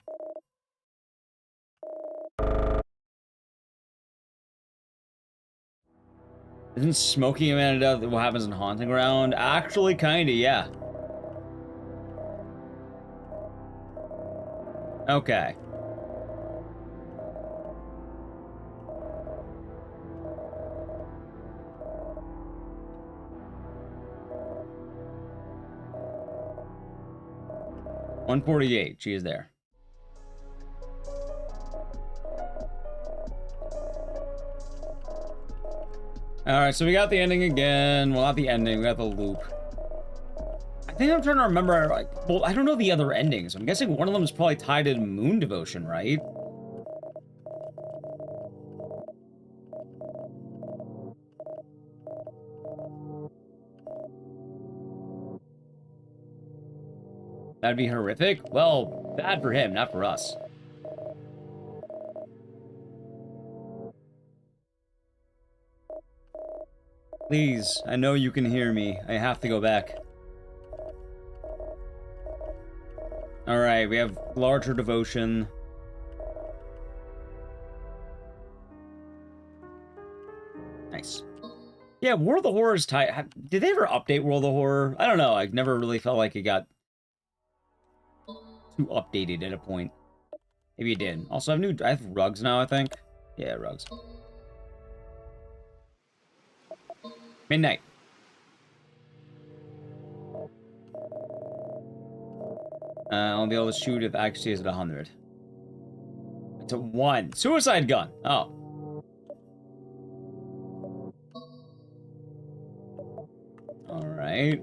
Isn't smoking a man to death what happens in Haunting Ground? Actually, kinda, yeah. Okay. $148. She is there. Alright, so we got the ending again. Well, not the ending, we got the loop. I think I'm trying to remember, like, well, I don't know the other endings. I'm guessing one of them is probably tied to Moon Devotion, right? That'd be horrific? Well, bad for him, not for us. Please, I know you can hear me. I have to go back. Alright, we have larger devotion. Nice. Yeah, World of Horror is tight. Did they ever update World of Horror? I don't know. I never really felt like it got too updated at a point. Maybe it did. Also, I have rugs now, I think. Yeah, rugs. Midnight. I'll be able to shoot if accuracy is at 100. It's a 1. Suicide gun. Oh. Alright.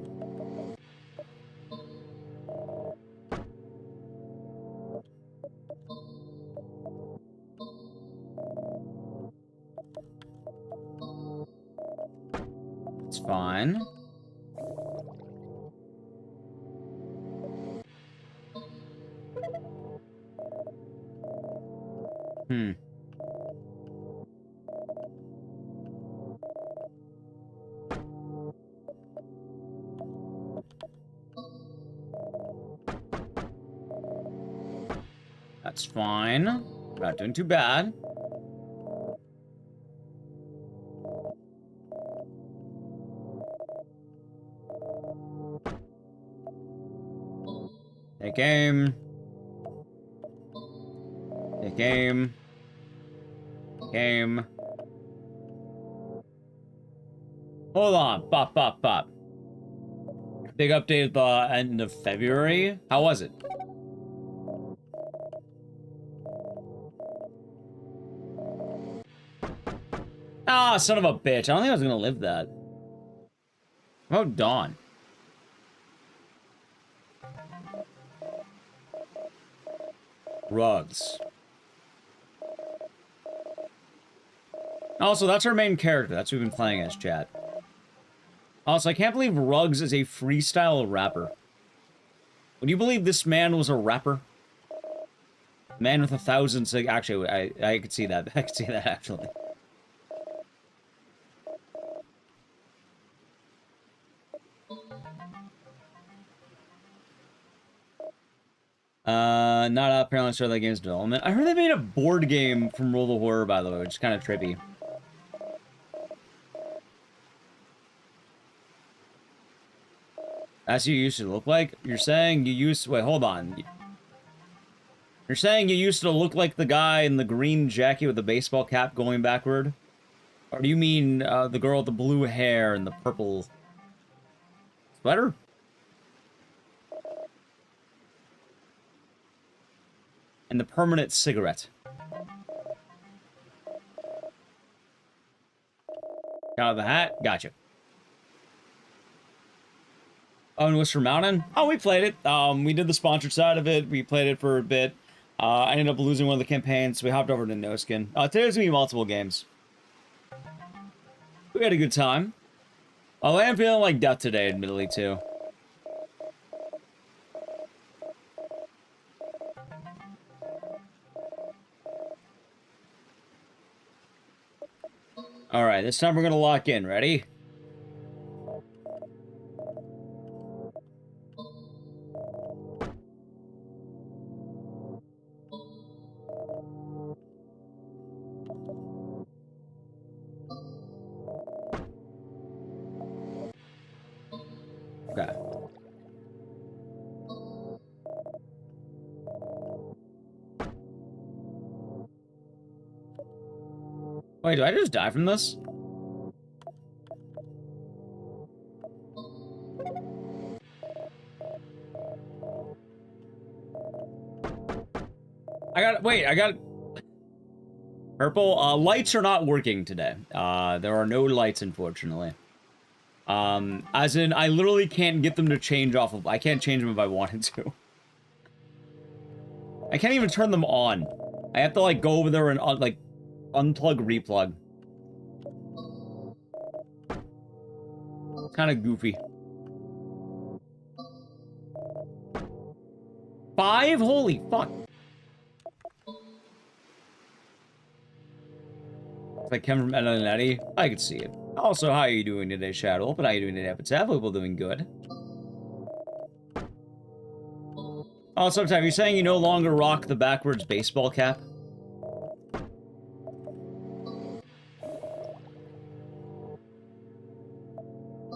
It's fine. That's fine. Not doing too bad. Take aim. Take aim. Take aim. Hold on. Bop, bop, bop. Big update at the end of February. How was it? Ah, son of a bitch. I don't think I was gonna live that. How about Dawn? Rugs. Also, that's our main character. That's who we've been playing as, chat. Also, I can't believe Rugs is a freestyle rapper. Would you believe this man was a rapper? Man with 1,000 sig- Actually, I could see that. I could see that, actually. Not apparently started that game's development. I heard they made a board game from World of Horror, by the way, which is kind of trippy. That's what you used to look like? You're saying you used... Wait, hold on. You're saying you used to look like the guy in the green jacket with the baseball cap going backward? Or do you mean the girl with the blue hair and the purple sweater? And the permanent cigarette. Out of the hat? Gotcha. Oh, and Worcester Mountain? Oh, we played it. We did the sponsored side of it. We played it for a bit. I ended up losing one of the campaigns, so we hopped over to No Skin. Today's gonna be multiple games. We had a good time. Although I am feeling like death today, admittedly, too. Alright, this time we're gonna lock in. Ready? Okay. Wait, do I just die from this? I got... Purple, lights are not working today. There are no lights, unfortunately. As in, I literally can't get them to change off of... I can't change them if I wanted to. I can't even turn them on. I have to, like, go over there and, like, unplug, replug. Kind of goofy. 5? Holy fuck. It's like Kevin from Ed and Eddie. I could see it. Also, how are you doing today, Shadow? But how are you doing today, Epitaph? Hope we're doing good. Oh, sometime you're saying you no longer rock the backwards baseball cap?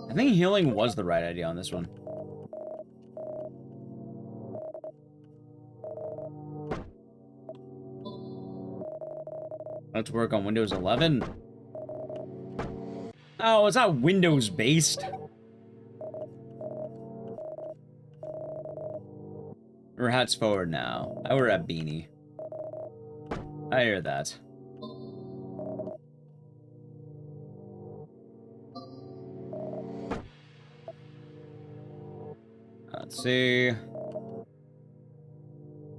I think healing was the right idea on this one. Let's work on Windows 11. Oh, it's not Windows based. We're hats forward now. I wear a beanie. I hear that. Let's see.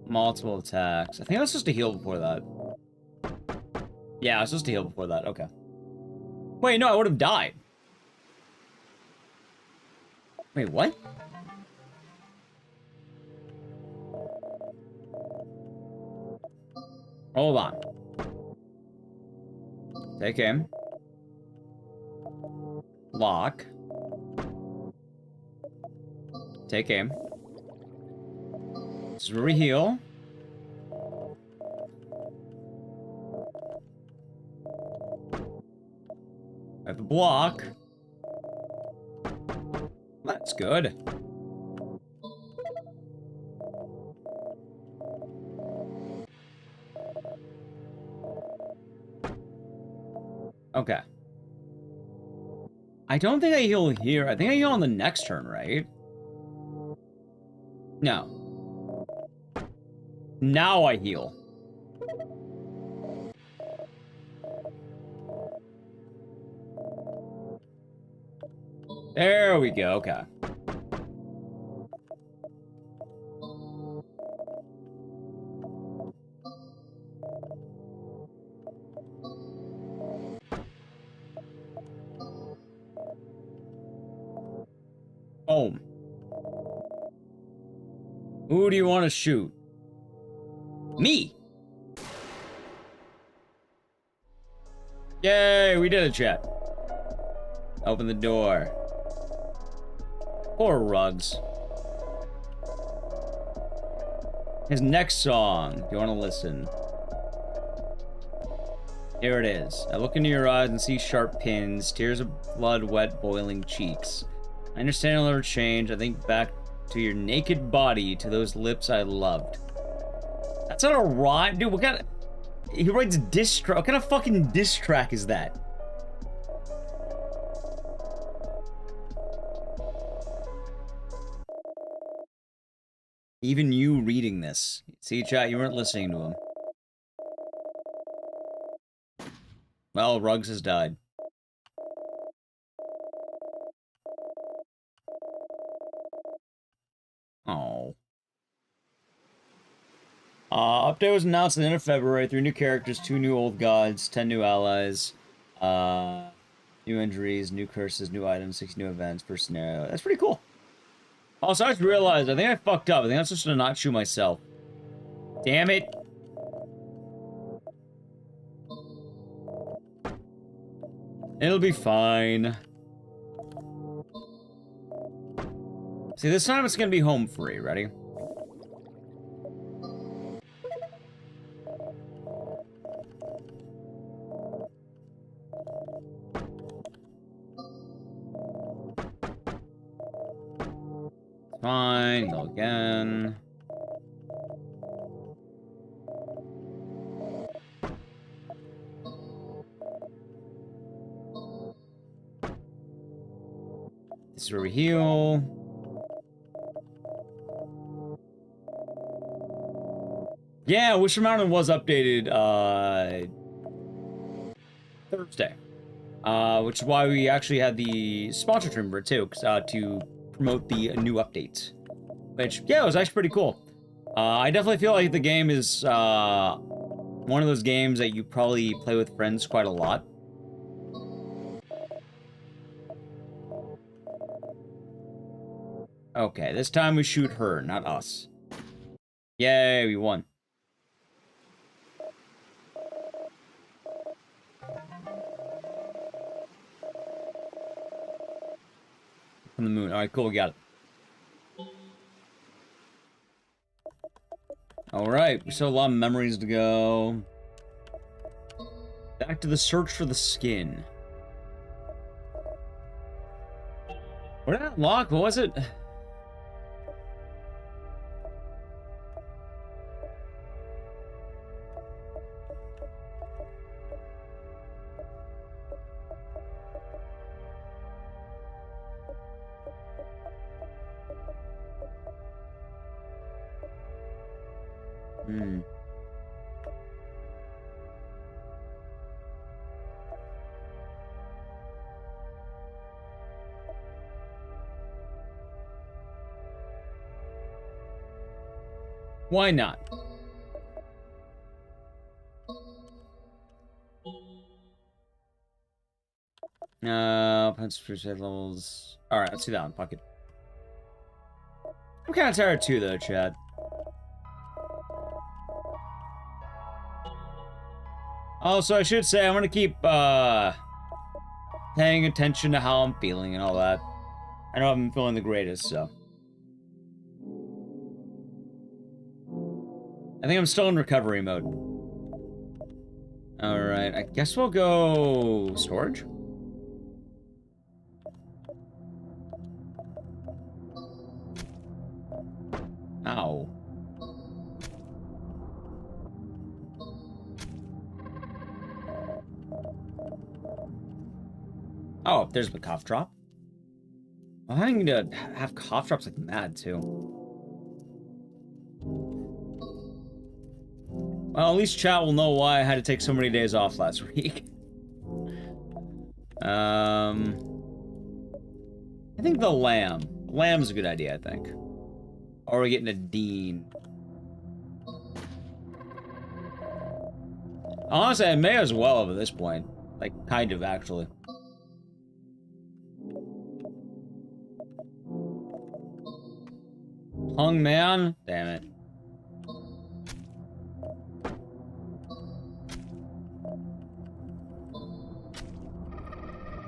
Multiple attacks. I think I was supposed to heal before that. Yeah, I was supposed to heal before that. Okay. Wait, no, I would have died. Wait, what? Hold on. Take aim. Lock. Take aim. This is where we heal. I have the block. That's good. Okay. I don't think I heal here. I think I heal on the next turn, right? No. Now I heal. There we go, okay. Boom. Who do you want to shoot? Me! Yay, we did it, chat. Open the door. Poor Rugs. His next song. Do you want to listen? Here it is. I look into your eyes and see sharp pins, tears of blood wet boiling cheeks. I understand it'll never change. I think back to your naked body, to those lips I loved. That's not a rhyme. Dude, what kind of... He writes diss track. What kind of fucking diss track is that? Even you reading this. See, chat, you weren't listening to him. Well, Ruggs has died. Oh. Update was announced at the end of February. 3 new characters, 2 new old gods, 10 new allies, new injuries, new curses, new items, 6 new events per scenario. That's pretty cool. Also, I just realized, I think I fucked up. I think I'm supposed to not shoot myself. Damn it. It'll be fine. See, this time it's gonna be home free. Ready? Fine, go again. This is where we heal. Yeah, Wisher Mountain was updated, Thursday. Which is why we actually had the sponsor stream for it too, to promote the new updates. Which, yeah, it was actually pretty cool. I definitely feel like the game is, one of those games that you probably play with friends quite a lot. Okay, this time we shoot her, not us. Yay, we won. From the moon. Alright, cool, we got it. Alright, we still have a lot of memories to go. Back to the search for the skin. What did I unlock? What was it? Why not? Punch percent levels. Alright, let's do that one. Pocket. I'm kind of tired too, though, Chad. Also, I should say, I'm gonna keep, paying attention to how I'm feeling and all that. I know I'm feeling the greatest, so. I think I'm still in recovery mode. Alright, I guess we'll go... storage? Ow. Oh, there's the cough drop. I'm having to have cough drops like mad, too. Well, at least chat will know why I had to take so many days off last week. I think the lamb. Lamb's a good idea, I think. Or are we getting a Dean? Honestly, I may as well at this point. Like, kind of, actually. Hung man? Damn it.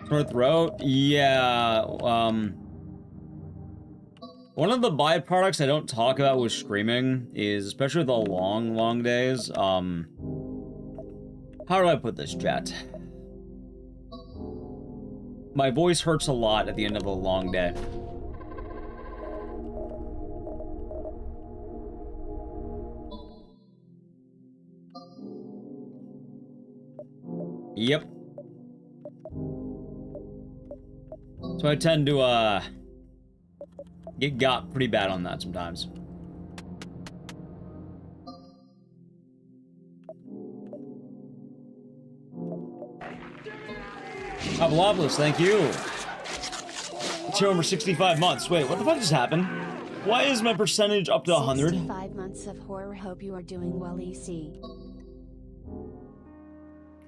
Sore throat? Yeah, one of the byproducts I don't talk about with streaming is, especially with the long, long days, how do I put this, chat? My voice hurts a lot at the end of a long day. Yep. So I tend to, get got pretty bad on that sometimes. Pavlovopoulos, thank you. It's here over 65 months. Wait, what the fuck just happened? Why is my percentage up to 100? 65 months of horror. Hope you are doing well, EC.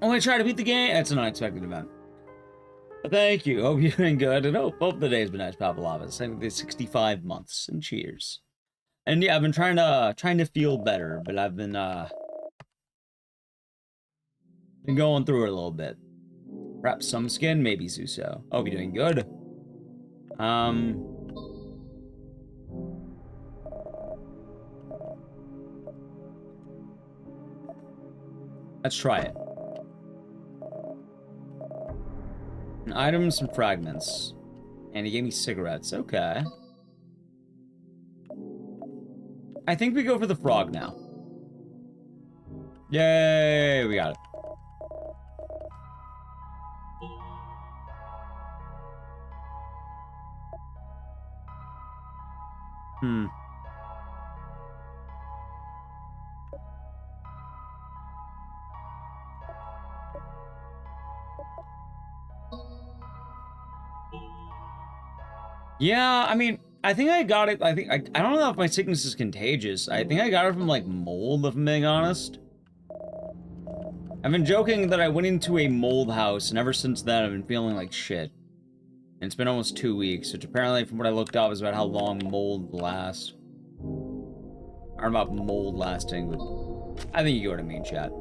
Oh, I tried to beat the game. That's an unexpected event. But thank you. Hope you're doing good. And hope the day's been nice, Pavlovas. I think it's 65 months. And cheers. And yeah, I've been trying to feel better, but I've been going through it a little bit. Perhaps some skin, maybe Suso. Hope you're doing good. Let's try it. Items and fragments. And he gave me cigarettes. Okay. I think we go for the frog now. Yay! We got it. Yeah, I mean, I think I got it. I don't know if my sickness is contagious. I think I got it from, like, mold, if I'm being honest. I've been joking that I went into a mold house, and ever since then, I've been feeling like shit. And it's been almost 2 weeks, which apparently, from what I looked up, is about how long mold lasts. I don't know about mold lasting, but I think you get what I mean, chat.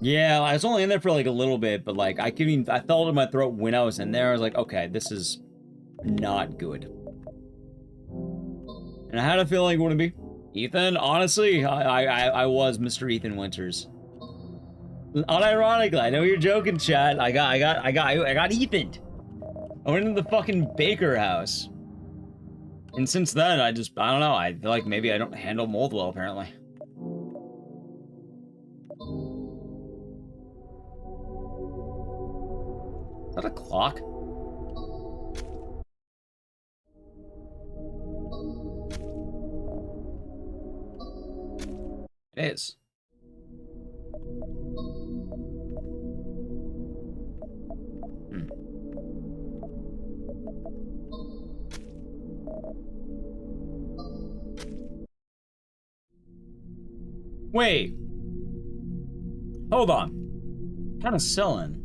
Yeah, I was only in there for like a little bit, but like I felt it in my throat when I was in there. I was like, okay, this is not good. And I had a feeling it wouldn't be. Ethan, honestly, I was Mr. Ethan Winters. Unironically, I know you're joking, chat. I got Ethan. I went into the fucking Baker house. And since then, I don't know, I feel like maybe I don't handle mold well, apparently. Is that a clock? It is. Wait. Hold on. Penicillin.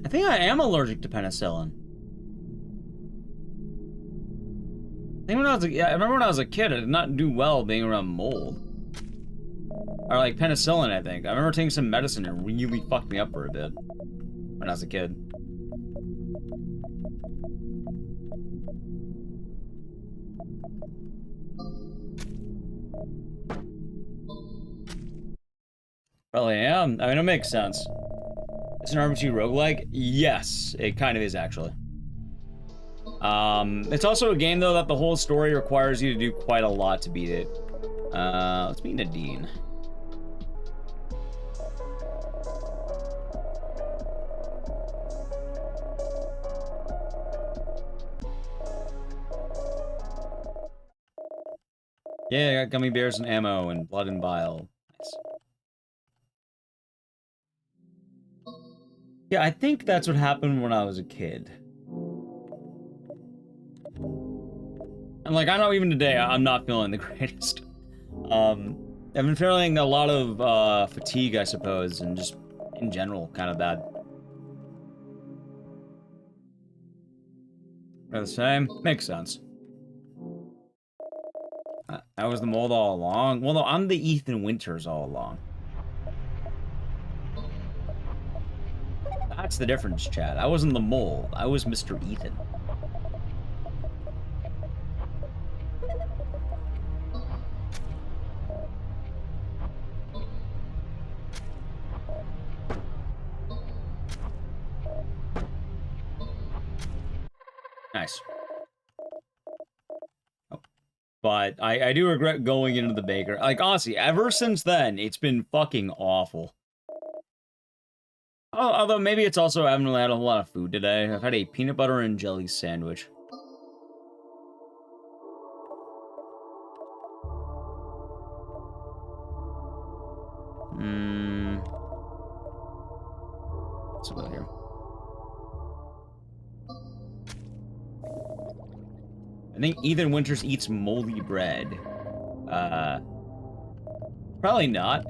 I think I am allergic to penicillin. I remember when I was a kid, I did not do well being around mold. Or like penicillin, I think. I remember taking some medicine and it really fucked me up for a bit when I was a kid. Probably am. I mean, it makes sense. It's an RPG roguelike? Yes, it kind of is, actually. It's also a game, though, that the whole story requires you to do quite a lot to beat it. Let's meet Nadine. Yeah, I got gummy bears and ammo and blood and bile. Nice. Yeah, I think that's what happened when I was a kid. And like, I know even today, I'm not feeling the greatest. I've been feeling a lot of fatigue, I suppose, and just in general, kind of bad. They're the same? Makes sense. I was the mold all along. Well, no, I'm the Ethan Winters all along. That's the difference, Chad. I wasn't the mold. I was Mr. Ethan. Nice. Oh. But I do regret going into the baker. Like, honestly, ever since then, it's been fucking awful. Oh, although maybe it's also I haven't really had a lot of food today. I've had a peanut butter and jelly sandwich. Let's go here. I think Ethan Winters eats moldy bread. Probably not.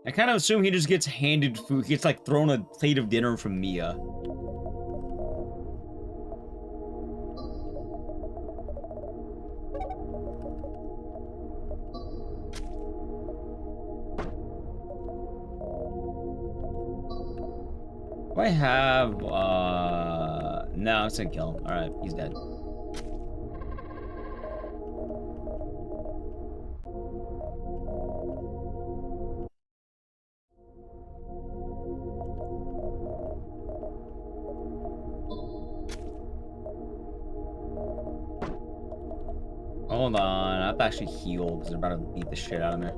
I kind of assume he just gets handed food. He gets, like, thrown a plate of dinner from Mia. Do I have, no, I'm just gonna kill him. Alright, he's dead. Hold on, I have to actually heal because they're about to beat the shit out of me.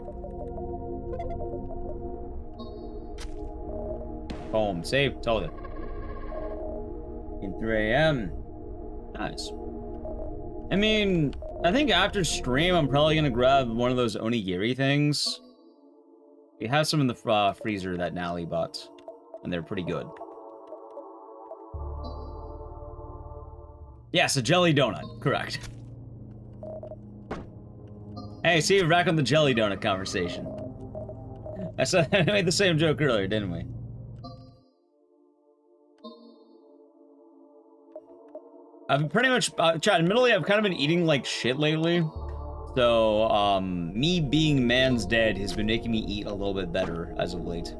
Boom, save, told it. In 3 AM. Nice. I mean, I think after stream, I'm probably gonna grab one of those onigiri things. We have some in the freezer that Nally bought, and they're pretty good. Yes, a jelly donut, correct. Hey, see, we're back on the jelly donut conversation. I made the same joke earlier, didn't we? I've pretty much, Chad, admittedly, I've kind of been eating like shit lately. So, me being man's dead has been making me eat a little bit better as of late.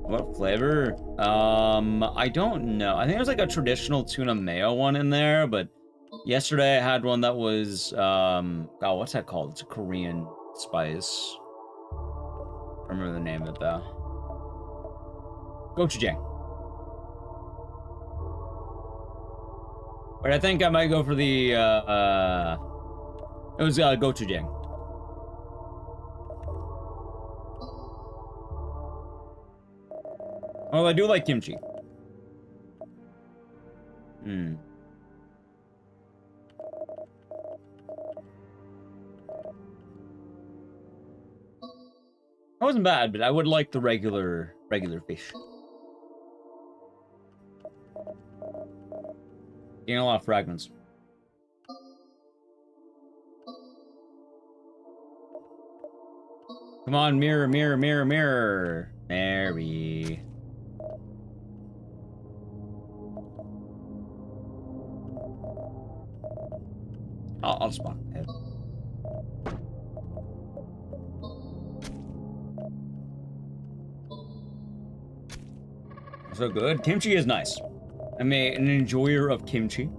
What flavor? I don't know. I think there's like a traditional tuna mayo one in there, but yesterday I had one that was, oh, what's that called? It's a Korean spice. I remember the name of it though. Gochujang. But I think I might go for the, it was, gochujang. Well, I do like kimchi. Hmm. It wasn't bad, but I would like the regular fish. Getting a lot of fragments. Come on, mirror, mirror, mirror, mirror. Mary. I'll spawn ahead. So good. Kimchi is nice. I'm an enjoyer of kimchi.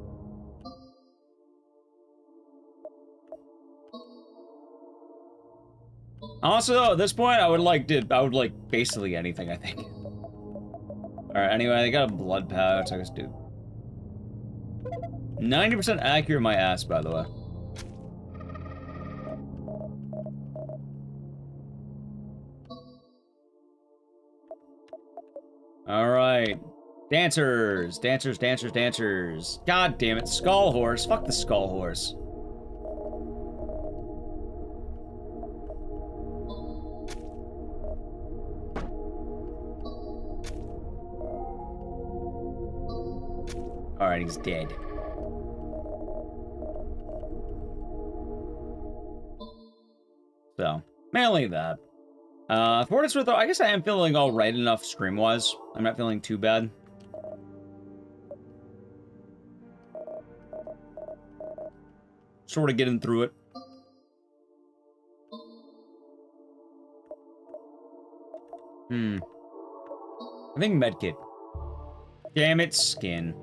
Also, at this point, I would like basically anything, I think. Alright, anyway, I got a blood pouch, I just do. 90% accurate my ass, by the way. Alright. Dancers! Dancers, dancers, dancers. God damn it, Skull Horse. Fuck the Skull Horse. Alright, he's dead. So, mainly that. For what it's worth, though, I guess I am feeling alright enough stream-wise. I'm not feeling too bad. Sort of getting through it. I think medkit. Damn it, skin.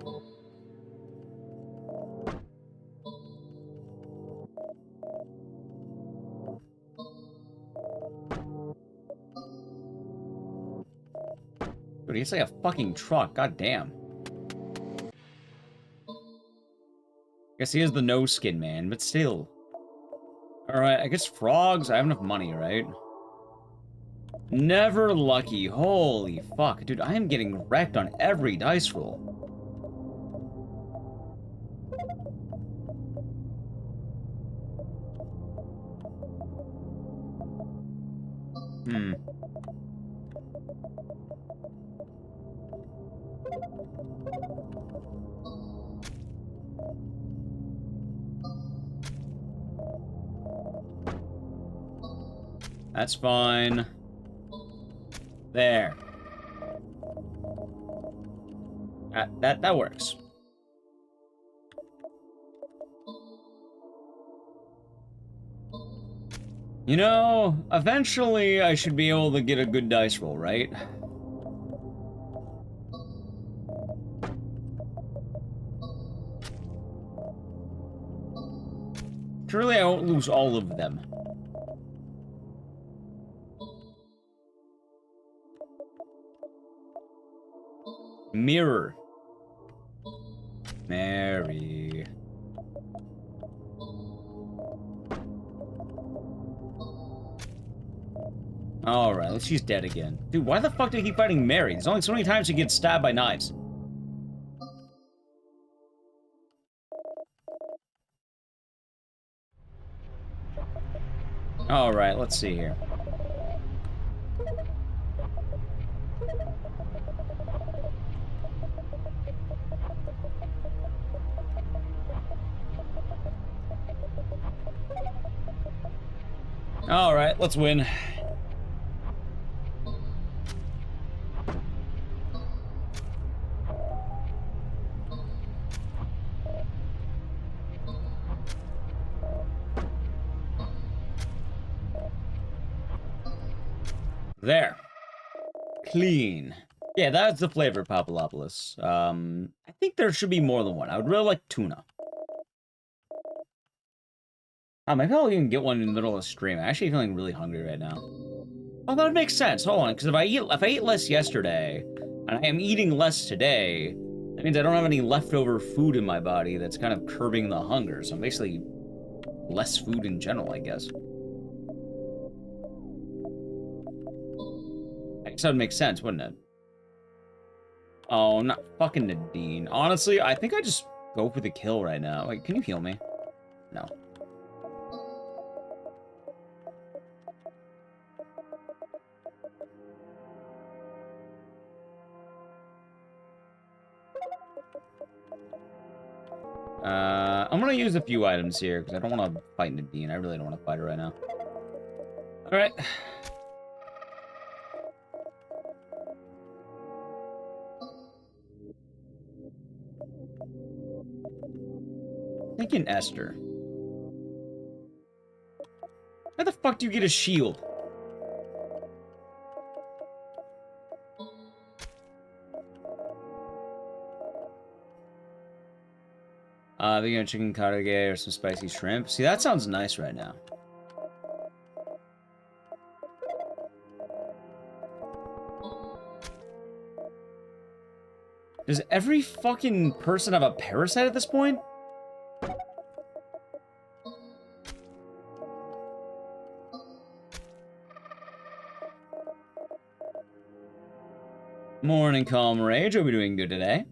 Dude, he's like a fucking truck. God damn. Guess he is the no skin man, but still. Alright, I guess frogs. I have enough money, right? Never lucky. Holy fuck. Dude, I am getting wrecked on every dice roll. That's fine. There. That works. You know, eventually I should be able to get a good dice roll, right? Surely I won't lose all of them. Mirror. Mary. Alright, she's dead again. Dude, why the fuck do you keep fighting Mary? There's only so many times she gets stabbed by knives. Alright, let's see here. Alright, let's win. There. Clean. Yeah, that's the flavor, Papalopoulos. I think there should be more than one. I would really like tuna. Oh, maybe I'll even get one in the middle of the stream. I'm actually feeling really hungry right now. Oh, that would make sense. Hold on, because if I ate less yesterday, and I am eating less today, that means I don't have any leftover food in my body that's kind of curbing the hunger. So I'm basically less food in general, I guess. I guess that would make sense, wouldn't it? Oh, not fucking Nadine. Honestly, I think I just go for the kill right now. Like, can you heal me? No. I'm gonna use a few items here, because I don't want to fight Nadine. I really don't want to fight her right now. Alright. Thinking Esther. How the fuck do you get a shield? Vegan chicken karage or some spicy shrimp. See, that sounds nice right now. Does every fucking person have a parasite at this point? Morning, Calm Rage. Hope you're doing good today.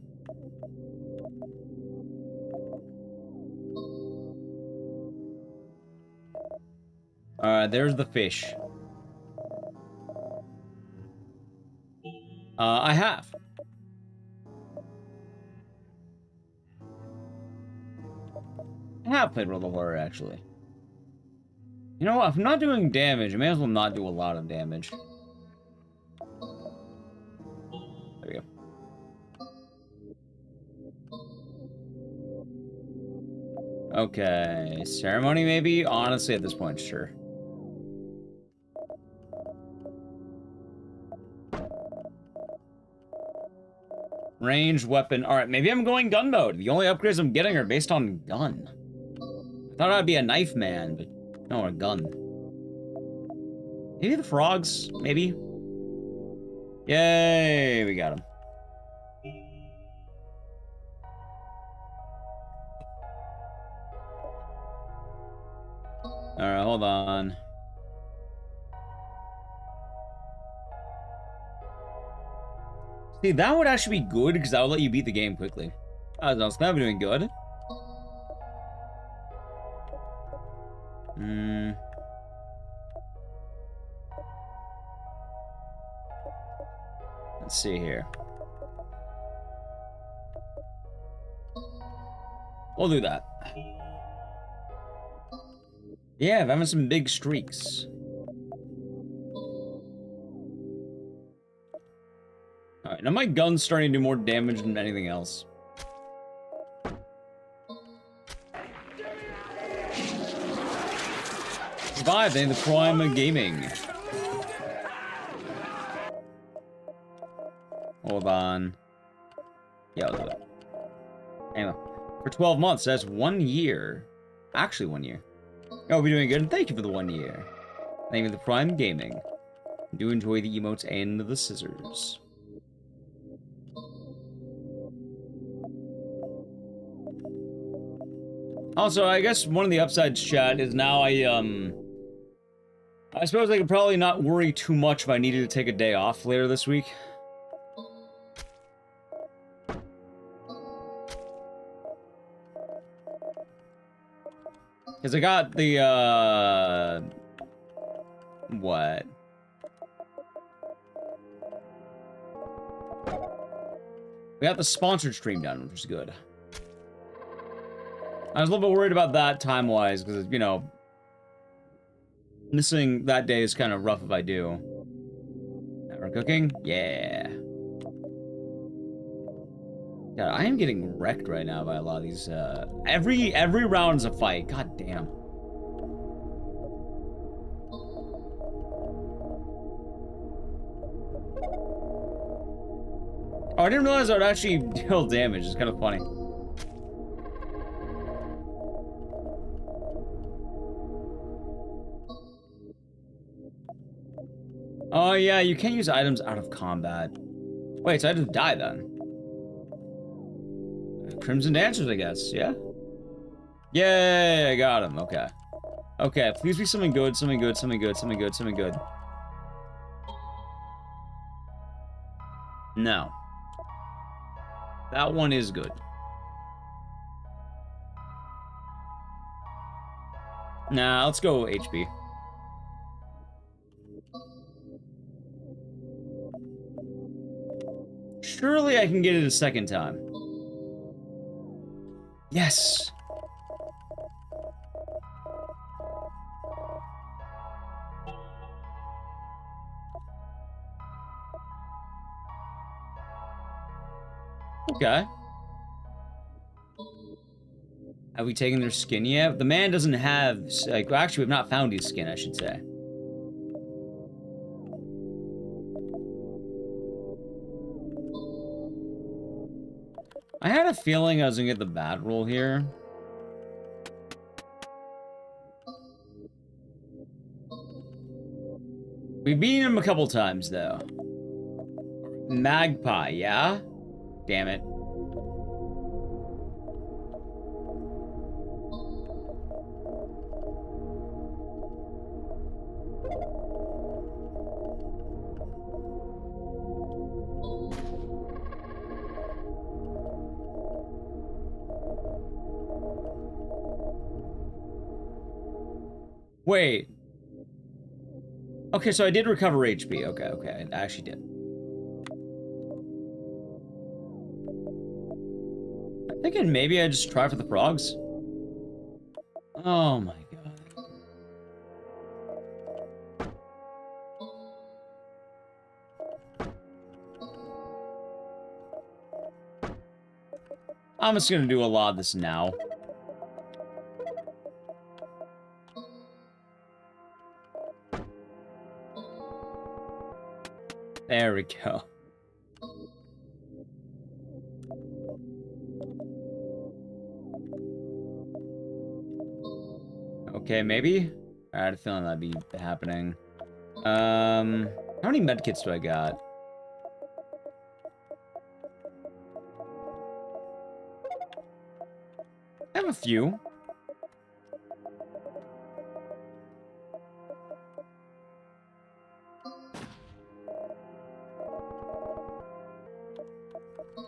Alright, there's the fish. I have. I have played World of Horror, actually. You know what? If I'm not doing damage, I may as well not do a lot of damage. There we go. Okay, ceremony maybe? Honestly, at this point, sure. Ranged weapon. Alright, maybe I'm going gun mode. The only upgrades I'm getting are based on gun. I thought I'd be a knife man, but no, a gun. Maybe the frogs? Maybe? Yay, we got him. Alright, hold on. See, that would actually be good, because that would let you beat the game quickly. I was glad we're doing good. Let's see here. We'll do that. Yeah, I'm having some big streaks. Alright, now my gun's starting to do more damage than anything else. Survive, they the prime of gaming. Hold on. Yeah, I'll do it. Anyway, for 12 months, that's 1 year. Actually, 1 year. Oh, we're doing good, and thank you for the 1 year. Thank you for the prime gaming. Do enjoy the emotes and the scissors. Also, I guess one of the upsides, chat, is now I suppose I could probably not worry too much if I needed to take a day off later this week. Because I got the, what? We got the sponsored stream done, which is good. I was a little bit worried about that time-wise, because, you know, missing that day is kind of rough if I do. Now we're cooking? Yeah. God, I am getting wrecked right now by a lot of these, every round is a fight. God damn. I Oh, I didn't realize I would actually deal damage. It's kind of funny. Oh, yeah, you can't use items out of combat. Wait, so I just die then? Crimson Dancers, I guess, yeah? Yay, I got him, okay. Okay, please be something good, something good, something good, something good, something good. No. That one is good. Nah, let's go HP. Surely I can get it a second time. Yes! Okay. Have we taken their skin yet? The man doesn't have... Like, well, actually, we've not found his skin, I should say. I had a feeling I was gonna get the bad roll here. We've beaten him a couple times, though. Magpie, yeah? Damn it. Wait. Okay, so I did recover HP. Okay, okay, I actually did. I'm thinking maybe I just try for the frogs. Oh my god. I'm just gonna do a lot of this now. There we go. Okay, maybe? I had a feeling that'd be happening. How many medkits do I got? I have a few.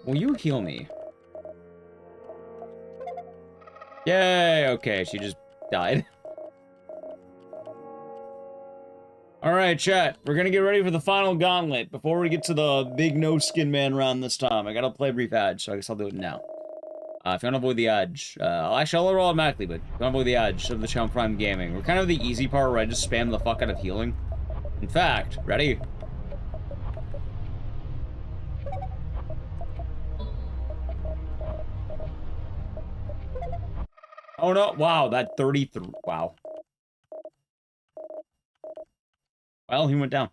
Will you heal me? Yay, okay, she just died. Alright, chat, we're gonna get ready for the final gauntlet before we get to the big no-skin man round this time. I gotta play a brief ad, so I guess I'll do it now. If you want to avoid the edge, actually I'll roll automatically, but if you want to avoid the edge of the channel Prime Gaming, we're kind of the easy part where I just spam the fuck out of healing. In fact, ready? Oh no, wow, that 33, wow. Well, he went down.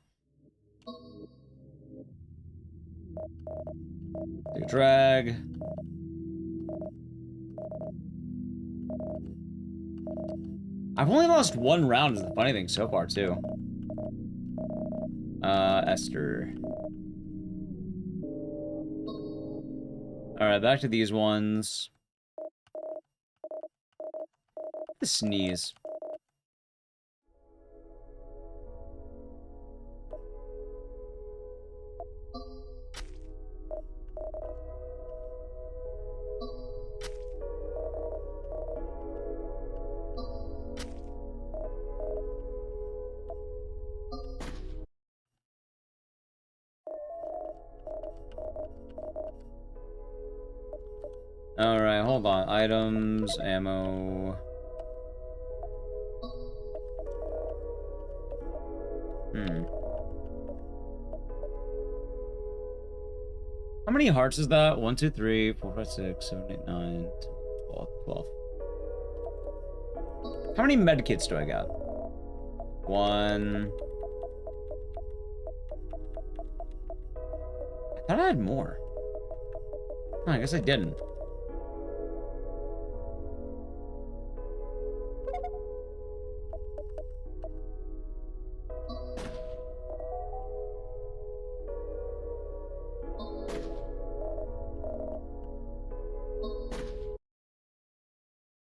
Take a drag. I've only lost one round is the funny thing so far, too. Esther. Alright, back to these ones. The sneeze. Alright, hold on. Items, ammo. How many hearts is that? 1, 2, 3, 4, 5, 6, 7, 8, 9, 10, 12, 12. How many medkits do I got? 1. I thought I had more. Oh, I guess I didn't.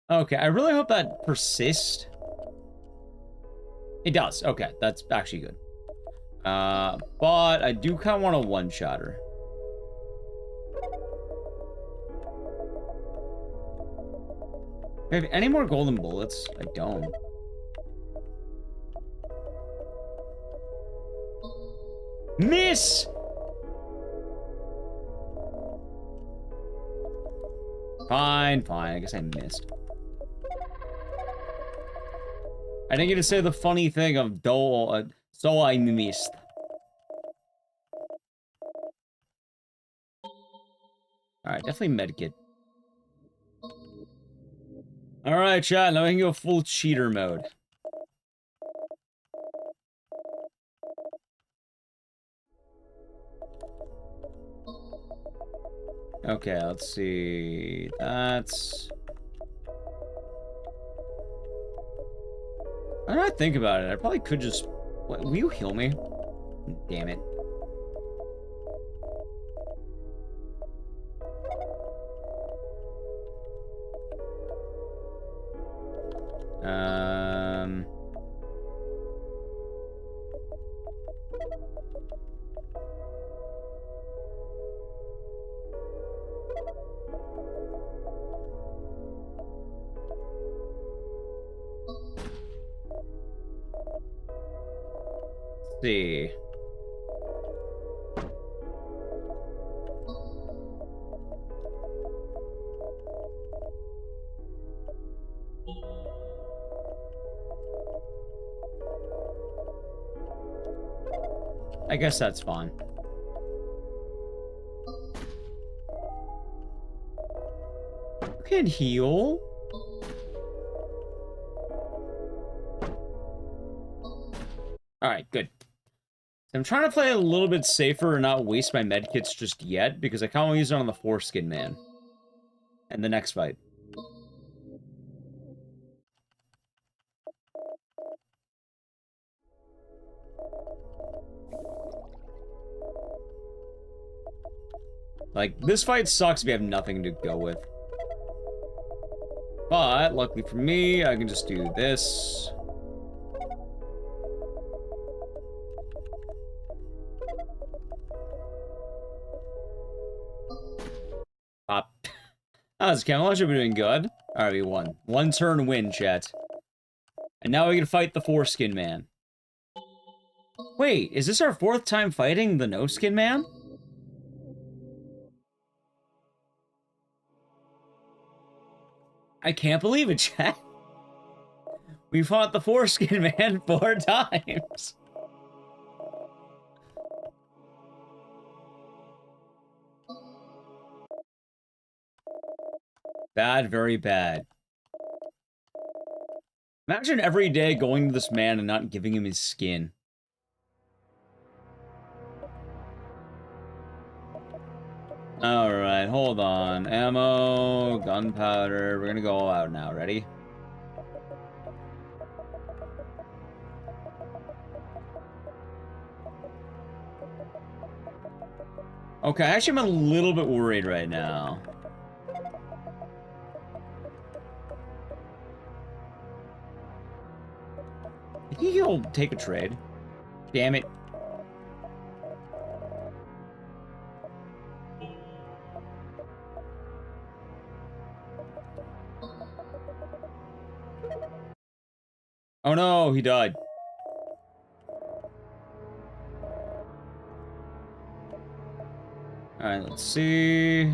Okay, I really hope that persists. It does. Okay, that's actually good. But I do kind of want a one-shotter. Do I have any more golden bullets? I don't. Miss! Fine, fine. I guess I missed. I didn't get to say the funny thing of so I missed. Alright, definitely medkit. Alright, chat, now we can go full cheater mode. Okay, let's see. That's... I don't think about it. I probably could just... What, will you heal me? Damn it. See. I guess that's fine. You can heal. Alright, good. I'm trying to play a little bit safer and not waste my medkits just yet, because I kind of want to use it on the foreskin man. And the next fight. Like, this fight sucks if you have nothing to go with. But, luckily for me, I can just do this. Pop. That was Camelot. Should be doing good. Alright, we won. One turn win, chat. And now we can fight the foreskin man. Wait, is this our fourth time fighting the no-skin man? I can't believe it, chat. We fought the foreskin man 4 times. Bad, very bad. Imagine every day going to this man and not giving him his skin. Alright, hold on. Ammo, gunpowder. We're gonna go all out now. Ready? Okay, actually I'm a little bit worried right now. I think he'll take a trade. Damn it. Oh no, he died. Alright, let's see.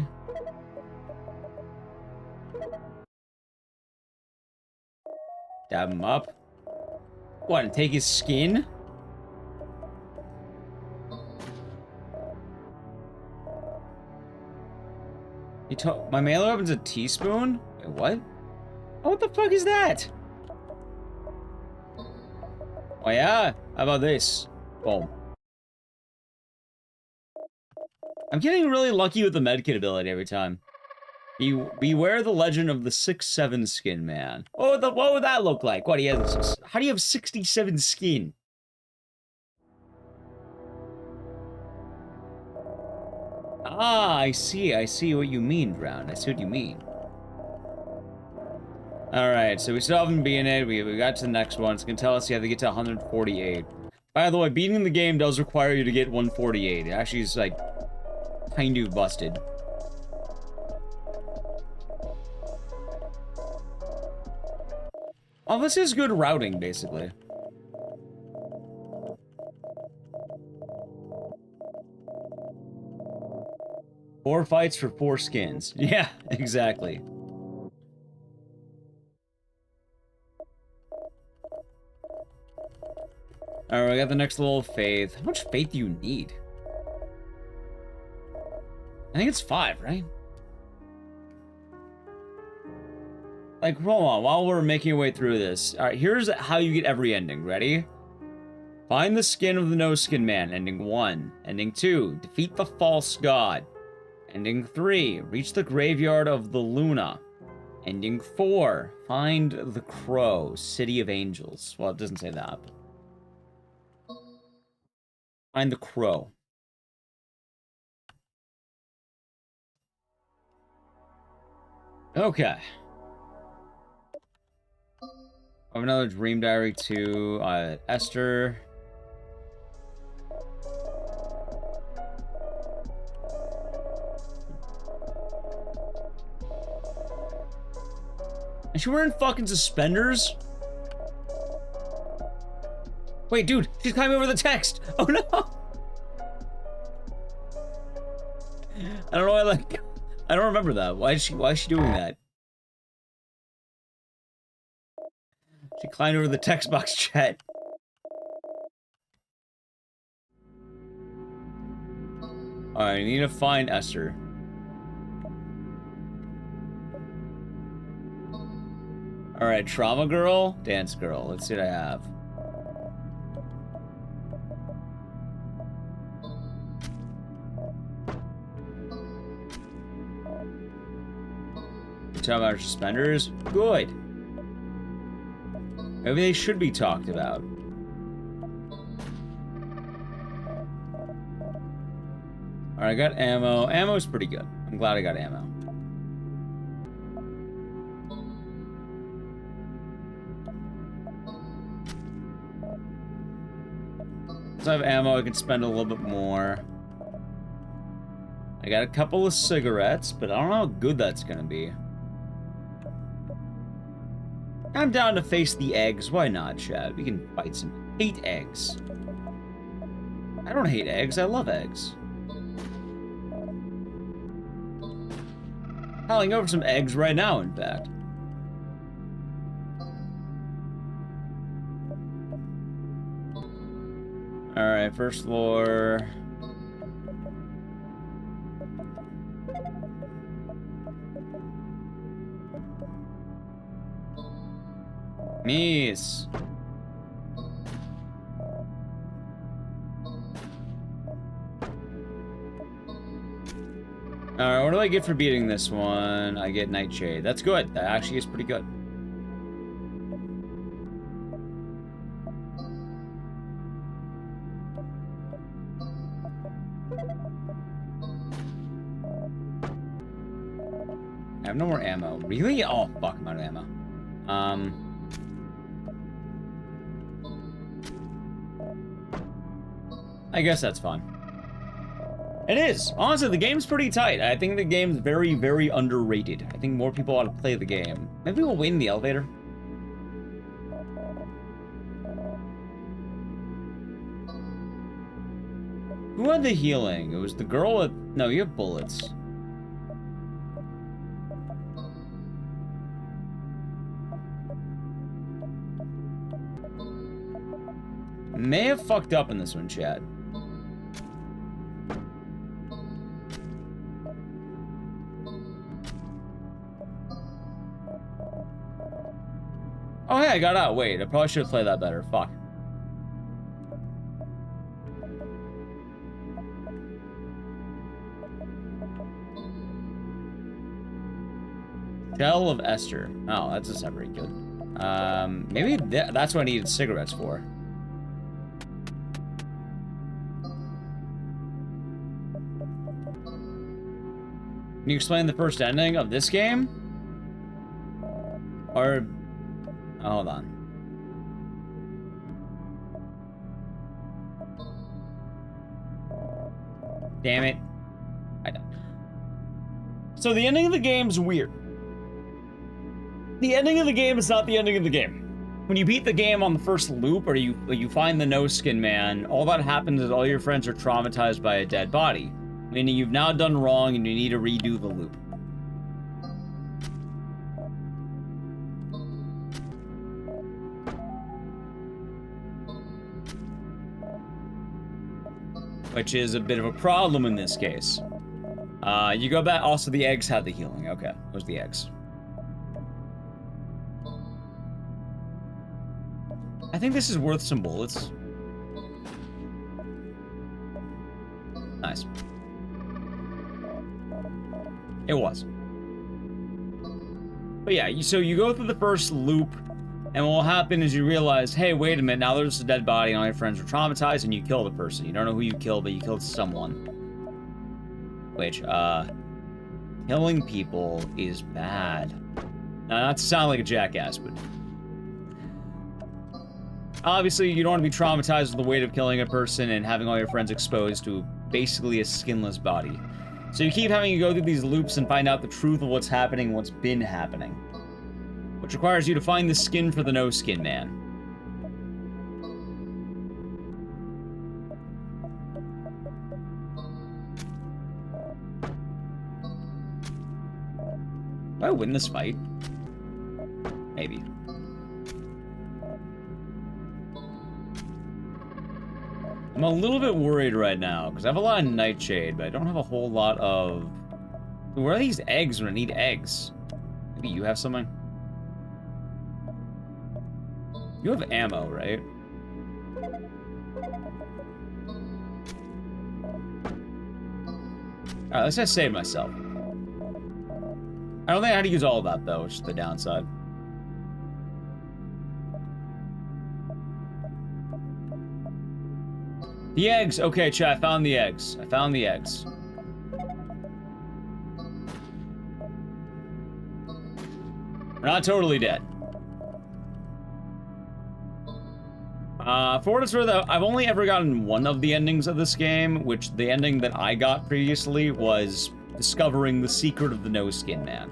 Dab him up. What, and take his skin? He took my melee weapon's a teaspoon? Wait, what? Oh, what the fuck is that? Oh yeah? How about this? Boom. I'm getting really lucky with the medkit ability every time. Beware the legend of the 6'7" skin man. Oh, what would that look like? What, he has... How do you have 67 skin? Ah, I see what you mean, Drown. I see what you mean. Alright, so we still haven't beaten it. We got to the next one. It's gonna tell us you have to get to 148. By the way, beating the game does require you to get 148. It actually is, like, kind of busted. Oh, this is good routing, basically. Four fights for 4 skins. Yeah, exactly. Alright, we got the next level of faith. How much faith do you need? I think it's 5, right? Like, hold on, while we're making our way through this. Alright, here's how you get every ending. Ready? Find the skin of the no-skin man. Ending 1. Ending 2. Defeat the false god. Ending 3. Reach the graveyard of the Luna. Ending 4. Find the crow. City of angels. Well, it doesn't say that. Find the crow. Okay. I have another Dream Diary 2. Esther. Is she wearing fucking suspenders? Wait, dude, she's climbing over the text. Oh no! I don't know why, like, I don't remember that. Why is she doing that? She climbed over the text box chat. Alright, I need to find Esther. Alright, Trauma Girl, Dance Girl. Let's see what I have. You talk about her suspenders? Good. Maybe they should be talked about. Alright, I got ammo. Ammo's pretty good. I'm glad I got ammo. So I have ammo, I can spend a little bit more. I got a couple of cigarettes, but I don't know how good that's gonna be. I'm down to face the eggs. Why not, Chad? We can fight some. Hate eggs. I don't hate eggs. I love eggs. Howling over some eggs right now, in fact. Alright, first floor. Miss. Alright, what do I get for beating this one? I get Nightshade. That's good. That actually is pretty good. I have no more ammo. Really? Oh, fuck, I'm out of ammo. I guess that's fine. It is. Honestly, the game's pretty tight. I think the game's very, very underrated. I think more people ought to play the game. Maybe we'll win the elevator. Who had the healing? It was the girl with... No, you have bullets. May have fucked up in this one, Chad. Oh, hey, I got out. Wait, I probably should have played that better. Fuck. Shell of Esther. Oh, that's just not very good. Maybe that's what I needed cigarettes for. Can you explain the first ending of this game? Or... oh, hold on. Damn it. I don't. So the ending of the game's weird. The ending of the game is not the ending of the game. When you beat the game on the first loop, or you find the no-skin man, all that happens is all your friends are traumatized by a dead body. Meaning you've now done wrong and you need to redo the loop. Which is a bit of a problem in this case. You go back, also the eggs had the healing. Okay, those are the eggs. I think this is worth some bullets. Nice. It was. But yeah, so you go through the first loop, and what will happen is you realize, hey, wait a minute, now there's a dead body and all your friends are traumatized, and you kill the person. You don't know who you killed, but you killed someone. Which, killing people is bad. Now, not to sound like a jackass, but... obviously, you don't want to be traumatized with the weight of killing a person and having all your friends exposed to basically a skinless body. So you keep having to go through these loops and find out the truth of what's happening and what's been happening. Which requires you to find the skin for the no-skin man. Do I win this fight? Maybe. I'm a little bit worried right now, because I have a lot of nightshade, but I don't have a whole lot of... where are these eggs when I need eggs? Maybe you have something? You have ammo, right? Alright, let's just save myself. I don't think I had to use all of that, though, which is the downside. The eggs! Okay, chat, I found the eggs. I found the eggs. We're not totally dead. For what it's worth, I've only ever gotten one of the endings of this game, which the ending that I got previously was discovering the secret of the no-skin man.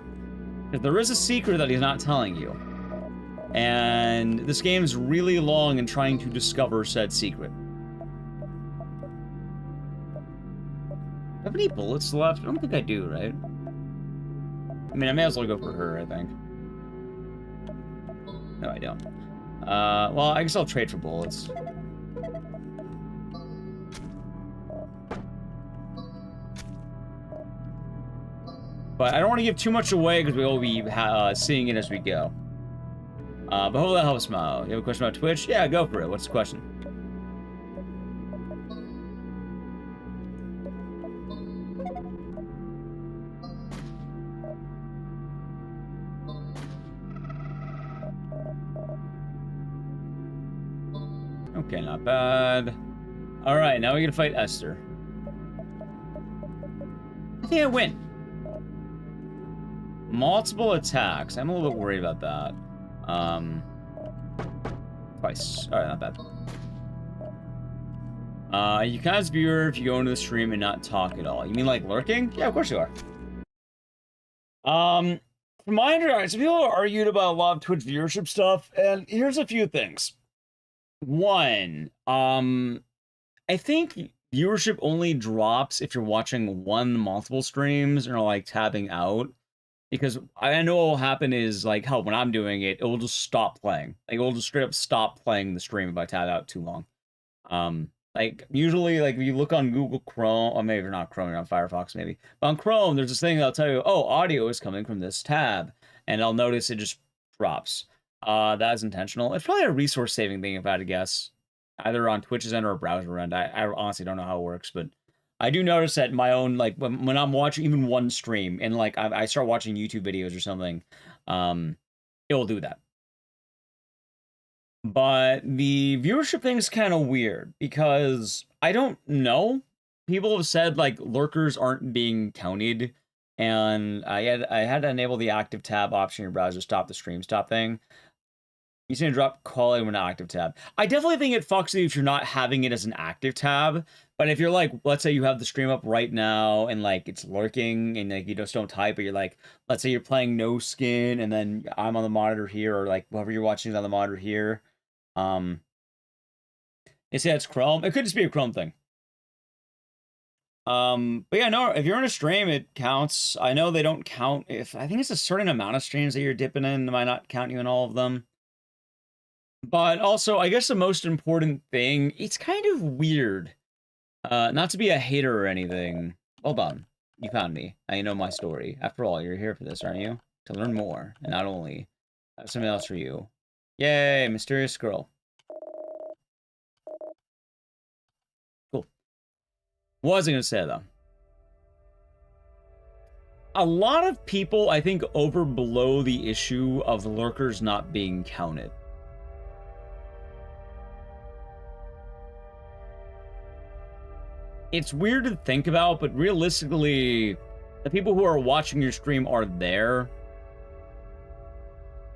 Because there is a secret that he's not telling you. And this game's really long in trying to discover said secret. Do I have any bullets left? I don't think I do, right? I mean, I may as well go for her, I think. No, I don't. Well, I guess I'll trade for bullets. But I don't want to give too much away because we will be seeing it as we go. But hopefully that helps, Mao. You have a question about Twitch? Yeah, go for it. What's the question? Okay, not bad. Alright, now we gotta fight Esther. I think I win. Multiple attacks. I'm a little bit worried about that. Twice. Alright, not bad. You can ask viewer if you go into the stream and not talk at all. You mean like lurking? Yeah, of course you are. From my understanding, some people argued about a lot of Twitch viewership stuff, and here's a few things. One, I think viewership only drops if you're watching one multiple streams or like tabbing out. Because I know what will happen is, like, hell, when I'm doing it, it will just stop playing. Like, it will just straight up stop playing the stream if I tab out too long. Like, usually, like, if you look on Google Chrome, or maybe not Chrome, you're on Firefox, maybe. But on Chrome, there's this thing that'll tell you, oh, audio is coming from this tab. And I'll notice it just drops. That is intentional. It's probably a resource-saving thing, if I had to guess. Either on Twitch's end or a browser end. I honestly don't know how it works, but I do notice that my own, like, when I'm watching even one stream and, like, I start watching YouTube videos or something, it will do that. But the viewership thing is kind of weird because I don't know. People have said, like, lurkers aren't being counted, and I had to enable the active tab option in your browser to stop the stream stop thing. You see to drop quality when active tab. I definitely think it fucks you if you're not having it as an active tab. But if you're like, let's say you have the stream up right now and like it's lurking and like you just don't type, but you're like, let's say you're playing no skin and then I'm on the monitor here, or like whoever you're watching is on the monitor here. They say it's Chrome. It could just be a Chrome thing. But yeah, no, if you're in a stream, it counts. I know they don't count if I think it's a certain amount of streams that you're dipping in. They might not count you in all of them. But also, I guess the most important thing, it's kind of weird. Not to be a hater or anything. Hold on. You found me. I know my story. After all, you're here for this, aren't you? To learn more, and not only have something else for you. Yay, mysterious scroll. Cool. What was I gonna say, though? A lot of people, I think, overblow the issue of the lurkers not being counted. It's weird to think about, but realistically, the people who are watching your stream are there.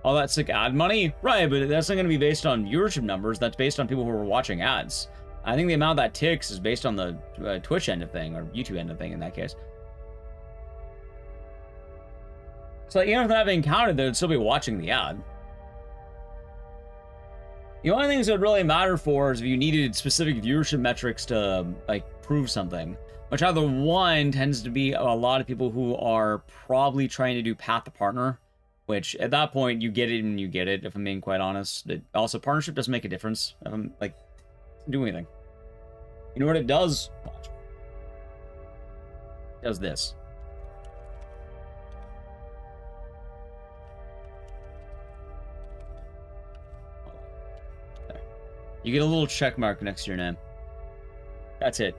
All that sick ad money? Right, but that's not going to be based on viewership numbers. That's based on people who are watching ads. I think the amount that ticks is based on the Twitch end of thing, or YouTube end of thing in that case. So even if they're not being counted, they'd still be watching the ad. The only things that would really matter for is if you needed specific viewership metrics to, like, prove something. Which either one tends to be a lot of people who are probably trying to do path to partner. Which, at that point, you get it and you get it, if I'm being quite honest. Also, partnership doesn't make a difference. Like, do anything. You know what it does? Watch. It does this. You get a little check mark next to your name. That's it.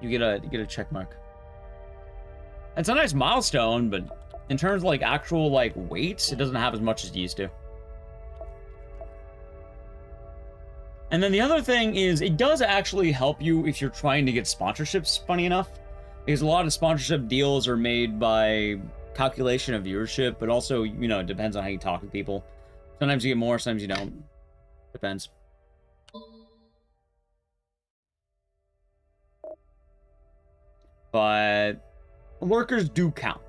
You get a check mark. It's a nice milestone, but in terms of like actual like weights, it doesn't have as much as it used to. And then the other thing is it does actually help you if you're trying to get sponsorships, funny enough. Because a lot of sponsorship deals are made by calculation of viewership, but also, you know, it depends on how you talk to people. Sometimes you get more, sometimes you don't. Depends. But lurkers do count.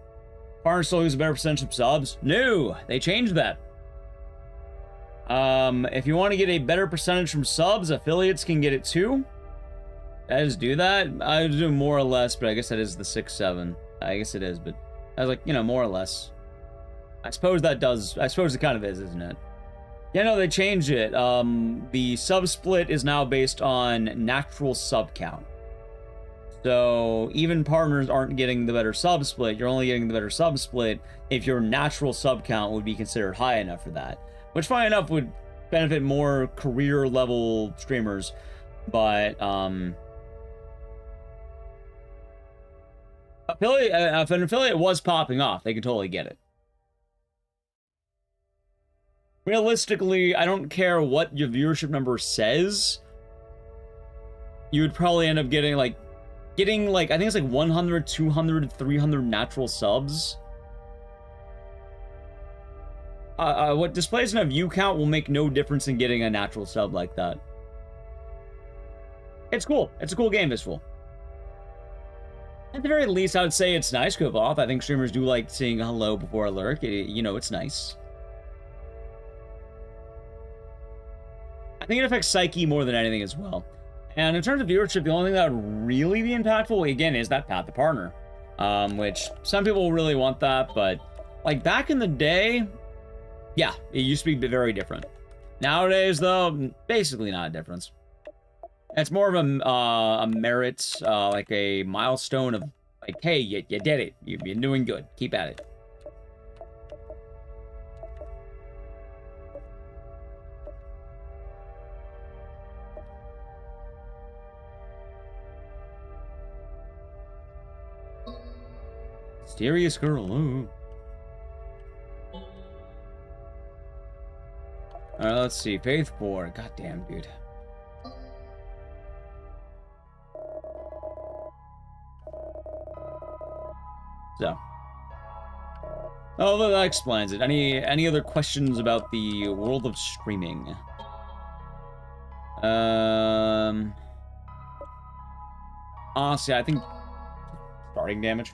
Partners still use a better percentage of subs? No, they changed that. If you want to get a better percentage from subs, affiliates can get it too. I just do that. I do more or less, but I guess that is the 6-7. I guess it is, but I was like, you know, more or less. I suppose that does. I suppose it kind of is, isn't it? Yeah, no, they changed it. The sub split is now based on natural sub count. So even partners aren't getting the better sub split. You're only getting the better sub split if your natural sub count would be considered high enough for that. Which, funny enough, would benefit more career level streamers. But if an affiliate was popping off, they could totally get it. Realistically, I don't care what your viewership number says. You would probably end up getting like, I think it's like 100, 200, 300 natural subs. What displays in a view count will make no difference in getting a natural sub like that. It's cool. It's a cool game visual. At the very least, I would say it's nice to off. I think streamers do like seeing a hello before a lurk. You know, it's nice. I think it affects psyche more than anything as well. And in terms of viewership, the only thing that would really be impactful, again, is that path to partner. Which some people really want that, but like back in the day, yeah, it used to be very different. Nowadays, though, basically not a difference. It's more of a merit, like a milestone of like, hey, you did it. You've been doing good. Keep at it. Mysterious girl. Ooh. Alright, let's see. Faith 4. God damn, dude. So. Oh, that explains it. Any other questions about the world of streaming? Honestly, I think starting damage.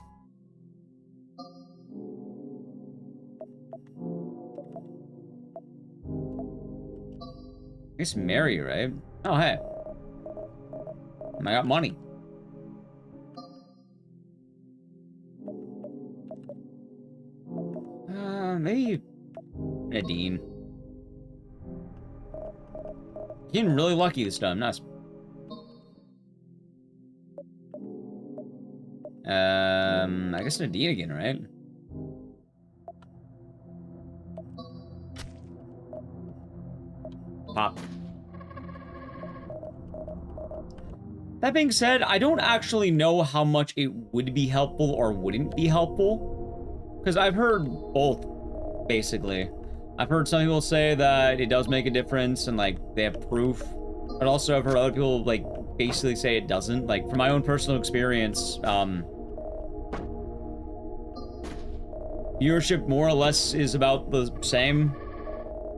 I guess Mary, right? Oh, hey. I got money. Maybe Nadine. Getting really lucky this time. Nice. I guess Nadine again, right? Pop. That being said, I don't actually know how much it would be helpful or wouldn't be helpful. Because I've heard both, basically. I've heard some people say that it does make a difference and, like, they have proof. But also I've heard other people, like, basically say it doesn't. Like, from my own personal experience, viewership more or less is about the same.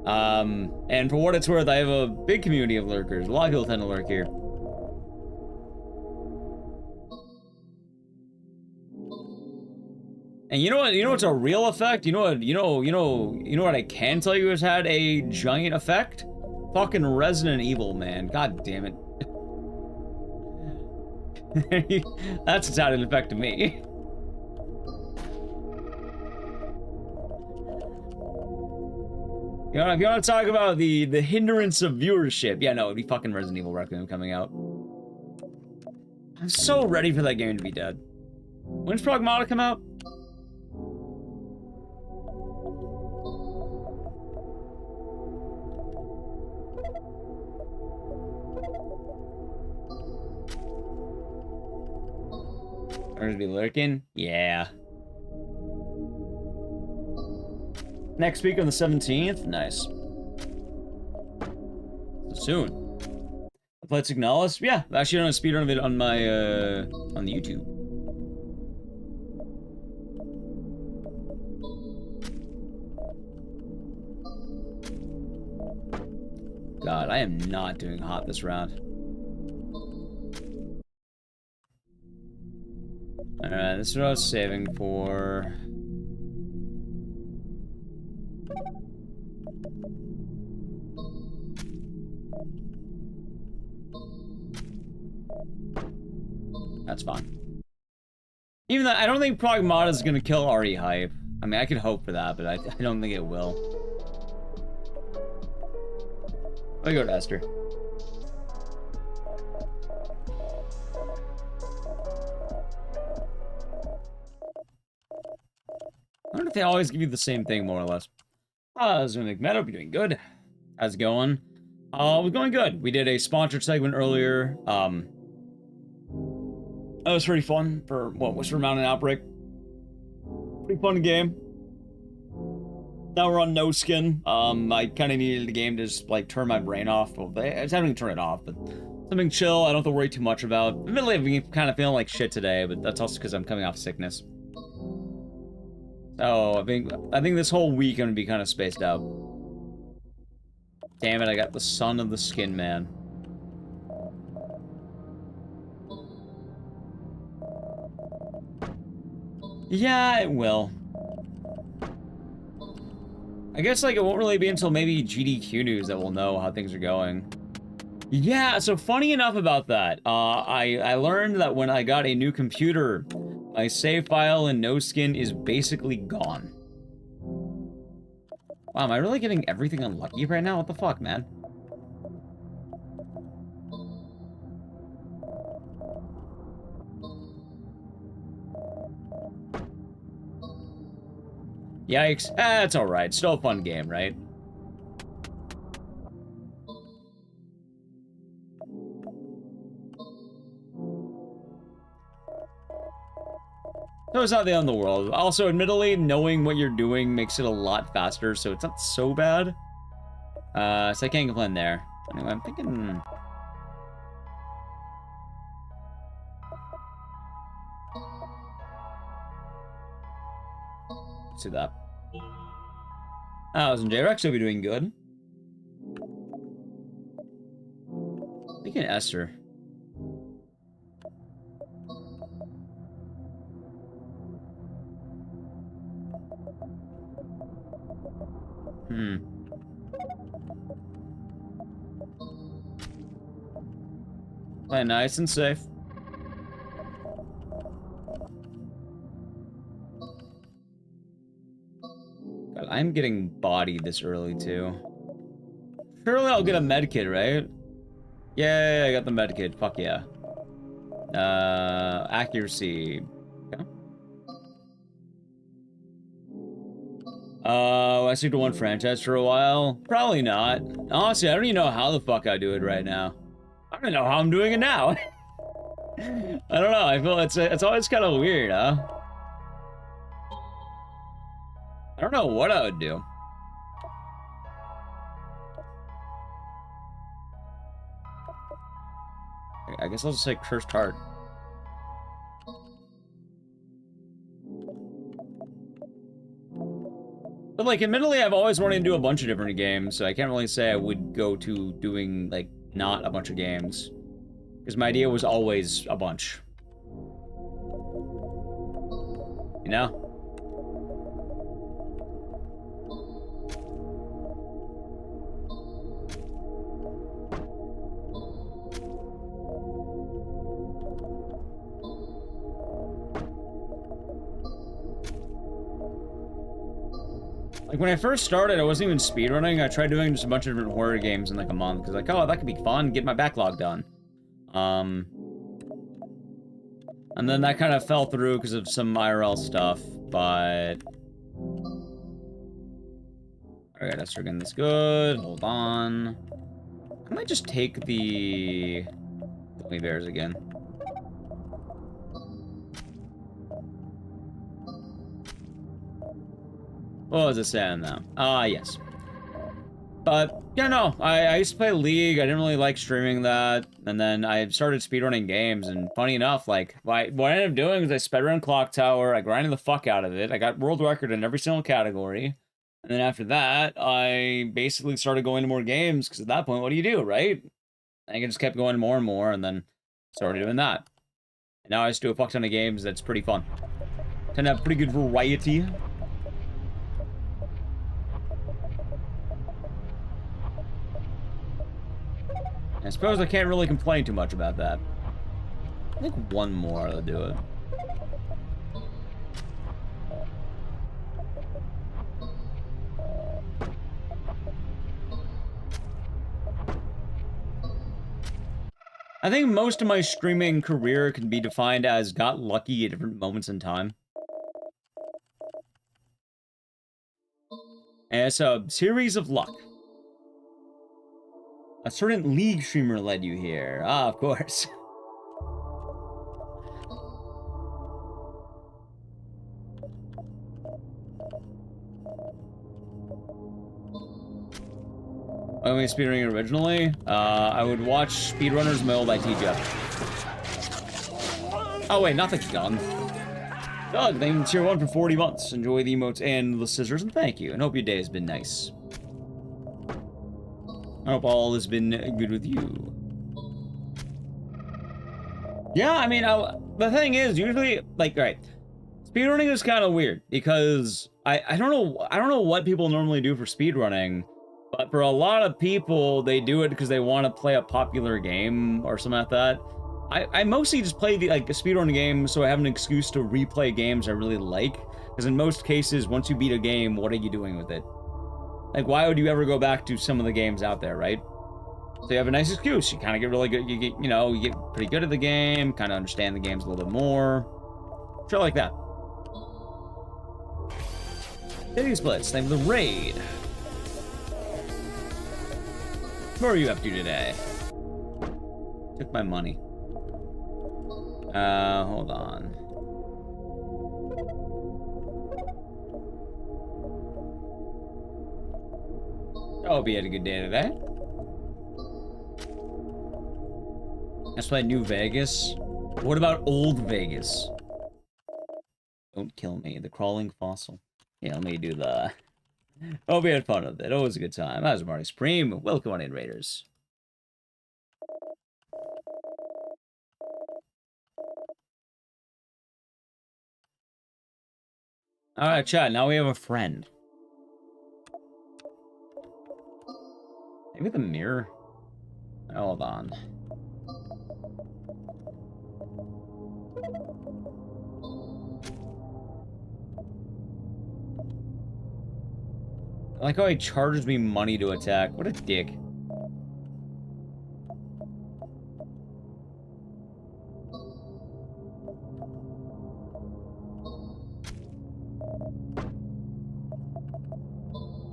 And for what it's worth, I have a big community of lurkers. A lot of people tend to lurk here. And you know what? You know what's a real effect? You know what I can tell you has had a giant effect? Fucking Resident Evil, man. God damn it. That's what's had an effect to me. You know, if you want to talk about the hindrance of viewership, yeah, no, it'd be fucking Resident Evil Requiem coming out. I'm so ready for that game to be dead. When's Pragmata come out? Are gonna be lurking? Yeah. Next week on the 17th? Nice. So soon. Let's Signalis? Yeah, actually on a speedrun of it on my, on the YouTube. God, I am not doing hot this round. Alright, this is what I was saving for. That's fine. Even though I don't think Pragmata is gonna kill RE Hype. I mean, I could hope for that, but I don't think it will. Let me go to Esther. I wonder if they always give you the same thing, more or less. How's it going, Meta? Hope you're doing good. How's it going? It was going good. We did a sponsored segment earlier. That was pretty fun for, what, Whisper Mountain Outbreak. Pretty fun game. Now we're on No Skin. I kind of needed the game to just, like, turn my brain off. Well, I was having to turn it off, but something chill I don't have to worry too much about. Admittedly, I've been kind of feeling like shit today, but that's also because I'm coming off sickness. So, I think this whole week I'm gonna be kind of spaced out. Damn it, I got the Son of the Skin Man. Yeah, it will. I guess, like, it won't really be until maybe GDQ news that we'll know how things are going. Yeah, so funny enough about that, I learned that when I got a new computer, my save file in No Skin is basically gone. Wow, am I really getting everything unlucky right now? What the fuck, man? Yikes. That's alright. Still a fun game, right? So it's not the end of the world. Also, admittedly, knowing what you're doing makes it a lot faster, so it's not so bad. So I can't complain there. Anyway, I'm thinking... Let's do that. And J-Rex will be doing good. Thinking Esther. Play nice and safe. God, I'm getting bodied this early too. Surely I'll get a med kit, right? Yay, I got the med kit. Fuck yeah. Accuracy. Okay. I stick to one franchise for a while? Probably not. Honestly, I don't even know how the fuck I do it right now. I don't know how I'm doing it now. I don't know. I feel it's always kind of weird, huh? I don't know what I would do. I guess I'll just say Cursed Heart. But, like, admittedly, I've always wanted to do a bunch of different games, so I can't really say I would go to doing, like, not a bunch of games. Because my idea was always a bunch. You know? Like, when I first started, I wasn't even speedrunning. I tried doing just a bunch of different horror games in, like, a month. Because, like, oh, that could be fun. Get my backlog done. And then that kind of fell through because of some IRL stuff, but... Alright, let's again this good. Hold on. I might just take the... Gummy bears again. What was it saying now? Yes. But, yeah, no, I used to play League, I didn't really like streaming that, and then I started speedrunning games, and funny enough, like, what I ended up doing is I sped around Clock Tower, I grinded the fuck out of it, I got world record in every single category, and then after that, I basically started going to more games, because at that point, what do you do, right? I just kept going more and more, and then started doing that. And now I just do a fuck ton of games that's pretty fun. Tend to have pretty good variety. I suppose I can't really complain too much about that. I think one more will do it. I think most of my streaming career can be defined as got lucky at different moments in time. And it's a series of luck. A certain League streamer led you here. Ah, of course. When we speedrunning originally, I would watch Speedrunners Mill by TJ. Oh wait, not the gun. Doug, thank you, tier 1 for 40 months. Enjoy the emotes and the scissors, and thank you. And hope your day has been nice. I hope all has been good with you. Yeah, I mean, the thing is, usually, like, right, speedrunning is kind of weird because I don't know what people normally do for speedrunning, but for a lot of people, they do it because they want to play a popular game or something like that. I mostly just play the speedrun games so I have an excuse to replay games I really like, because in most cases, once you beat a game, what are you doing with it? Like, why would you ever go back to some of the games out there, right? So you have a nice excuse. You kind of get really good. You get pretty good at the game, kind of understand the games a little bit more. Shit like that. City Splits, thank you for the raid. What are you up to today? Took my money. Hold on. I hope you had a good day today. Let's play New Vegas. What about Old Vegas? Don't kill me. The crawling fossil. Yeah, let me do the... Hope you had fun with it. Always a good time. How's Marty Supreme? Welcome on in, Raiders. Alright, chat. Now we have a friend. Maybe the mirror? Hold on. I like how he charges me money to attack. What a dick.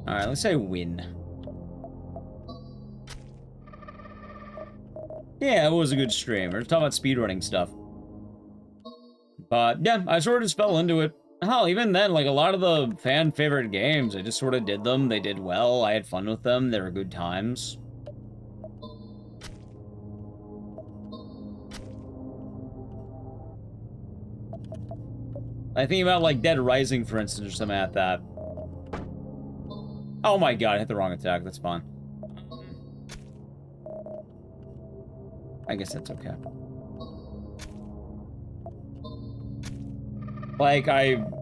Alright, let's say win. Yeah, it was a good stream. We're talking about speedrunning stuff. But, yeah, I sort of just fell into it. Hell, even then, like, a lot of the fan-favorite games, I just sort of did them. They did well. I had fun with them. They were good times. I think about, like, Dead Rising, for instance, or something like that. Oh my god, I hit the wrong attack. That's fine. I guess that's okay. Like,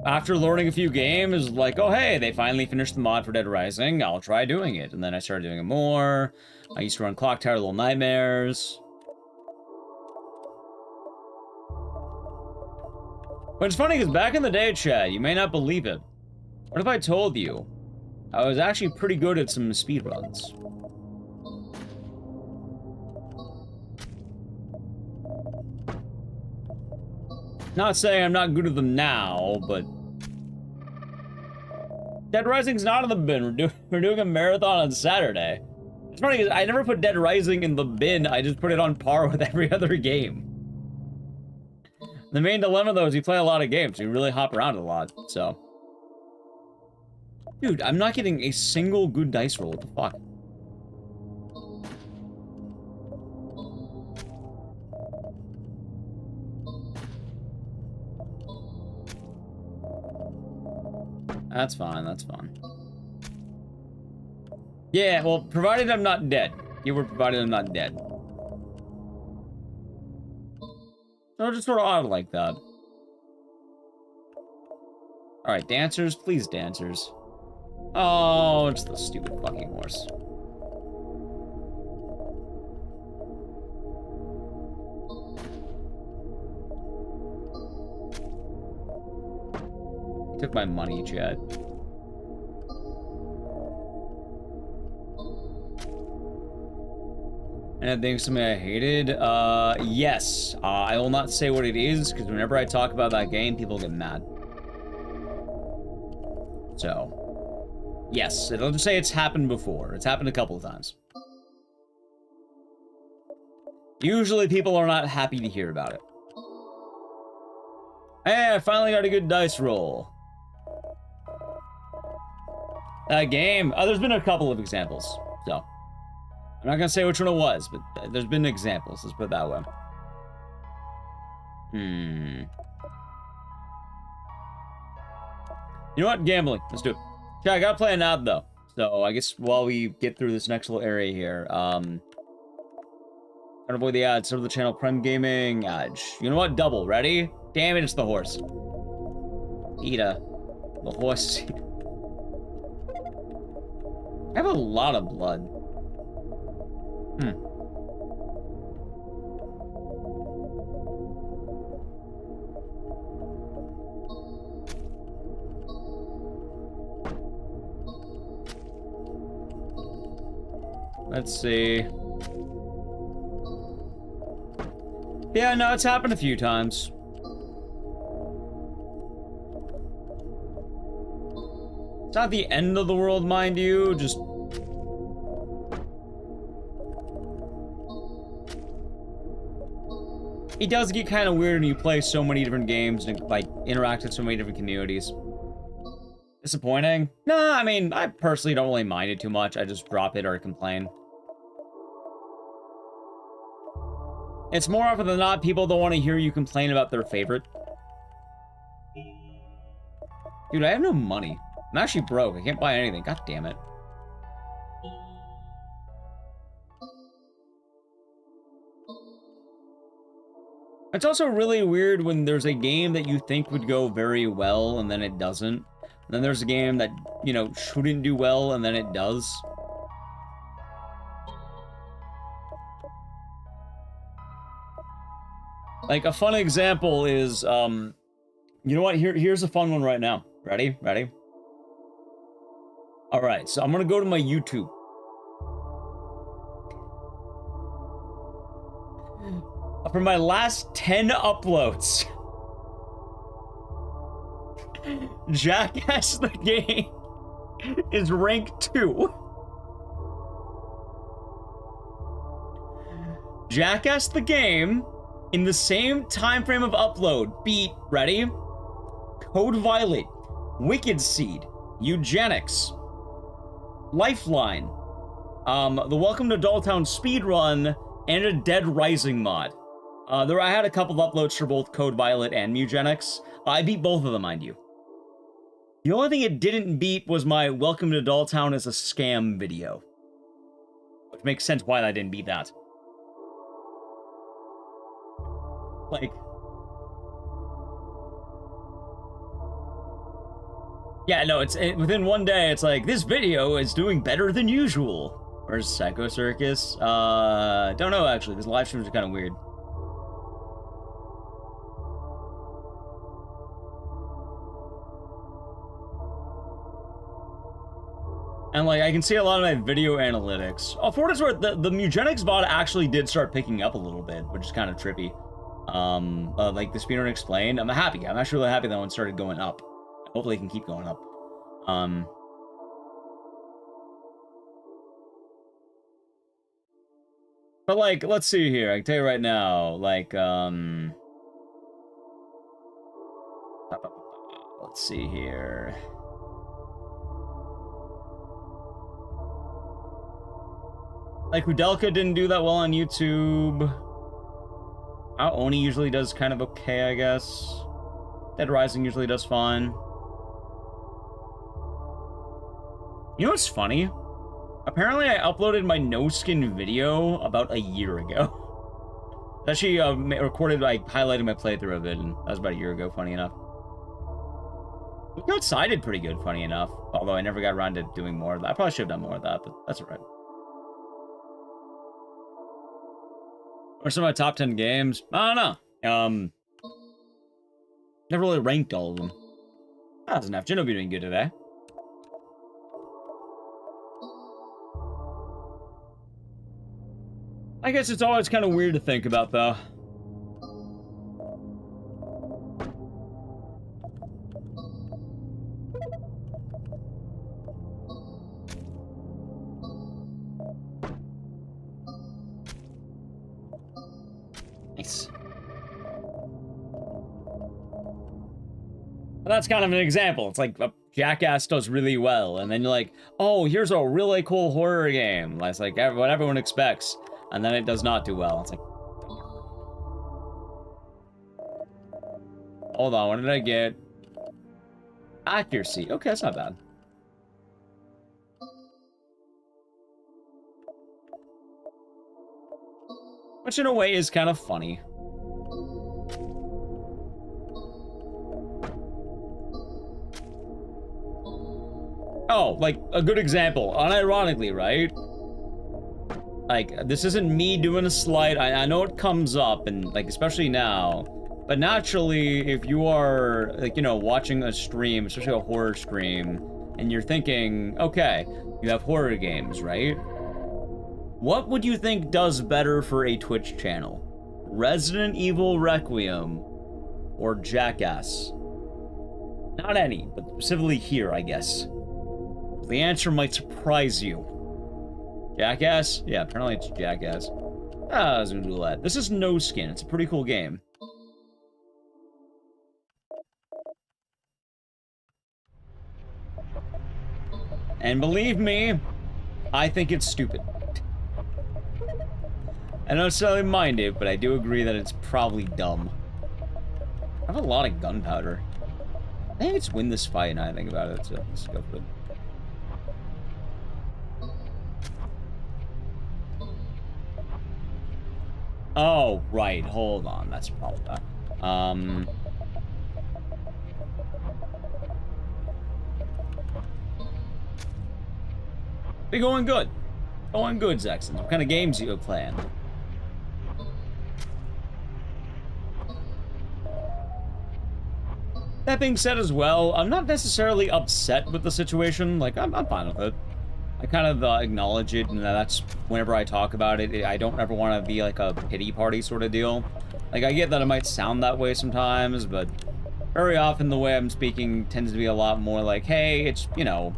after learning a few games, like, oh hey, they finally finished the mod for Dead Rising, I'll try doing it. And then I started doing it more. I used to run Clock Tower Little Nightmares. But it's funny, because back in the day, Chad, you may not believe it. What if I told you I was actually pretty good at some speedruns? Not saying I'm not good at them now, but... Dead Rising's not in the bin. We're doing a marathon on Saturday. It's funny because I never put Dead Rising in the bin. I just put it on par with every other game. The main dilemma, though, is you play a lot of games. You really hop around a lot, so... Dude, I'm not getting a single good dice roll. What the fuck? That's fine, that's fine. Yeah, well, provided I'm not dead. You were provided I'm not dead. So just sort of odd like that. Alright, dancers, please, dancers. Oh, it's the stupid fucking horse. He took my money, Chad. And I think something I hated? Yes. I will not say what it is, because whenever I talk about that game, people get mad. So, yes. It'll just say it's happened before. It's happened a couple of times. Usually people are not happy to hear about it. Hey, I finally got a good dice roll. That game, there's been a couple of examples, so. I'm not gonna say which one it was, but there's been examples, let's put it that way. You know what? Gambling. Let's do it. Okay, I gotta play an ad, though. So, I guess while we get through this next little area here, try to avoid the ads. Start of the channel, Prime Gaming, you know what? Double. Ready? Damn it, it's the horse. Ida. The horse. I have a lot of blood. Let's see. Yeah, no, it's happened a few times. It's not the end of the world, mind you, just... It does get kind of weird when you play so many different games and, like, interact with so many different communities. Disappointing? No, I mean, I personally don't really mind it too much. I just drop it or complain. It's more often than not, people don't want to hear you complain about their favorite. Dude, I have no money. I'm actually broke. I can't buy anything. God damn it. It's also really weird when there's a game that you think would go very well and then it doesn't. And then there's a game that, you know, shouldn't do well and then it does. Like, a fun example is, you know what? Here's a fun one right now. Ready? Ready? Alright, so I'm gonna go to my YouTube. For my last 10 uploads, Jackass the Game is rank 2. Jackass the Game, in the same time frame of upload, beat, ready? Code Violet, Wicked Seed, Eugenics, Lifeline, the Welcome to Dolltown speedrun, and a Dead Rising mod. I had a couple of uploads for both Code Violet and Eugenics. I beat both of them, mind you. The only thing it didn't beat was my Welcome to Dolltown as a Scam video. Which makes sense why I didn't beat that. Like... yeah, no, within one day, it's like, this video is doing better than usual. Where's Psycho Circus? Don't know, actually, because live streams are kind of weird. And, like, I can see a lot of my video analytics. Oh, for what it's worth, the Eugenics bot actually did start picking up a little bit, which is kind of trippy. Like the speedrun explained, I'm happy. I'm actually really happy that one started going up. Hopefully it can keep going up. But, like, let's see here. I can tell you right now, like, let's see here. Like, Udelka didn't do that well on YouTube. Oni usually does kind of okay, I guess. Dead Rising usually does fine. You know what's funny? Apparently I uploaded my no-skin video about a year ago. Actually, recorded, I highlighted my playthrough of it, and that was about a year ago, funny enough. Look Outside did pretty good, funny enough. Although I never got around to doing more of that. I probably should have done more of that, but that's alright. What are some of my top 10 games? I don't know. Never really ranked all of them. That's enough. Jin will be doing good today. I guess it's always kind of weird to think about, though. Nice. Well, that's kind of an example. It's like Jackass does really well, and then you're like, oh, here's a really cool horror game. That's like what everyone expects, and then it does not do well. It's like, hold on, what did I get? Accuracy. Okay, that's not bad. Which in a way is kind of funny. Oh, like, a good example. Unironically, right? Like, this isn't me doing a slight. I know it comes up, and, like, especially now. But naturally, if you are, like, you know, watching a stream, especially a horror stream, and you're thinking, okay, you have horror games, right? What would you think does better for a Twitch channel? Resident Evil Requiem or Jackass? Not any, but specifically here, I guess. The answer might surprise you. Jackass? Yeah, apparently it's Jackass. Ah, Zundulette. This is No Skin. It's a pretty cool game. And believe me, I think it's stupid. I don't necessarily mind it, but I do agree that it's probably dumb. I have a lot of gunpowder. I think it's win this fight now I think about it, so let's go for it. Oh, right, hold on, that's probably that. Be going good. Going good, Zexon. What kind of games are you playing? That being said as well, I'm not necessarily upset with the situation. Like, I'm fine with it. I kind of acknowledge it, and that's whenever I talk about it, I don't ever want to be like a pity party sort of deal. Like, I get that it might sound that way sometimes, but very often the way I'm speaking tends to be a lot more like, hey, it's, you know,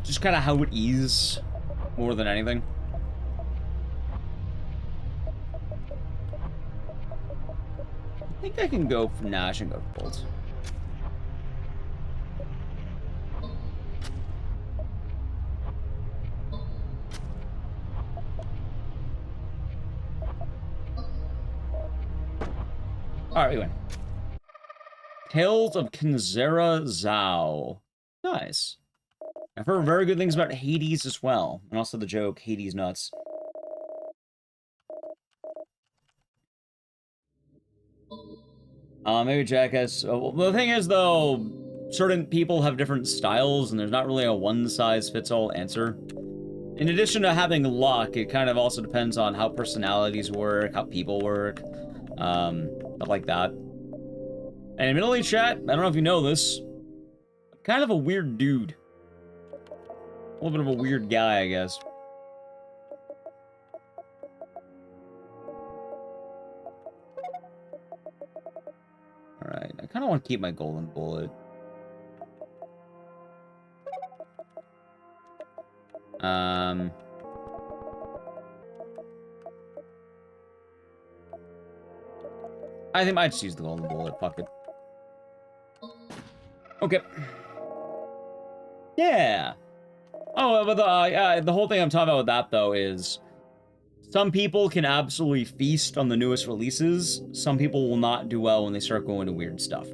just kind of how it is, more than anything. I think I can go for Nash and go for Bolt. Alright, we win. Tales of Kinzera Zhao. Nice. I've heard very good things about Hades as well. And also the joke, Hades nuts. Maybe Jackass. Well, the thing is, though, certain people have different styles, and there's not really a one-size-fits-all answer. In addition to having luck, it kind of also depends on how personalities work, how people work, stuff like that. And admittedly, chat, I don't know if you know this, I'm kind of a weird dude. A little bit of a weird guy, I guess. Alright, I kind of want to keep my golden bullet. I think I might just use the golden bullet. Fuck it. Okay. Yeah. Oh, but the whole thing I'm talking about with that, though, is some people can absolutely feast on the newest releases. Some people will not do well when they start going to weird stuff.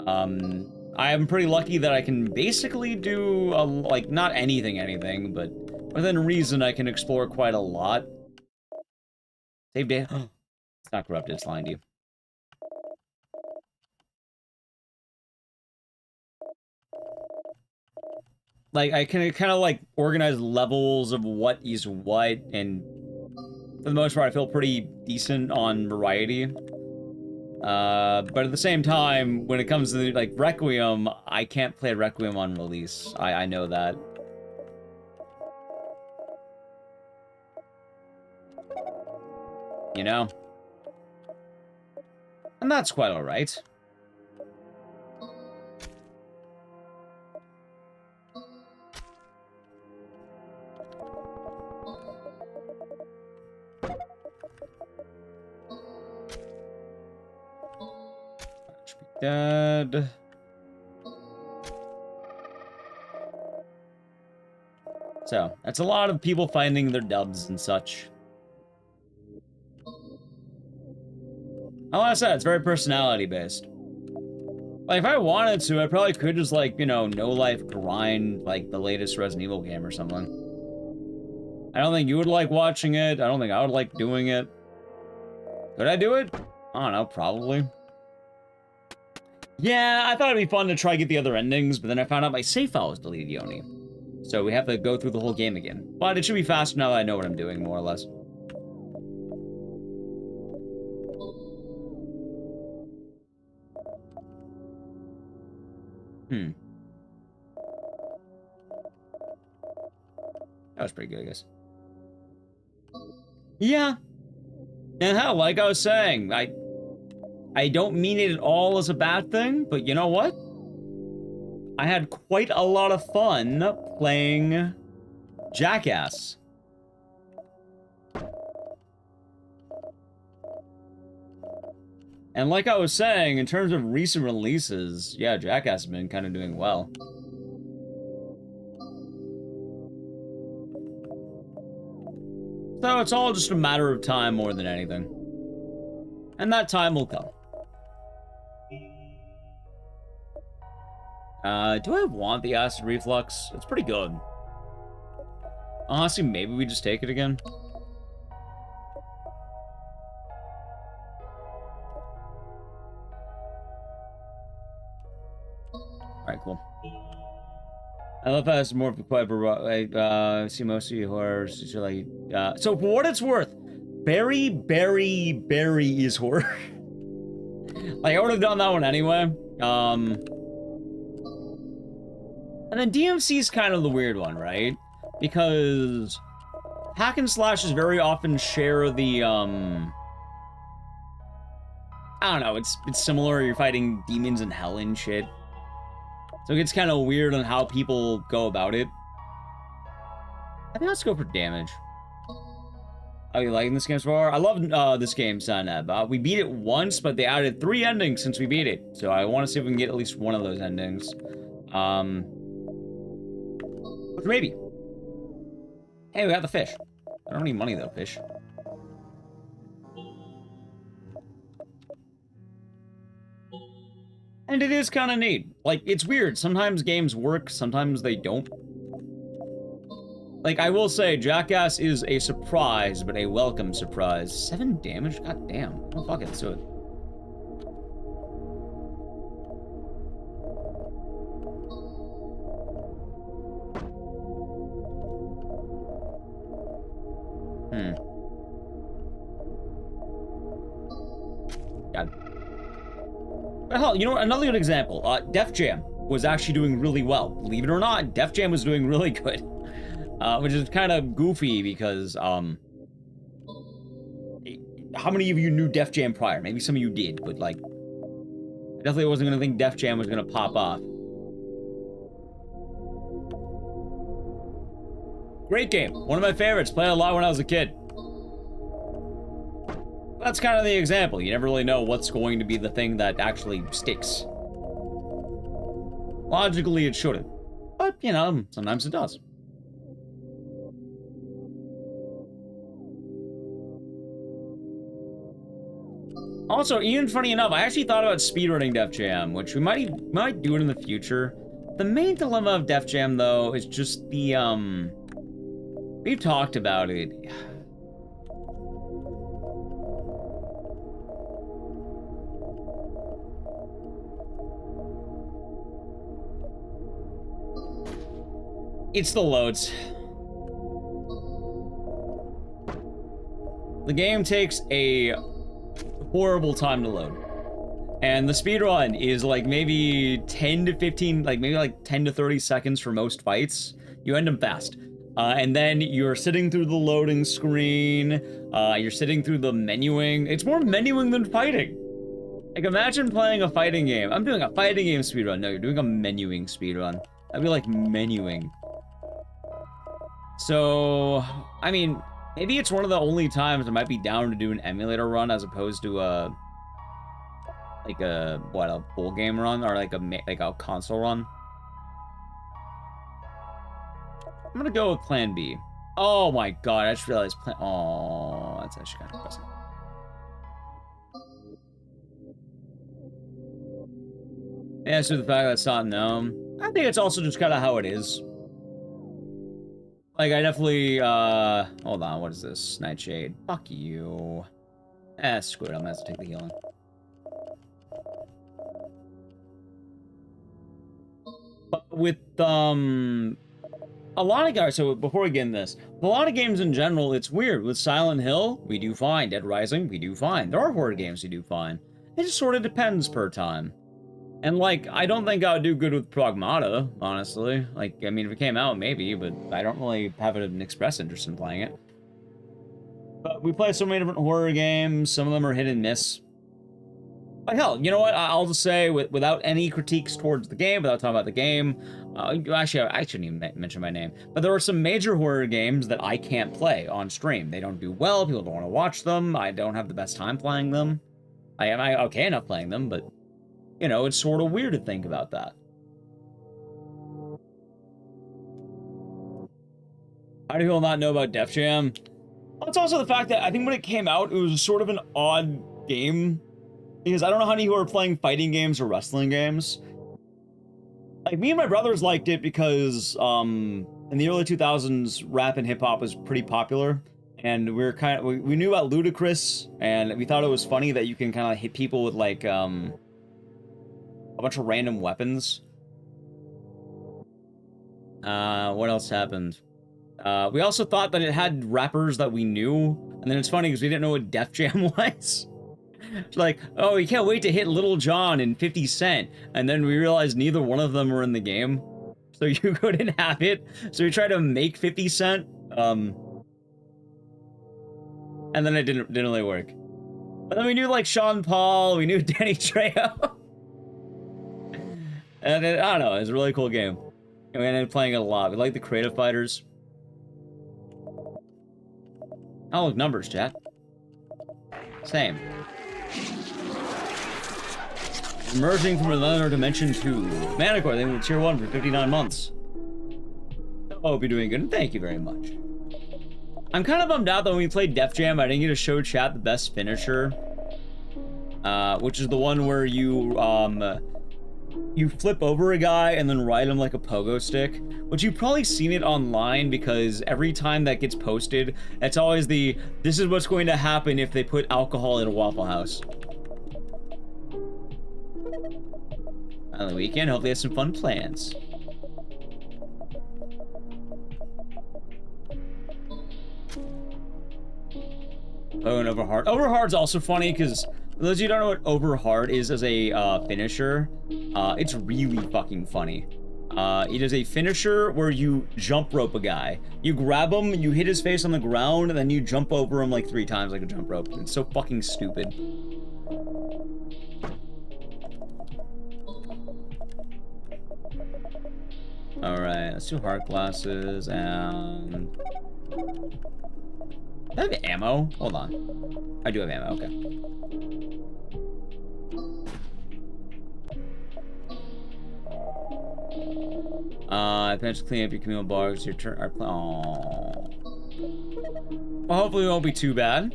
I am pretty lucky that I can basically do, like, not anything, but within reason, I can explore quite a lot. Save data. It's not corrupted, it's lying to you. Like, I can kind of, like, organize levels of what is what, and for the most part, I feel pretty decent on variety. But at the same time, when it comes to, like, Requiem, I can't play Requiem on release. I know that. You know? And that's quite alright. Dead. So, that's a lot of people finding their dubs and such. Like I said, it's very personality-based. Like, if I wanted to, I probably could just, like, you know, no-life grind, like, the latest Resident Evil game or something. I don't think you would like watching it. I don't think I would like doing it. Could I do it? I don't know, probably. Yeah, I thought it'd be fun to try to get the other endings, but then I found out my save file was deleted, Yoni. So we have to go through the whole game again. But it should be faster now that I know what I'm doing, more or less. That was pretty good, I guess. Yeah. And hell, like I was saying, I don't mean it at all as a bad thing, but you know what? I had quite a lot of fun playing Jackass. And like I was saying, in terms of recent releases, yeah, Jackass has been kind of doing well. So it's all just a matter of time more than anything. And that time will come. Do I want the acid reflux? It's pretty good. Honestly, maybe we just take it again. Alright, cool. I love how it's more of a quite I see most of you horrors like so for what it's worth, Berry is horror. Like I would have done that one anyway. And then DMC is kind of the weird one, right? Because hack and slashes very often share the I don't know, it's similar, you're fighting demons in hell and shit. So it gets kind of weird on how people go about it. I think let's go for damage. Are you liking this game so far? I love this game, Saneb. We beat it once, but they added 3 endings since we beat it. So I want to see if we can get at least one of those endings. Which maybe. Hey, we got the fish. I don't need money though, fish. And it is kind of neat. Like, it's weird. Sometimes games work, sometimes they don't. Like, I will say, Jackass is a surprise, but a welcome surprise. 7 damage? God damn. Oh, fuck it, let's do it. God. But hell, you know what? Another good example. Def Jam was actually doing really well. Believe it or not, Def Jam was doing really good. Which is kind of goofy because, how many of you knew Def Jam prior? Maybe some of you did, but like, I definitely wasn't gonna think Def Jam was gonna pop off. Great game. One of my favorites. Played a lot when I was a kid. That's kind of the example. You never really know what's going to be the thing that actually sticks. Logically, it shouldn't. But, you know, sometimes it does. Also, even funny enough, I actually thought about speedrunning Def Jam, which we might do it in the future. The main dilemma of Def Jam, though, is just the, we've talked about it. It's the loads. The game takes a horrible time to load. And the speedrun is like maybe 10 to 15, like maybe like 10 to 30 seconds for most fights. You end them fast. And then you're sitting through the loading screen. You're sitting through the menuing. It's more menuing than fighting. Like imagine playing a fighting game. I'm doing a fighting game speedrun. No, you're doing a menuing speedrun. That'd be like menuing. So, I mean, maybe it's one of the only times I might be down to do an emulator run as opposed to a full game run or like a console run. I'm gonna go with Plan B. Oh my god, I just realized oh, that's actually kind of impressive. Yeah, so the fact that it's not known, I think it's also just kind of how it is. Like, I definitely, hold on, what is this? Nightshade. Fuck you. Screw it, I'm gonna have to take the healing. But with, a lot of guys, so before we get in this, a lot of games in general, it's weird. With Silent Hill, we do fine. Dead Rising, we do fine. There are horror games we do fine. It just sort of depends per time. And, like, I don't think I would do good with Pragmata, honestly. Like, I mean, if it came out, maybe, but I don't really have an express interest in playing it. But we play so many different horror games. Some of them are hit and miss. But hell, you know what? I'll just say, without any critiques towards the game, without talking about the game, actually, I shouldn't even mention my name, but there are some major horror games that I can't play on stream. They don't do well, people don't want to watch them, I don't have the best time playing them. I am okay enough playing them, but, you know, it's sort of weird to think about that. How do people not know about Def Jam? It's also the fact that I think when it came out, it was sort of an odd game. Because I don't know how many who are playing fighting games or wrestling games. Like, me and my brothers liked it because, in the early 2000s, rap and hip-hop was pretty popular. And we were we knew about Ludacris, and we thought it was funny that you can kind of hit people with, like, a bunch of random weapons. What else happened? We also thought that it had rappers that we knew, and then it's funny because we didn't know what Def Jam was. It's like, oh, you can't wait to hit Little John and 50 Cent, and then we realized neither one of them were in the game, so you couldn't have it. So we tried to make 50 Cent, and then it didn't really work. But then we knew, like, Sean Paul, we knew Danny Trejo. And it, I don't know, it was a really cool game. And we ended up playing it a lot. We like the creative fighters. Oh, look, numbers, chat. Same. Emerging from another dimension 2. Manicore, they were tier 1 for 59 months. I hope you're doing good, and thank you very much. I'm kind of bummed out that when we played Def Jam, I didn't get to show chat the best finisher. Which is the one where you, you flip over a guy and then ride him like a pogo stick. Which you've probably seen it online because every time that gets posted, it's always the, this is what's going to happen if they put alcohol in a Waffle House. On the weekend, hopefully have some fun plans. Oh, and Overhard. Overhard's also funny because for those of you who don't know what Overhard is as a finisher, it's really fucking funny. It is a finisher where you jump rope a guy. You grab him, you hit his face on the ground, and then you jump over him like 3 times like a jump rope. It's so fucking stupid. Alright, let's do heart glasses and... Do I have ammo? Hold on. I do have ammo, okay. I plan to clean up your communal bars, your turn. Aww. Well, hopefully it won't be too bad.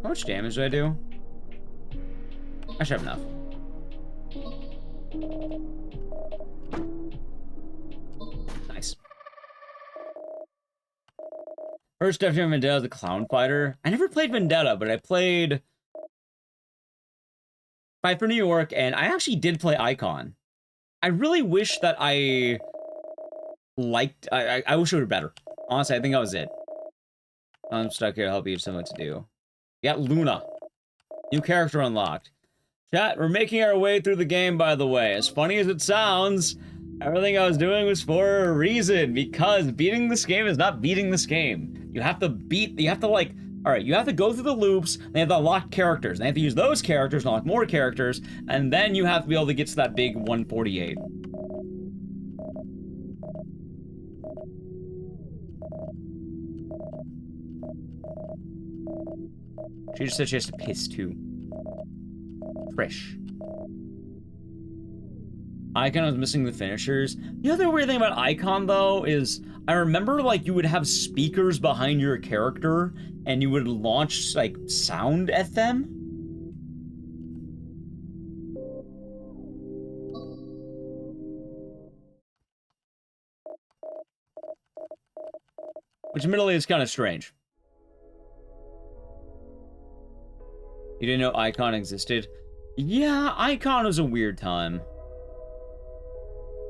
How much damage do I do? I should have enough. Nice. First Def Jam Vendetta, the Clown Fighter. I never played Vendetta, but I played Fight for New York, and I actually did play Icon. I really wish that I liked... I wish it were better. Honestly, I think that was it. I'm stuck here to help you with something to do. You got Luna. New character unlocked. Chat, we're making our way through the game, by the way. As funny as it sounds, everything I was doing was for a reason. Because beating this game is not beating this game. You have to beat... You have to, like... Alright, you have to go through the loops, they have to unlock characters. They have to use those characters to unlock more characters, and then you have to be able to get to that big 148. She just said she has to piss, too. Trish. Icon was missing the finishers. The other weird thing about Icon, though, is I remember, like, you would have speakers behind your character, and you would launch, like, sound at them. Which, admittedly, is kind of strange. You didn't know Icon existed? Yeah, Icon was a weird time.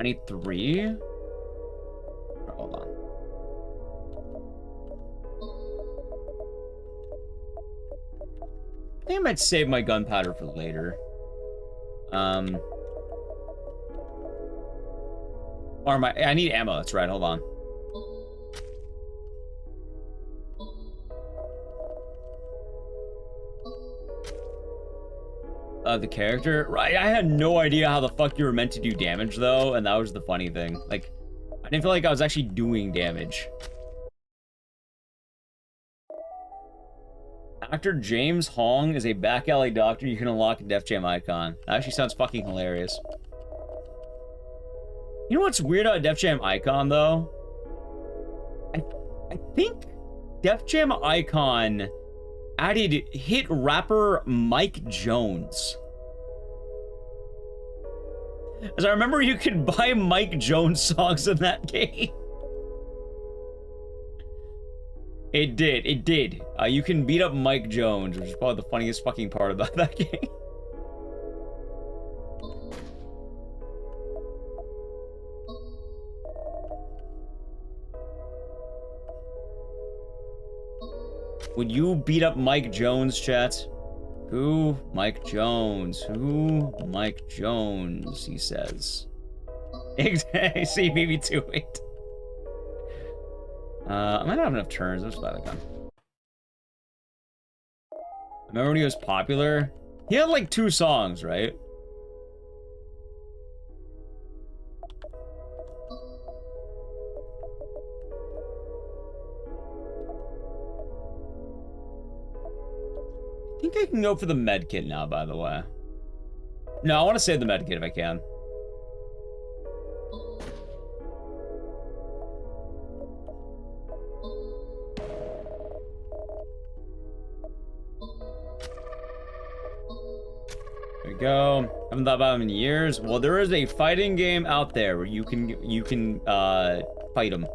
I need 3? Hold on. I think I might save my gunpowder for later. Or I need ammo, that's right, hold on. The character? Right, I had no idea how the fuck you were meant to do damage, though, and that was the funny thing. Like, I didn't feel like I was actually doing damage. Actor James Hong is a back alley doctor. You can unlock a Def Jam icon. That actually sounds fucking hilarious. You know what's weird about Def Jam icon, though? I think Def Jam icon added hit rapper Mike Jones. As I remember, you could buy Mike Jones songs in that game. It did. You can beat up Mike Jones, which is probably the funniest fucking part about that game. Would you beat up Mike Jones, chat? Who? Mike Jones. Who? Mike Jones, he says. See, maybe too, wait. I might not have enough turns. That's about it. Remember when he was popular? He had like 2 songs, right? I think I can go for the med kit now, by the way. No, I want to save the med kit if I can. There we go. Haven't thought about him in years. Well, there is a fighting game out there where you can fight him.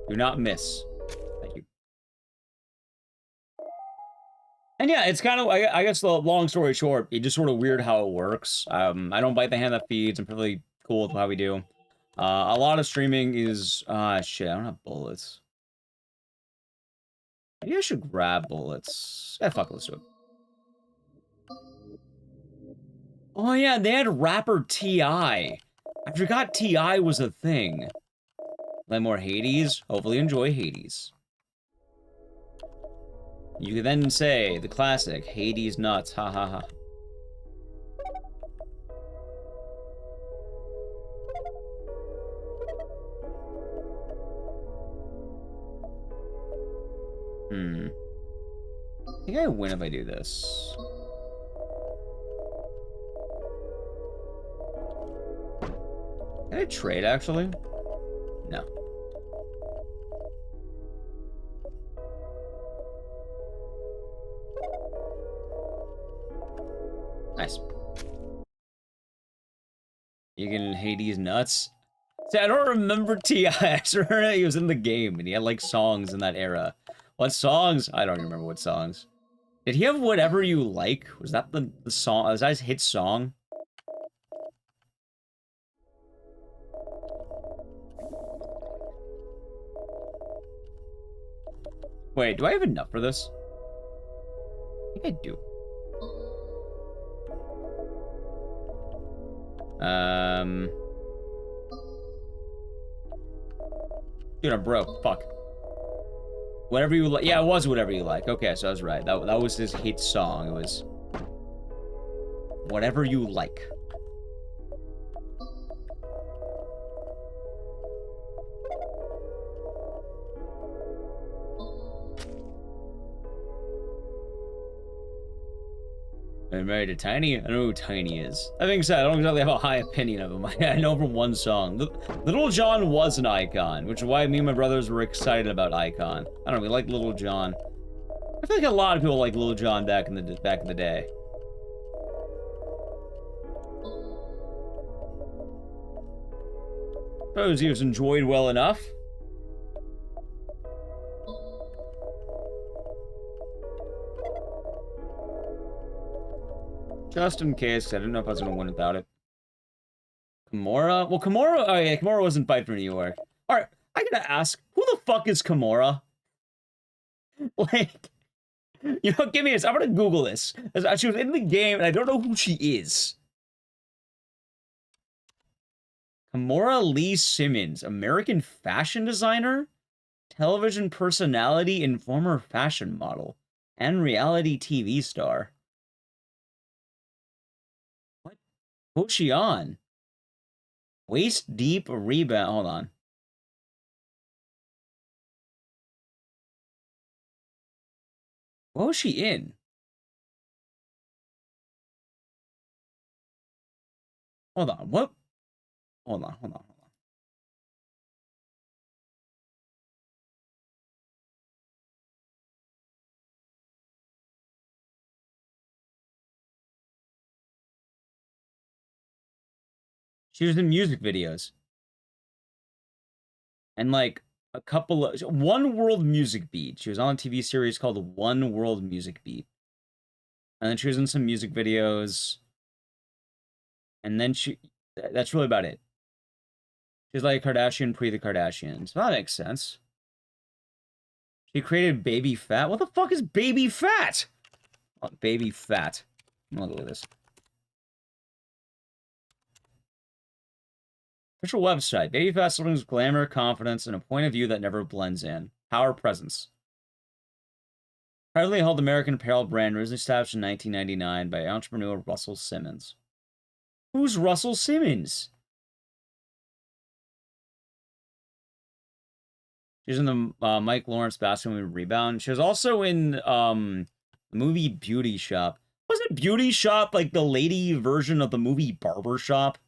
Do not miss. Thank you. And yeah, it's kind of, I guess the long story short, it's just sort of weird how it works. I don't bite the hand that feeds. I'm pretty cool with how we do. A lot of streaming is, shit, I don't have bullets. Maybe I should grab bullets. Yeah, fuck it, let's do it. Oh yeah, they had rapper T.I. I forgot T.I. was a thing. Play more Hades. Hopefully enjoy Hades. You can then say the classic, Hades nuts, ha ha ha. I think I win if I do this. Can I trade, actually? No. Nice. You can Hades nuts. See, I don't remember T.I. I just remember he was in the game and he had like songs in that era. What songs? I don't remember what songs. Did he have Whatever You Like? Was that the song? Was that his hit song? Wait, do I have enough for this? I think I do. Dude, I'm broke. Fuck. Whatever you like. Yeah, it was Whatever You Like. Okay, so I was right. That was his hit song. It was Whatever You Like. I'm married to Tiny. I know who Tiny is. That being said, I don't exactly have a high opinion of him. I know from one song. Little John was an icon, which is why me and my brothers were excited about Icon. I don't know, we like Little John. I feel like a lot of people like Little John back in the day. Suppose he was enjoyed well enough. Just in case, 'cause I didn't know if I was gonna win without it. Kimura? Well, Kimura... Oh, yeah, Kimura wasn't fight for New York. Alright, I gotta ask, who the fuck is Kimura? Like... You know, give me this. I'm gonna Google this. She was in the game, and I don't know who she is. Kimura Lee Simmons, American fashion designer, television personality, and former fashion model, and reality TV star. Who's she on? Waist deep rebound. Hold on. What was she in? Hold on. What? Hold on. She was in music videos. And like a couple of One World Music Beat. She was on a TV series called One World Music Beat. And then she was in some music videos. And then that's really about it. She's like Kardashian pre the Kardashians. Well, that makes sense. She created Baby Fat. What the fuck is Baby Fat? Oh, Baby Fat. Look at this. Official website. Baby Fat brings glamour, confidence, and a point of view that never blends in. Power presence. Privately held American apparel brand originally established in 1999 by entrepreneur Russell Simmons. Who's Russell Simmons? She's in the Mike Lawrence basketball movie Rebound. She was also in the movie Beauty Shop. Wasn't Beauty Shop like the lady version of the movie Barbershop?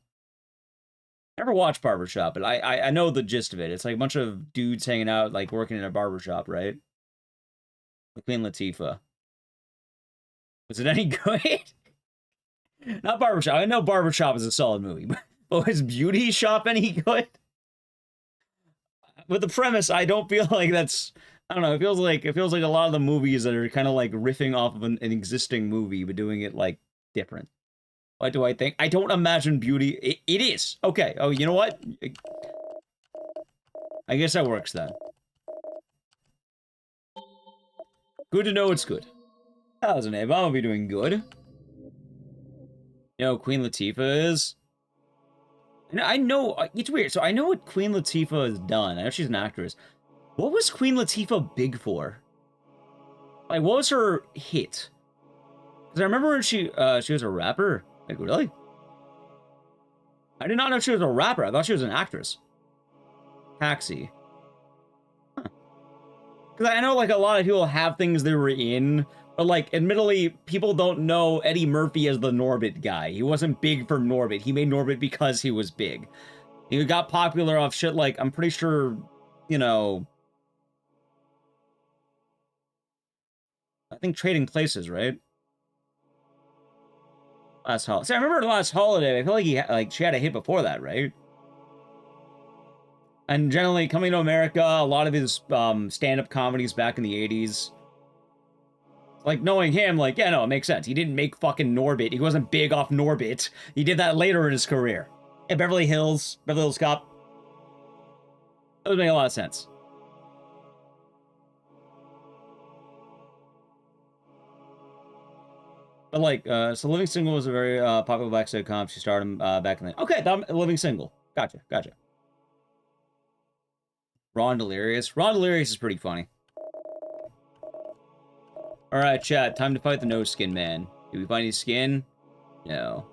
Never watched Barbershop, but I know the gist of it. It's like a bunch of dudes hanging out, like working in a barbershop, right? Queen Latifah. Was it any good? Not Barbershop. I know Barbershop is a solid movie, but was Beauty Shop any good? With the premise, I don't feel like that's. I don't know. It feels like a lot of the movies that are kind of like riffing off of an existing movie, but doing it like different. What do I think? I don't imagine Beauty. It is okay. Oh, you know what? I guess that works then. Good to know it's good. How's it, Abe? I'll be doing good. You know who Queen Latifah is? And I know, it's weird. So I know what Queen Latifah has done. I know she's an actress. What was Queen Latifah big for? Like, what was her hit? Because I remember when she was a rapper. Like, really? I did not know she was a rapper. I thought she was an actress. Taxi. Because I know, like, a lot of people have things they were in, but, like, admittedly, people don't know Eddie Murphy as the Norbit guy. He wasn't big for Norbit. He made Norbit because he was big. He got popular off shit like, I'm pretty sure, you know... I think Trading Places, right? Last Holiday. See, I remember Last Holiday. I feel like she had a hit before that, right? And generally, Coming to America, a lot of his stand-up comedies back in the 80s. Like, knowing him, like, yeah, no, it makes sense. He didn't make fucking Norbit. He wasn't big off Norbit. He did that later in his career. And Beverly Hills Cop. That would make a lot of sense. But, like, so Living Single was a very popular black sitcom. She starred him back in the... Okay, Living Single. Gotcha. Ron Delirious. Ron Delirious is pretty funny. Alright, chat. Time to fight the no-skin man. Did we find his skin? No.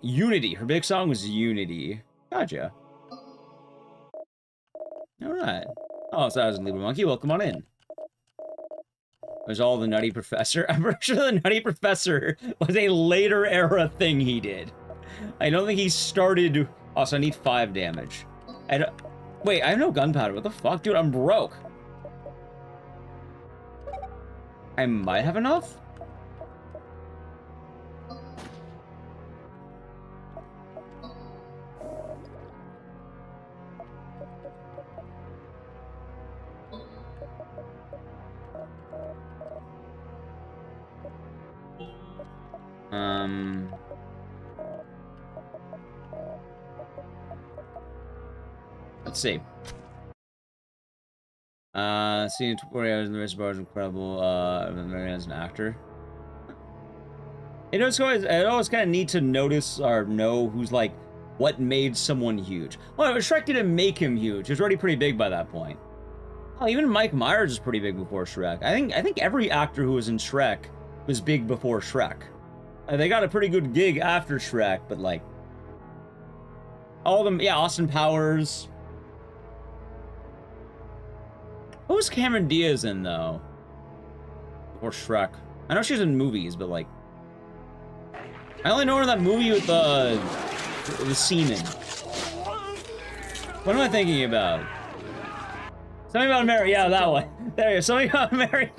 Unity. Her big song was Unity. Gotcha. Alright. Oh, so I was a Libra Monkey. Welcome on in. There's all the Nutty Professor. I'm pretty sure the Nutty Professor was a later era thing he did. I don't think he started... Oh, so I need 5 damage. Wait, I have no gunpowder. What the fuck? Dude, I'm broke. I might have enough? Let's see. Seeing 20 hours in the reservoir is incredible. As an actor. It always kind of neat to notice or know who's like what made someone huge. Well, Shrek didn't make him huge. He was already pretty big by that point. Oh, even Mike Myers is pretty big before Shrek. I think every actor who was in Shrek was big before Shrek. They got a pretty good gig after Shrek, but like all of them, yeah, Austin Powers. What was Cameron Diaz in, though? Or Shrek? I know she's in movies, but, like... I only know her in that movie with the semen. What am I thinking about? Something About Mary. Yeah, that one. There you go. Something About Mary.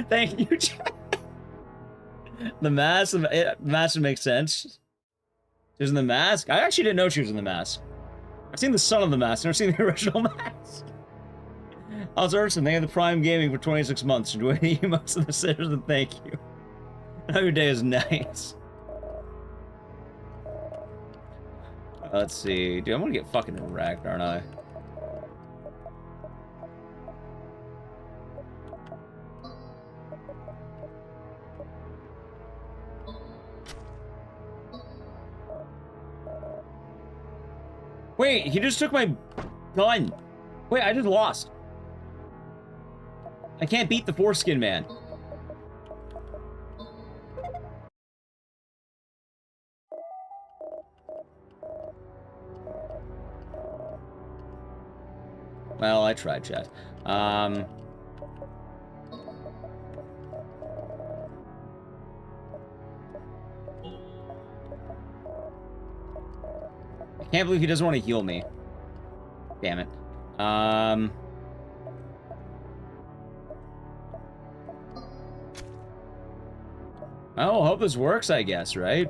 Thank you, Jack. The mask, the mask would make sense. She was in the mask? I actually didn't know she was in the mask. I've seen the son of the mask, I've never seen the original mask. How's Urson? Thank you the Prime Gaming for 26 months. Enjoy the emotes of the sitters and thank you. I hope your day is nice. Let's see. Dude, I'm gonna get fucking wrecked, aren't I? Wait, he just took my gun. Wait, I just lost. I can't beat the foreskin man. Well, I tried, chat. I can't believe he doesn't want to heal me. Damn it. Oh, hope this works, I guess, right?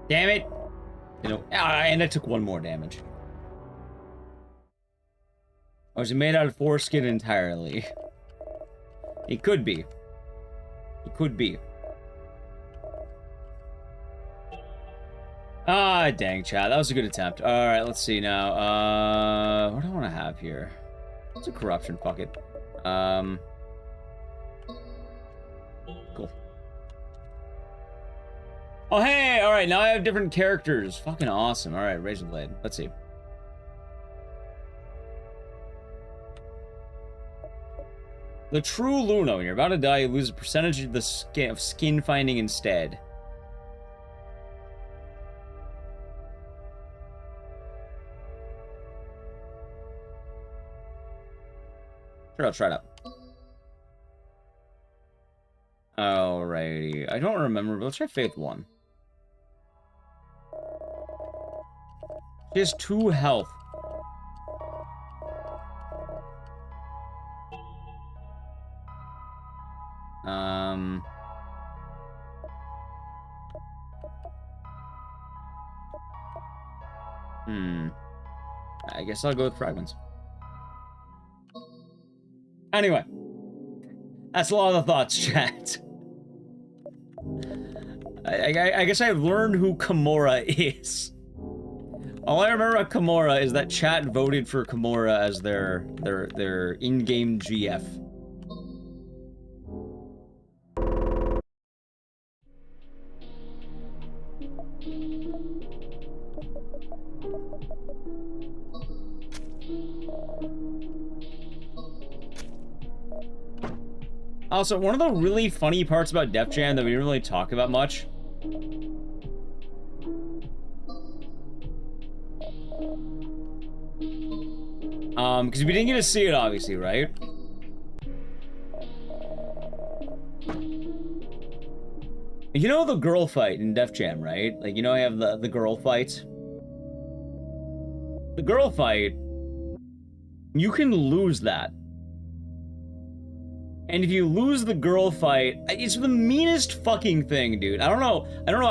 Damn it! You know, and I took one more damage. Or is it made out of foreskin entirely? It could be. It could be. Ah, dang, chat. That was a good attempt. Alright, let's see now. What do I want to have here? It's a corruption, fuck it. Cool. Oh, hey! Alright, now I have different characters. Fucking awesome. Alright, Razor Blade. Let's see. The true Luna. When you're about to die, you lose a percentage of the skin finding instead. Sure, I'll try it out. Alrighty. I don't remember, but let's try Faith 1. She has 2 health. I guess I'll go with fragments. Anyway. That's a lot of the thoughts, chat. I guess I've learned who Kimura is. All I remember about Kimura is that chat voted for Kimura as their in-game GF. Also, one of the really funny parts about Def Jam that we didn't really talk about much. Because we didn't get to see it, obviously, right? You know the girl fight in Def Jam, right? Like, you know I have the girl fight? The girl fight, you can lose that. And if you lose the girl fight, it's the meanest fucking thing, dude. I don't know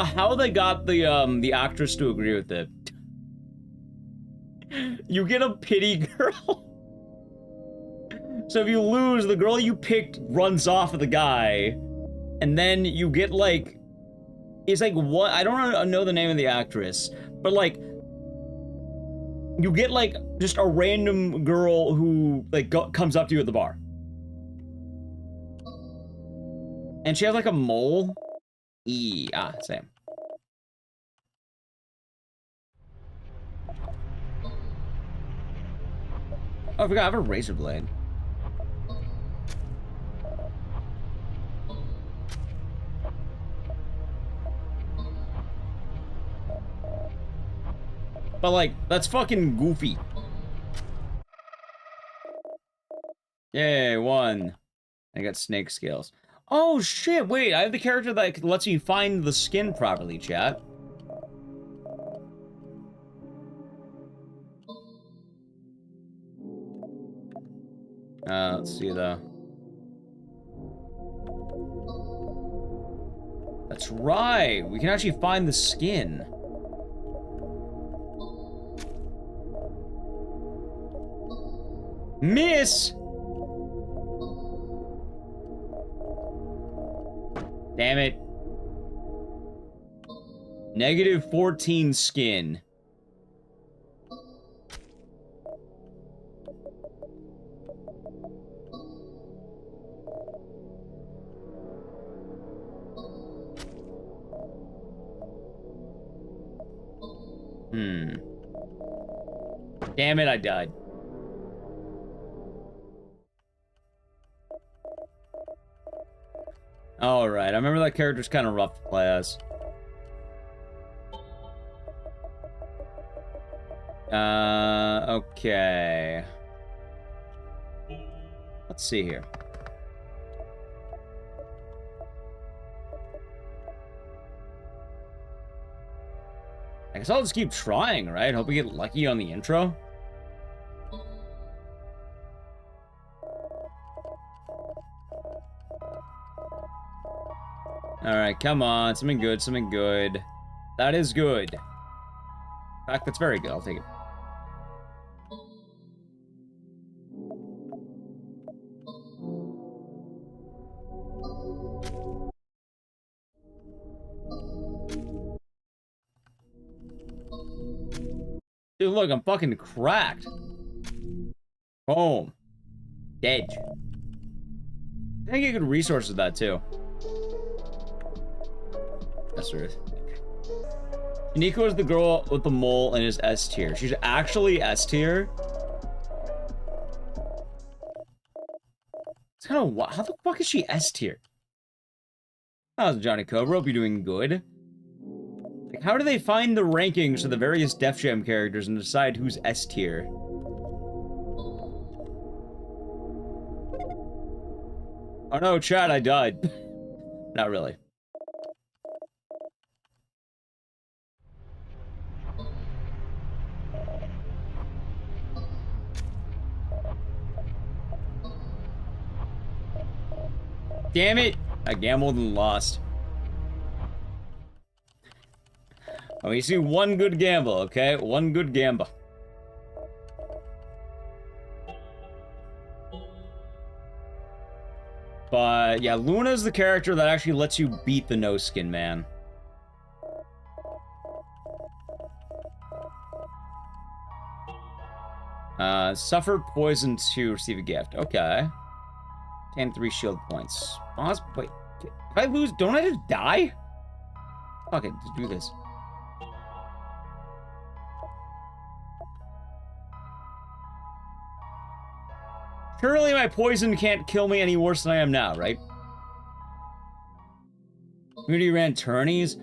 how they got the actress to agree with it. You get a pity girl. So if you lose, the girl you picked runs off with the guy. And then you get like, it's like what, I don't know the name of the actress, but like, you get like just a random girl who like comes up to you at the bar. And she has like a mole. Same. Oh, I forgot I have a razor blade. But like, that's fucking goofy. Yay, 1. I got snake scales. Oh, shit, wait, I have the character that lets you find the skin properly, chat. Let's see, though. That's right, we can actually find the skin. Miss! Damn it. -14 skin. Damn it, I died. Alright, I remember that character's kind of rough to play as. Okay. Let's see here. I guess I'll just keep trying, right? Hope we get lucky on the intro. Alright, come on. Something good, something good. That is good. In fact, that's very good. I'll take it. Dude, look, I'm fucking cracked. Boom. Dead. I think you could resources that too. That's right. Nico is the girl with the mole and is S tier. She's actually S tier. It's kind of how the fuck is she S tier? How's Johnny Cobra? Hope you're doing good. Like, how do they find the rankings of the various Def Jam characters and decide who's S tier? Oh no, chat, I died. Not really. Damn it! I gambled and lost. Oh, you see one good gamble, okay? One good gamble. But, yeah, Luna's the character that actually lets you beat the no-skin man. Suffer poison to receive a gift. Okay. 10-3 shield points. Wait, if I lose, don't I just die? Fuck it, just do this. Surely my poison can't kill me any worse than I am now, right? Community ran tourneys?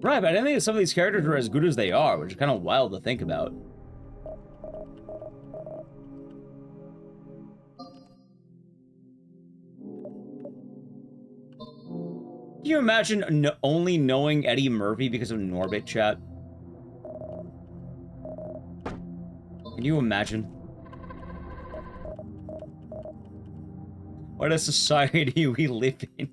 Right, but I didn't think some of these characters were as good as they are, which is kind of wild to think about. Can you imagine only knowing Eddie Murphy because of Norbit, chat? Can you imagine? What a society we live in.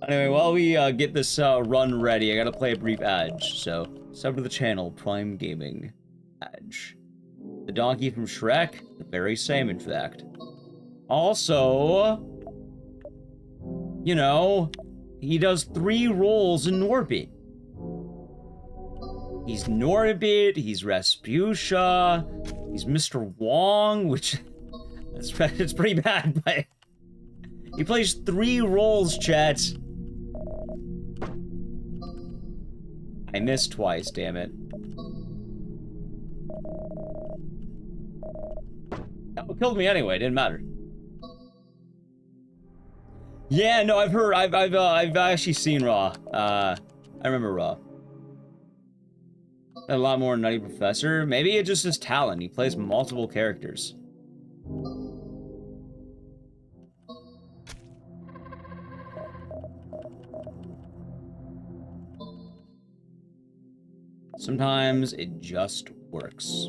Anyway, while we get this run ready, I gotta play a brief ad. So, sub to the channel, Prime Gaming. Ad. The donkey from Shrek, the very same, in fact. Also, you know, he does 3 roles in Norbit. He's Norbit, he's Rasputia, he's Mr. Wong, which... it's pretty bad, but... He plays 3 roles, chat. I missed twice, damn it. That killed me anyway, it didn't matter. Yeah, no, I've heard, I've actually seen Raw. I remember Raw. A lot more Nutty Professor. Maybe it's just his talent. He plays multiple characters. Sometimes it just works.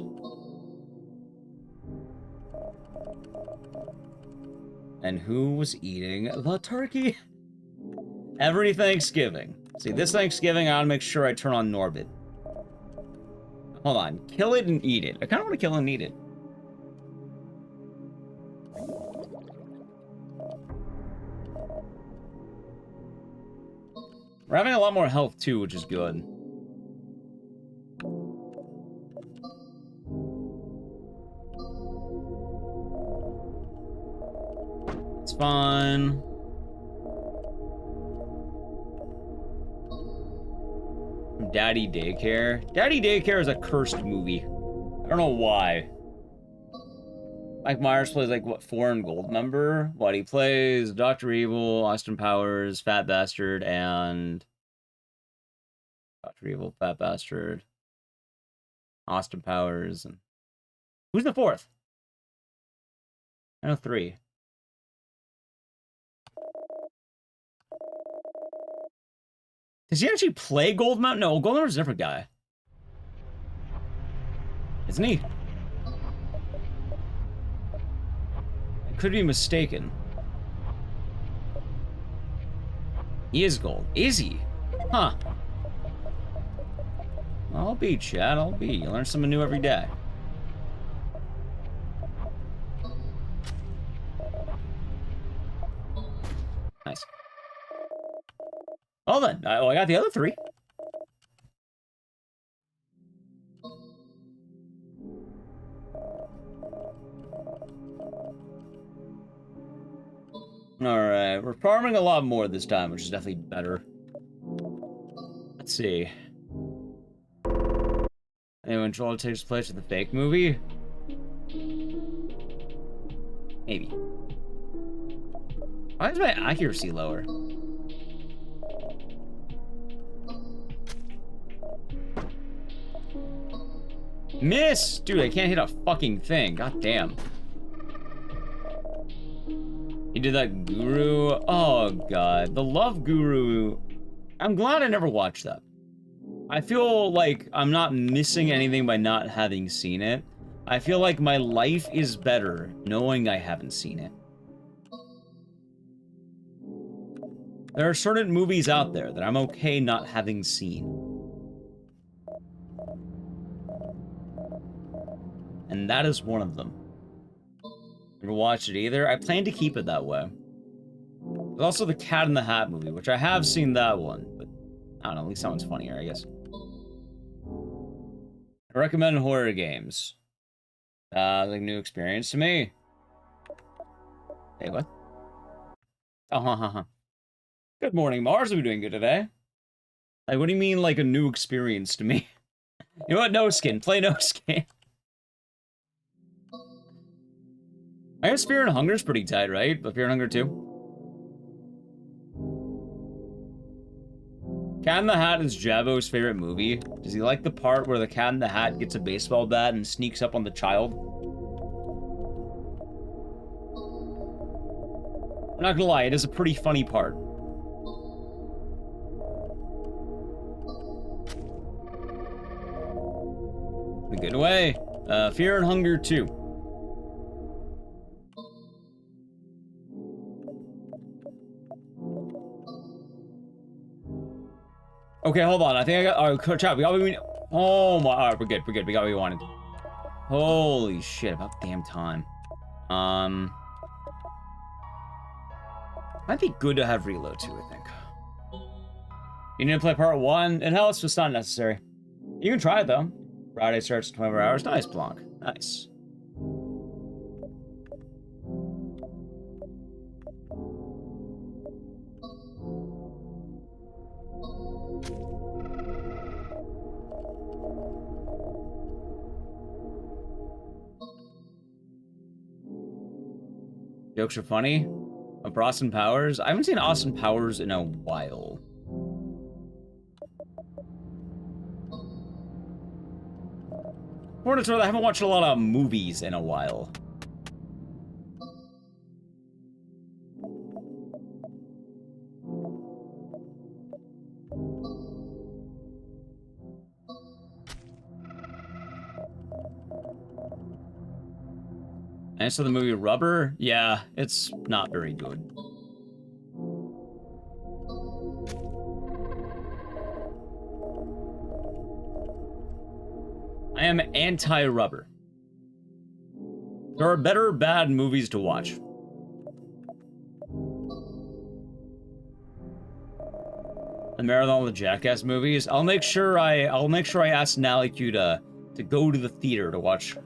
And who was eating the turkey? Every Thanksgiving. See, this Thanksgiving, I gotta make sure I turn on Norbit. Hold on. Kill it and eat it. I kind of want to kill and eat it. We're having a lot more health, too, which is good. It's fine. Daddy Daycare. Daddy Daycare is a cursed movie. I don't know why. Mike Myers plays, like, what, foreign gold member? What, he plays Dr. Evil, Austin Powers, Fat Bastard, and... Dr. Evil, Fat Bastard, Austin Powers, and... Who's the fourth? I know three. Does he actually play Gold Mountain? No, Gold Mountain's a different guy. Isn't he? I could be mistaken. He is Gold. Is he? Huh. I'll be, Chad. I'll be. You learn something new every day. Nice. Well then, I got the other three. Alright, we're farming a lot more this time, which is definitely better. Let's see. Anyone Joel takes place with the fake movie? Maybe. Why is my accuracy lower? Miss! Dude, I can't hit a fucking thing. God damn. He did that Guru. Oh, God. The Love Guru. I'm glad I never watched that. I feel like I'm not missing anything by not having seen it. I feel like my life is better knowing I haven't seen it. There are certain movies out there that I'm okay not having seen. And that is one of them. Never watched it either. I plan to keep it that way. There's also the Cat in the Hat movie, which I have seen that one, but I don't know, at least that one's funnier, I guess. I recommend horror games. Like new experience to me. Hey, what? Oh, Good morning, Mars. Are we doing good today? Like, what do you mean, like, a new experience to me? You know what? No skin. Play no skin. I guess Fear and Hunger is pretty tight, right? But Fear and Hunger 2. Cat in the Hat is Jabo's favorite movie. Does he like the part where the Cat in the Hat gets a baseball bat and sneaks up on the child? I'm not gonna lie, it is a pretty funny part. A good way. Fear and Hunger 2. Okay, hold on. I think I got. Alright, chat. We got what we. Oh my. Alright, we're good. We're good. We got what we wanted. Holy shit! About damn time. Might be good to have reload too. I think. You need to play part 1. And hell, it's just not necessary. You can try it though. Friday starts in 24 hours. Nice, Blanc. Nice. Jokes are funny. Of Austin Powers? I haven't seen Austin Powers in a while. I haven't watched a lot of movies in a while. I saw the movie Rubber. Yeah, it's not very good. I am anti-rubber. There are better bad movies to watch. The marathon of the Jackass movies. I'll make sure I ask Nally Q to go to the theater to watch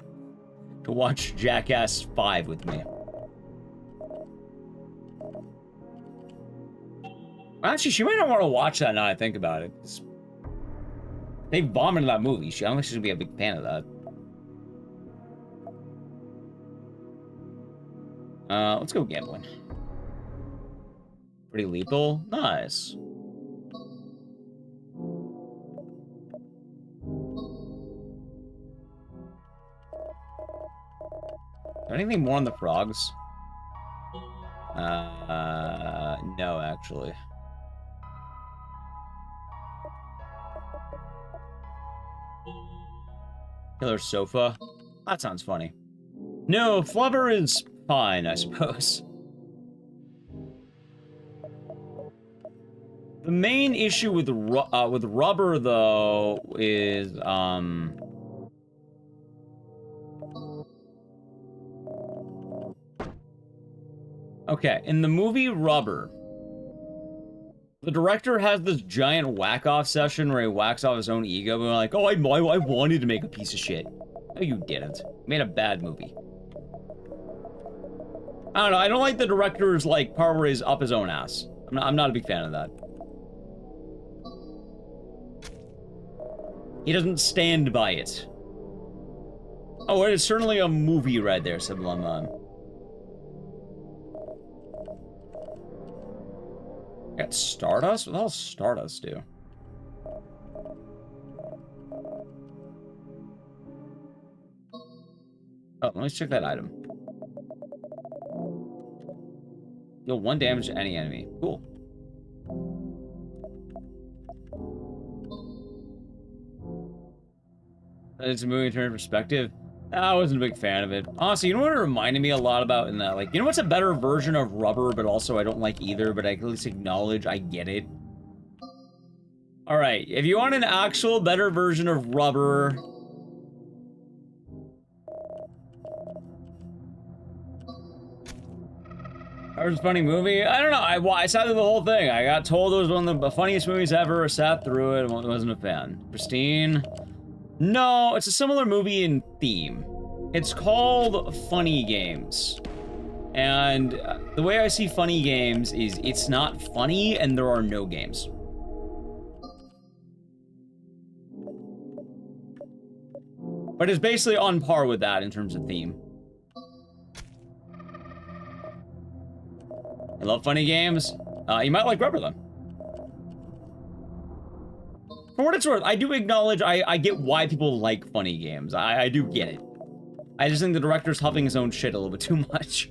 Jackass 5 with me. Actually, she might not want to watch that now I think about it. They vomited that movie. I don't think she's gonna be a big fan of that. Let's go gambling. Pretty lethal. Nice. Anything more on the frogs? No, actually. Killer sofa? That sounds funny. No, flubber is fine, I suppose. The main issue with rubber, though, is, okay, in the movie Rubber, the director has this giant whack-off session where he whacks off his own ego, and like, oh, I wanted to make a piece of shit. No, you didn't. You made a bad movie. I don't know, I don't like the director's, like, part where he's up his own ass. I'm not a big fan of that. He doesn't stand by it. Oh, it is certainly a movie right there, Sublime. Got Stardust? What the hell does Stardust do? Oh, let me check that item. Deal 1 damage to any enemy. Cool. It's a movie in terms of perspective. I wasn't a big fan of it. Honestly, you know what it reminded me a lot about in that? Like, you know what's a better version of Rubber, but also I don't like either, but I can at least acknowledge I get it? Alright, if you want an actual better version of Rubber... That was a funny movie? I don't know, I sat through the whole thing. I got told it was one of the funniest movies ever, I sat through it, and wasn't a fan. Pristine? No, it's a similar movie in theme. It's called Funny Games. And the way I see Funny Games is it's not funny and there are no games. But it's basically on par with that in terms of theme. I love Funny Games. You might like Rubber, though. For what it's worth, I do acknowledge I get why people like Funny Games. I do get it. I just think the director's huffing his own shit a little bit too much.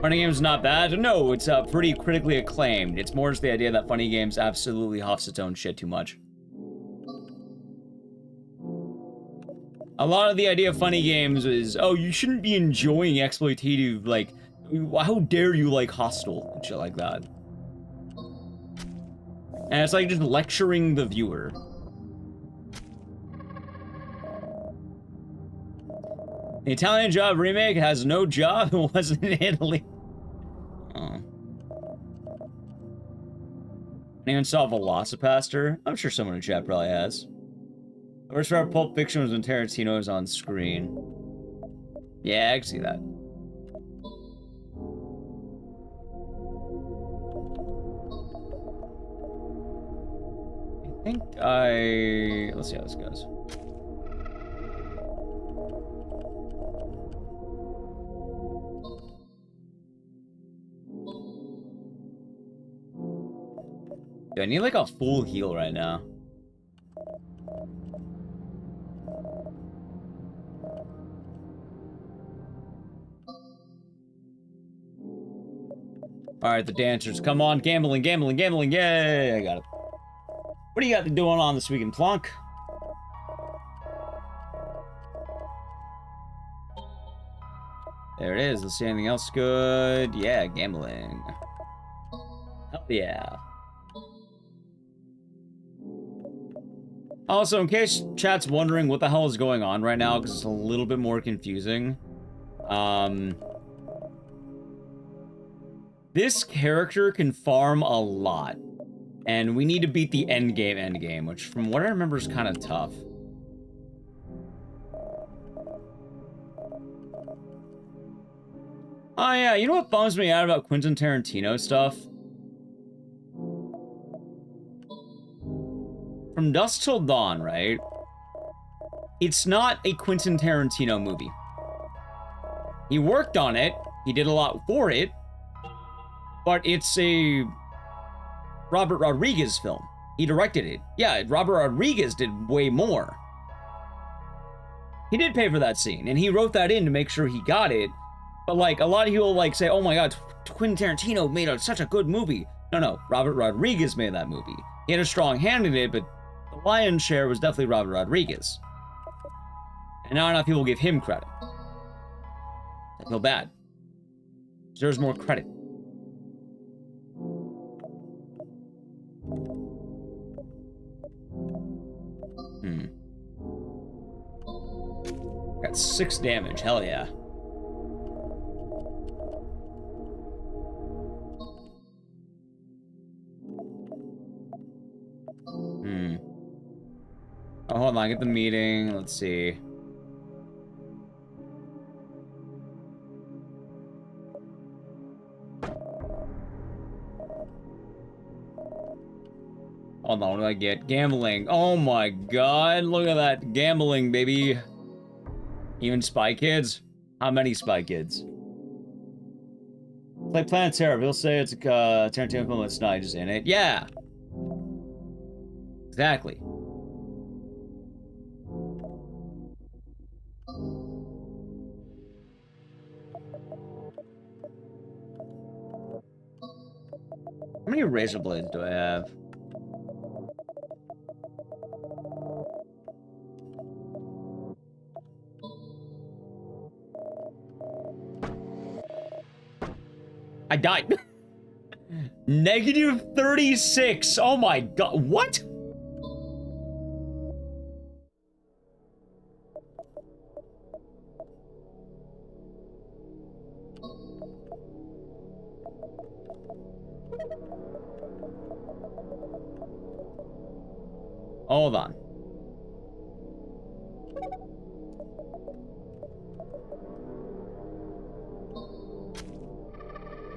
Funny Games is not bad. No, it's pretty critically acclaimed. It's more just the idea that Funny Games absolutely huffs its own shit too much. A lot of the idea of Funny Games is, oh, you shouldn't be enjoying exploitative, like, how dare you like Hostel and shit like that. And it's like just lecturing the viewer. The Italian Job remake has no job. It wasn't in Italy. Oh. Anyone saw Velocipaster? I'm sure someone in chat probably has. The worst part of Pulp Fiction was when Tarantino was on screen. Yeah, I can see that. Let's see how this goes. Dude, I need like a full heal right now. Alright, the dancers. Come on, gambling, gambling, gambling. Yay, I got it. What do you got going on this weekend, Plonk? is. Let's see anything else good. Yeah, gambling. Hell yeah. Also, in case chat's wondering what the hell is going on right now, because it's a little bit more confusing. This character can farm a lot. And we need to beat the endgame, which from what I remember is kind of tough. Oh yeah, you know what bums me out about Quentin Tarantino stuff? From Dusk Till Dawn, right? It's not a Quentin Tarantino movie. He worked on it, he did a lot for it, but it's a Robert Rodriguez film. He directed it. Yeah, Robert Rodriguez did way more. He did pay for that scene, and he wrote that in to make sure he got it. But, like, a lot of people, like, say, oh my god, Quentin Tarantino made such a good movie. No, Robert Rodriguez made that movie. He had a strong hand in it, but the lion's share was definitely Robert Rodriguez. And not enough people give him credit. I feel bad. Deserves more credit. Got 6 damage, hell yeah. Oh, hold on, get the meeting, let's see. Hold on, what do I get? Gambling. Oh my god, look at that. Gambling, baby. Even Spy Kids? How many Spy Kids? Like Planet Terror, he'll say it's a Tarantino film, it's not, just in it. Yeah! Exactly. How many razor blades do I have? I died. Negative 36. Oh my god. What? Hold on.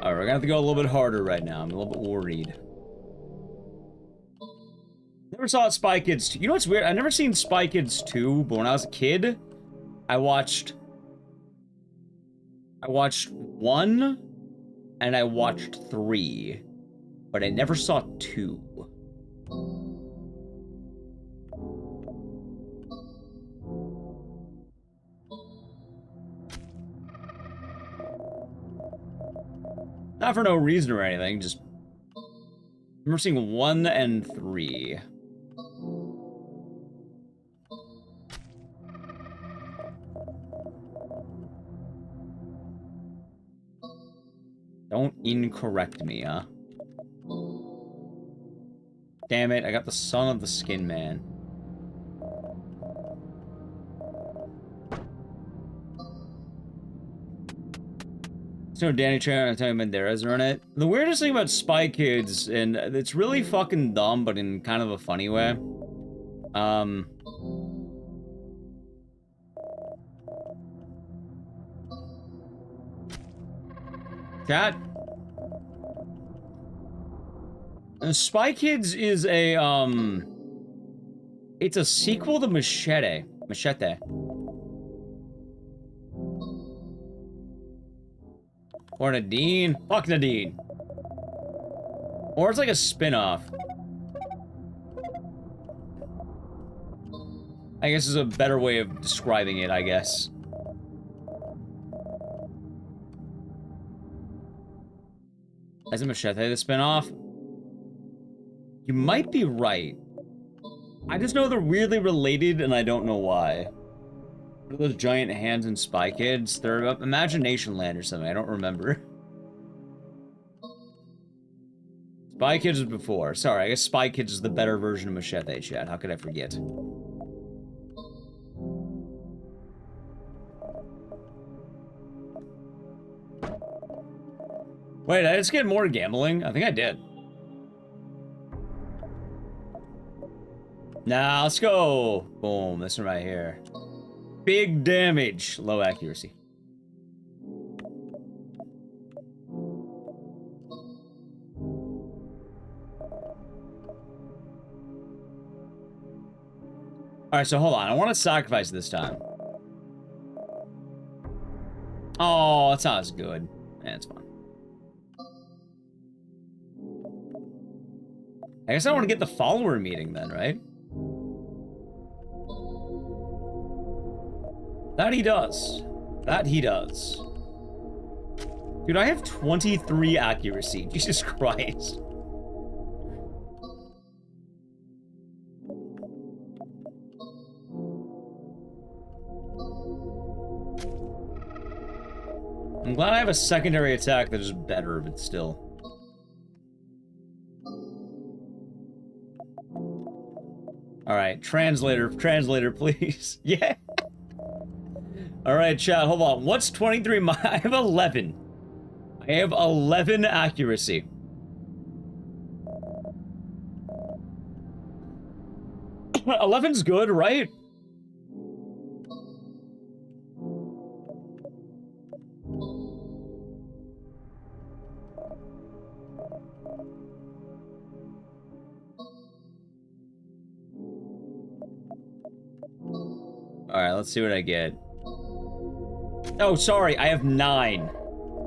Alright, we're gonna have to go a little bit harder right now. I'm a little bit worried. Never saw Spy Kids 2. You know what's weird? I've never seen Spy Kids 2, but when I was a kid, I watched 1 and I watched 3, but I never saw 2. Not for no reason or anything, just... I remember seeing 1 and 3. Don't incorrect me, huh? Damn it, I got the Son of the Skin Man. So Danny Trejo and Antonio Banderas are in it. The weirdest thing about Spy Kids, and it's really fucking dumb, but in kind of a funny way. Chat. Spy Kids is a, it's a sequel to Machete. Or Nadine. Fuck Nadine. Or it's like a spin-off. I guess is a better way of describing it, I guess. Is it Machete the spin-off? You might be right. I just know they're weirdly related and I don't know why. What are those giant hands in Spy Kids? They're up Imagination Land or something. I don't remember. Spy Kids was before. Sorry, I guess Spy Kids is the better version of Machete, chat. How could I forget? Wait, did I just get more gambling? I think I did. Nah, let's go. Boom, this one right here. Big damage, low accuracy. Alright, so hold on. I want to sacrifice this time. Oh, that's not as good. Yeah, it's fine. I guess I want to get the follower meeting then, right? That he does. That he does. Dude, I have 23 accuracy. Jesus Christ. I'm glad I have a secondary attack that is better, but still. Alright, translator, please. Yeah. Alright, chat, hold on. What's 23? I have 11. I have 11 accuracy. Eleven's good, right? Alright, let's see what I get. Oh, sorry, I have 9.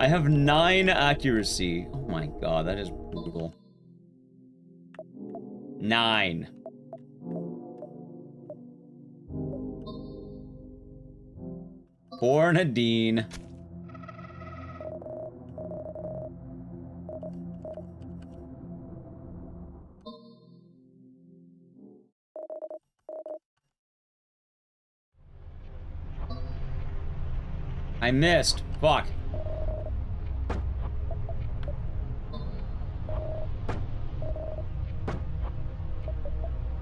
I have 9 accuracy. Oh my god, that is brutal. 9. Poor Nadine. I missed. Fuck.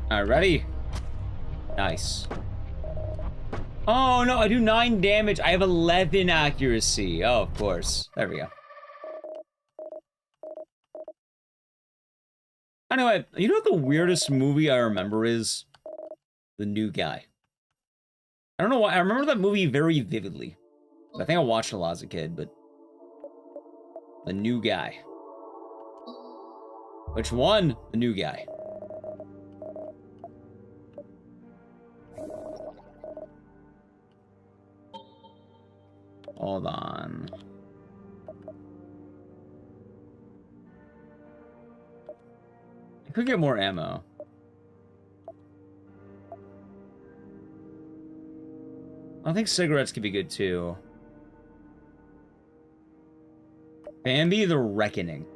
Alright, ready? Nice. Oh, no, I do 9 damage. I have 11 accuracy. Oh, of course. There we go. Anyway, you know what the weirdest movie I remember is? The New Guy. I don't know why. I remember that movie very vividly. I think I watched it a lot as a kid, but... The New Guy. Which one? The New Guy. Hold on. I could get more ammo. I think cigarettes could be good too. Bambi the Reckoning.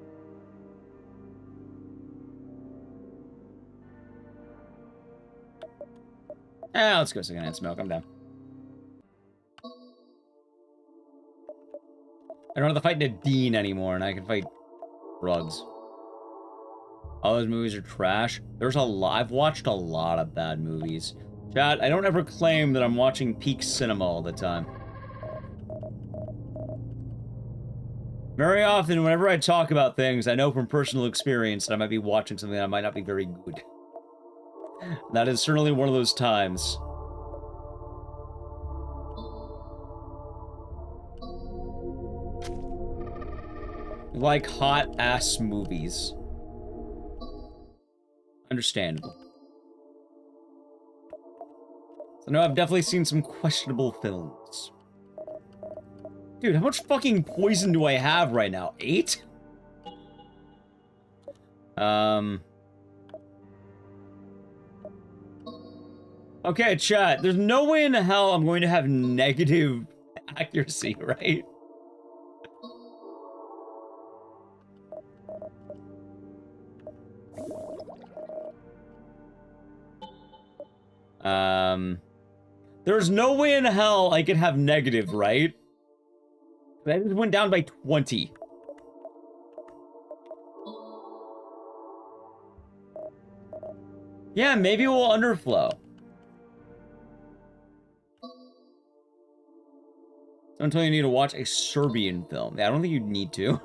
Let's go secondhand smoke. I'm down. I don't have to fight Nadine anymore, and I can fight drugs. All those movies are trash. There's a lot. I've watched a lot of bad movies. Chat, I don't ever claim that I'm watching peak cinema all the time. Very often, whenever I talk about things, I know from personal experience that I might be watching something that might not be very good. That is certainly one of those times. Like hot-ass movies. Understandable. So no, I've definitely seen some questionable films. Dude, how much fucking poison do I have right now? 8? Okay, chat. There's no way in hell I'm going to have negative accuracy, right? There's no way in hell I could have negative, right? That just went down by 20. Yeah, maybe we'll underflow. Don't tell you need to watch a Serbian film. Yeah, I don't think you'd need to.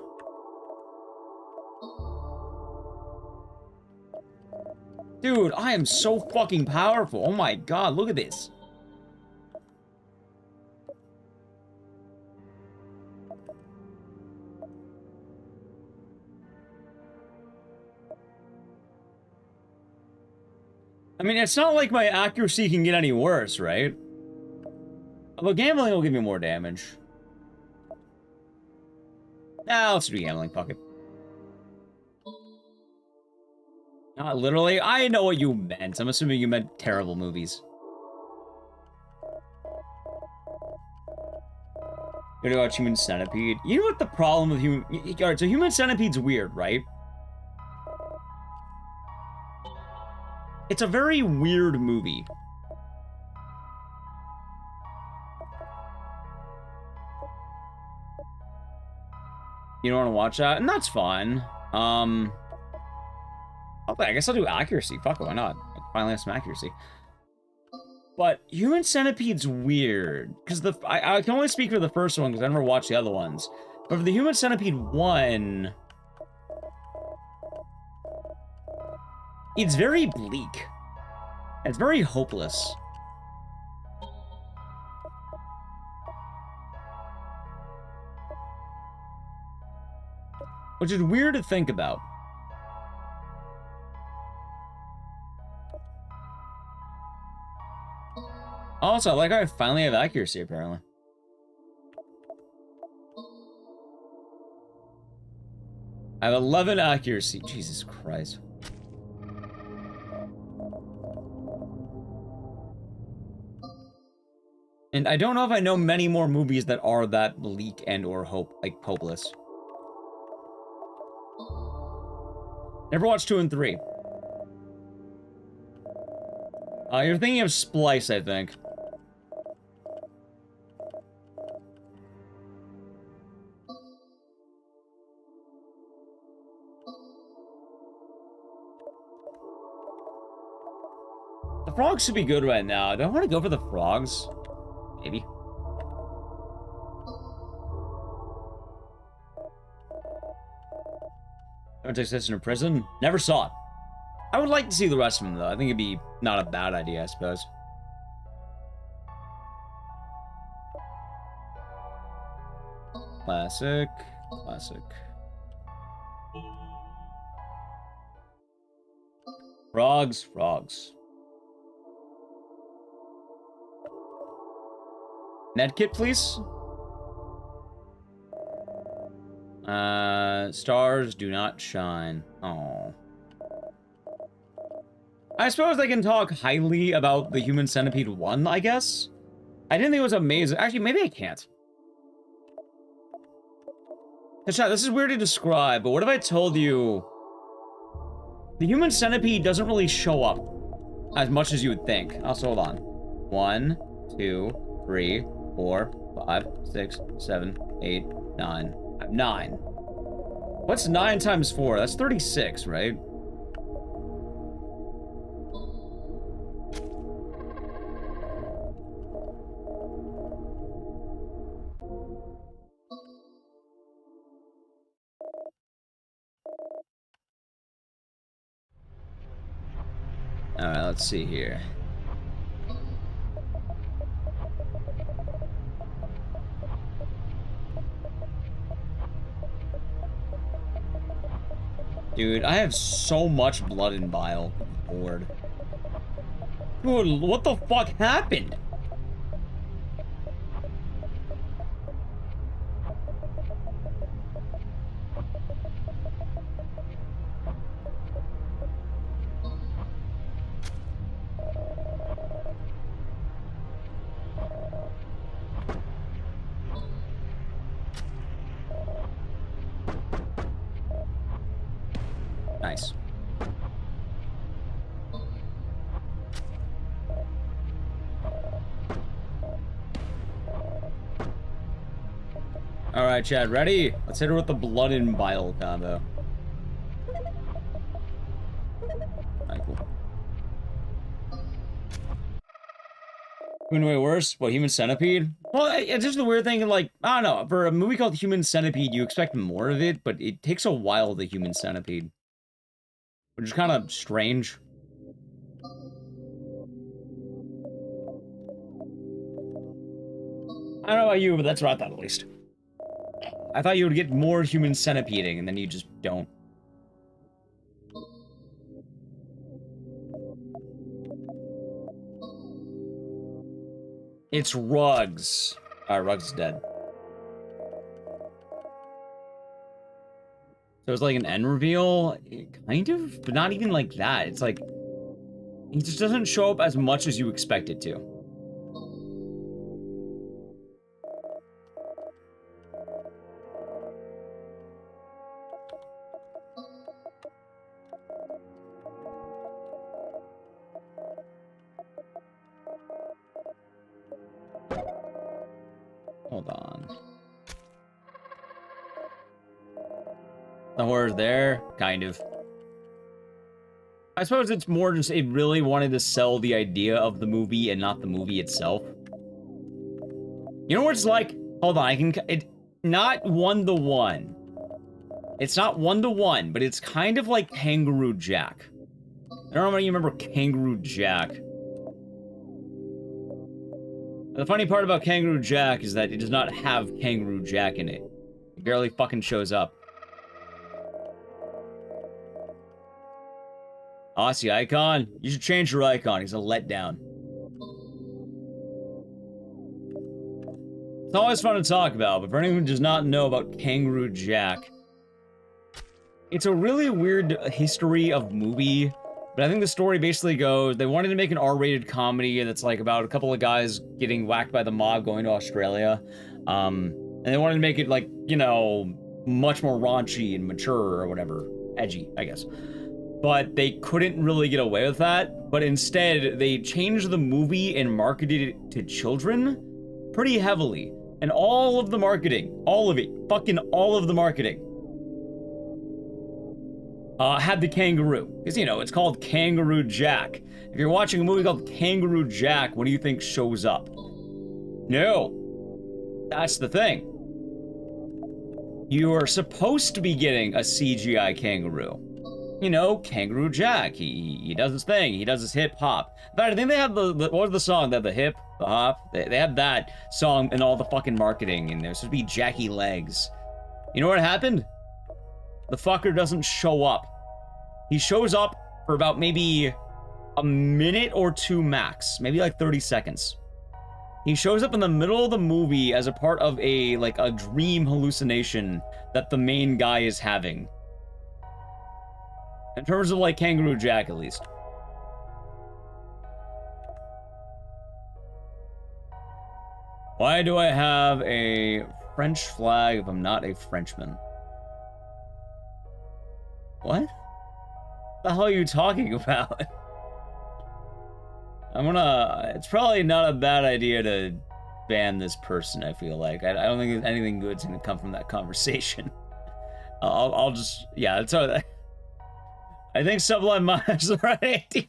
Dude, I am so fucking powerful. Oh my god, look at this. I mean, it's not like my accuracy can get any worse, right? Although gambling will give me more damage. Nah, let's do gambling, fuck it. Not literally. I know what you meant. I'm assuming you meant terrible movies. Gonna watch Human Centipede. You know what the problem with Human... Alright, so Human Centipede's weird, right? It's a very weird movie. You don't want to watch that? And that's fine. I guess I'll do accuracy. Fuck it, why not? I finally have some accuracy. But Human Centipede's weird. Because I can only speak for the first one because I never watched the other ones. But for the Human Centipede 1... It's very bleak. It's very hopeless. Which is weird to think about. Also, I like how I finally have accuracy, apparently. I have 11 accuracy. Jesus Christ. And I don't know if I know many more movies that are that bleak and or hopeless. Never watched 2 and 3. You're thinking of Splice, I think. The frogs should be good right now. Do I want to go for the frogs? Maybe. Ecdycis in a prison? Never saw it. I would like to see the rest of them, though. I think it'd be not a bad idea, I suppose. Classic. Classic. Frogs. Frogs. Medkit, please. Stars do not shine. Oh. I suppose I can talk highly about the Human Centipede 1, I guess? I didn't think it was amazing. Actually, maybe I can't. Chat, this is weird to describe, but what if I told you... The Human Centipede doesn't really show up as much as you would think. Also, hold on. 1, 2, 3, 4, 5, 6, 7, 8, 9. I have 9. What's 9 times 4? That's 36, right? Alright, let's see here. Dude, I have so much blood and bile. Lord. Dude, what the fuck happened? Nice. Alright, Chad, ready? Let's hit her with the blood and bile combo. Alright, cool. Way worse? What, Human Centipede? Well, it's just the weird thing, like, I don't know, for a movie called Human Centipede, you expect more of it, but it takes a while, the Human Centipede. Which is kind of strange. I don't know about you, but that's what I thought, at least. I thought you would get more Human Centipeding, and then you just don't. It's Ruggs. Alright, Ruggs is dead. So it's like an end reveal? Kind of, but not even like that. It's like, he just doesn't show up as much as you expect it to. Hold on. The horror's there? Kind of. I suppose it's more just it really wanted to sell the idea of the movie and not the movie itself. You know what it's like? Hold on, I can... not one-to-one. It's not one-to-one, but it's kind of like Kangaroo Jack. I don't know how many of you remember Kangaroo Jack. The funny part about Kangaroo Jack is that it does not have Kangaroo Jack in it. It barely fucking shows up. Aussie icon? You should change your icon. He's a letdown. It's always fun to talk about, but for anyone who does not know about Kangaroo Jack, it's a really weird history of movie, but I think the story basically goes, they wanted to make an R-rated comedy that's like about a couple of guys getting whacked by the mob going to Australia, and they wanted to make it like, you know, much more raunchy and mature or whatever. Edgy, I guess. But they couldn't really get away with that, but instead they changed the movie and marketed it to children pretty heavily. And all of the marketing, all of it, fucking all of the marketing, had the kangaroo. Because, you know, it's called Kangaroo Jack. If you're watching a movie called Kangaroo Jack, what do you think shows up? No. That's the thing. You are supposed to be getting a CGI kangaroo. You know, Kangaroo Jack. He does his thing. He does his hip hop. In fact, I think they have the what was the song? They have the hip, the hop. They have that song in all the fucking marketing, and there's supposed to be Jackie Legs. You know what happened? The fucker doesn't show up. He shows up for about maybe a minute or two max, maybe like 30 seconds. He shows up in the middle of the movie as a part of a dream hallucination that the main guy is having. In terms of, like, Kangaroo Jack, at least. Why do I have a French flag if I'm not a Frenchman? What? The hell are you talking about? It's probably not a bad idea to ban this person, I feel like. I don't think anything good's gonna come from that conversation. I'll just... yeah, that's all that... I think Sublime Mind's the right idea.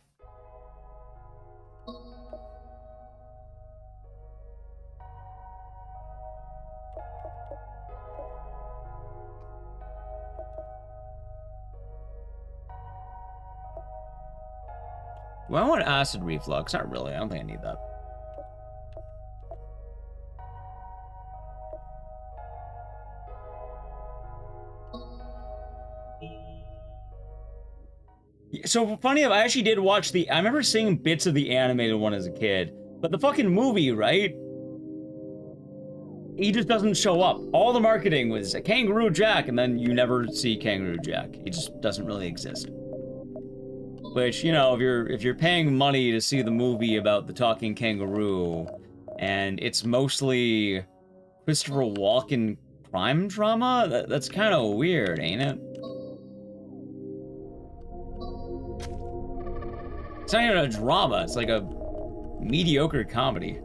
Do I want acid reflux? Not really. I don't think I need that. So funny, I actually did watch I remember seeing bits of the animated one as a kid, but the fucking movie, right? He just doesn't show up. All the marketing was a Kangaroo Jack, and then you never see Kangaroo Jack. He just doesn't really exist. Which, you know, if you're paying money to see the movie about the talking kangaroo, and it's mostly Christopher Walken crime drama, that's kind of weird, ain't it? It's not even a drama, it's like a mediocre comedy.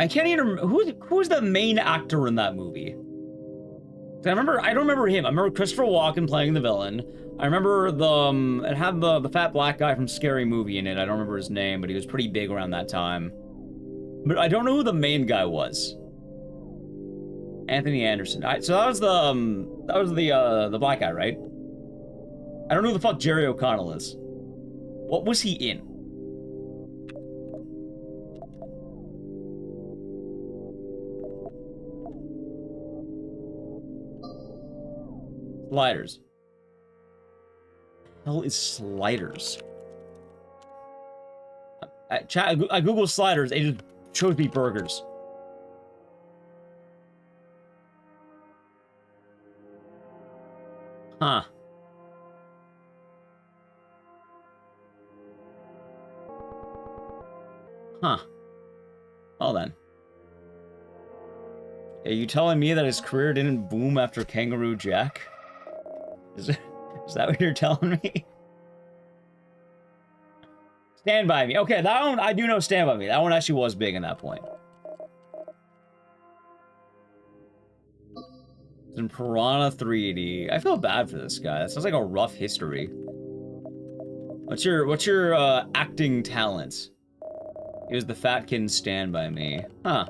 I can't even remember who's the main actor in that movie. I don't remember him. I remember Christopher Walken playing the villain. I remember it had the fat black guy from Scary Movie in it. I don't remember his name, but he was pretty big around that time. But I don't know who the main guy was. Anthony Anderson. So that was the black guy, right? I don't know who the fuck Jerry O'Connell is. What was he in? Sliders. The hell is Sliders? I Googled Sliders, it just shows me burgers. Huh. Huh. Well then. Are you telling me that his career didn't boom after Kangaroo Jack? Is that what you're telling me? Stand By Me. Okay, that one, I do know Stand By Me. That one actually was big in that point. It's in Piranha 3D. I feel bad for this guy. That sounds like a rough history. What's your acting talents? He was the fat kid in Stand By Me. Huh.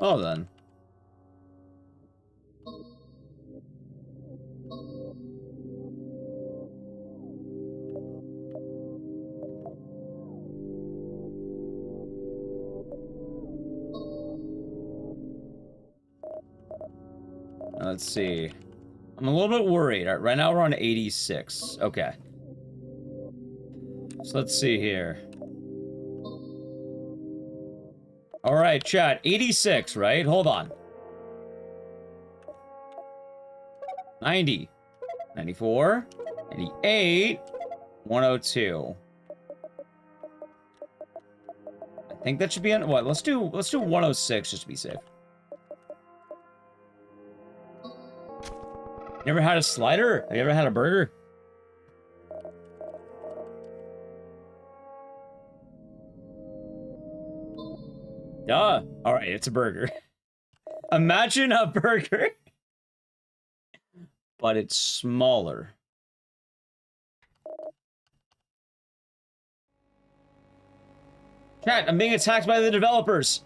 Well then. Let's see. I'm a little bit worried. All right, right now we're on 86. Okay. So let's see here. All right, chat. 86, right? Hold on. 90. 94. 98. 102. I think that should be on what? Let's do 106 just to be safe. You ever had a slider? Have you ever had a burger? Duh. Alright, it's a burger. Imagine a burger. But it's smaller. Chat, I'm being attacked by the developers.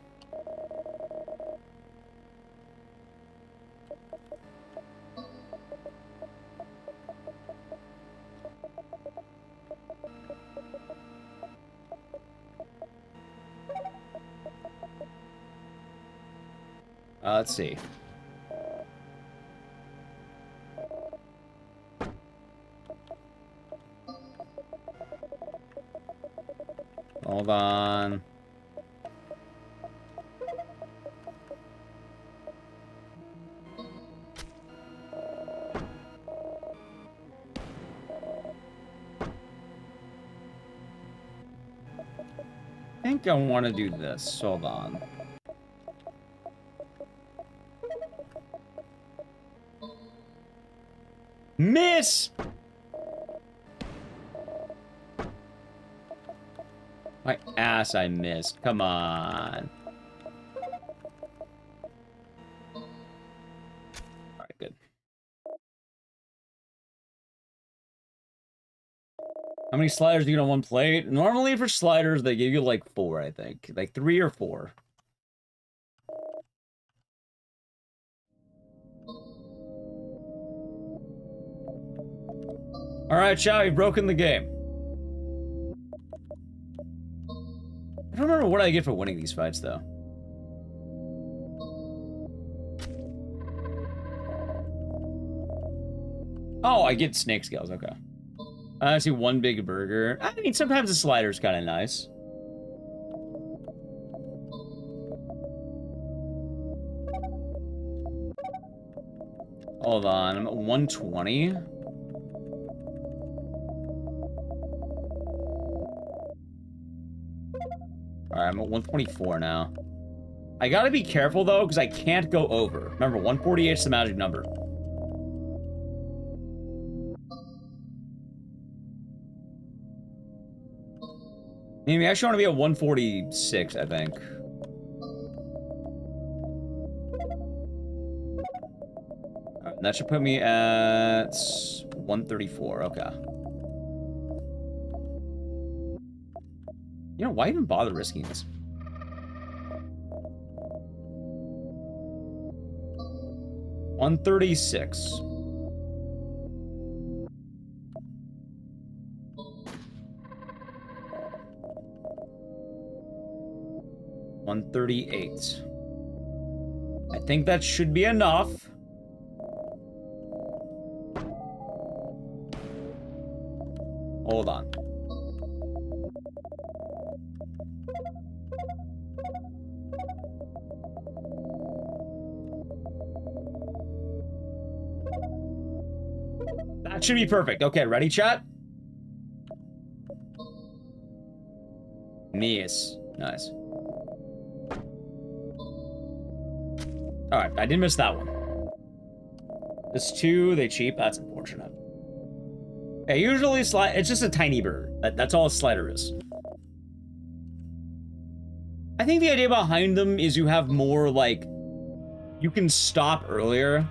Let's see. Hold on. I think I want to do this. Hold on. Miss! My ass, I missed. Come on. Alright, good. How many sliders do you get on one plate? Normally for sliders, they give you like 4, I think. Like 3 or 4. Alright, chat, we've broken the game. I don't remember what I get for winning these fights, though. Oh, I get snake scales, okay. I see one big burger. I mean, sometimes the slider's kind of nice. Hold on, I'm at 120. Alright, I'm at 124 now. I gotta be careful, though, because I can't go over. Remember, 148 is the magic number. we actually want to be at 146, I think. Alright, that should put me at 134, okay. You know, why even bother risking this? $136. $138. I think that should be enough. Hold on. That should be perfect. Okay, ready, chat? Nice. Nice. Alright, I did miss that one. This 2, they cheap. That's unfortunate. Yeah, usually it's just a tiny bird. That's all a slider is. I think the idea behind them is you have more, like, you can stop earlier.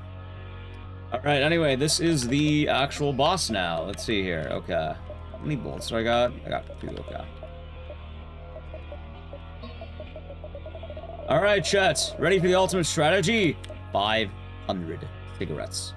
Alright, anyway, this is the actual boss now. Let's see here. Okay. How many bolts do I got? I got 2, okay. Alright, chat. Ready for the ultimate strategy? 500 cigarettes.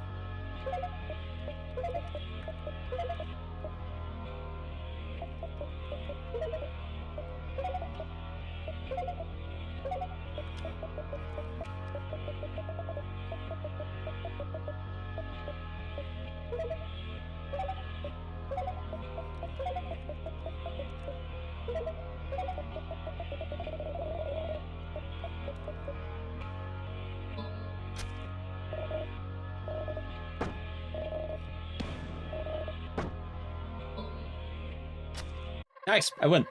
Nice, I win.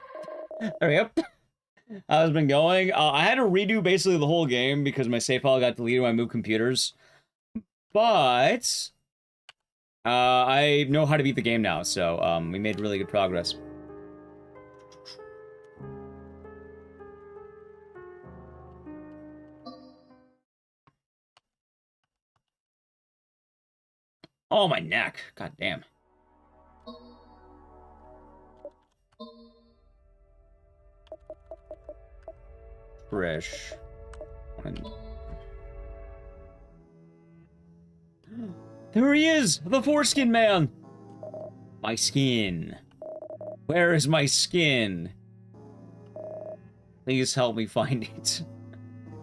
There we go. How's it been going? I had to redo basically the whole game because my save file got deleted when I moved computers. But I know how to beat the game now, so we made really good progress. Oh, my neck. God damn. Fresh. There he is! The foreskin man! My skin. Where is my skin? Please help me find it.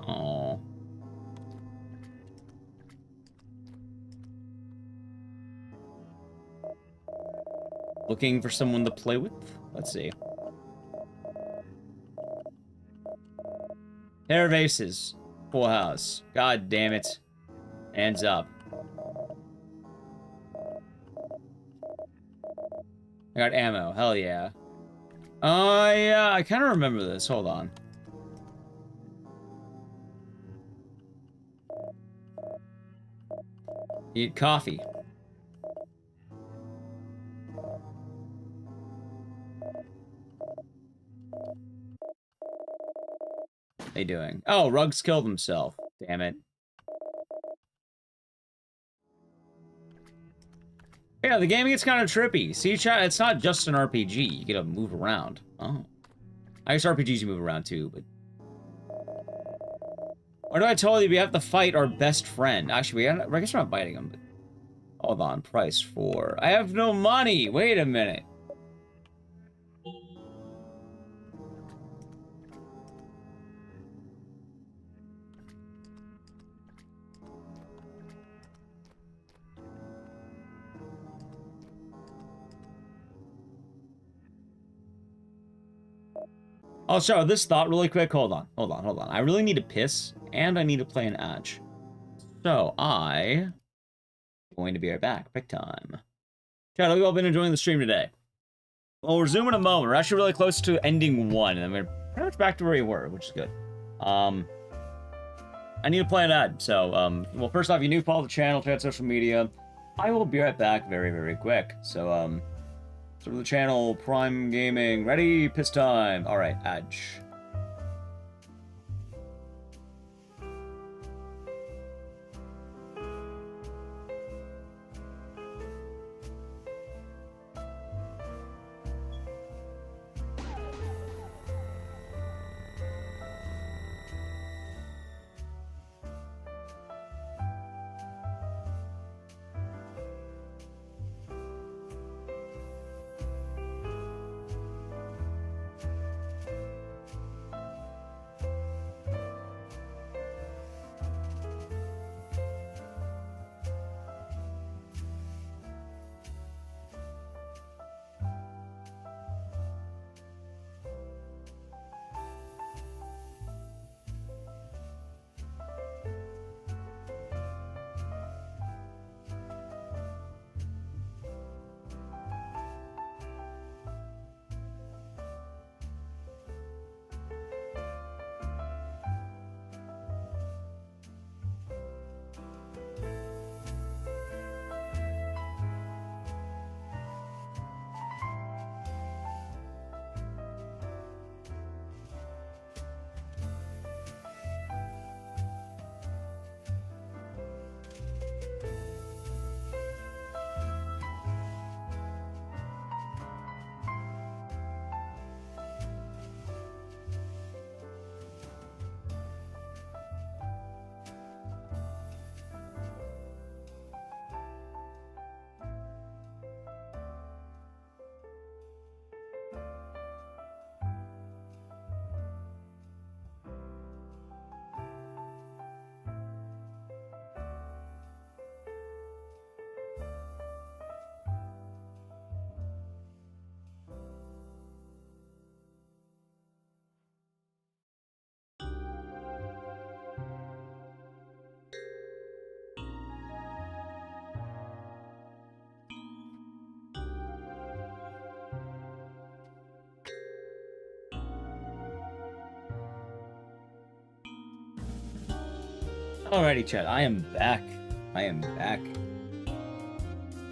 Oh. Looking for someone to play with? Let's see. Pair of aces. Full house. God damn it. Hands up. I got ammo. Hell yeah. Yeah, I kind of remember this. Hold on. Eat coffee. What they doing? Oh, Ruggs killed himself. Damn it. Yeah, the game gets kind of trippy. See, chat, it's not just an RPG. You get to move around. Oh. I guess RPGs you move around too, but... Why do I tell you we have to fight our best friend? Actually, I guess we're not fighting him, but... Hold on, price 4. I have no money! Wait a minute. I'll show this thought really quick. Hold on. I really need to piss, and I need to play an Edge. So, I'm going to be right back. Quick time. Chat, have you all been enjoying the stream today? Well, we'll resume in a moment. We're actually really close to ending 1, and we're pretty much back to where we were, which is good. I need to play an ad, so, well, first off, you new, follow the channel, check out social media. I will be right back very, very quick. So, Through the channel, Prime Gaming. Ready? Piss time. Alright, Edge. Alrighty, chat. I am back. I am back.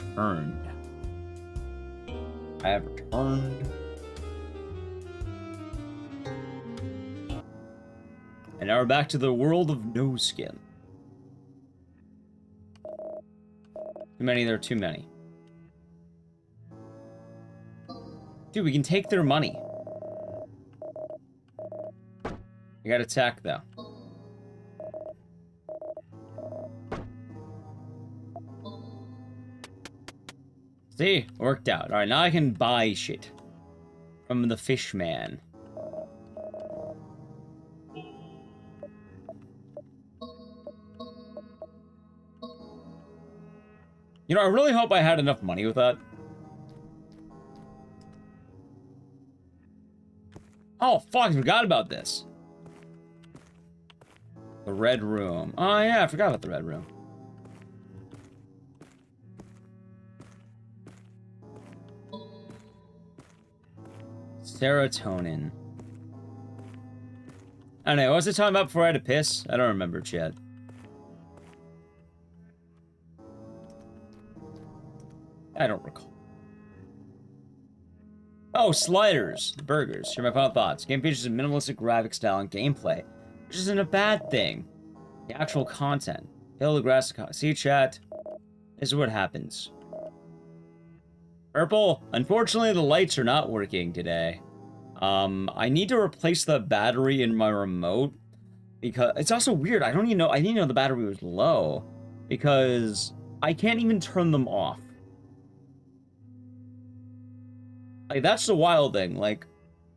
Returned. I have returned. And now we're back to the world of no skin. Too many, there are too many. Dude, we can take their money. We gotta attack, though. See? Worked out. Alright, now I can buy shit. From the fish man. You know, I really hope I had enough money with that. Oh, fuck, I forgot about this. The red room. Oh, yeah, I forgot about the red room. Serotonin. I don't know, what was I talking about before I had to piss? I don't remember, chat. I don't recall. Oh, sliders. Burgers. Share my final thoughts. Game features a minimalistic graphic style and gameplay, which isn't a bad thing. The actual content. Hill the grass. See, chat. This is what happens. Purple. Unfortunately, the lights are not working today. I need to replace the battery in my remote because it's also weird. I didn't know the battery was low because I can't even turn them off. Like, that's the wild thing. Like,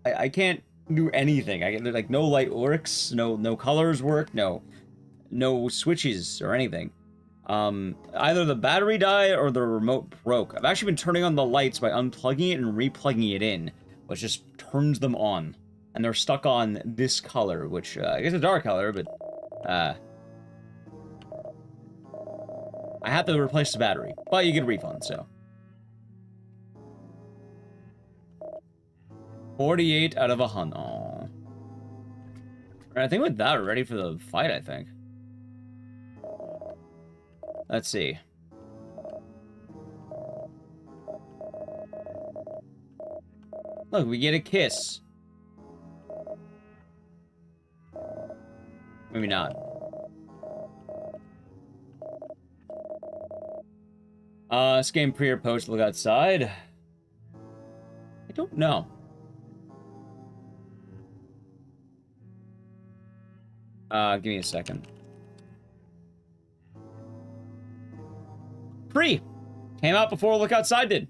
I can't do anything. Like, no light works, no colors work, no switches or anything. Either the battery died or the remote broke. I've actually been turning on the lights by unplugging it and replugging it in, which just turns them on. And they're stuck on this color, which, I guess a dark color, but, I have to replace the battery, but you get a refund, so. 48 out of 100. Aww. I think with that, we're ready for the fight, I think. Let's see. Look, we get a kiss. Maybe not. This game pre or post look outside? I don't know. Give me a second. Pre! Came out before Look Outside did.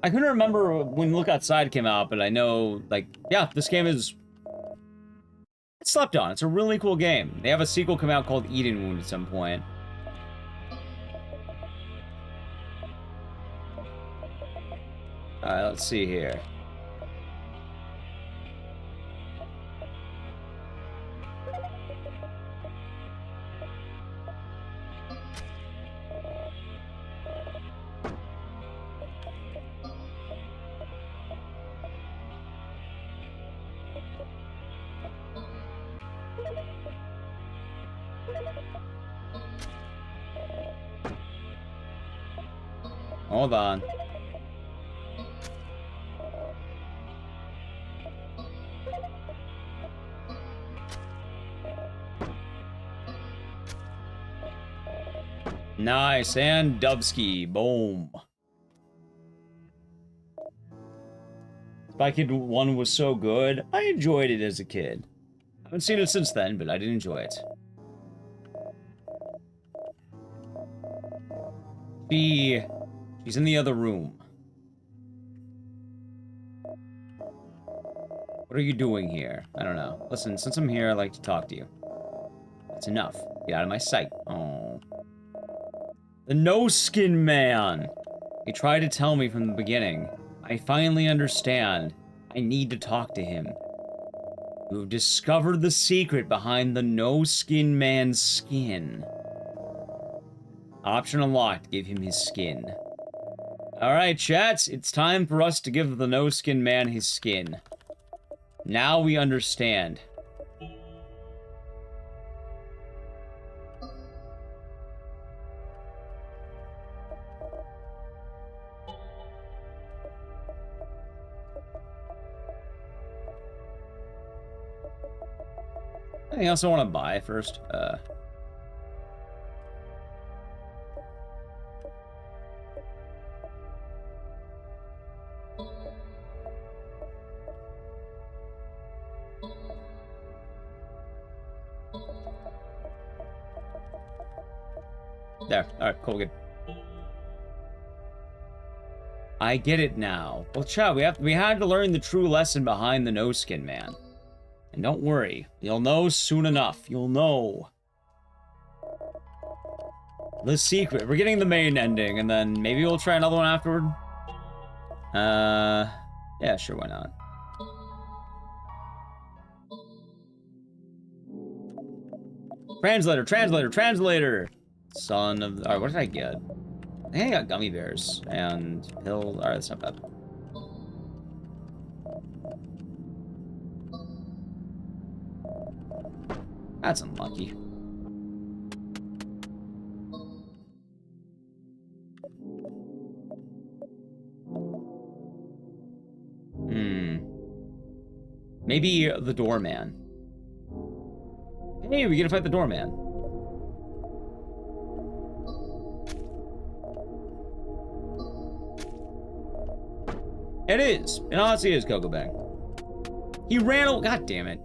I couldn't remember when Look Outside came out, but I know, like, yeah, this game is... It's slept on. It's a really cool game. They have a sequel come out called Eden Wound at some point. Alright, let's see here. Hold on. Nice, and Dubsky, boom. Spy Kid 1 was so good. I enjoyed it as a kid. I haven't seen it since then, but I did enjoy it. She's in the other room. What are you doing here? I don't know. Listen, since I'm here, I'd like to talk to you. That's enough. Get out of my sight. Oh. The no-skin man! He tried to tell me from the beginning. I finally understand. I need to talk to him. You have discovered the secret behind the no-skin man's skin. Option unlocked. Give him his skin. Alright, chats. It's time for us to give the no-skin man his skin. Now we understand. Anything else I want to buy first? There. Alright, cool, good. I get it now. Well, chat, we had to learn the true lesson behind the no-skin man. And don't worry, you'll know soon enough. You'll know. The secret. We're getting the main ending, and then maybe we'll try another one afterward. Yeah, sure, why not? Translator! Son of... Alright, what did I get? I think I got gummy bears and pill. Alright, that's not bad. That's unlucky. Maybe the doorman. Hey, we get to fight the doorman. It is. It honestly is Coco Bang. He ran away. God damn it.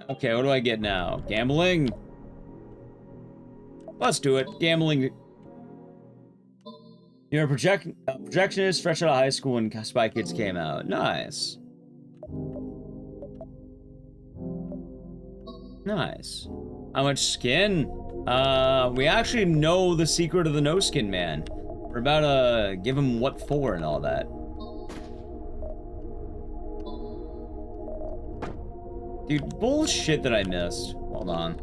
Okay, what do I get now? Gambling? Let's do it. Gambling. You're a projectionist fresh out of high school when Spy Kids came out. Nice. Nice. How much skin? We actually know the secret of the no-skin man. We're about to give him what for and all that. Dude, bullshit that I missed. Hold on.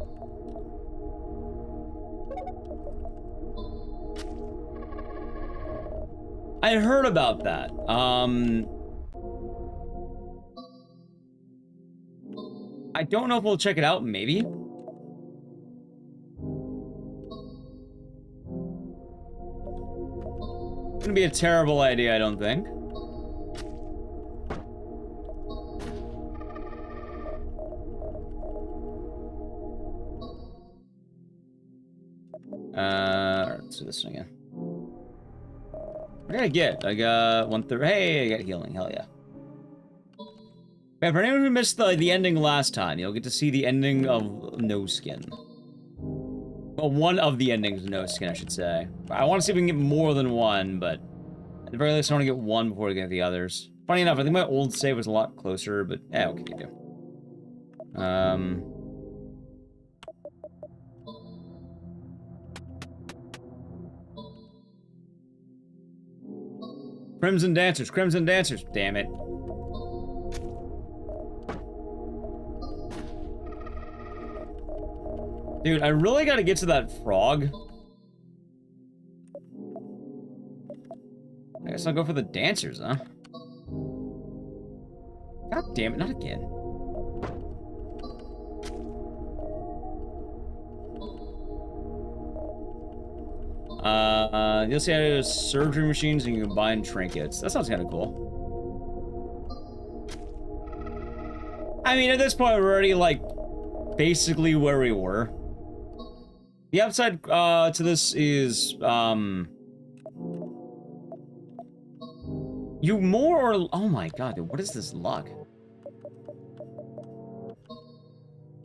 I heard about that. I don't know if we'll check it out, maybe. Gonna be a terrible idea, I don't think. Let's do this one again. What did I get? I got 1/3. Hey, I got healing. Hell yeah. Yeah, for anyone who missed the ending last time, you'll get to see the ending of No Skin. Well, one of the endings of No Skin, I should say. I want to see if we can get more than one, but at the very least, I want to get one before we get the others. Funny enough, I think my old save was a lot closer, but what can you do? Crimson Dancers, Crimson Dancers, damn it. Dude, I really gotta get to that frog. I guess I'll go for the dancers, huh? God damn it, not again. You'll see how there's surgery machines and you can combine trinkets. That sounds kind of cool. I mean, at this point, we're already, like, basically where we were. The upside, to this is, you more or... Oh my god, dude, what is this luck?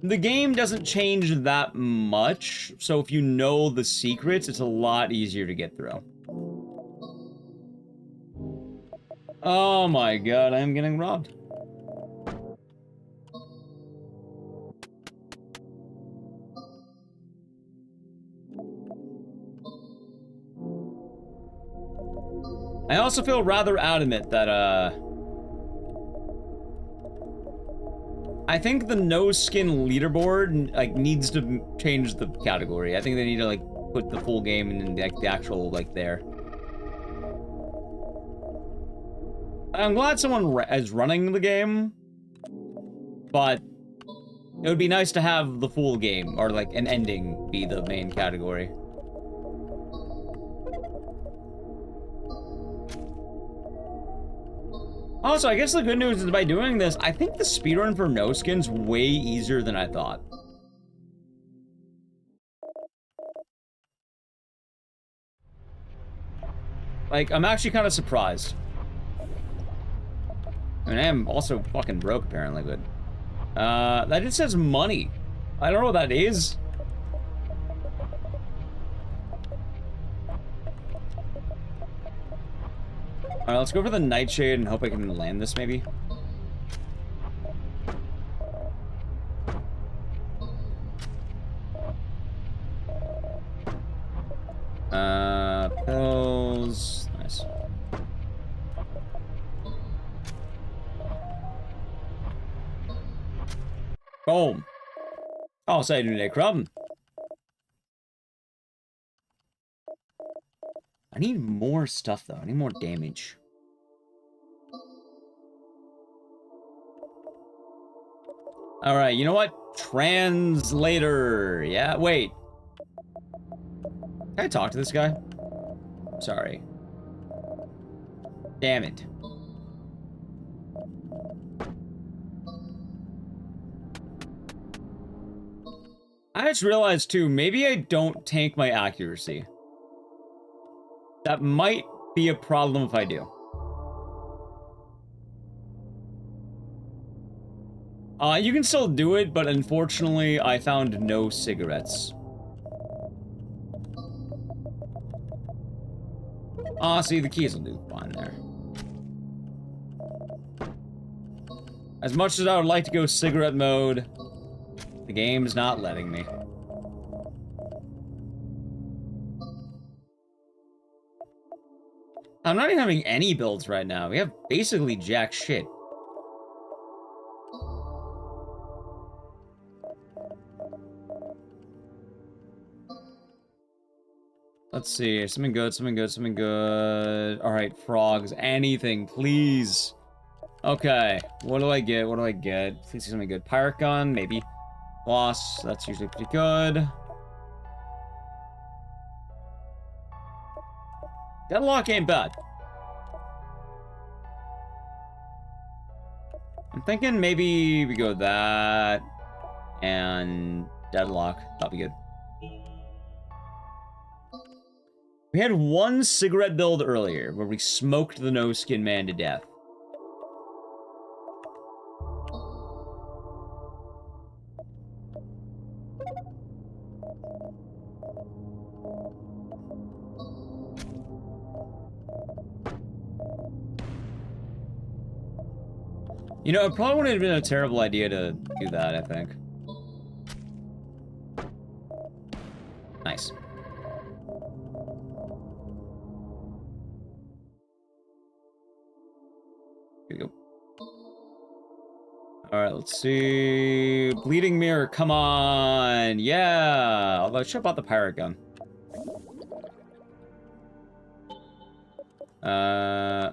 The game doesn't change that much, so if you know the secrets, it's a lot easier to get through. Oh my god, I'm getting robbed. I also feel rather adamant that, I think the no skin leaderboard, like, needs to change the category. I think they need to, like, put the full game in, like, the actual, like, there. I'm glad someone is running the game, but it would be nice to have the full game, or, like, an ending be the main category. Also, I guess the good news is by doing this, I think the speedrun for no skin's way easier than I thought. Like, I'm actually kind of surprised. I mean, I am also fucking broke, apparently, but... that just says money. I don't know what that is. Alright, let's go for the Nightshade and hope I can land this, maybe. Pills... Nice. Boom. I'll say today, Crumb. I need more stuff, though. I need more damage. Alright, you know what? Translator. Yeah, wait. Can I talk to this guy? Sorry. Damn it. I just realized, too, maybe I don't tank my accuracy. That might be a problem if I do. You can still do it, but unfortunately, I found no cigarettes. See, the keys will do fine there. As much as I would like to go cigarette mode, the game's not letting me. I'm not even having any builds right now. We have basically jack shit. Let's see. Something good, something good, something good. Alright, frogs. Anything, please. Okay. What do I get? What do I get? Please see something good. Pirate gun, maybe. Boss. That's usually pretty good. Deadlock ain't bad. I'm thinking maybe we go that and deadlock. That'll be good. We had one cigarette build earlier where we smoked the no-skin man to death. You know, it probably wouldn't have been a terrible idea to do that, I think. Nice. Here we go. Alright, let's see. Bleeding mirror, come on! Yeah! Although I should have bought the pirate gun.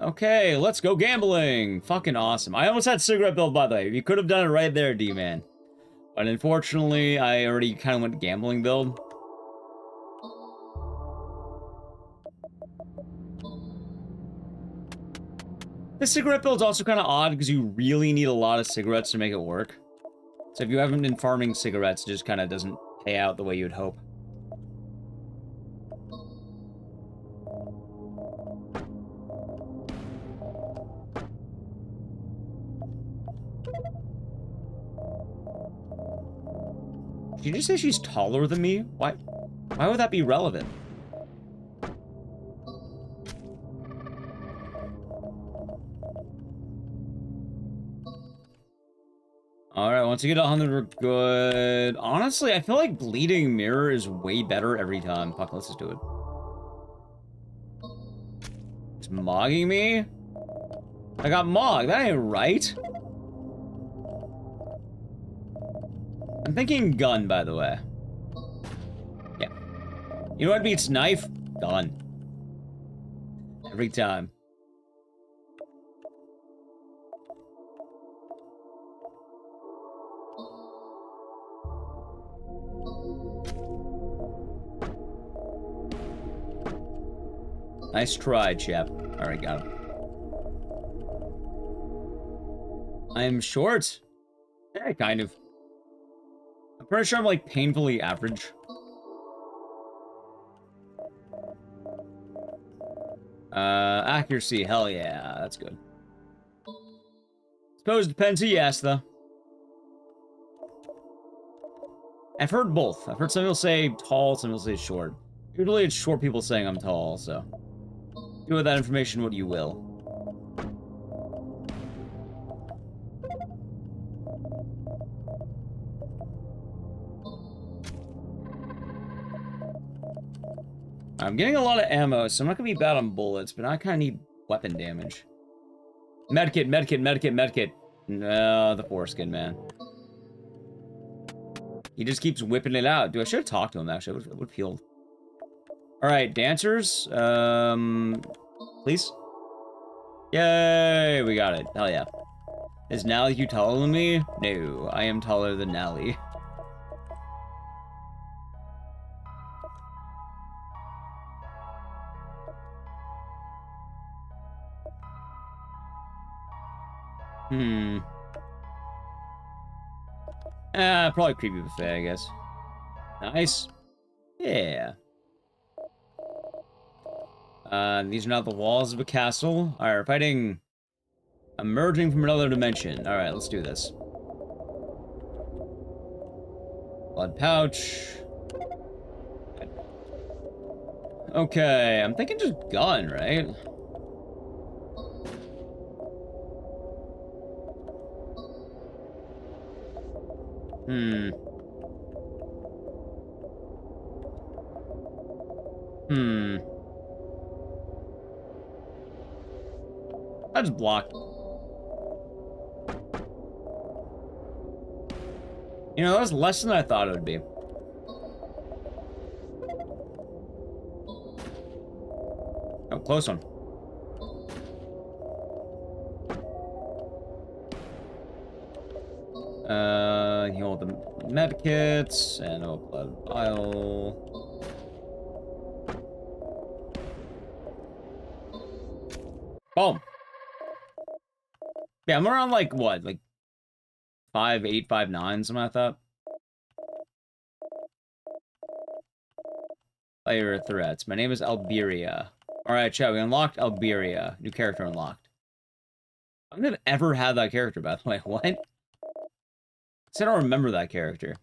Okay, let's go gambling! Fucking awesome. I almost had cigarette build, by the way. You could have done it right there, D-Man. But unfortunately, I already kind of went gambling build. The cigarette build's also kind of odd because you really need a lot of cigarettes to make it work. So if you haven't been farming cigarettes, it just kind of doesn't pay out the way you would hope. Did you just say she's taller than me? Why would that be relevant? Alright, once you get 100, we're good. Honestly, I feel like Bleeding Mirror is way better every time. Fuck, let's just do it. It's mogging me? I got mogged. That ain't right. I'm thinking gun, by the way. Yeah. You know what beats knife? Gun. Every time. Nice try, chap. Alright, got him. I'm short. Yeah, kind of. I'm pretty sure I'm, like, painfully average. Accuracy, hell yeah, that's good. Suppose it depends who you ask, though. I've heard both. I've heard some people say tall, some people say short. Usually it's short people saying I'm tall, so... do with that information what you will. I'm getting a lot of ammo, so I'm not gonna be bad on bullets, but I kinda need weapon damage. Medkit, medkit, medkit, medkit. No, the foreskin, man. He just keeps whipping it out. Dude, I should have talked to him, actually. It would have healed. Alright, dancers. Please? Yay, we got it. Hell yeah. Is Nally you taller than me? No, I am taller than Nally. Probably creepy buffet, I guess. Nice. Yeah. These are not the walls of a castle. Alright, we're fighting... emerging from another dimension. Alright, let's do this. Blood pouch. Okay, I'm thinking just gun, right? I just block. You know, that was less than I thought it would be. close one. Heal the medkits and a blood vial. Boom. Yeah, I'm around like what, like 5'8", 5'9", something like that. Player threats. My name is Alberia. Alright, chat, we unlocked Alberia. New character unlocked. I don't think I've ever had that character, by the way. What? I don't remember that character.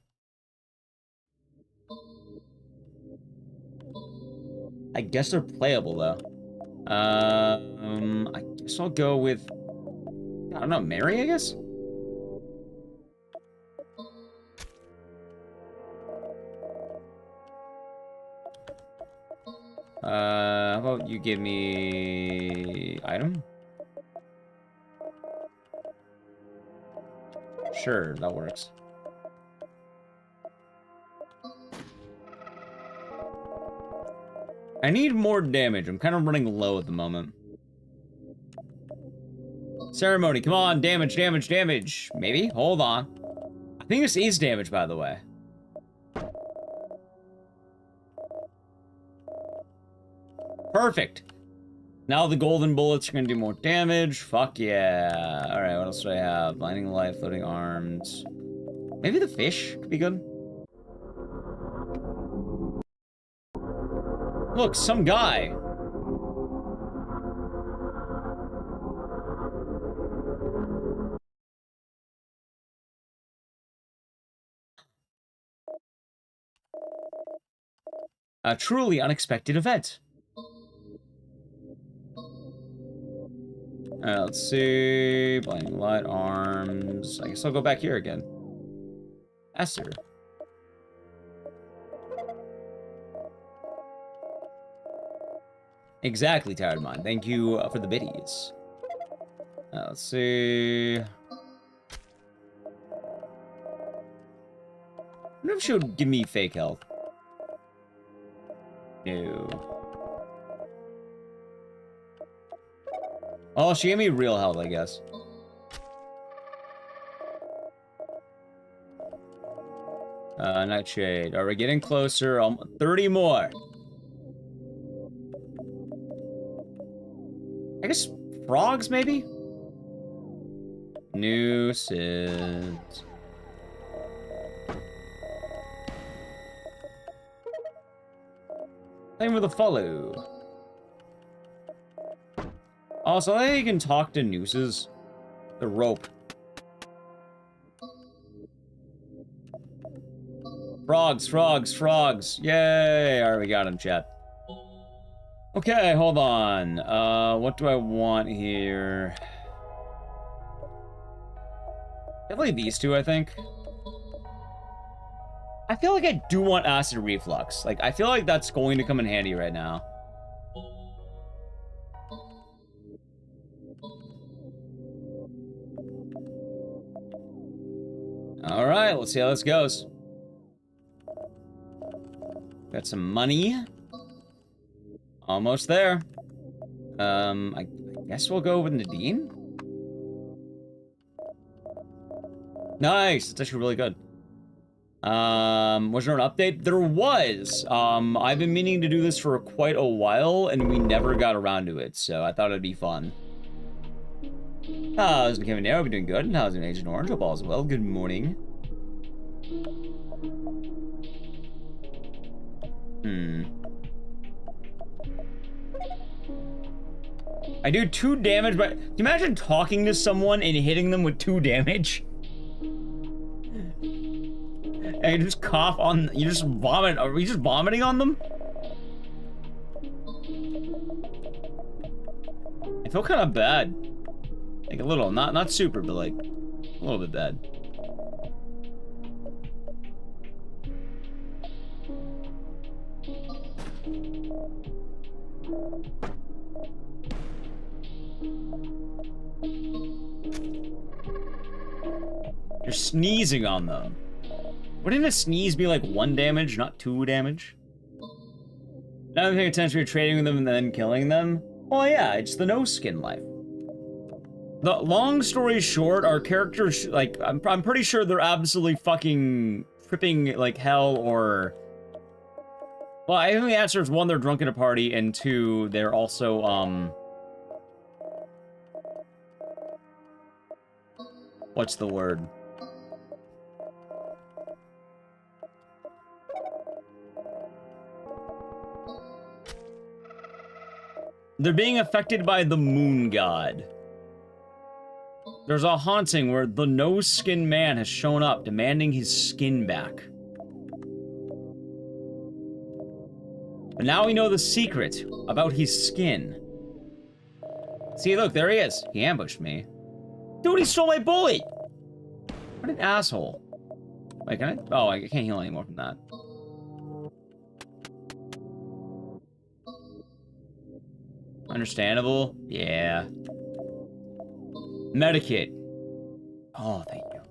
I guess they're playable, though. I guess I'll go with... I don't know, Mary, I guess? How about you give me... item? Sure, that works. I need more damage. I'm kind of running low at the moment. Ceremony, come on, damage, damage, damage. Maybe? Hold on. I think this is damage, by the way. Perfect. Now the golden bullets are gonna do more damage. Fuck yeah. Alright, what else do I have? Blinding light, floating arms. Maybe the fish could be good. Look, some guy. A truly unexpected event. Let's see. Blinding light, arms. I guess I'll go back here again. Esther. Exactly, Tired Mind. Thank you for the biddies. Let's see. I wonder if she would give me fake health. No. Oh, she gave me real health, I guess. Nightshade. Are we getting closer? 30 more. I guess frogs, maybe? Nuisance. Same with a follow. Also, I think you can talk to nooses. The rope. Frogs, frogs, frogs. Yay! Alright, we got him, chat. Okay, hold on. What do I want here? Definitely these two, I think. I feel like I do want acid reflux. Like, I feel like that's going to come in handy right now. Alright, let's see how this goes. Got some money. Almost there. I guess we'll go with Nadine? Nice! It's actually really good. Was there an update? There was! I've been meaning to do this for quite a while, and we never got around to it, so I thought it'd be fun. How's it Kevin Arrow? We're doing good. And how's an Agent Orange? Hope all is well. Good morning. I do 2 damage, but can you imagine talking to someone and hitting them with 2 damage? And you just cough on, you just vomit. Are we just vomiting on them? I feel kind of bad. Like a little, not super, but like a little bit bad. You're sneezing on them. Wouldn't a sneeze be like 1 damage, not 2 damage? Now I'm paying attention, you're trading with them and then killing them. Well, yeah, it's the no-skin life. The long story short, our characters, like, I'm pretty sure they're absolutely fucking tripping like hell, or... Well, I think the answer is, one, they're drunk at a party, and two, they're also, what's the word? They're being affected by the moon god. There's a haunting where the no-skin man has shown up, demanding his skin back. But now we know the secret about his skin. See, look, there he is. He ambushed me. Dude, he stole my bullet! What an asshole. Wait, can I? Oh, I can't heal anymore from that. Understandable? Yeah. Medikit. Oh, thank you.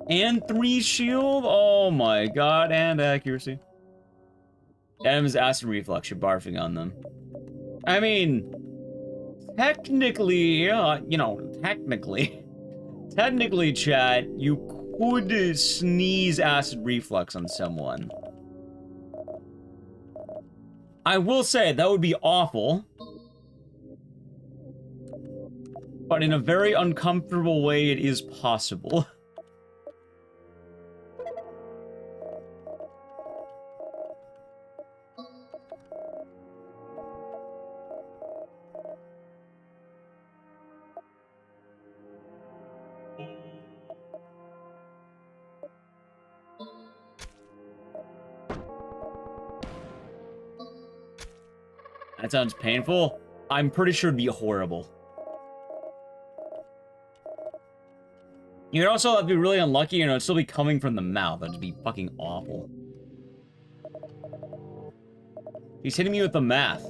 And 3 shield? Oh my god, and accuracy. Adam's acid reflux, you're barfing on them. I mean, technically, you know, technically, chat, you could sneeze acid reflux on someone. I will say, that would be awful. But in a very uncomfortable way, it is possible. That sounds painful. I'm pretty sure it'd be horrible. You'd also have to be really unlucky, and it'd still be coming from the mouth. That'd be fucking awful. He's hitting me with the math.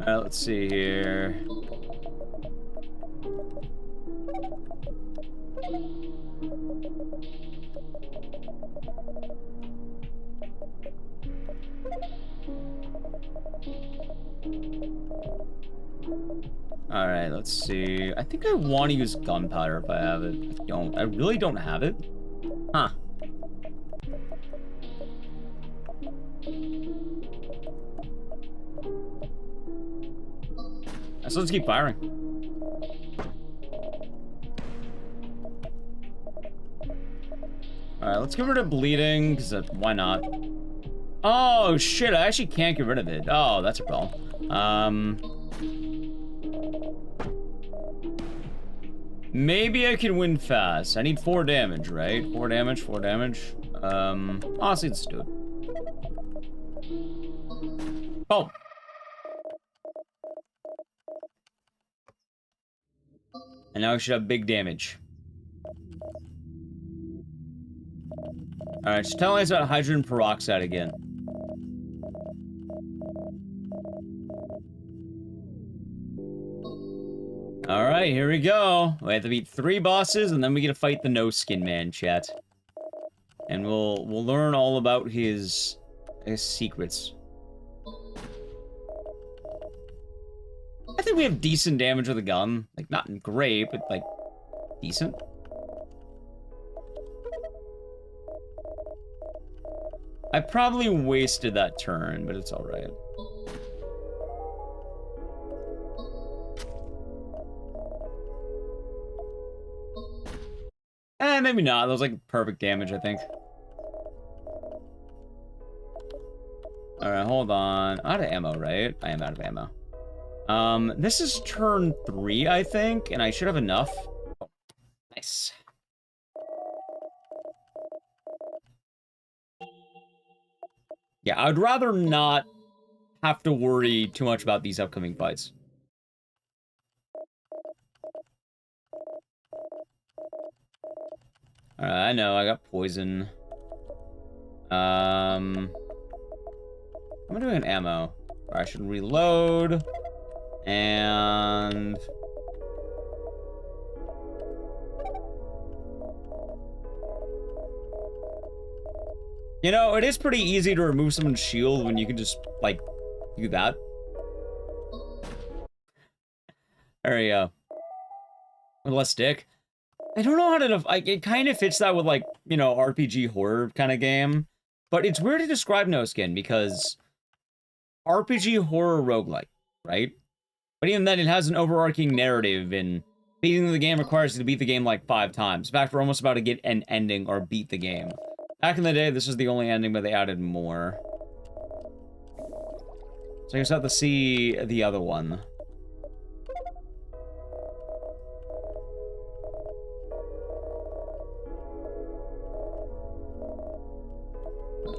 Alright, let's see here. Alright, let's see. I think I want to use gunpowder if I have it. I don't. I really don't have it. Huh. So let's keep firing. Alright, let's get rid of bleeding, because why not? Oh, shit, I actually can't get rid of it. Oh, that's a problem. Maybe I can win fast. I need 4 damage, right? 4 damage, 4 damage. Honestly, let's do it. Oh! And now we should have big damage. Alright, just tell us about hydrogen peroxide again. Alright, here we go. We have to beat 3 bosses, and then we get to fight the no-skin man, chat. And we'll learn all about his secrets. I think we have decent damage with a gun. Like, not great, but, like, decent. I probably wasted that turn, but it's alright. Maybe not. That was, like, perfect damage, I think. Alright, hold on. Out of ammo, right? I am out of ammo. This is turn 3, I think, and I should have enough. Oh, nice. Yeah, I'd rather not have to worry too much about these upcoming fights. Alright, I know, I got poison. I'm doing ammo. I should reload. And... You know, it is pretty easy to remove someone's shield when you can just, like, do that. There we go. With less stick. I don't know how to, like, it kind of fits that with, like, you know, RPG horror kind of game. But it's weird to describe no skin because RPG horror roguelike, right? But even then, it has an overarching narrative, and beating the game requires you to beat the game like 5 times. In fact, we're almost about to get an ending or beat the game. Back in the day, this was the only ending, but they added more. So I just have to see the other one.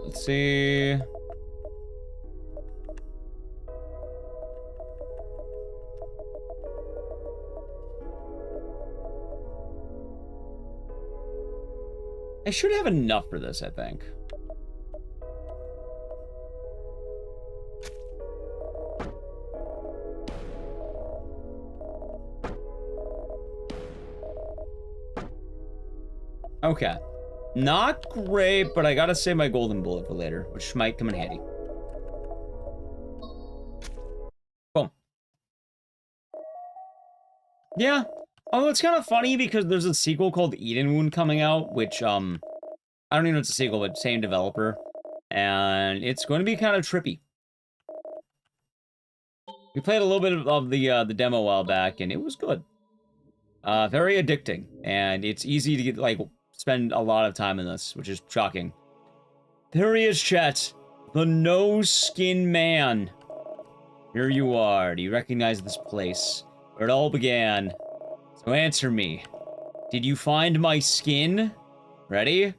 Let's see. I should have enough for this, I think. Okay. Not great, but I gotta save my golden bullet for later, which might come in handy. Boom. Yeah. Although it's kind of funny because there's a sequel called Eden Wound coming out, which, I don't even know if it's a sequel, but same developer. And it's going to be kind of trippy. We played a little bit of the demo a while back, and it was good. Very addicting, and it's easy to get, like, spend a lot of time in this, which is shocking. There he is, chat. The no-skin man. Here you are. Do you recognize this place? Where it all began. So answer me. Did you find my skin? Ready?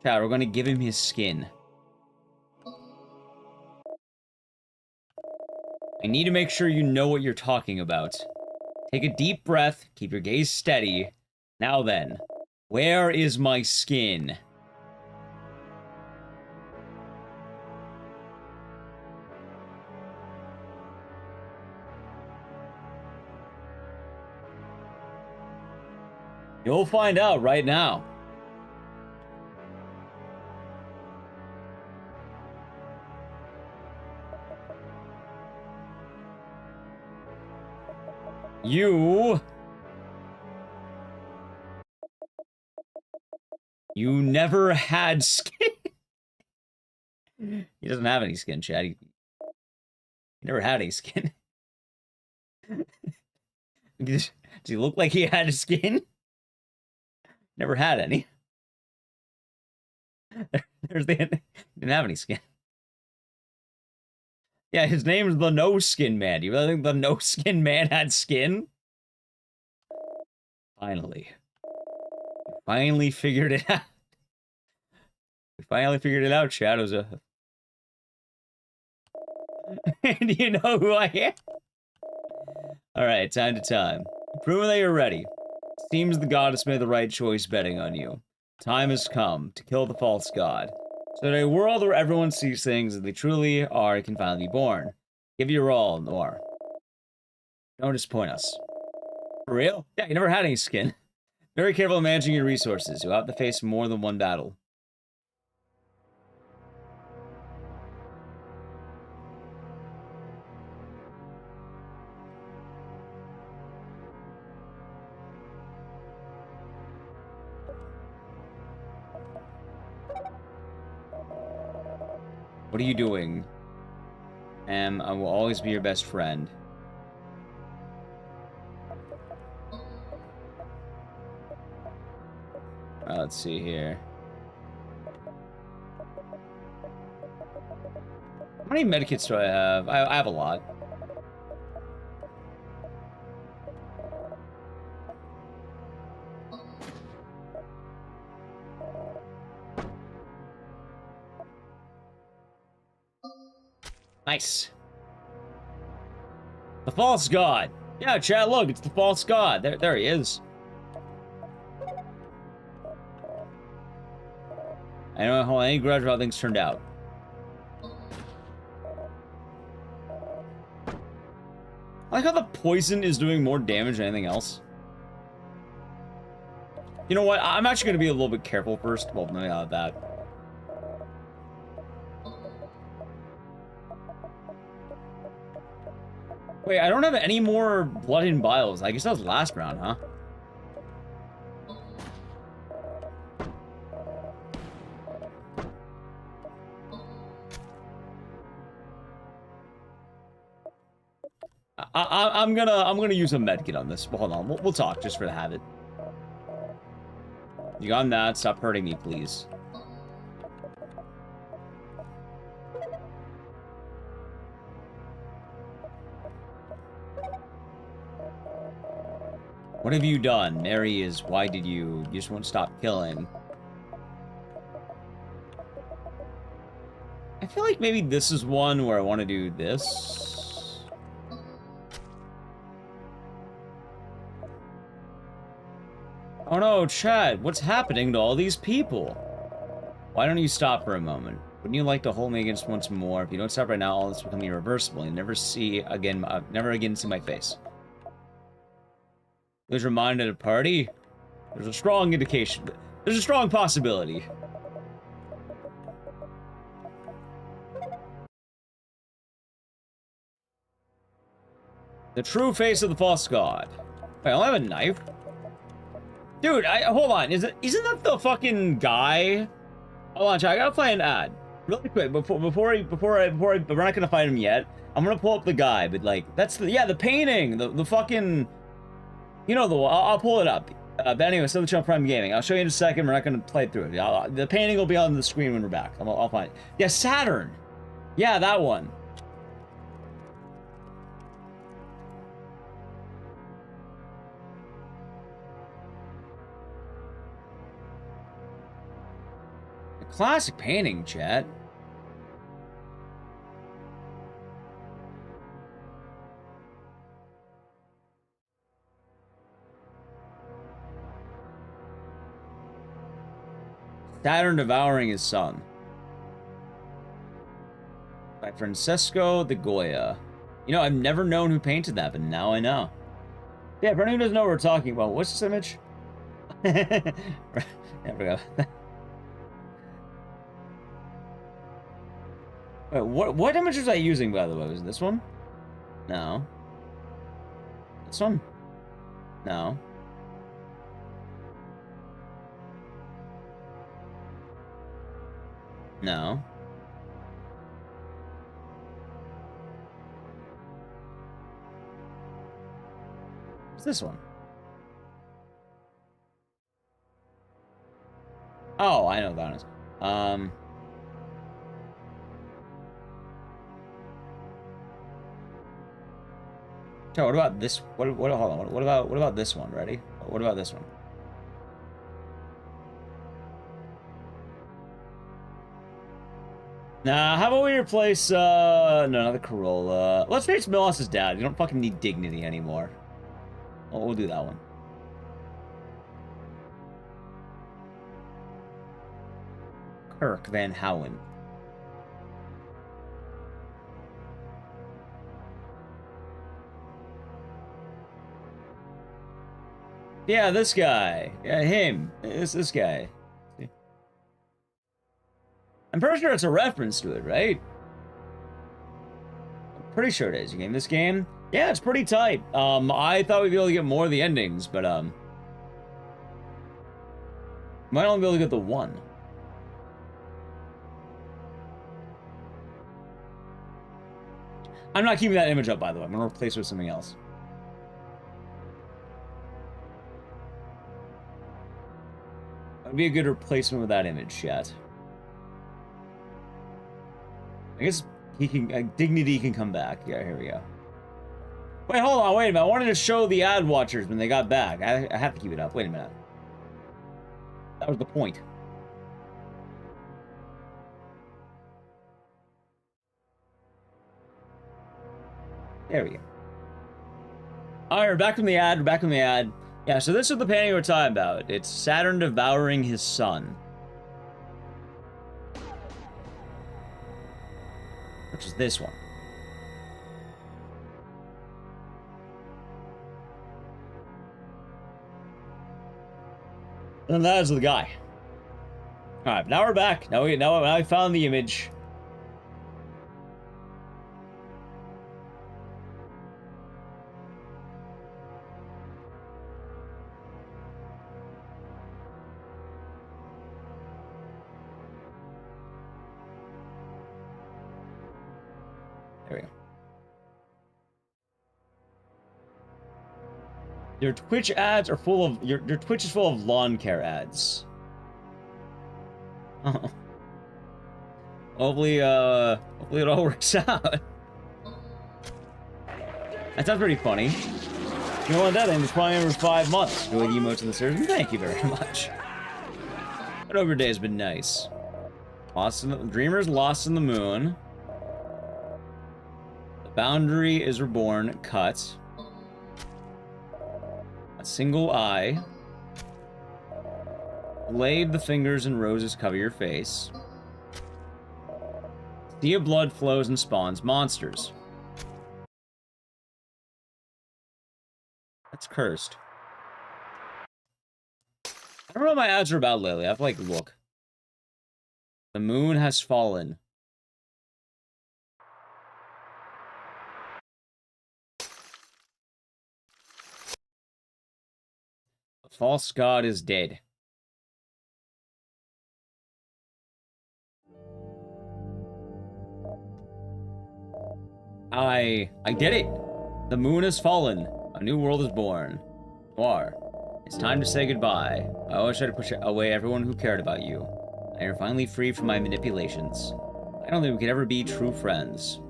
Chat, we're gonna give him his skin. I need to make sure you know what you're talking about. Take a deep breath, keep your gaze steady. Now then, where is my skin? You'll find out right now. You never had skin. He doesn't have any skin, Chad. He never had any skin. Does he look like he had skin? Never had any. There's the didn't have any skin. Yeah, his name is the No Skin Man. Do you really think the No Skin Man had skin? Finally. We finally figured it out. We finally figured it out, Shadows. Do you know who I am? Alright, time to time. Prove that you're ready. Seems the goddess made the right choice betting on you. Time has come to kill the false god. So that a world where everyone sees things as they truly are can finally be born. Give your all, Noir. Don't disappoint us. For real? Yeah, you never had any skin. Very careful in managing your resources. You'll have to face more than one battle. What are you doing? I will always be your best friend. Let's see here. How many medikits do I have? I have a lot. Nice. The false god. Yeah, chat, look, it's the false god. There he is. I don't hold any grudge about how things turned out. I like how the poison is doing more damage than anything else. You know what? I'm actually going to be a little bit careful first. Well, maybe not that. Wait, I don't have any more blood and biles. I guess that was last round, huh? I'm gonna use a medkit on this. But hold on, we'll talk just for the habit. You got that? Stop hurting me, please. What have you done? Mary is. Why did you? You just won't stop killing. I feel like maybe this is one where I want to do this. Oh no, Chad, what's happening to all these people? Why don't you stop for a moment? Wouldn't you like to hold me against once more? If you don't stop right now, all this will become irreversible. You'll never again see my face. Was reminded at a party? There's a strong indication. There's a strong possibility. The true face of the false god. Wait, I don't have a knife. Dude, hold on. Isn't that the fucking guy? Hold on, chat. I gotta play an ad really quick before we're not gonna fight him yet. I'm gonna pull up the guy, but like that's the painting, the fucking, you know, the I'll pull it up. But anyway, so the channel Prime Gaming. I'll show you in a second. We're not gonna play through it. The painting will be on the screen when we're back. I'll find it. Yeah, Saturn. Yeah, that one. Classic painting, chat. Saturn devouring his son. By Francesco de Goya. You know, I've never known who painted that, but now I know. Yeah, for anyone who doesn't know what we're talking about, what's this image? Yeah, I forgot. Wait, what image was I using, by the way? Was it this one? No. This one? No. No. What's this one? Oh, I know what that is. So what about this? Hold on. What about this one? Ready? What about this one? Nah, how about we replace no, not the Corolla. Let's replace Milos' dad. You don't fucking need dignity anymore. We'll do that one. Kirk Van Howen. Yeah, this guy. Yeah, him. This guy. See? I'm pretty sure it's a reference to it, right? I'm pretty sure it is. You game this game? Yeah, it's pretty tight. I thought we'd be able to get more of the endings, but might only be able to get the one. I'm not keeping that image up, by the way. I'm gonna replace it with something else. That'd be a good replacement with that image, chat. I guess he can, dignity can come back. Yeah, here we go. Wait, hold on, wait a minute. I wanted to show the ad watchers when they got back. I have to keep it up. Wait a minute. That was the point. There we go. Alright, we're back from the ad. Yeah, so this is the painting we're talking about. It's Saturn devouring his son. Which is this one. And that is the guy. Alright, now we're back. Now I found the image. There we go. Your Twitch ads are full of your Twitch is full of lawn care ads. Oh. Hopefully it all works out. That sounds pretty funny. You know what, that thing was probably over 5 months. Enjoy the emotes in the series. Thank you very much. I hope your day has been nice. Dreamers lost in the moon. The boundary is reborn. Cut. A single eye. Blade the fingers and roses cover your face. Sea of blood flows and spawns monsters. That's cursed. I don't know what my ads are about lately. I have to, like, look. The moon has fallen. The false god is dead. I did it! The moon has fallen. A new world is born. Noir, it's time to say goodbye. I always tried to push away everyone who cared about you. Now you're finally free from my manipulations. I don't think we could ever be true friends.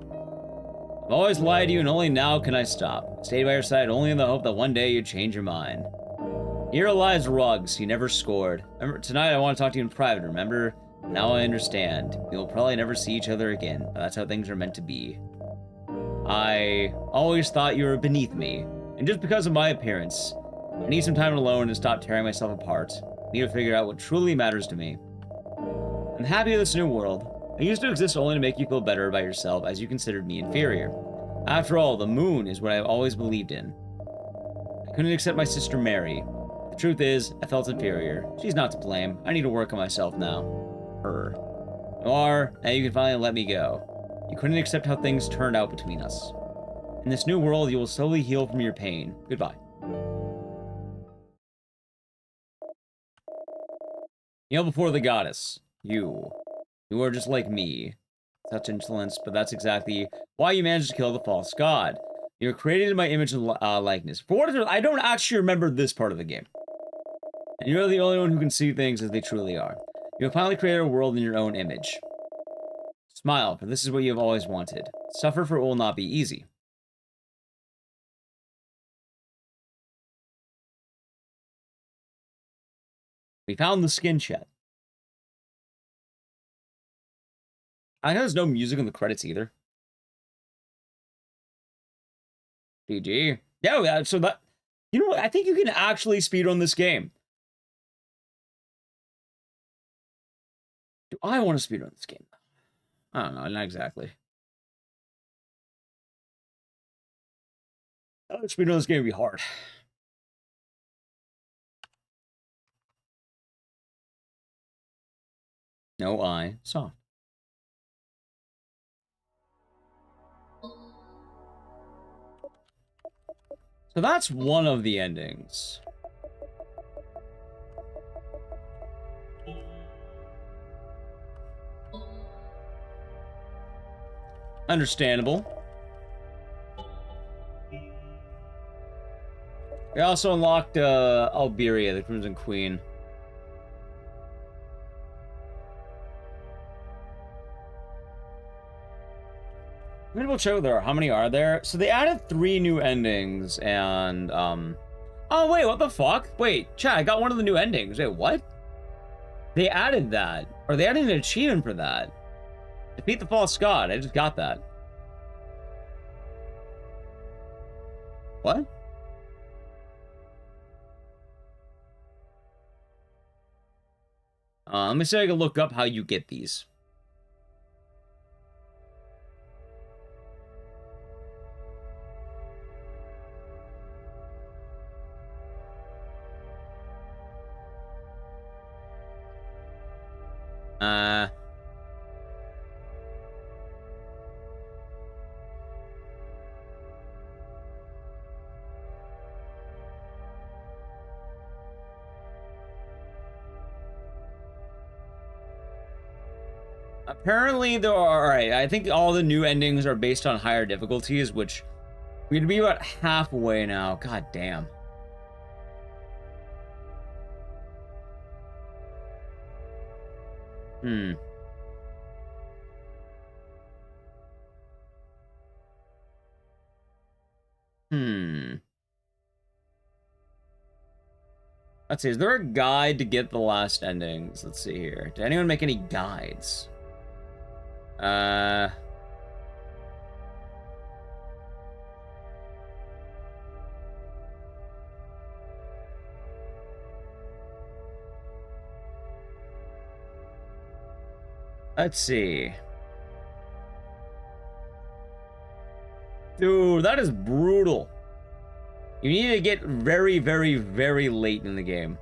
I've always lied to you, and only now can I stop. I stayed by your side only in the hope that one day you'd change your mind. Here lies Ruggs. He never scored. Remember, tonight I want to talk to you in private, remember? Now I understand. We will probably never see each other again, but that's how things are meant to be. I always thought you were beneath me, and just because of my appearance, I need some time alone to stop tearing myself apart. I need to figure out what truly matters to me. I'm happy in this new world. I used to exist only to make you feel better about yourself as you considered me inferior. After all, the moon is what I've always believed in. I couldn't accept my sister Mary. The truth is, I felt inferior. She's not to blame. I need to work on myself now. Her. Noir, now you can finally let me go. You couldn't accept how things turned out between us. In this new world, you will slowly heal from your pain. Goodbye. Kneel before the goddess. You are just like me. Such insolence, but that's exactly why you managed to kill the false god. You were created in my image and likeness. For what it's worth, I don't actually remember this part of the game. And you're the only one who can see things as they truly are. You have finally created a world in your own image. Smile, for this is what you have always wanted. Suffer, for it will not be easy. We found the skin chat. I know there's no music in the credits either. GG. Yeah, so that... You know what? I think you can actually speedrun this game. Do I want to speedrun this game? I don't know, not exactly. Speedrun this game would be hard. No eye. Soft. So that's one of the endings. Understandable. We also unlocked Alberia, the Crimson Queen. I'm gonna go check what there are. How many are there? So they added 3 new endings, and oh wait, what the fuck? Wait, chat, I got one of the new endings. Wait, what? They added that, or they added an achievement for that. Defeat the false god. I just got that. What? Let me see if I can look up how you get these. Apparently there are, alright, I think all the new endings are based on higher difficulties, which we're gonna be about halfway now. God damn. Hmm. Let's see, is there a guide to get the last endings? Let's see here. Did anyone make any guides? Let's see. Dude, that is brutal. You need to get very, very, very late in the game.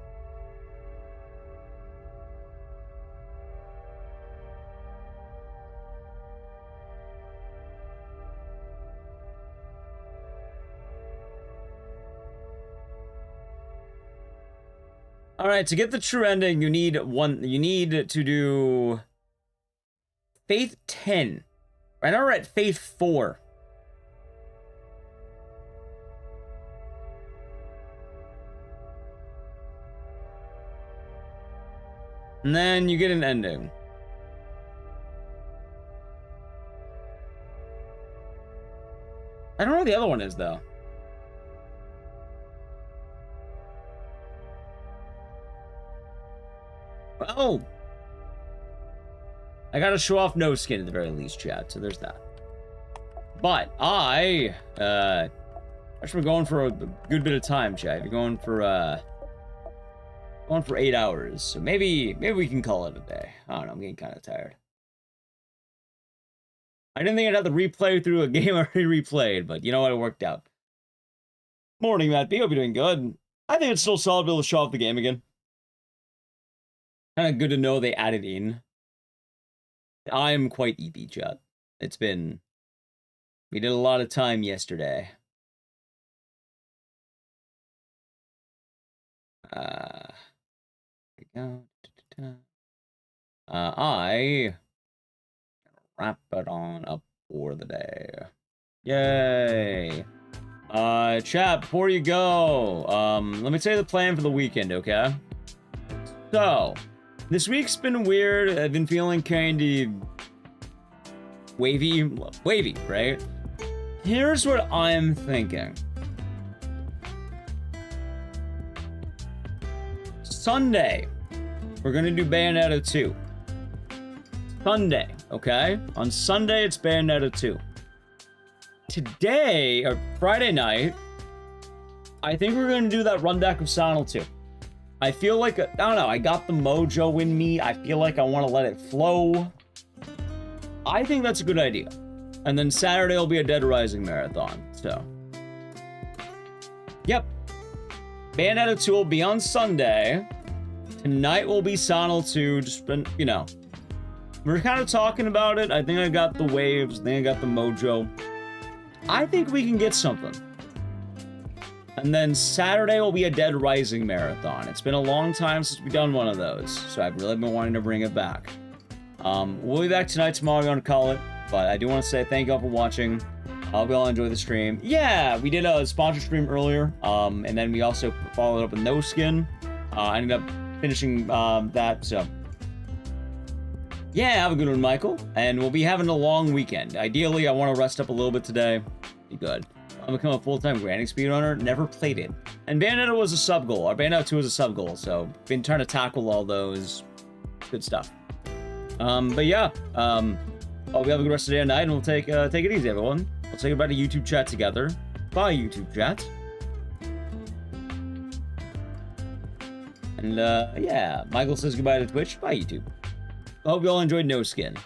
Alright, to get the true ending, you need to do Faith 10. Right now we're at Faith 4. And then you get an ending. I don't know what the other one is, though. Oh! I gotta show off no skin at the very least, chat, so there's that. But actually we're going for a good bit of time, chat. You're going for 8 hours, so maybe we can call it a day. I don't know, I'm getting kind of tired. I didn't think I'd have to replay through a game I already replayed, but you know what, it worked out. Morning, Matt B, hope you're doing good. I think it's still solid to be able to show off the game again. Kind of good to know they added in. I'm quite EP, chat. We did a lot of time yesterday. There we go. I wrap it on up for the day. Yay! Chat, before you go, let me tell you the plan for the weekend, okay? So, this week's been weird. I've been feeling kind of wavy, right? Here's what I'm thinking. Sunday, we're gonna do Bayonetta 2. Sunday, okay? On Sunday, it's Bayonetta 2. Today, or Friday night, I think we're gonna do that run back of Sonal 2. I feel like, I don't know, I got the mojo in me. I feel like I want to let it flow. I think that's a good idea. And then Saturday will be a Dead Rising marathon, so. Yep. Bayonetta 2 will be on Sunday. Tonight will be Sonal 2, just been, you know. We're kind of talking about it. I think I got the waves. I think I got the mojo. I think we can get something. And then Saturday will be a Dead Rising marathon. It's been a long time since we've done one of those, so I've really been wanting to bring it back. We'll be back tonight, tomorrow, I'm going to call it. But I do want to say thank you all for watching. I hope you all enjoy the stream. Yeah, we did a sponsor stream earlier, and then we also followed up with No Skin. I ended up finishing that, so. Yeah, have a good one, Michael. And we'll be having a long weekend. Ideally, I want to rest up a little bit today. Be good. I'll become a full-time grinding speedrunner. Never played it. And Bayonetta was a sub-goal. Or Bayonetta 2 was a sub-goal, so been trying to tackle all those. Good stuff. But yeah, hope you have a good rest of the day and night, and we'll take it easy, everyone. We'll say goodbye to YouTube chat together. Bye, YouTube chat. And yeah, Michael says goodbye to Twitch. Bye, YouTube. I hope you all enjoyed No Skin.